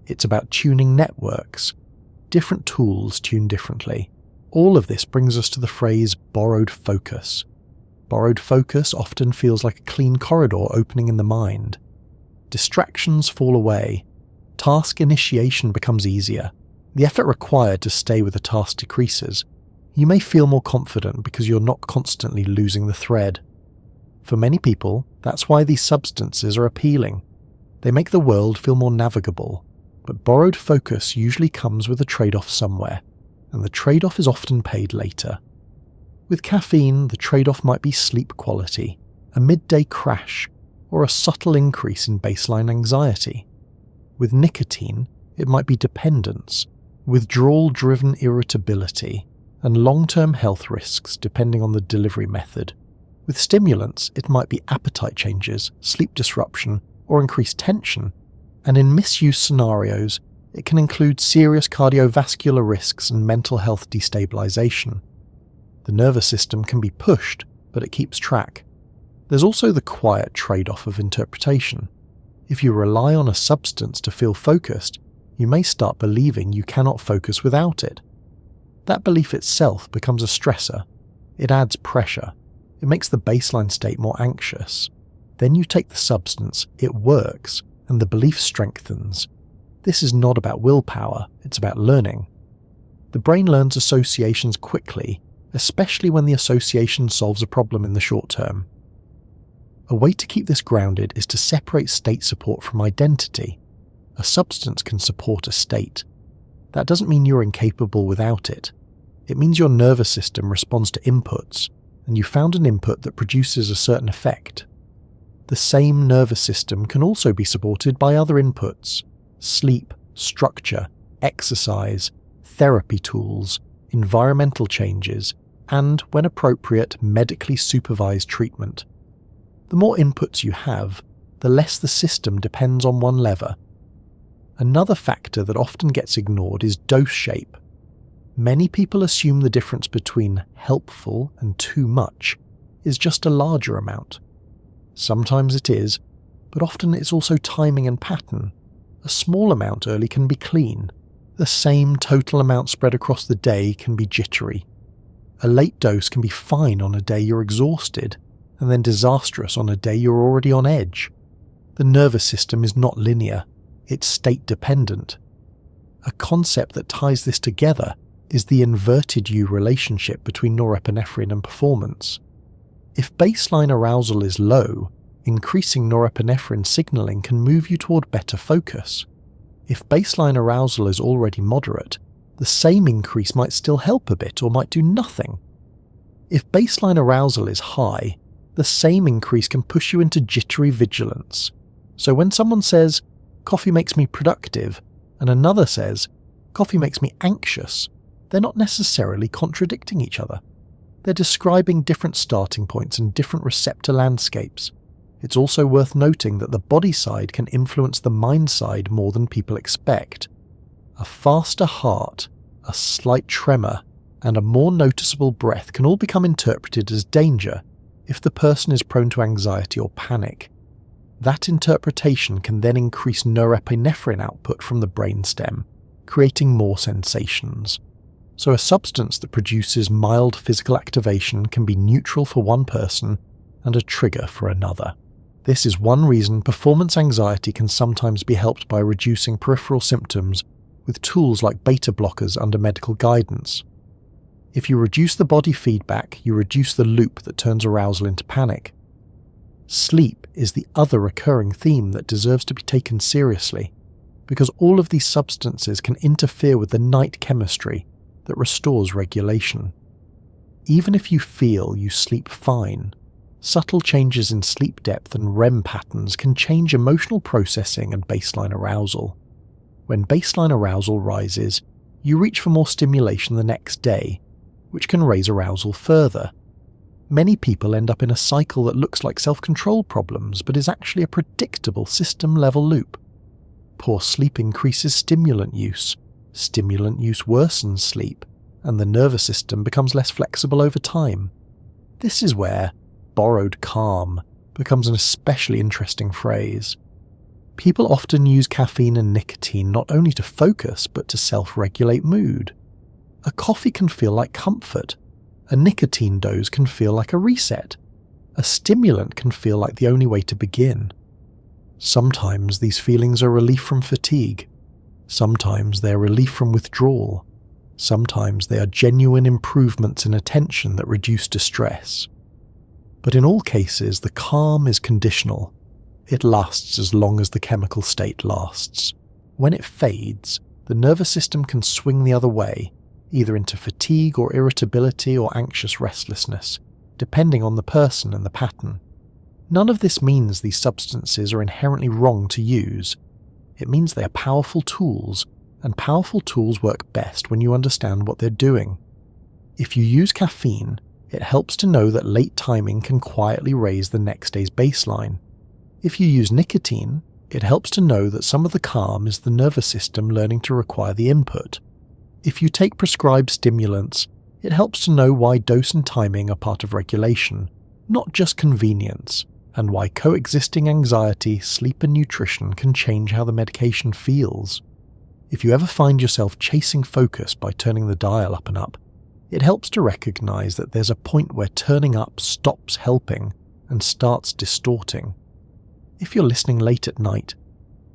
it's about tuning networks. Different tools tune differently. All of this brings us to the phrase borrowed focus. Borrowed focus often feels like a clean corridor opening in the mind. Distractions fall away. Task initiation becomes easier. The effort required to stay with a task decreases. You may feel more confident because you're not constantly losing the thread. For many people, that's why these substances are appealing. They make the world feel more navigable, but borrowed focus usually comes with a trade-off somewhere, and the trade-off is often paid later. With caffeine, the trade-off might be sleep quality, a midday crash, or a subtle increase in baseline anxiety. With nicotine, it might be dependence, withdrawal-driven irritability, and long-term health risks depending on the delivery method. With stimulants, it might be appetite changes, sleep disruption, or increased tension, and in misuse scenarios, it can include serious cardiovascular risks and mental health destabilization. The nervous system can be pushed, but it keeps track. There's also the quiet trade-off of interpretation. If you rely on a substance to feel focused, you may start believing you cannot focus without it. That belief itself becomes a stressor. It adds pressure. It makes the baseline state more anxious. Then you take the substance, it works, and the belief strengthens. This is not about willpower, it's about learning. The brain learns associations quickly, especially when the association solves a problem in the short term. A way to keep this grounded is to separate state support from identity. A substance can support a state. That doesn't mean you're incapable without it. It means your nervous system responds to inputs, and you found an input that produces a certain effect. The same nervous system can also be supported by other inputs: sleep, structure, exercise, therapy tools, environmental changes, and, when appropriate, medically supervised treatment. The more inputs you have, the less the system depends on one lever. Another factor that often gets ignored is dose shape. Many people assume the difference between helpful and too much is just a larger amount. Sometimes it is, but often it's also timing and pattern. A small amount early can be clean. The same total amount spread across the day can be jittery. A late dose can be fine on a day you're exhausted, and then disastrous on a day you're already on edge. The nervous system is not linear, it's state-dependent. A concept that ties this together is the inverted U relationship between norepinephrine and performance. If baseline arousal is low, increasing norepinephrine signaling can move you toward better focus. If baseline arousal is already moderate, the same increase might still help a bit or might do nothing. If baseline arousal is high, the same increase can push you into jittery vigilance. So when someone says, "Coffee makes me productive," and another says, "Coffee makes me anxious," they're not necessarily contradicting each other. They're describing different starting points and different receptor landscapes. It's also worth noting that the body side can influence the mind side more than people expect. A faster heart, a slight tremor, and a more noticeable breath can all become interpreted as danger if the person is prone to anxiety or panic. That interpretation can then increase norepinephrine output from the brainstem, creating more sensations. So a substance that produces mild physical activation can be neutral for one person and a trigger for another. This is one reason performance anxiety can sometimes be helped by reducing peripheral symptoms with tools like beta blockers under medical guidance. If you reduce the body feedback, you reduce the loop that turns arousal into panic. Sleep is the other recurring theme that deserves to be taken seriously, because all of these substances can interfere with the night chemistry that restores regulation. Even if you feel you sleep fine, subtle changes in sleep depth and REM patterns can change emotional processing and baseline arousal. When baseline arousal rises, you reach for more stimulation the next day, which can raise arousal further. Many people end up in a cycle that looks like self-control problems but is actually a predictable system-level loop. Poor sleep increases stimulant use worsens sleep, and the nervous system becomes less flexible over time. This is where borrowed calm becomes an especially interesting phrase. People often use caffeine and nicotine not only to focus but to self-regulate mood. A coffee can feel like comfort. A nicotine dose can feel like a reset. A stimulant can feel like the only way to begin. Sometimes these feelings are relief from fatigue. Sometimes they are relief from withdrawal. Sometimes they are genuine improvements in attention that reduce distress. But in all cases, the calm is conditional. It lasts as long as the chemical state lasts. When it fades, the nervous system can swing the other way, either into fatigue or irritability or anxious restlessness, depending on the person and the pattern. None of this means these substances are inherently wrong to use. It means they are powerful tools, and powerful tools work best when you understand what they're doing. If you use caffeine, it helps to know that late timing can quietly raise the next day's baseline. If you use nicotine, it helps to know that some of the calm is the nervous system learning to require the input. If you take prescribed stimulants, it helps to know why dose and timing are part of regulation, not just convenience, and why coexisting anxiety, sleep and nutrition can change how the medication feels. If you ever find yourself chasing focus by turning the dial up and up, it helps to recognize that there's a point where turning up stops helping and starts distorting. If you're listening late at night,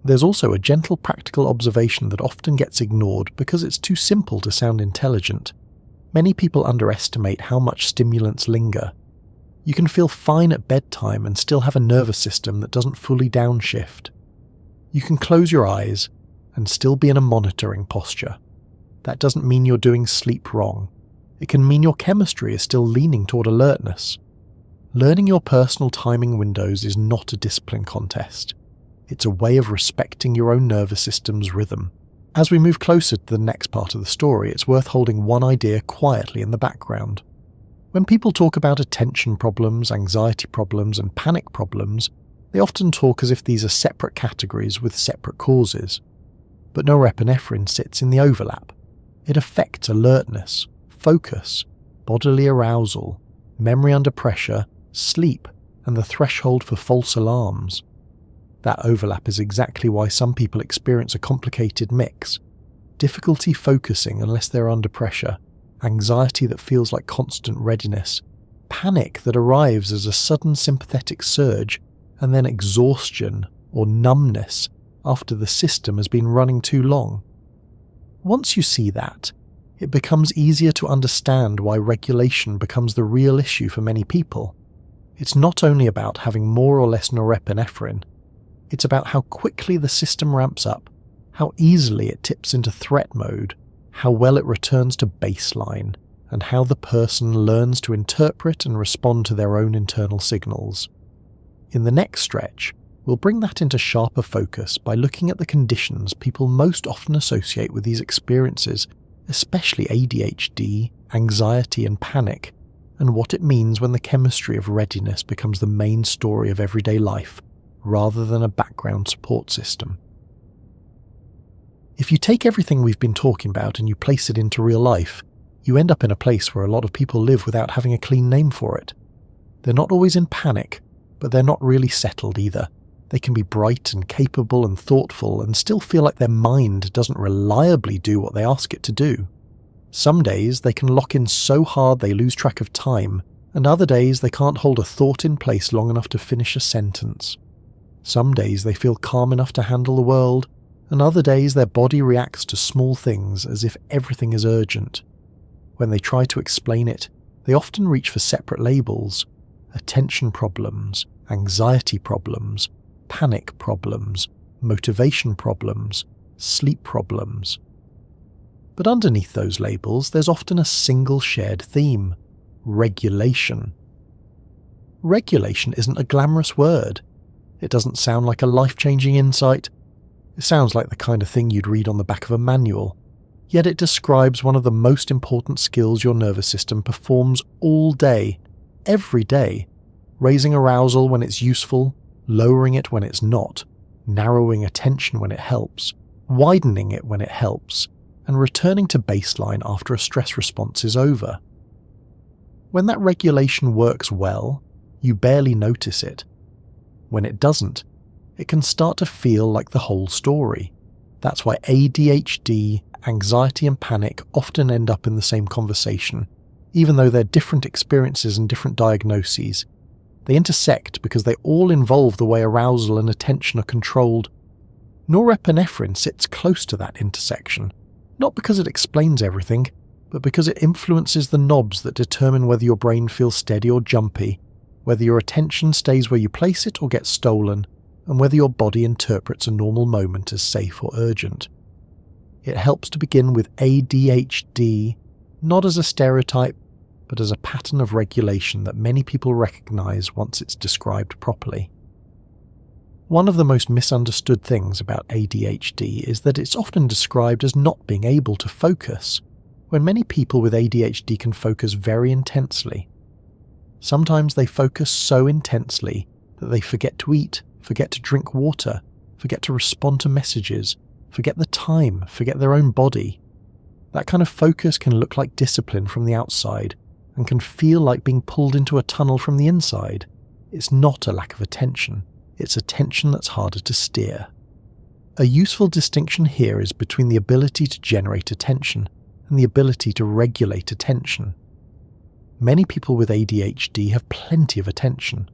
there's also a gentle practical observation that often gets ignored because it's too simple to sound intelligent. Many people underestimate how much stimulants linger. You can feel fine at bedtime and still have a nervous system that doesn't fully downshift. You can close your eyes and still be in a monitoring posture. That doesn't mean you're doing sleep wrong. It can mean your chemistry is still leaning toward alertness. Learning your personal timing windows is not a discipline contest. It's a way of respecting your own nervous system's rhythm. As we move closer to the next part of the story, it's worth holding one idea quietly in the background. When people talk about attention problems, anxiety problems, and panic problems, they often talk as if these are separate categories with separate causes. But norepinephrine sits in the overlap. It affects alertness, focus, bodily arousal, memory under pressure, sleep, and the threshold for false alarms. That overlap is exactly why some people experience a complicated mix: difficulty focusing unless they're under pressure, anxiety that feels like constant readiness, panic that arrives as a sudden sympathetic surge, and then exhaustion or numbness after the system has been running too long. Once you see that, it becomes easier to understand why regulation becomes the real issue for many people. It's not only about having more or less norepinephrine, it's about how quickly the system ramps up, how easily it tips into threat mode, how well it returns to baseline, and how the person learns to interpret and respond to their own internal signals. In the next stretch, we'll bring that into sharper focus by looking at the conditions people most often associate with these experiences, especially ADHD, anxiety and panic, and what it means when the chemistry of readiness becomes the main story of everyday life, rather than a background support system. If you take everything we've been talking about and you place it into real life, you end up in a place where a lot of people live without having a clean name for it. They're not always in panic, but they're not really settled either. They can be bright and capable and thoughtful and still feel like their mind doesn't reliably do what they ask it to do. Some days they can lock in so hard they lose track of time, and other days they can't hold a thought in place long enough to finish a sentence. Some days they feel calm enough to handle the world, and other days their body reacts to small things as if everything is urgent. When they try to explain it, they often reach for separate labels: attention problems, anxiety problems, panic problems, motivation problems, sleep problems. But underneath those labels, there's often a single shared theme: regulation. Regulation isn't a glamorous word. It doesn't sound like a life-changing insight. It sounds like the kind of thing you'd read on the back of a manual. Yet it describes one of the most important skills your nervous system performs all day, every day, raising arousal when it's useful, lowering it when it's not, narrowing attention when it helps, widening it when it helps, and returning to baseline after a stress response is over. When that regulation works well, you barely notice it. When it doesn't, it can start to feel like the whole story. That's why ADHD, anxiety and panic often end up in the same conversation, even though they're different experiences and different diagnoses. They intersect because they all involve the way arousal and attention are controlled. Norepinephrine sits close to that intersection, not because it explains everything, but because it influences the knobs that determine whether your brain feels steady or jumpy, whether your attention stays where you place it or gets stolen, and whether your body interprets a normal moment as safe or urgent. It helps to begin with ADHD, not as a stereotype, but as a pattern of regulation that many people recognize once it's described properly. One of the most misunderstood things about ADHD is that it's often described as not being able to focus, when many people with ADHD can focus very intensely. Sometimes they focus so intensely that they forget to eat, forget to drink water, forget to respond to messages, forget the time, forget their own body. That kind of focus can look like discipline from the outside and can feel like being pulled into a tunnel from the inside. It's not a lack of attention, it's attention that's harder to steer. A useful distinction here is between the ability to generate attention and the ability to regulate attention. Many people with ADHD have plenty of attention.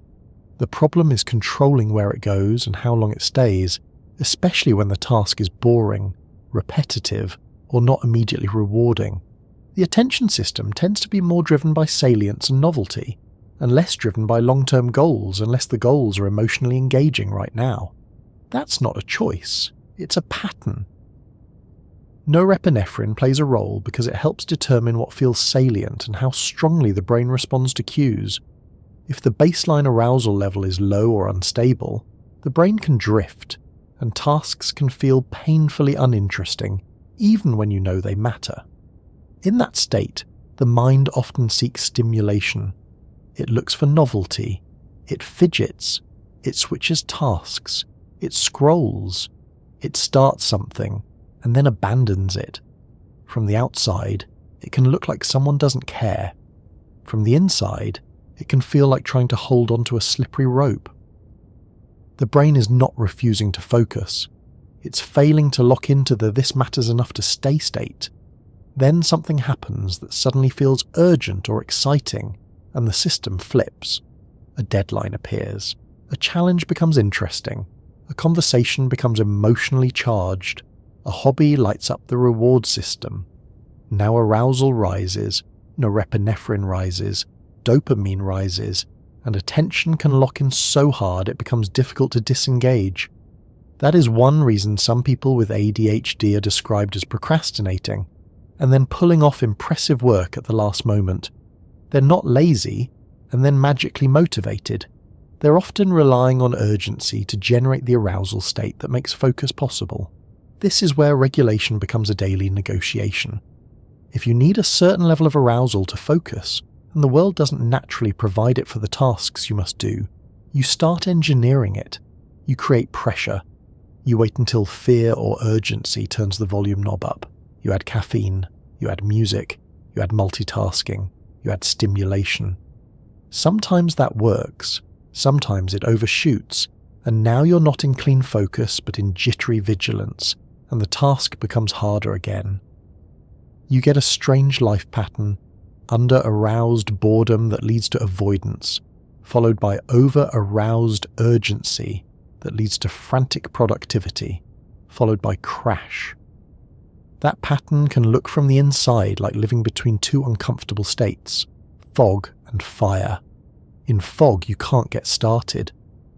The problem is controlling where it goes and how long it stays, especially when the task is boring, repetitive, or not immediately rewarding. The attention system tends to be more driven by salience and novelty, and less driven by long-term goals unless the goals are emotionally engaging right now. That's not a choice, it's a pattern. Norepinephrine plays a role because it helps determine what feels salient and how strongly the brain responds to cues. If the baseline arousal level is low or unstable, the brain can drift, and tasks can feel painfully uninteresting, even when you know they matter. In that state, the mind often seeks stimulation. It looks for novelty, it fidgets, it switches tasks, it scrolls, it starts something, and then abandons it. From the outside, it can look like someone doesn't care. From the inside, it can feel like trying to hold onto a slippery rope. The brain is not refusing to focus. It's failing to lock into the "this matters enough to stay" state. Then something happens that suddenly feels urgent or exciting, and the system flips. A deadline appears. A challenge becomes interesting. A conversation becomes emotionally charged. A hobby lights up the reward system. Now arousal rises, norepinephrine rises, dopamine rises, and attention can lock in so hard it becomes difficult to disengage. That is one reason some people with ADHD are described as procrastinating, and then pulling off impressive work at the last moment. They're not lazy, and then magically motivated. They're often relying on urgency to generate the arousal state that makes focus possible. This is where regulation becomes a daily negotiation. If you need a certain level of arousal to focus, and the world doesn't naturally provide it for the tasks you must do, you start engineering it. You create pressure. You wait until fear or urgency turns the volume knob up. You add caffeine, you add music, you add multitasking, you add stimulation. Sometimes that works, sometimes it overshoots, and now you're not in clean focus but in jittery vigilance, and the task becomes harder again. You get a strange life pattern, under-aroused boredom that leads to avoidance, followed by over-aroused urgency that leads to frantic productivity, followed by crash. That pattern can look from the inside like living between two uncomfortable states, fog and fire. In fog, you can't get started.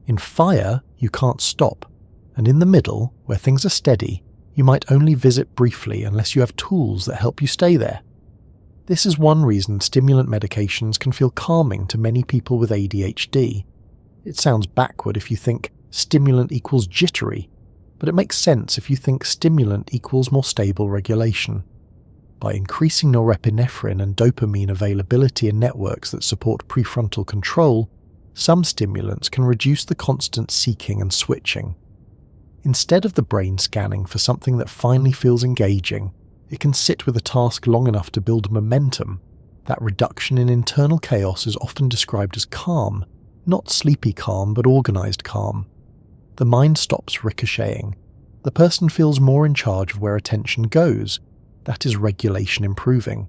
In fire, you can't stop. And in the middle, where things are steady, you might only visit briefly unless you have tools that help you stay there. This is one reason stimulant medications can feel calming to many people with ADHD. It sounds backward if you think stimulant equals jittery, but it makes sense if you think stimulant equals more stable regulation. By increasing norepinephrine and dopamine availability in networks that support prefrontal control, some stimulants can reduce the constant seeking and switching. Instead of the brain scanning for something that finally feels engaging, it can sit with a task long enough to build momentum. That reduction in internal chaos is often described as calm, not sleepy calm but organized calm. The mind stops ricocheting. The person feels more in charge of where attention goes. That is regulation improving.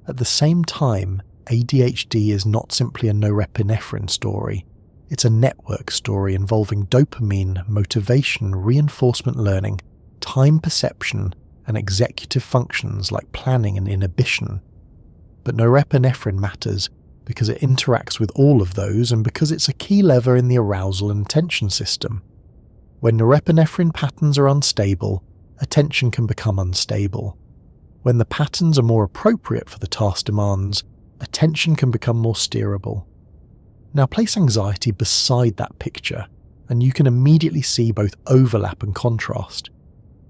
At the same time, ADHD is not simply a norepinephrine story. It's a network story involving dopamine, motivation, reinforcement learning, time perception, and executive functions like planning and inhibition. But norepinephrine matters because it interacts with all of those and because it's a key lever in the arousal and attention system. When norepinephrine patterns are unstable, attention can become unstable. When the patterns are more appropriate for the task demands, attention can become more steerable. Now place anxiety beside that picture, and you can immediately see both overlap and contrast.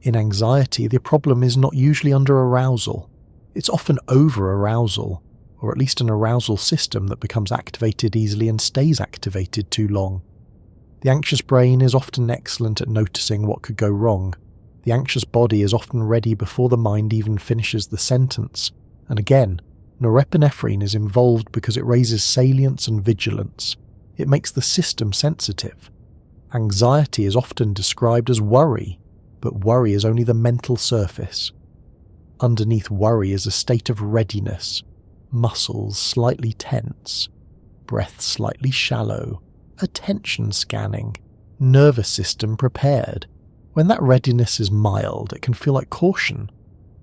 In anxiety, the problem is not usually under arousal. It's often over-arousal, or at least an arousal system that becomes activated easily and stays activated too long. The anxious brain is often excellent at noticing what could go wrong. The anxious body is often ready before the mind even finishes the sentence. And again, norepinephrine is involved because it raises salience and vigilance. It makes the system sensitive. Anxiety is often described as worry, but worry is only the mental surface. Underneath worry is a state of readiness, muscles slightly tense, breath slightly shallow, attention scanning, nervous system prepared. When that readiness is mild, it can feel like caution.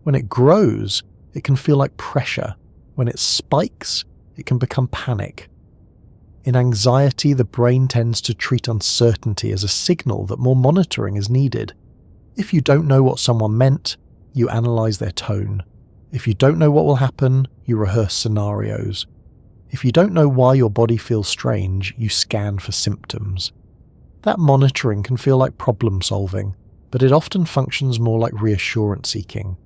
When it grows, it can feel like pressure. When it spikes, it can become panic. In anxiety, the brain tends to treat uncertainty as a signal that more monitoring is needed. If you don't know what someone meant, you analyze their tone. If you don't know what will happen, you rehearse scenarios. If you don't know why your body feels strange, you scan for symptoms. That monitoring can feel like problem solving, but it often functions more like reassurance seeking.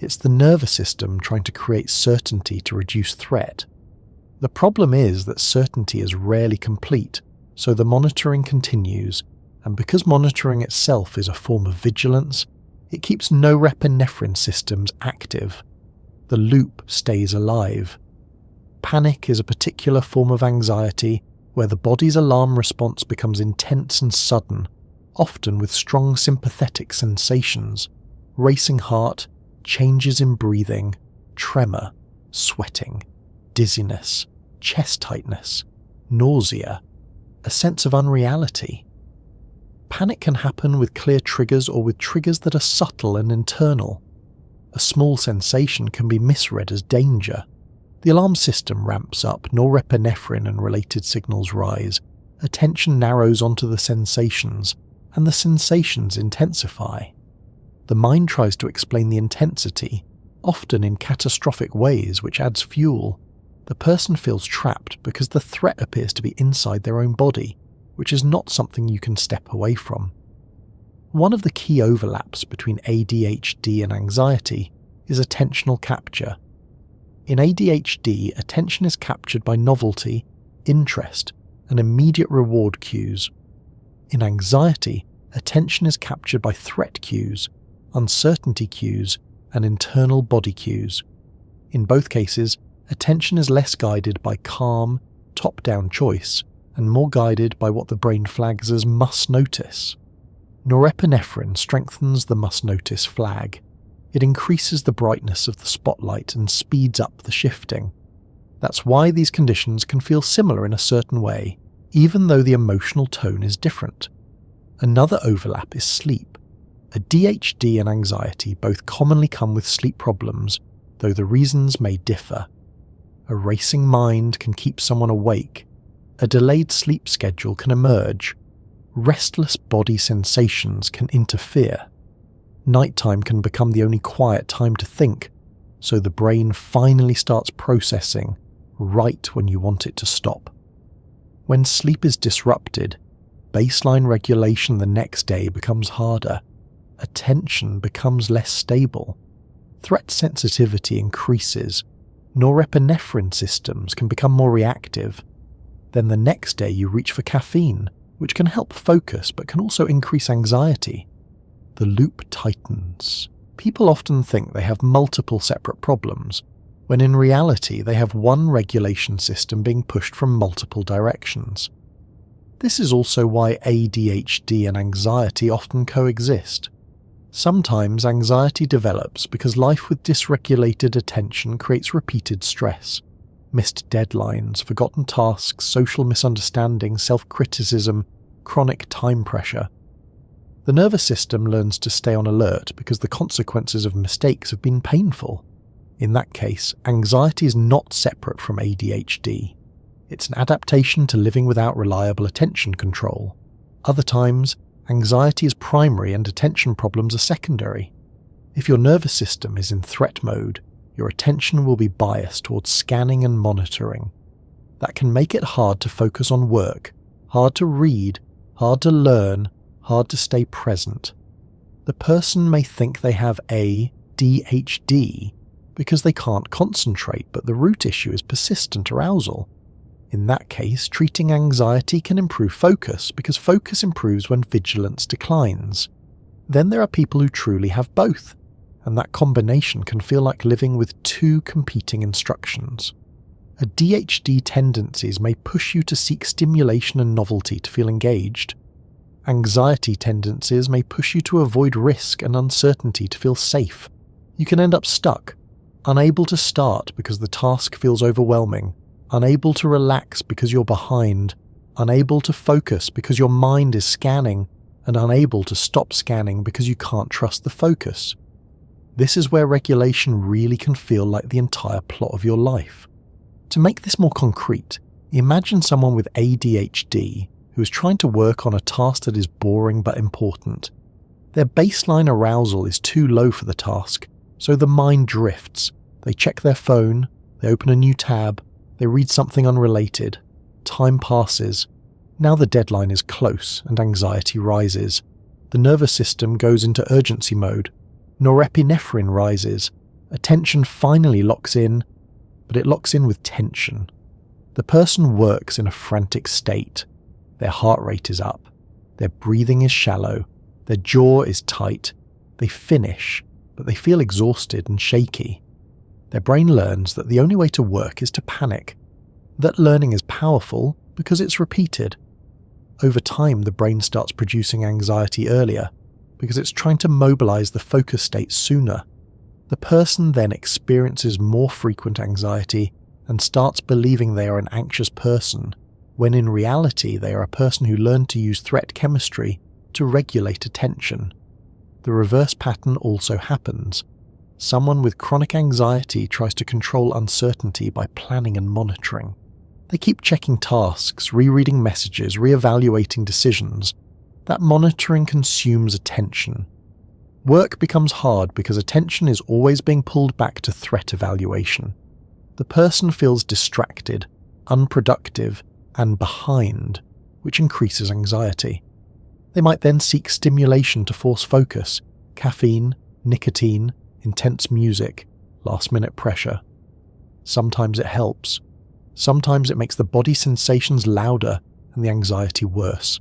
It's the nervous system trying to create certainty to reduce threat. The problem is that certainty is rarely complete, so the monitoring continues, and because monitoring itself is a form of vigilance, it keeps norepinephrine systems active. The loop stays alive. Panic is a particular form of anxiety where the body's alarm response becomes intense and sudden, often with strong sympathetic sensations, racing heart, changes in breathing, tremor, sweating, dizziness, chest tightness, nausea, a sense of unreality. Panic can happen with clear triggers or with triggers that are subtle and internal. A small sensation can be misread as danger. The alarm system ramps up, norepinephrine and related signals rise, attention narrows onto the sensations, and the sensations intensify. The mind tries to explain the intensity, often in catastrophic ways, which adds fuel. The person feels trapped because the threat appears to be inside their own body, which is not something you can step away from. One of the key overlaps between ADHD and anxiety is attentional capture. In ADHD, attention is captured by novelty, interest, and immediate reward cues. In anxiety, attention is captured by threat cues, uncertainty cues, and internal body cues. In both cases, attention is less guided by calm, top-down choice, and more guided by what the brain flags as must notice. Norepinephrine strengthens the must notice flag. It increases the brightness of the spotlight and speeds up the shifting. That's why these conditions can feel similar in a certain way, even though the emotional tone is different. Another overlap is sleep. ADHD and anxiety both commonly come with sleep problems, though the reasons may differ. A racing mind can keep someone awake. A delayed sleep schedule can emerge. Restless body sensations can interfere. Nighttime can become the only quiet time to think, so the brain finally starts processing right when you want it to stop. When sleep is disrupted, baseline regulation the next day becomes harder. Attention becomes less stable. Threat sensitivity increases. Norepinephrine systems can become more reactive. Then the next day you reach for caffeine, which can help focus but can also increase anxiety. The loop tightens. People often think they have multiple separate problems, when in reality they have one regulation system being pushed from multiple directions. This is also why ADHD and anxiety often coexist. Sometimes anxiety develops because life with dysregulated attention creates repeated stress. Missed deadlines, forgotten tasks, social misunderstandings, self-criticism, chronic time pressure. The nervous system learns to stay on alert because the consequences of mistakes have been painful. In that case, anxiety is not separate from ADHD. It's an adaptation to living without reliable attention control. Other times, anxiety is primary and attention problems are secondary. If your nervous system is in threat mode, your attention will be biased towards scanning and monitoring. That can make it hard to focus on work, hard to read, hard to learn, hard to stay present. The person may think they have ADHD because they can't concentrate, but the root issue is persistent arousal. In that case, treating anxiety can improve focus because focus improves when vigilance declines. Then there are people who truly have both, and that combination can feel like living with two competing instructions. ADHD tendencies may push you to seek stimulation and novelty to feel engaged. Anxiety tendencies may push you to avoid risk and uncertainty to feel safe. You can end up stuck, unable to start because the task feels overwhelming, unable to relax because you're behind, unable to focus because your mind is scanning, and unable to stop scanning because you can't trust the focus. This is where regulation really can feel like the entire plot of your life. To make this more concrete, imagine someone with ADHD who is trying to work on a task that is boring but important. Their baseline arousal is too low for the task, so the mind drifts. They check their phone, they open a new tab, they read something unrelated. Time passes. Now the deadline is close and anxiety rises. The nervous system goes into urgency mode. Norepinephrine rises. Attention finally locks in, but it locks in with tension. The person works in a frantic state. Their heart rate is up. Their breathing is shallow. Their jaw is tight. They finish, but they feel exhausted and shaky. Their brain learns that the only way to work is to panic. That learning is powerful because it's repeated. Over time, the brain starts producing anxiety earlier because it's trying to mobilize the focus state sooner. The person then experiences more frequent anxiety and starts believing they are an anxious person, when in reality they are a person who learned to use threat chemistry to regulate attention. The reverse pattern also happens. Someone with chronic anxiety tries to control uncertainty by planning and monitoring. They keep checking tasks, rereading messages, reevaluating decisions. That monitoring consumes attention. Work becomes hard because attention is always being pulled back to threat evaluation. The person feels distracted, unproductive, and behind, which increases anxiety. They might then seek stimulation to force focus: caffeine, nicotine, intense music, last-minute pressure. Sometimes it helps. Sometimes it makes the body sensations louder and the anxiety worse.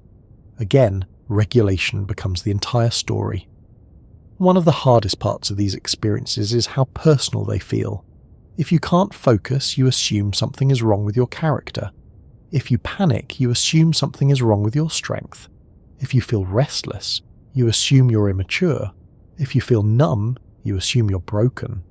Again, regulation becomes the entire story. One of the hardest parts of these experiences is how personal they feel. If you can't focus, you assume something is wrong with your character. If you panic, you assume something is wrong with your strength. If you feel restless, you assume you're immature. If you feel numb, you assume you're broken.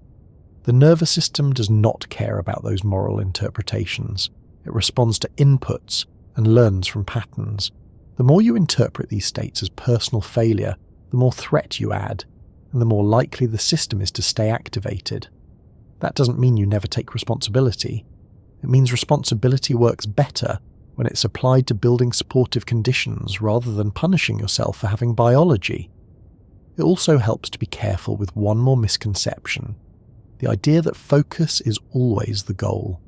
The nervous system does not care about those moral interpretations. It responds to inputs and learns from patterns. The more you interpret these states as personal failure, the more threat you add, and the more likely the system is to stay activated. That doesn't mean you never take responsibility. It means responsibility works better when it's applied to building supportive conditions rather than punishing yourself for having biology. It also helps to be careful with one more misconception: the idea that focus is always the goal.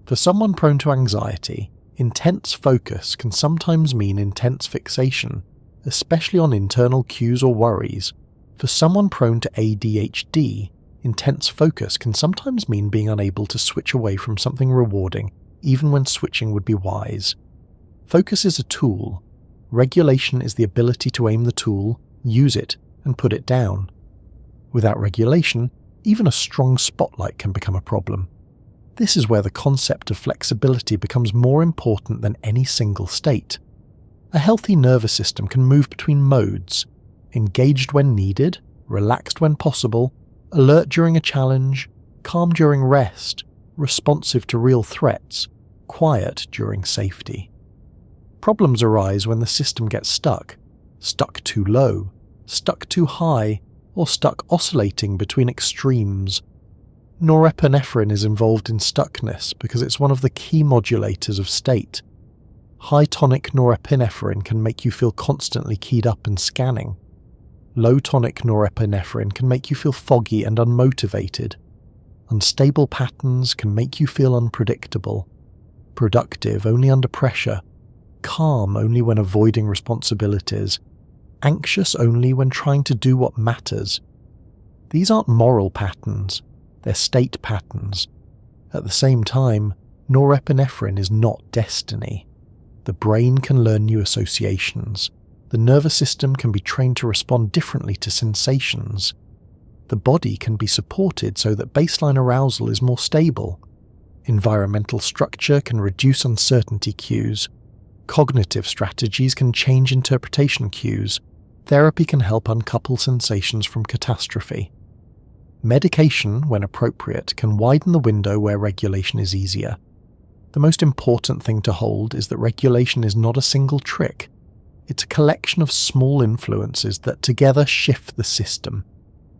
For someone prone to anxiety, intense focus can sometimes mean intense fixation, especially on internal cues or worries. For someone prone to ADHD, intense focus can sometimes mean being unable to switch away from something rewarding, even when switching would be wise. Focus is a tool. Regulation is the ability to aim the tool, use it, and put it down. Without regulation, even a strong spotlight can become a problem. This is where the concept of flexibility becomes more important than any single state. A healthy nervous system can move between modes: engaged when needed, relaxed when possible, alert during a challenge, calm during rest, responsive to real threats, quiet during safety. Problems arise when the system gets stuck too low, stuck too high, or stuck oscillating between extremes. Norepinephrine is involved in stuckness because it's one of the key modulators of state. High tonic norepinephrine can make you feel constantly keyed up and scanning. Low tonic norepinephrine can make you feel foggy and unmotivated. Unstable patterns can make you feel unpredictable. Productive only under pressure. Calm only when avoiding responsibilities. Anxious only when trying to do what matters. These aren't moral patterns, they're state patterns. At the same time, norepinephrine is not destiny. The brain can learn new associations. The nervous system can be trained to respond differently to sensations. The body can be supported so that baseline arousal is more stable. Environmental structure can reduce uncertainty cues. Cognitive strategies can change interpretation cues. Therapy can help uncouple sensations from catastrophe. Medication, when appropriate, can widen the window where regulation is easier. The most important thing to hold is that regulation is not a single trick. It's a collection of small influences that together shift the system.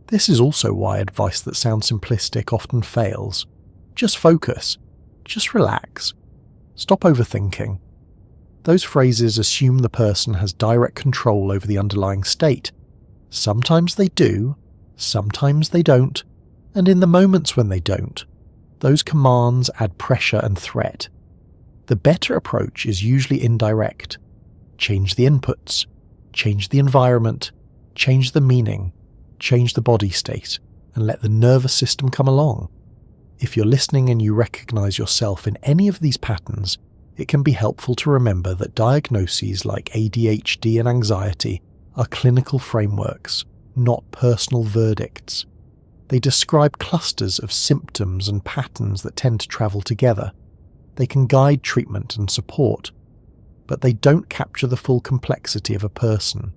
This is also why advice that sounds simplistic often fails. Just focus. Just relax. Stop overthinking. Those phrases assume the person has direct control over the underlying state. Sometimes they do, sometimes they don't, and in the moments when they don't, those commands add pressure and threat. The better approach is usually indirect. Change the inputs, change the environment, change the meaning, change the body state, and let the nervous system come along. If you're listening and you recognize yourself in any of these patterns, it can be helpful to remember that diagnoses like ADHD and anxiety are clinical frameworks, not personal verdicts. They describe clusters of symptoms and patterns that tend to travel together. They can guide treatment and support, but they don't capture the full complexity of a person.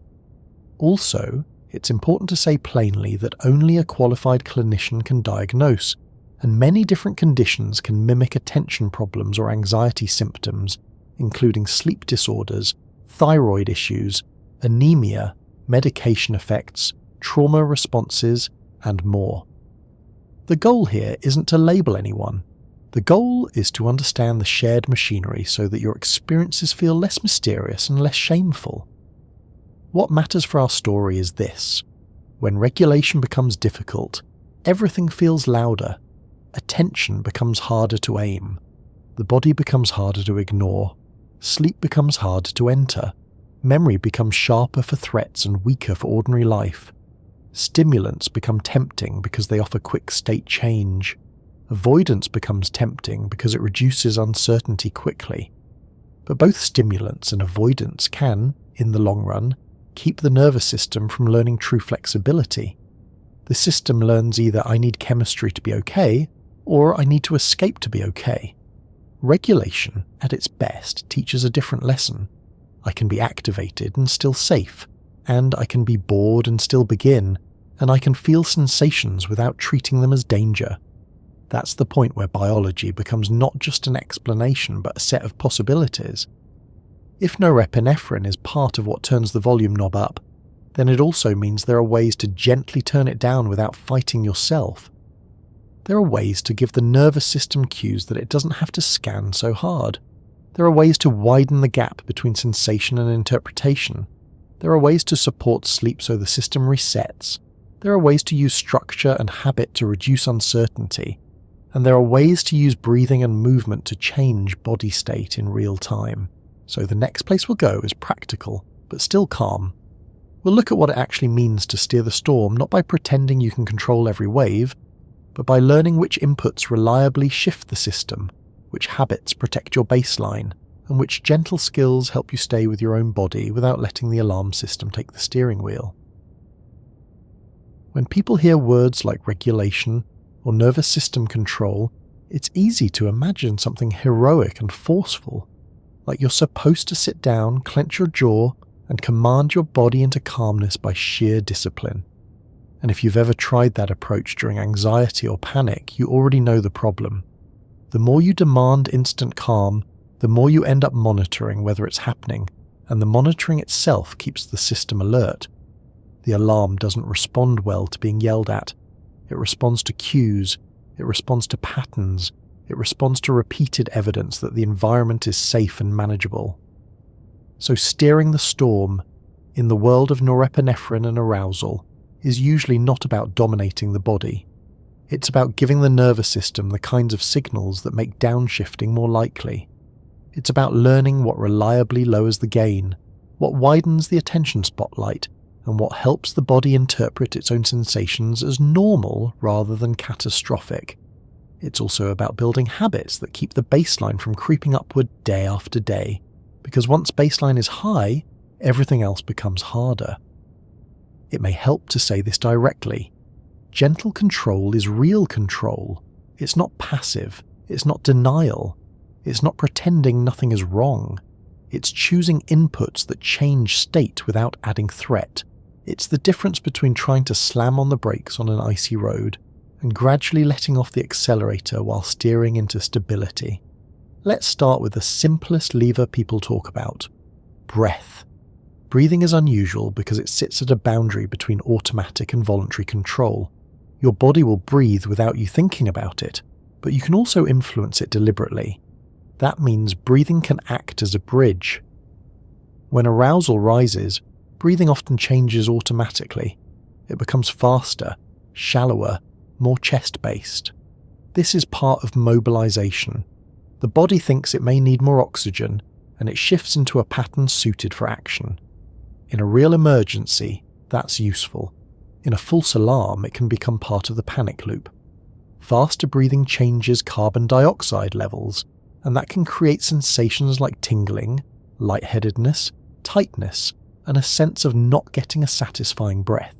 Also, it's important to say plainly that only a qualified clinician can diagnose, and many different conditions can mimic attention problems or anxiety symptoms, including sleep disorders, thyroid issues, anemia, medication effects, trauma responses, and more. The goal here isn't to label anyone. The goal is to understand the shared machinery so that your experiences feel less mysterious and less shameful. What matters for our story is this: when regulation becomes difficult, everything feels louder. Attention becomes harder to aim. The body becomes harder to ignore. Sleep becomes harder to enter. Memory becomes sharper for threats and weaker for ordinary life. Stimulants become tempting because they offer quick state change. Avoidance becomes tempting because it reduces uncertainty quickly. But both stimulants and avoidance can, in the long run, keep the nervous system from learning true flexibility. The system learns either I need chemistry to be okay, or I need to escape to be okay. Regulation, at its best, teaches a different lesson. I can be activated and still safe, and I can be bored and still begin, and I can feel sensations without treating them as danger. That's the point where biology becomes not just an explanation but a set of possibilities. If norepinephrine is part of what turns the volume knob up, then it also means there are ways to gently turn it down without fighting yourself. There are ways to give the nervous system cues that it doesn't have to scan so hard. There are ways to widen the gap between sensation and interpretation. There are ways to support sleep so the system resets. There are ways to use structure and habit to reduce uncertainty. And there are ways to use breathing and movement to change body state in real time. So the next place we'll go is practical, but still calm. We'll look at what it actually means to steer the storm, not by pretending you can control every wave, but by learning which inputs reliably shift the system, which habits protect your baseline, and which gentle skills help you stay with your own body without letting the alarm system take the steering wheel. When people hear words like regulation or nervous system control, it's easy to imagine something heroic and forceful, like you're supposed to sit down, clench your jaw, and command your body into calmness by sheer discipline. And if you've ever tried that approach during anxiety or panic, you already know the problem. The more you demand instant calm, the more you end up monitoring whether it's happening, and the monitoring itself keeps the system alert. The alarm doesn't respond well to being yelled at. It responds to cues, it responds to patterns, it responds to repeated evidence that the environment is safe and manageable. So steering the storm, in the world of norepinephrine and arousal, is usually not about dominating the body. It's about giving the nervous system the kinds of signals that make downshifting more likely. It's about learning what reliably lowers the gain, what widens the attention spotlight, and what helps the body interpret its own sensations as normal rather than catastrophic. It's also about building habits that keep the baseline from creeping upward day after day, because once baseline is high, everything else becomes harder. It may help to say this directly. Gentle control is real control. It's not passive. It's not denial. It's not pretending nothing is wrong. It's choosing inputs that change state without adding threat. It's the difference between trying to slam on the brakes on an icy road and gradually letting off the accelerator while steering into stability. Let's start with the simplest lever people talk about: breath. Breathing is unusual because it sits at a boundary between automatic and voluntary control. Your body will breathe without you thinking about it, but you can also influence it deliberately. That means breathing can act as a bridge. When arousal rises, breathing often changes automatically. It becomes faster, shallower, more chest-based. This is part of mobilization. The body thinks it may need more oxygen, and it shifts into a pattern suited for action. In a real emergency, that's useful. In a false alarm, it can become part of the panic loop. Faster breathing changes carbon dioxide levels, and that can create sensations like tingling, lightheadedness, tightness, and a sense of not getting a satisfying breath.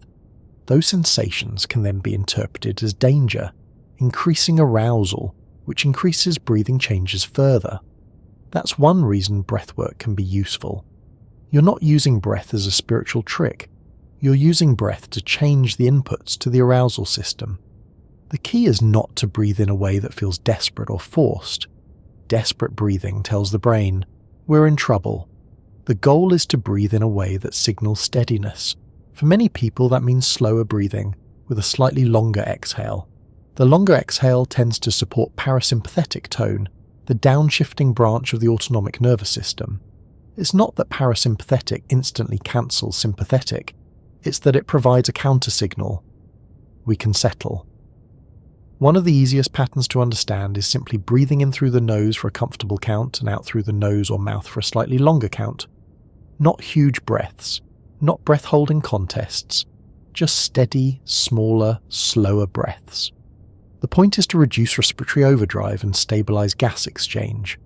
Those sensations can then be interpreted as danger, increasing arousal, which increases breathing changes further. That's one reason breathwork can be useful. You're not using breath as a spiritual trick. You're using breath to change the inputs to the arousal system. The key is not to breathe in a way that feels desperate or forced. Desperate breathing tells the brain, we're in trouble. The goal is to breathe in a way that signals steadiness. For many people, that means slower breathing, with a slightly longer exhale. The longer exhale tends to support parasympathetic tone, the downshifting branch of the autonomic nervous system. It's not that parasympathetic instantly cancels sympathetic, it's that it provides a counter-signal. We can settle. One of the easiest patterns to understand is simply breathing in through the nose for a comfortable count and out through the nose or mouth for a slightly longer count. Not huge breaths, not breath-holding contests, just steady, smaller, slower breaths. The point is to reduce respiratory overdrive and stabilize gas exchange.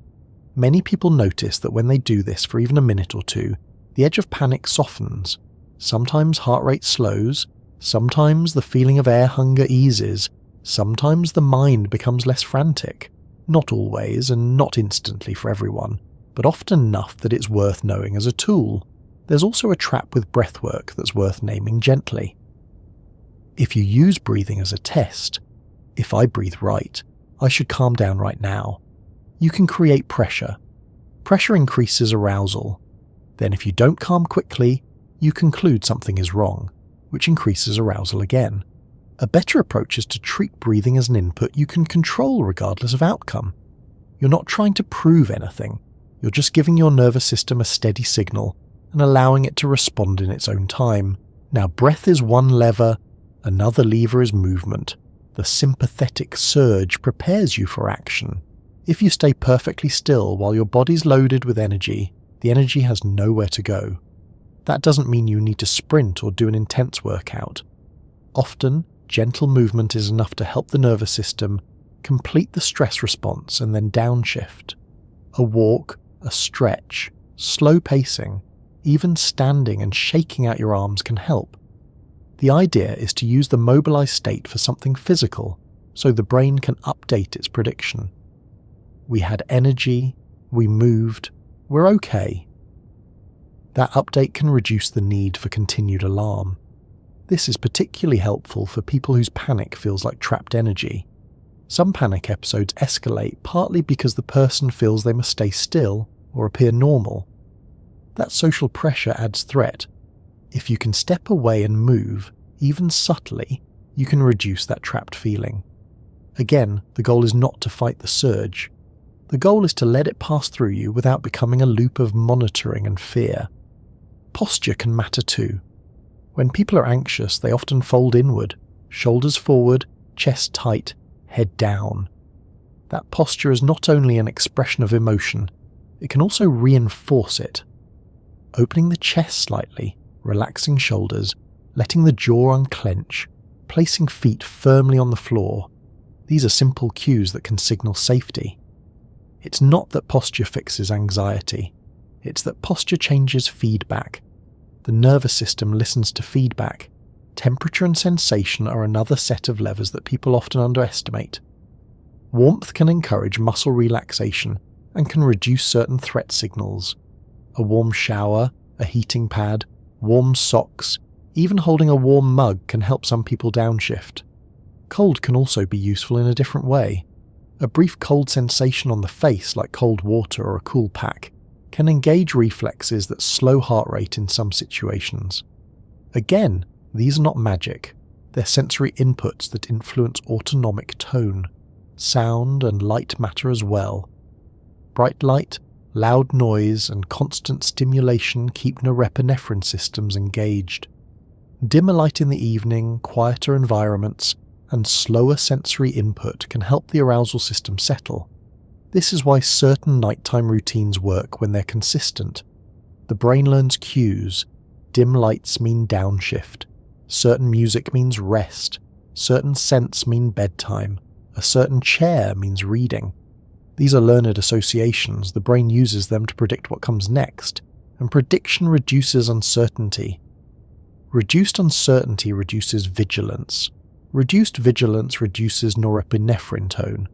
Many people notice that when they do this for even a minute or two, the edge of panic softens. Sometimes heart rate slows, sometimes the feeling of air hunger eases, sometimes the mind becomes less frantic. Not always and not instantly for everyone, but often enough that it's worth knowing as a tool. There's also a trap with breathwork that's worth naming gently. If you use breathing as a test, if I breathe right, I should calm down right now. You can create pressure. Pressure increases arousal. Then if you don't calm quickly, you conclude something is wrong, which increases arousal again. A better approach is to treat breathing as an input you can control regardless of outcome. You're not trying to prove anything, you're just giving your nervous system a steady signal and allowing it to respond in its own time. Now, breath is one lever, another lever is movement. The sympathetic surge prepares you for action. If you stay perfectly still while your body's loaded with energy, the energy has nowhere to go. That doesn't mean you need to sprint or do an intense workout. Often, gentle movement is enough to help the nervous system complete the stress response and then downshift. A walk, a stretch, slow pacing, even standing and shaking out your arms can help. The idea is to use the mobilized state for something physical, so the brain can update its prediction. We had energy, we moved, we're okay. That update can reduce the need for continued alarm. This is particularly helpful for people whose panic feels like trapped energy. Some panic episodes escalate partly because the person feels they must stay still or appear normal. That social pressure adds threat. If you can step away and move, even subtly, you can reduce that trapped feeling. Again, the goal is not to fight the surge. The goal is to let it pass through you without becoming a loop of monitoring and fear. Posture can matter too. When people are anxious, they often fold inward, shoulders forward, chest tight, head down. That posture is not only an expression of emotion, it can also reinforce it. Opening the chest slightly, relaxing shoulders, letting the jaw unclench, placing feet firmly on the floor. These are simple cues that can signal safety. It's not that posture fixes anxiety. It's that posture changes feedback. The nervous system listens to feedback. Temperature and sensation are another set of levers that people often underestimate. Warmth can encourage muscle relaxation and can reduce certain threat signals. A warm shower, a heating pad, warm socks, even holding a warm mug can help some people downshift. Cold can also be useful in a different way. A brief cold sensation on the face, like cold water or a cool pack, can engage reflexes that slow heart rate in some situations. Again, these are not magic. They're sensory inputs that influence autonomic tone. Sound and light matter as well. Bright light, loud noise, and constant stimulation keep norepinephrine systems engaged. Dimmer light in the evening, quieter environments, and slower sensory input can help the arousal system settle. This is why certain nighttime routines work when they're consistent. The brain learns cues. Dim lights mean downshift. Certain music means rest. Certain scents mean bedtime. A certain chair means reading. These are learned associations. The brain uses them to predict what comes next, and prediction reduces uncertainty. Reduced uncertainty reduces vigilance. Reduced vigilance reduces norepinephrine tone.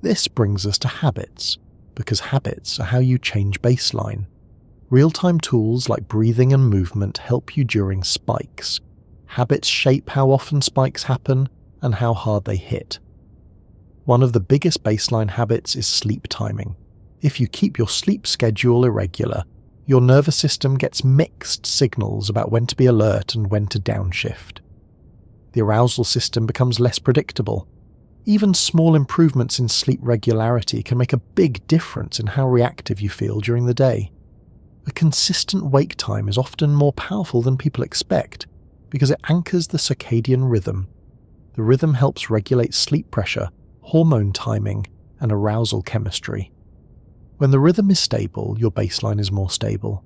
This brings us to habits, because habits are how you change baseline. Real-time tools like breathing and movement help you during spikes. Habits shape how often spikes happen and how hard they hit. One of the biggest baseline habits is sleep timing. If you keep your sleep schedule irregular, your nervous system gets mixed signals about when to be alert and when to downshift. The arousal system becomes less predictable. Even small improvements in sleep regularity can make a big difference in how reactive you feel during the day. A consistent wake time is often more powerful than people expect because it anchors the circadian rhythm. The rhythm helps regulate sleep pressure, hormone timing, and arousal chemistry. When the rhythm is stable, your baseline is more stable.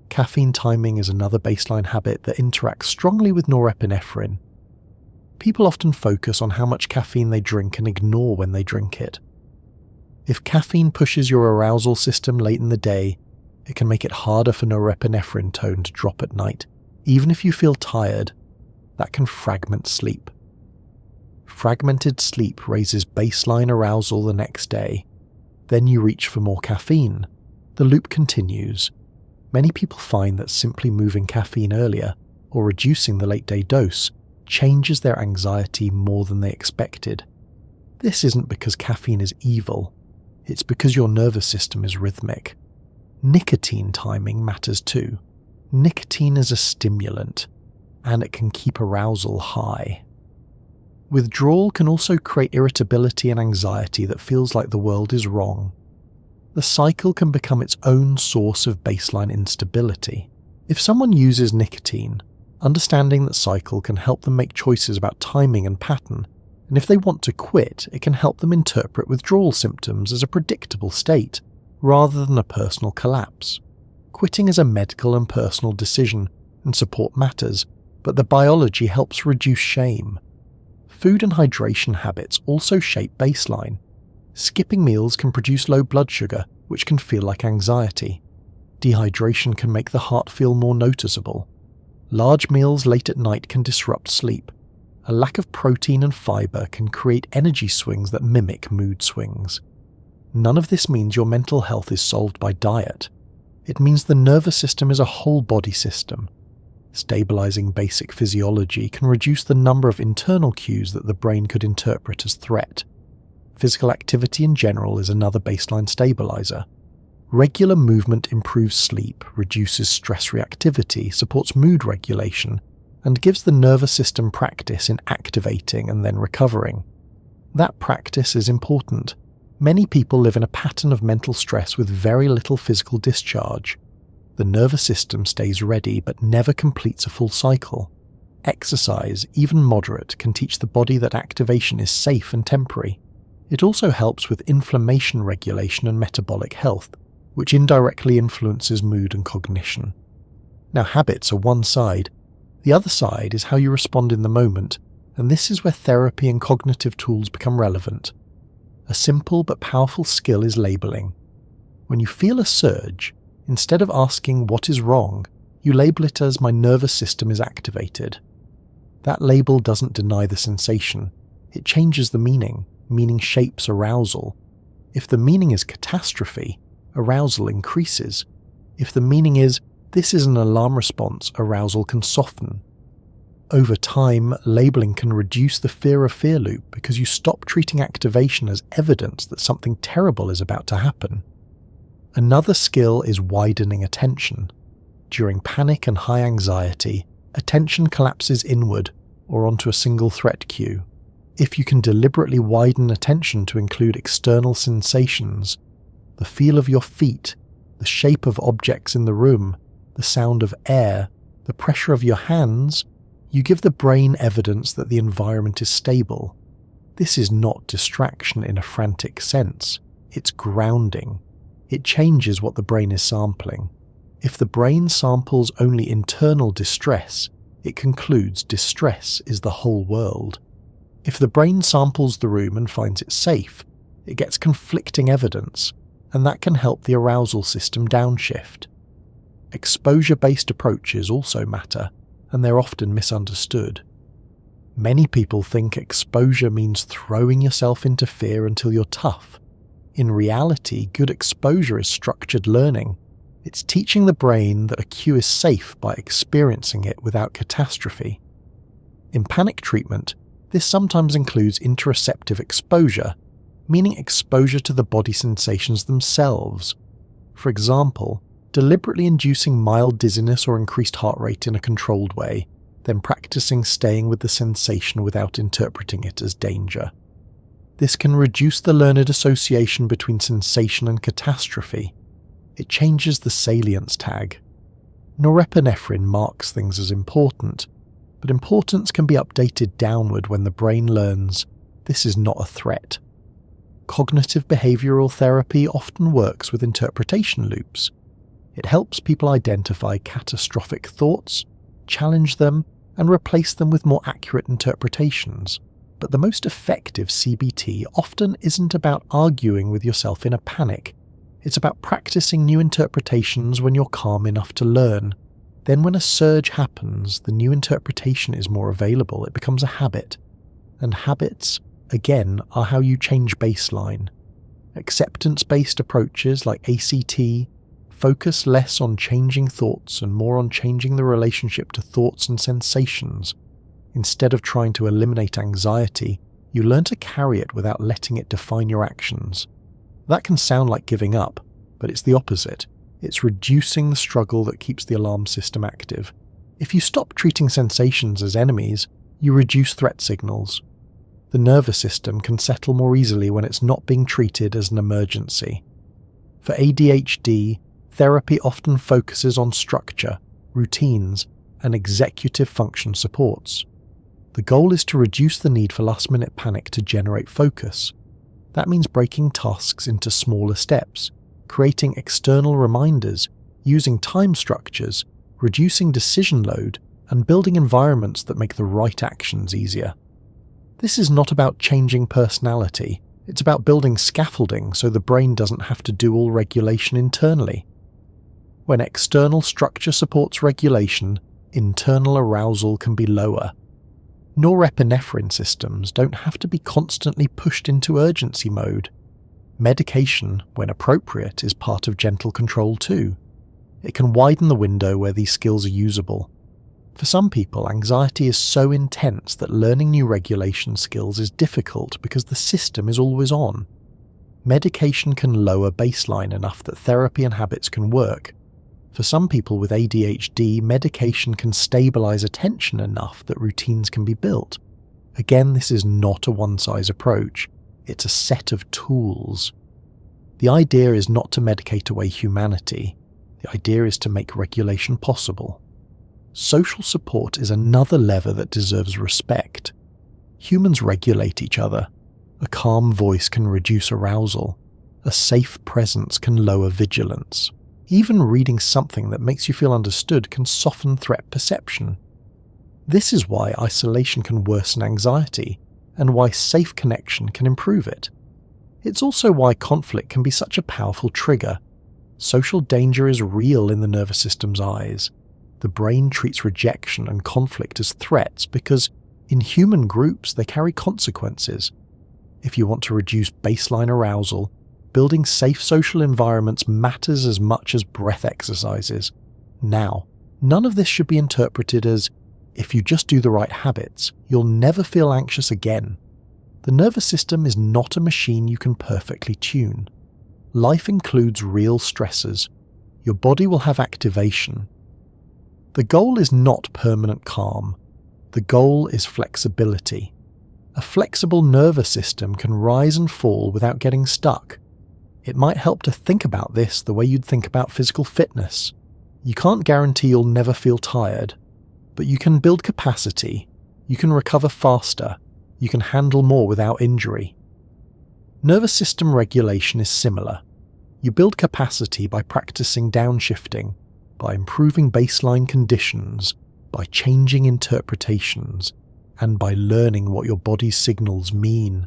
Caffeine timing is another baseline habit that interacts strongly with norepinephrine. People often focus on how much caffeine they drink and ignore when they drink it. If caffeine pushes your arousal system late in the day, it can make it harder for norepinephrine tone to drop at night. Even if you feel tired, that can fragment sleep. Fragmented sleep raises baseline arousal the next day. Then you reach for more caffeine. The loop continues. Many people find that simply moving caffeine earlier or reducing the late day dose changes their anxiety more than they expected. This isn't because caffeine is evil, it's because your nervous system is rhythmic. Nicotine timing matters too. Nicotine is a stimulant, and it can keep arousal high. Withdrawal can also create irritability and anxiety that feels like the world is wrong. The cycle can become its own source of baseline instability. If someone uses nicotine, understanding that cycle can help them make choices about timing and pattern, and if they want to quit, it can help them interpret withdrawal symptoms as a predictable state, rather than a personal collapse. Quitting is a medical and personal decision, and support matters, but the biology helps reduce shame. Food and hydration habits also shape baseline. Skipping meals can produce low blood sugar, which can feel like anxiety. Dehydration can make the heart feel more noticeable. Large meals late at night can disrupt sleep. A lack of protein and fiber can create energy swings that mimic mood swings. None of this means your mental health is solved by diet. It means the nervous system is a whole body system. Stabilizing basic physiology can reduce the number of internal cues that the brain could interpret as threat. Physical activity in general is another baseline stabilizer. Regular movement improves sleep, reduces stress reactivity, supports mood regulation, and gives the nervous system practice in activating and then recovering. That practice is important. Many people live in a pattern of mental stress with very little physical discharge. The nervous system stays ready but never completes a full cycle. Exercise, even moderate, can teach the body that activation is safe and temporary. It also helps with inflammation regulation and metabolic health, which indirectly influences mood and cognition. Now, habits are one side. The other side is how you respond in the moment, and this is where therapy and cognitive tools become relevant. A simple but powerful skill is labeling. When you feel a surge, instead of asking what is wrong, you label it as my nervous system is activated. That label doesn't deny the sensation. It changes the meaning. Meaning shapes arousal. If the meaning is catastrophe, arousal increases. If the meaning is this is an alarm response, arousal can soften. Over time, labeling can reduce the fear of fear loop because you stop treating activation as evidence that something terrible is about to happen. Another skill is widening attention. During panic and high anxiety, attention collapses inward or onto a single threat cue. If you can deliberately widen attention to include external sensations, the feel of your feet, the shape of objects in the room, the sound of air, the pressure of your hands, you give the brain evidence that the environment is stable. This is not distraction in a frantic sense. It's grounding. It changes what the brain is sampling. If the brain samples only internal distress, it concludes distress is the whole world. If the brain samples the room and finds it safe, it gets conflicting evidence, and that can help the arousal system downshift. Exposure-based approaches also matter, and they're often misunderstood. Many people think exposure means throwing yourself into fear until you're tough. In reality, good exposure is structured learning. It's teaching the brain that a cue is safe by experiencing it without catastrophe. In panic treatment, this sometimes includes interoceptive exposure, meaning exposure to the body sensations themselves. For example, deliberately inducing mild dizziness or increased heart rate in a controlled way, then practicing staying with the sensation without interpreting it as danger. This can reduce the learned association between sensation and catastrophe. It changes the salience tag. Norepinephrine marks things as important, but importance can be updated downward when the brain learns this is not a threat. Cognitive behavioral therapy often works with interpretation loops. It helps people identify catastrophic thoughts, challenge them, and replace them with more accurate interpretations. But the most effective CBT often isn't about arguing with yourself in a panic. It's about practicing new interpretations when you're calm enough to learn. Then when a surge happens, the new interpretation is more available. It becomes a habit. And habits, again, are how you change baseline. Acceptance-based approaches like ACT focus less on changing thoughts and more on changing the relationship to thoughts and sensations. Instead of trying to eliminate anxiety, you learn to carry it without letting it define your actions. That can sound like giving up, but it's the opposite. It's reducing the struggle that keeps the alarm system active. If you stop treating sensations as enemies, you reduce threat signals. The nervous system can settle more easily when it's not being treated as an emergency. For ADHD, therapy often focuses on structure, routines, and executive function supports. The goal is to reduce the need for last-minute panic to generate focus. That means breaking tasks into smaller steps, creating external reminders, using time structures, reducing decision load, and building environments that make the right actions easier. This is not about changing personality, it's about building scaffolding so the brain doesn't have to do all regulation internally. When external structure supports regulation, internal arousal can be lower. Norepinephrine systems don't have to be constantly pushed into urgency mode. Medication, when appropriate, is part of gentle control too. It can widen the window where these skills are usable. For some people, anxiety is so intense that learning new regulation skills is difficult because the system is always on. Medication can lower baseline enough that therapy and habits can work. For some people with ADHD, medication can stabilize attention enough that routines can be built. Again, this is not a one-size approach. It's a set of tools. The idea is not to medicate away humanity. The idea is to make regulation possible. Social support is another lever that deserves respect. Humans regulate each other. A calm voice can reduce arousal. A safe presence can lower vigilance. Even reading something that makes you feel understood can soften threat perception. This is why isolation can worsen anxiety, and why safe connection can improve it. It's also why conflict can be such a powerful trigger. Social danger is real in the nervous system's eyes. The brain treats rejection and conflict as threats because, in human groups, they carry consequences. If you want to reduce baseline arousal, building safe social environments matters as much as breath exercises. Now, none of this should be interpreted as, if you just do the right habits, you'll never feel anxious again. The nervous system is not a machine you can perfectly tune. Life includes real stressors. Your body will have activation. The goal is not permanent calm. The goal is flexibility. A flexible nervous system can rise and fall without getting stuck. It might help to think about this the way you'd think about physical fitness. You can't guarantee you'll never feel tired, but you can build capacity, you can recover faster, you can handle more without injury. Nervous system regulation is similar. You build capacity by practicing downshifting, by improving baseline conditions, by changing interpretations, and by learning what your body's signals mean.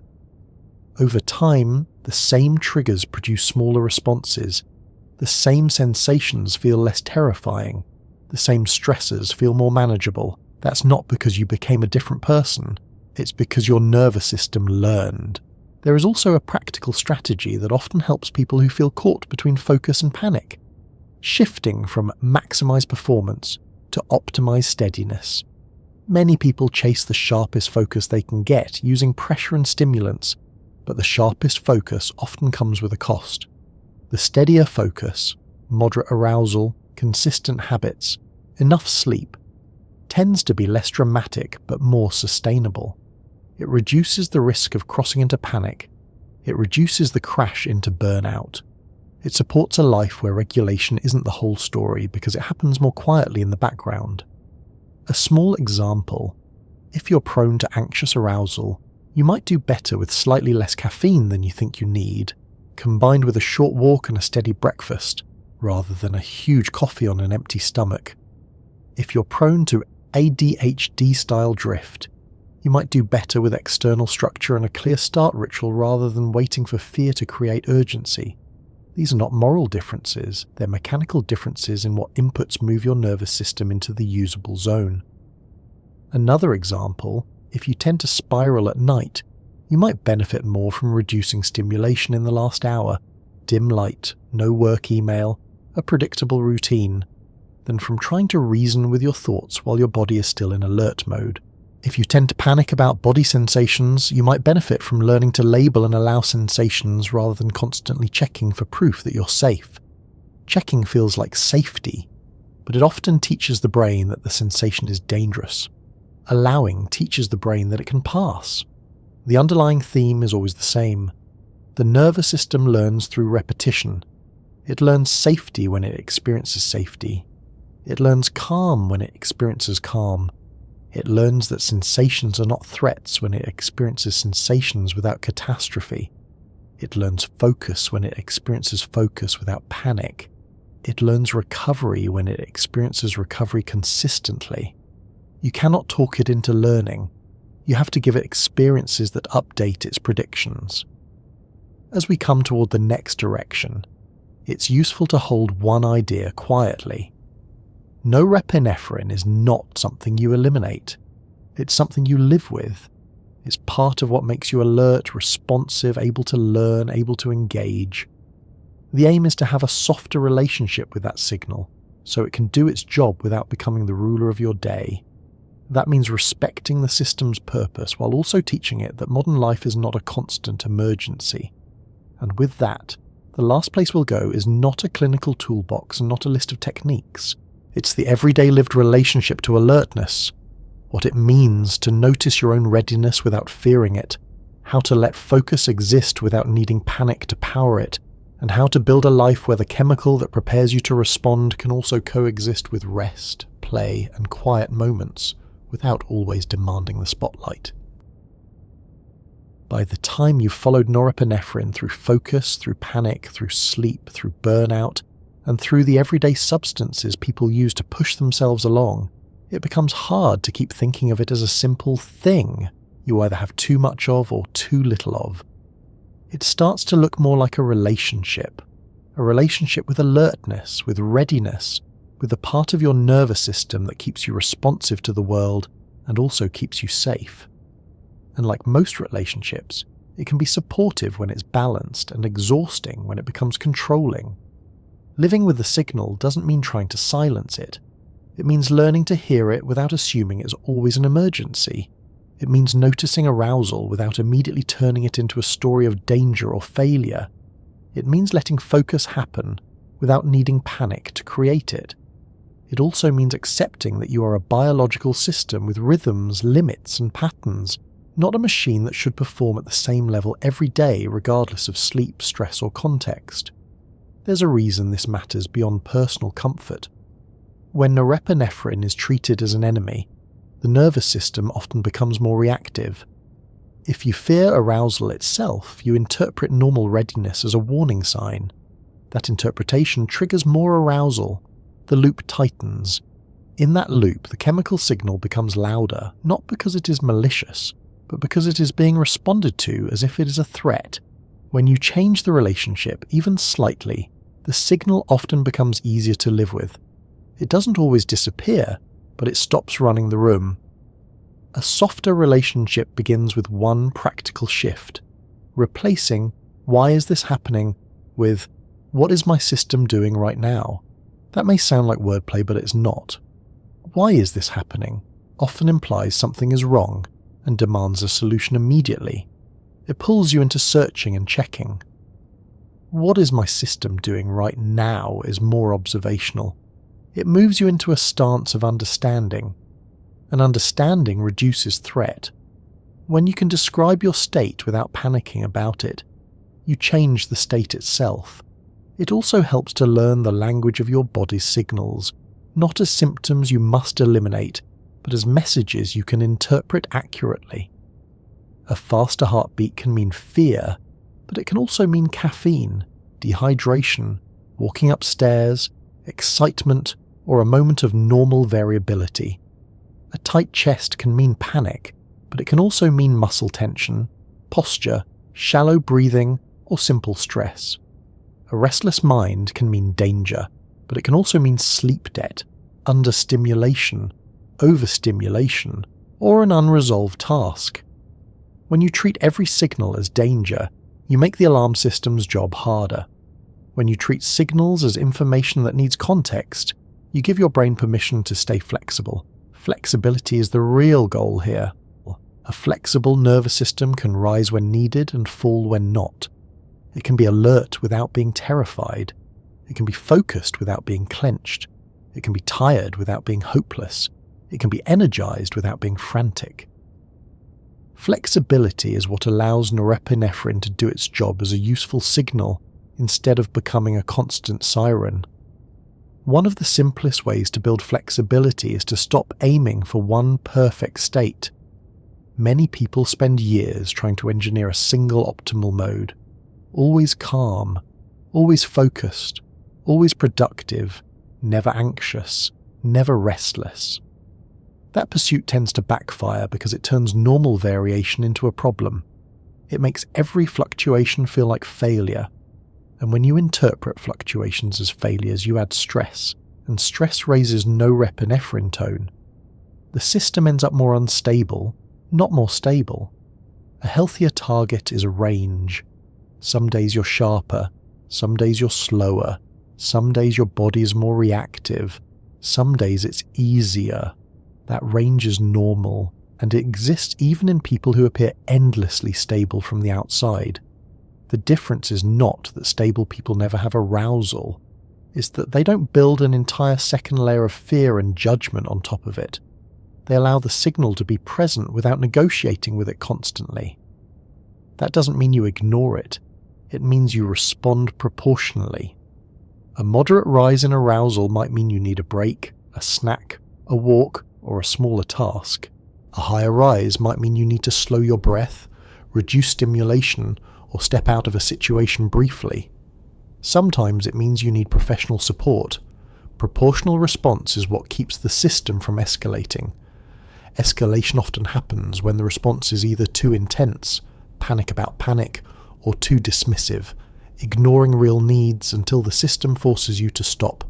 Over time, the same triggers produce smaller responses. The same sensations feel less terrifying. The same stressors feel more manageable. That's not because you became a different person. It's because your nervous system learned. There is also a practical strategy that often helps people who feel caught between focus and panic. Shifting from maximize performance to optimize steadiness. Many people chase the sharpest focus they can get using pressure and stimulants, but the sharpest focus often comes with a cost. The steadier focus, moderate arousal, consistent habits, enough sleep, tends to be less dramatic but more sustainable. It reduces the risk of crossing into panic. It reduces the crash into burnout. It supports a life where regulation isn't the whole story because it happens more quietly in the background. A small example: if you're prone to anxious arousal, you might do better with slightly less caffeine than you think you need, combined with a short walk and a steady breakfast, rather than a huge coffee on an empty stomach. If you're prone to ADHD-style drift, you might do better with external structure and a clear start ritual rather than waiting for fear to create urgency. These are not moral differences, they're mechanical differences in what inputs move your nervous system into the usable zone. Another example: if you tend to spiral at night, you might benefit more from reducing stimulation in the last hour, dim light, no work email, a predictable routine, than from trying to reason with your thoughts while your body is still in alert mode. If you tend to panic about body sensations, you might benefit from learning to label and allow sensations rather than constantly checking for proof that you're safe. Checking feels like safety, but it often teaches the brain that the sensation is dangerous. Allowing teaches the brain that it can pass. The underlying theme is always the same. The nervous system learns through repetition. It learns safety when it experiences safety. It learns calm when it experiences calm. It learns that sensations are not threats when it experiences sensations without catastrophe. It learns focus when it experiences focus without panic. It learns recovery when it experiences recovery consistently. You cannot talk it into learning. You have to give it experiences that update its predictions. As we come toward the next direction, it's useful to hold one idea quietly. Norepinephrine is not something you eliminate. It's something you live with. It's part of what makes you alert, responsive, able to learn, able to engage. The aim is to have a softer relationship with that signal, so it can do its job without becoming the ruler of your day. That means respecting the system's purpose while also teaching it that modern life is not a constant emergency. And with that, the last place we'll go is not a clinical toolbox and not a list of techniques. It's the everyday lived relationship to alertness, what it means to notice your own readiness without fearing it, how to let focus exist without needing panic to power it, and how to build a life where the chemical that prepares you to respond can also coexist with rest, play, and quiet moments without always demanding the spotlight. By the time you've followed norepinephrine through focus, through panic, through sleep, through burnout, and through the everyday substances people use to push themselves along, it becomes hard to keep thinking of it as a simple thing you either have too much of or too little of. It starts to look more like a relationship with alertness, with readiness, with the part of your nervous system that keeps you responsive to the world and also keeps you safe. And like most relationships, it can be supportive when it's balanced and exhausting when it becomes controlling. Living with the signal doesn't mean trying to silence it. It means learning to hear it without assuming it's always an emergency. It means noticing arousal without immediately turning it into a story of danger or failure. It means letting focus happen without needing panic to create it. It also means accepting that you are a biological system with rhythms, limits, and patterns, not a machine that should perform at the same level every day regardless of sleep, stress, or context. There's a reason this matters beyond personal comfort. When norepinephrine is treated as an enemy, the nervous system often becomes more reactive. If you fear arousal itself, you interpret normal readiness as a warning sign. That interpretation triggers more arousal. The loop tightens. In that loop, the chemical signal becomes louder, not because it is malicious, but because it is being responded to as if it is a threat. When you change the relationship, even slightly, the signal often becomes easier to live with. It doesn't always disappear, but it stops running the room. A softer relationship begins with one practical shift, replacing "why is this happening?" with "what is my system doing right now?" That may sound like wordplay, but it's not. "Why is this happening?" often implies something is wrong and demands a solution immediately. It pulls you into searching and checking. "What is my system doing right now?" is more observational. It moves you into a stance of understanding. And understanding reduces threat. When you can describe your state without panicking about it, you change the state itself. It also helps to learn the language of your body's signals, not as symptoms you must eliminate, but as messages you can interpret accurately. A faster heartbeat can mean fear, but it can also mean caffeine, dehydration, walking upstairs, excitement, or a moment of normal variability. A tight chest can mean panic, but it can also mean muscle tension, posture, shallow breathing, or simple stress. A restless mind can mean danger, but it can also mean sleep debt, understimulation, overstimulation, or an unresolved task. When you treat every signal as danger, you make the alarm system's job harder. When you treat signals as information that needs context, you give your brain permission to stay flexible. Flexibility is the real goal here. A flexible nervous system can rise when needed and fall when not. It can be alert without being terrified. It can be focused without being clenched. It can be tired without being hopeless. It can be energized without being frantic. Flexibility is what allows norepinephrine to do its job as a useful signal instead of becoming a constant siren. One of the simplest ways to build flexibility is to stop aiming for one perfect state. Many people spend years trying to engineer a single optimal mode. Always calm, always focused, always productive, never anxious, never restless. That pursuit tends to backfire because it turns normal variation into a problem. It makes every fluctuation feel like failure. And when you interpret fluctuations as failures, you add stress, and stress raises norepinephrine tone. The system ends up more unstable, not more stable. A healthier target is a range. Some days you're sharper, some days you're slower, some days your body is more reactive, some days it's easier. That range is normal, and it exists even in people who appear endlessly stable from the outside. The difference is not that stable people never have arousal, it's that they don't build an entire second layer of fear and judgment on top of it. They allow the signal to be present without negotiating with it constantly. That doesn't mean you ignore it, it means you respond proportionally. A moderate rise in arousal might mean you need a break, a snack, a walk, or a smaller task. A higher rise might mean you need to slow your breath, reduce stimulation, or step out of a situation briefly. Sometimes it means you need professional support. Proportional response is what keeps the system from escalating. Escalation often happens when the response is either too intense, panic about panic, or too dismissive, ignoring real needs until the system forces you to stop.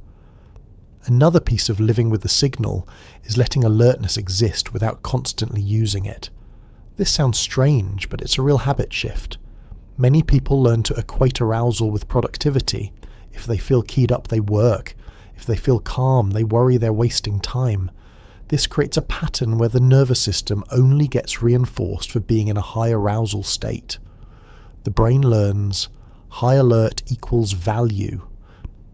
Another piece of living with the signal is letting alertness exist without constantly using it. This sounds strange, but it's a real habit shift. Many people learn to equate arousal with productivity. If they feel keyed up, they work. If they feel calm, they worry they're wasting time. This creates a pattern where the nervous system only gets reinforced for being in a high arousal state. The brain learns high alert equals value.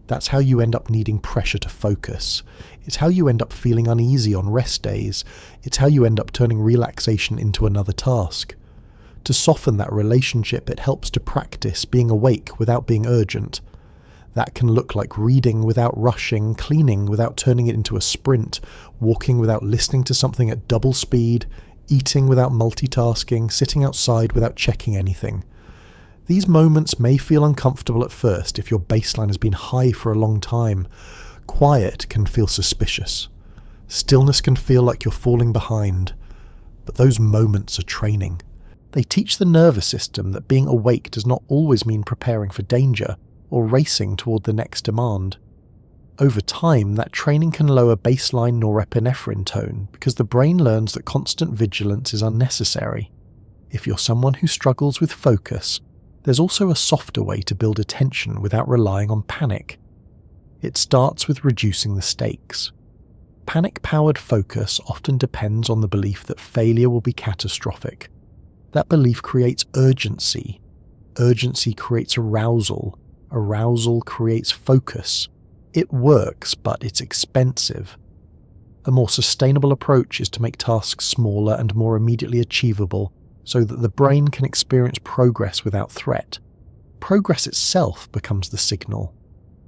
That's how you end up needing pressure to focus. It's how you end up feeling uneasy on rest days. It's how you end up turning relaxation into another task. To soften that relationship, it helps to practice being awake without being urgent. That can look like reading without rushing, cleaning without turning it into a sprint, walking without listening to something at double speed, eating without multitasking, sitting outside without checking anything. These moments may feel uncomfortable at first if your baseline has been high for a long time. Quiet can feel suspicious. Stillness can feel like you're falling behind. But those moments are training. They teach the nervous system that being awake does not always mean preparing for danger or racing toward the next demand. Over time, that training can lower baseline norepinephrine tone because the brain learns that constant vigilance is unnecessary. If you're someone who struggles with focus, there's also a softer way to build attention without relying on panic. It starts with reducing the stakes. Panic-powered focus often depends on the belief that failure will be catastrophic. That belief creates urgency. Urgency creates arousal. Arousal creates focus. It works, but it's expensive. A more sustainable approach is to make tasks smaller and more immediately achievable, so that the brain can experience progress without threat. Progress itself becomes the signal.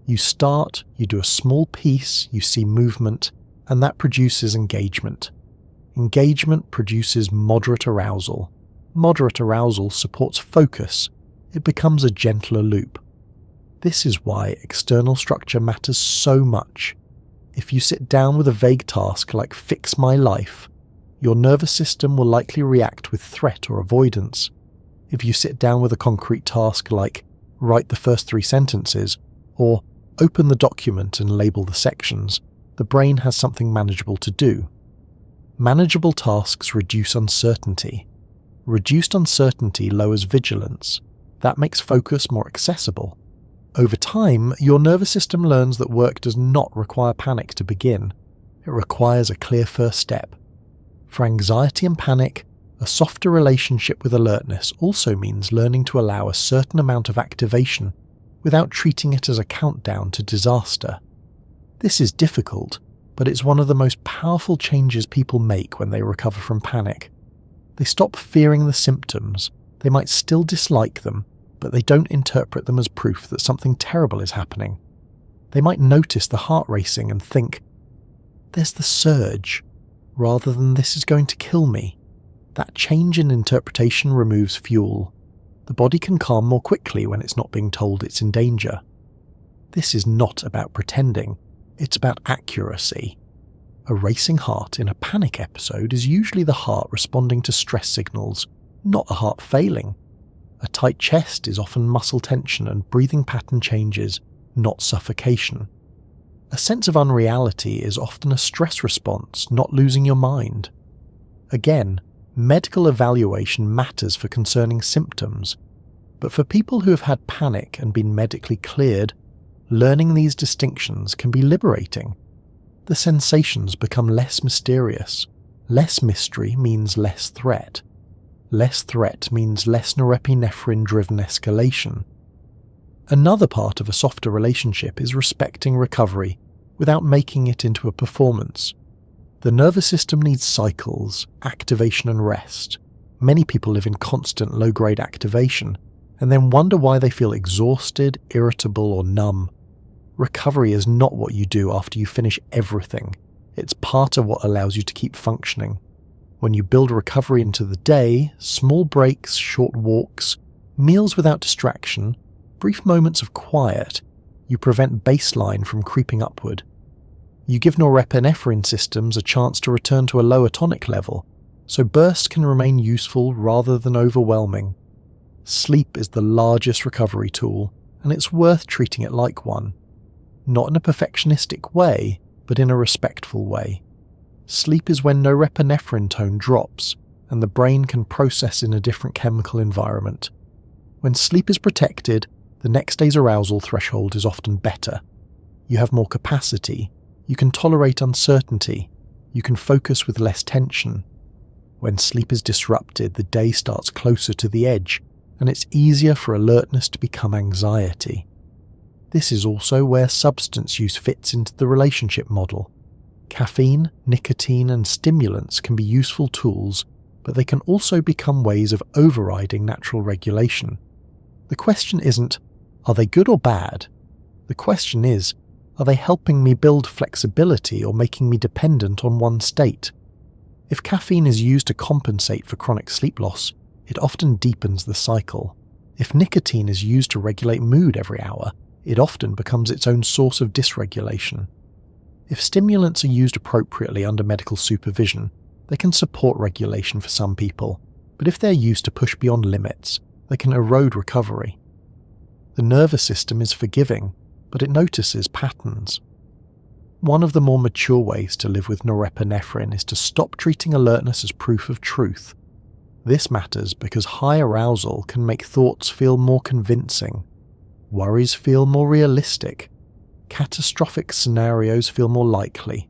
You start, you do a small piece, you see movement, and that produces engagement. Engagement produces moderate arousal. Moderate arousal supports focus. It becomes a gentler loop. This is why external structure matters so much. If you sit down with a vague task like fix my life, your nervous system will likely react with threat or avoidance. If you sit down with a concrete task like write the first 3 sentences or open the document and label the sections, the brain has something manageable to do. Manageable tasks reduce uncertainty. Reduced uncertainty lowers vigilance. That makes focus more accessible. Over time, your nervous system learns that work does not require panic to begin. It requires a clear first step. For anxiety and panic, a softer relationship with alertness also means learning to allow a certain amount of activation without treating it as a countdown to disaster. This is difficult, but it's one of the most powerful changes people make when they recover from panic. They stop fearing the symptoms. They might still dislike them, but they don't interpret them as proof that something terrible is happening. They might notice the heart racing and think, "There's the surge," rather than "this is going to kill me." That change in interpretation removes fuel. The body can calm more quickly when it's not being told it's in danger. This is not about pretending, it's about accuracy. A racing heart in a panic episode is usually the heart responding to stress signals, not the heart failing. A tight chest is often muscle tension and breathing pattern changes, not suffocation. A sense of unreality is often a stress response, not losing your mind. Again, medical evaluation matters for concerning symptoms, but for people who have had panic and been medically cleared, learning these distinctions can be liberating. The sensations become less mysterious. Less mystery means less threat. Less threat means less norepinephrine-driven escalation. Another part of a softer relationship is respecting recovery without making it into a performance. The nervous system needs cycles, activation and rest. Many people live in constant low-grade activation and then wonder why they feel exhausted, irritable, or numb. Recovery is not what you do after you finish everything. It's part of what allows you to keep functioning. When you build recovery into the day, small breaks, short walks, meals without distraction, brief moments of quiet, you prevent baseline from creeping upward. You give norepinephrine systems a chance to return to a lower tonic level, so bursts can remain useful rather than overwhelming. Sleep is the largest recovery tool, and it's worth treating it like one. Not in a perfectionistic way, but in a respectful way. Sleep is when norepinephrine tone drops, and the brain can process in a different chemical environment. When sleep is protected, the next day's arousal threshold is often better. You have more capacity, you can tolerate uncertainty, you can focus with less tension. When sleep is disrupted, the day starts closer to the edge, and it's easier for alertness to become anxiety. This is also where substance use fits into the relationship model. Caffeine, nicotine, and stimulants can be useful tools, but they can also become ways of overriding natural regulation. The question isn't, are they good or bad? The question is, are they helping me build flexibility or making me dependent on one state? If caffeine is used to compensate for chronic sleep loss, it often deepens the cycle. If nicotine is used to regulate mood every hour, it often becomes its own source of dysregulation. If stimulants are used appropriately under medical supervision, they can support regulation for some people, but if they're used to push beyond limits, they can erode recovery. The nervous system is forgiving, but it notices patterns. One of the more mature ways to live with norepinephrine is to stop treating alertness as proof of truth. This matters because high arousal can make thoughts feel more convincing, worries feel more realistic, catastrophic scenarios feel more likely.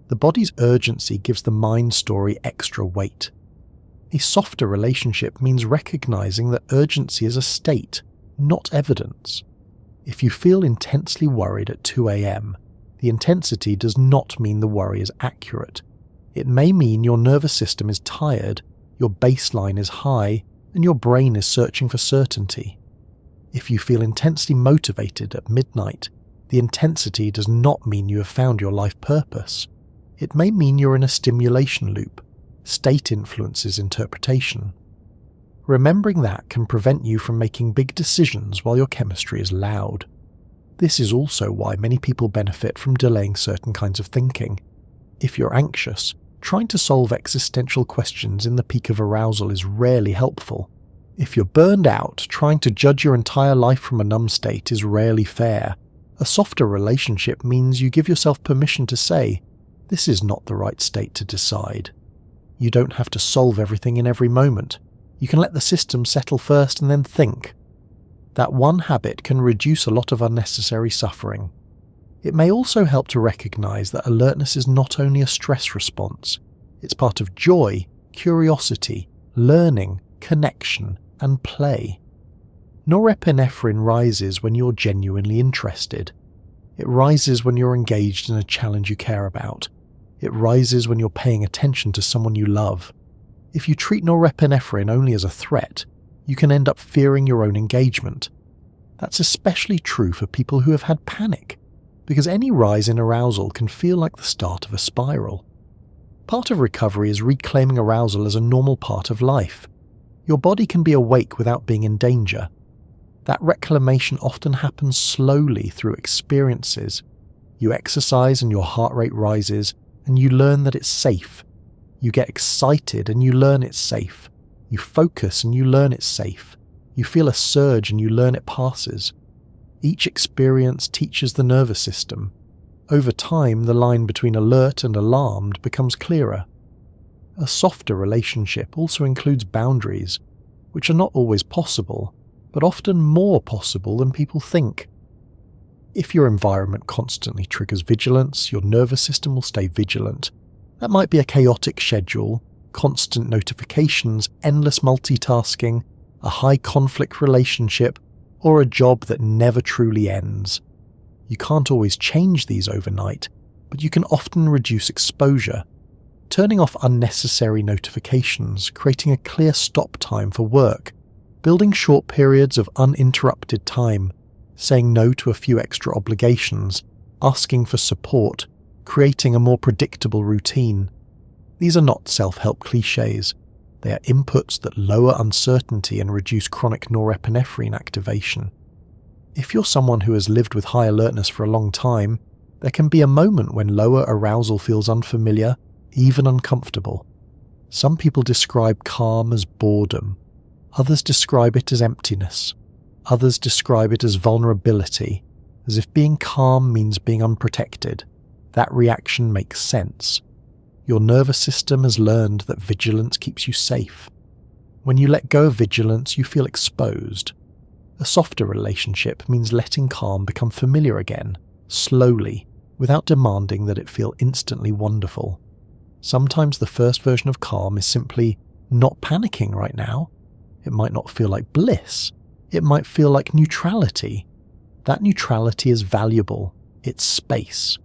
The body's urgency gives the mind story extra weight. A softer relationship means recognizing that urgency is a state, not evidence. If you feel intensely worried at 2 a.m., the intensity does not mean the worry is accurate. It may mean your nervous system is tired, your baseline is high, and your brain is searching for certainty. If you feel intensely motivated at midnight, the intensity does not mean you have found your life purpose. It may mean you're in a stimulation loop. State influences interpretation. Remembering that can prevent you from making big decisions while your chemistry is loud. This is also why many people benefit from delaying certain kinds of thinking. If you're anxious, trying to solve existential questions in the peak of arousal is rarely helpful. If you're burned out, trying to judge your entire life from a numb state is rarely fair. A softer relationship means you give yourself permission to say, "This is not the right state to decide." You don't have to solve everything in every moment. You can let the system settle first and then think. That one habit can reduce a lot of unnecessary suffering. It may also help to recognize that alertness is not only a stress response, it's part of joy, curiosity, learning, connection, and play. Norepinephrine rises when you're genuinely interested. It rises when you're engaged in a challenge you care about. It rises when you're paying attention to someone you love. If you treat norepinephrine only as a threat, you can end up fearing your own engagement. That's especially true for people who have had panic, because any rise in arousal can feel like the start of a spiral. Part of recovery is reclaiming arousal as a normal part of life. Your body can be awake without being in danger. That reclamation often happens slowly through experiences. You exercise and your heart rate rises, and you learn that it's safe. You get excited and you learn it's safe. You focus and you learn it's safe. You feel a surge and you learn it passes. Each experience teaches the nervous system. Over time, the line between alert and alarmed becomes clearer. A softer relationship also includes boundaries, which are not always possible, but often more possible than people think. If your environment constantly triggers vigilance, your nervous system will stay vigilant. That might be a chaotic schedule, constant notifications, endless multitasking, a high-conflict relationship, or a job that never truly ends. You can't always change these overnight, but you can often reduce exposure. Turning off unnecessary notifications, creating a clear stop time for work, building short periods of uninterrupted time, saying no to a few extra obligations, asking for support, creating a more predictable routine. These are not self-help cliches. They are inputs that lower uncertainty and reduce chronic norepinephrine activation. If you're someone who has lived with high alertness for a long time, there can be a moment when lower arousal feels unfamiliar, even uncomfortable. Some people describe calm as boredom. Others describe it as emptiness. Others describe it as vulnerability, as if being calm means being unprotected. That reaction makes sense. Your nervous system has learned that vigilance keeps you safe. When you let go of vigilance, you feel exposed. A softer relationship means letting calm become familiar again, slowly, without demanding that it feel instantly wonderful. Sometimes the first version of calm is simply not panicking right now. It might not feel like bliss. It might feel like neutrality. That neutrality is valuable. It's space.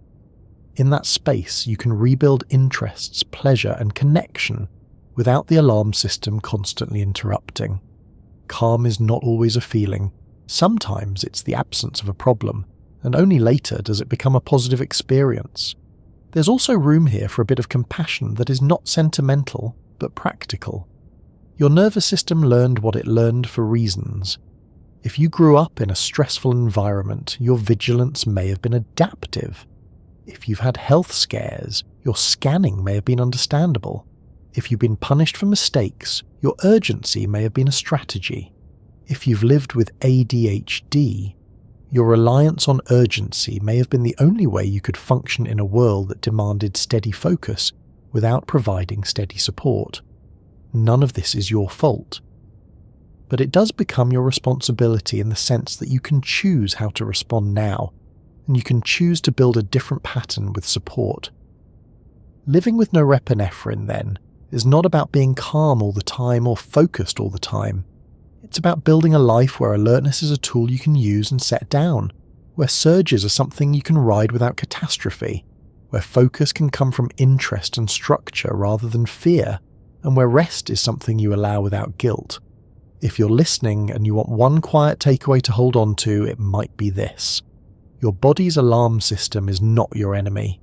In that space, you can rebuild interests, pleasure, and connection without the alarm system constantly interrupting. Calm is not always a feeling. Sometimes it's the absence of a problem, and only later does it become a positive experience. There's also room here for a bit of compassion that is not sentimental, but practical. Your nervous system learned what it learned for reasons. If you grew up in a stressful environment, your vigilance may have been adaptive. If you've had health scares, your scanning may have been understandable. If you've been punished for mistakes, your urgency may have been a strategy. If you've lived with ADHD, your reliance on urgency may have been the only way you could function in a world that demanded steady focus without providing steady support. None of this is your fault. But it does become your responsibility in the sense that you can choose how to respond now, and you can choose to build a different pattern with support. Living with norepinephrine, then, is not about being calm all the time or focused all the time. It's about building a life where alertness is a tool you can use and set down, where surges are something you can ride without catastrophe, where focus can come from interest and structure rather than fear, and where rest is something you allow without guilt. If you're listening and you want one quiet takeaway to hold on to, it might be this. Your body's alarm system is not your enemy.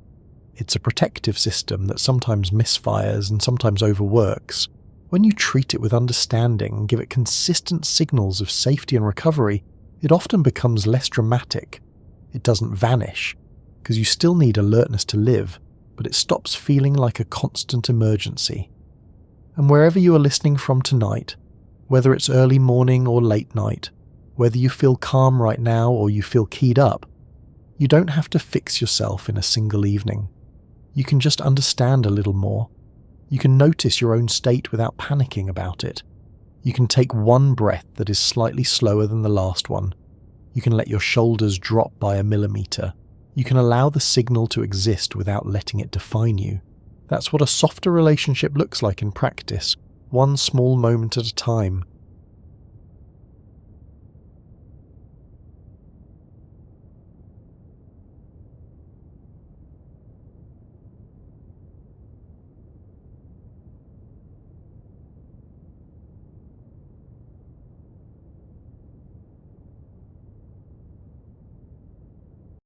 It's a protective system that sometimes misfires and sometimes overworks. When you treat it with understanding and give it consistent signals of safety and recovery, it often becomes less dramatic. It doesn't vanish, because you still need alertness to live, but it stops feeling like a constant emergency. And wherever you are listening from tonight, whether it's early morning or late night, whether you feel calm right now or you feel keyed up, you don't have to fix yourself in a single evening. You can just understand a little more. You can notice your own state without panicking about it. You can take one breath that is slightly slower than the last one. You can let your shoulders drop by a millimeter. You can allow the signal to exist without letting it define you. That's what a softer relationship looks like in practice, one small moment at a time.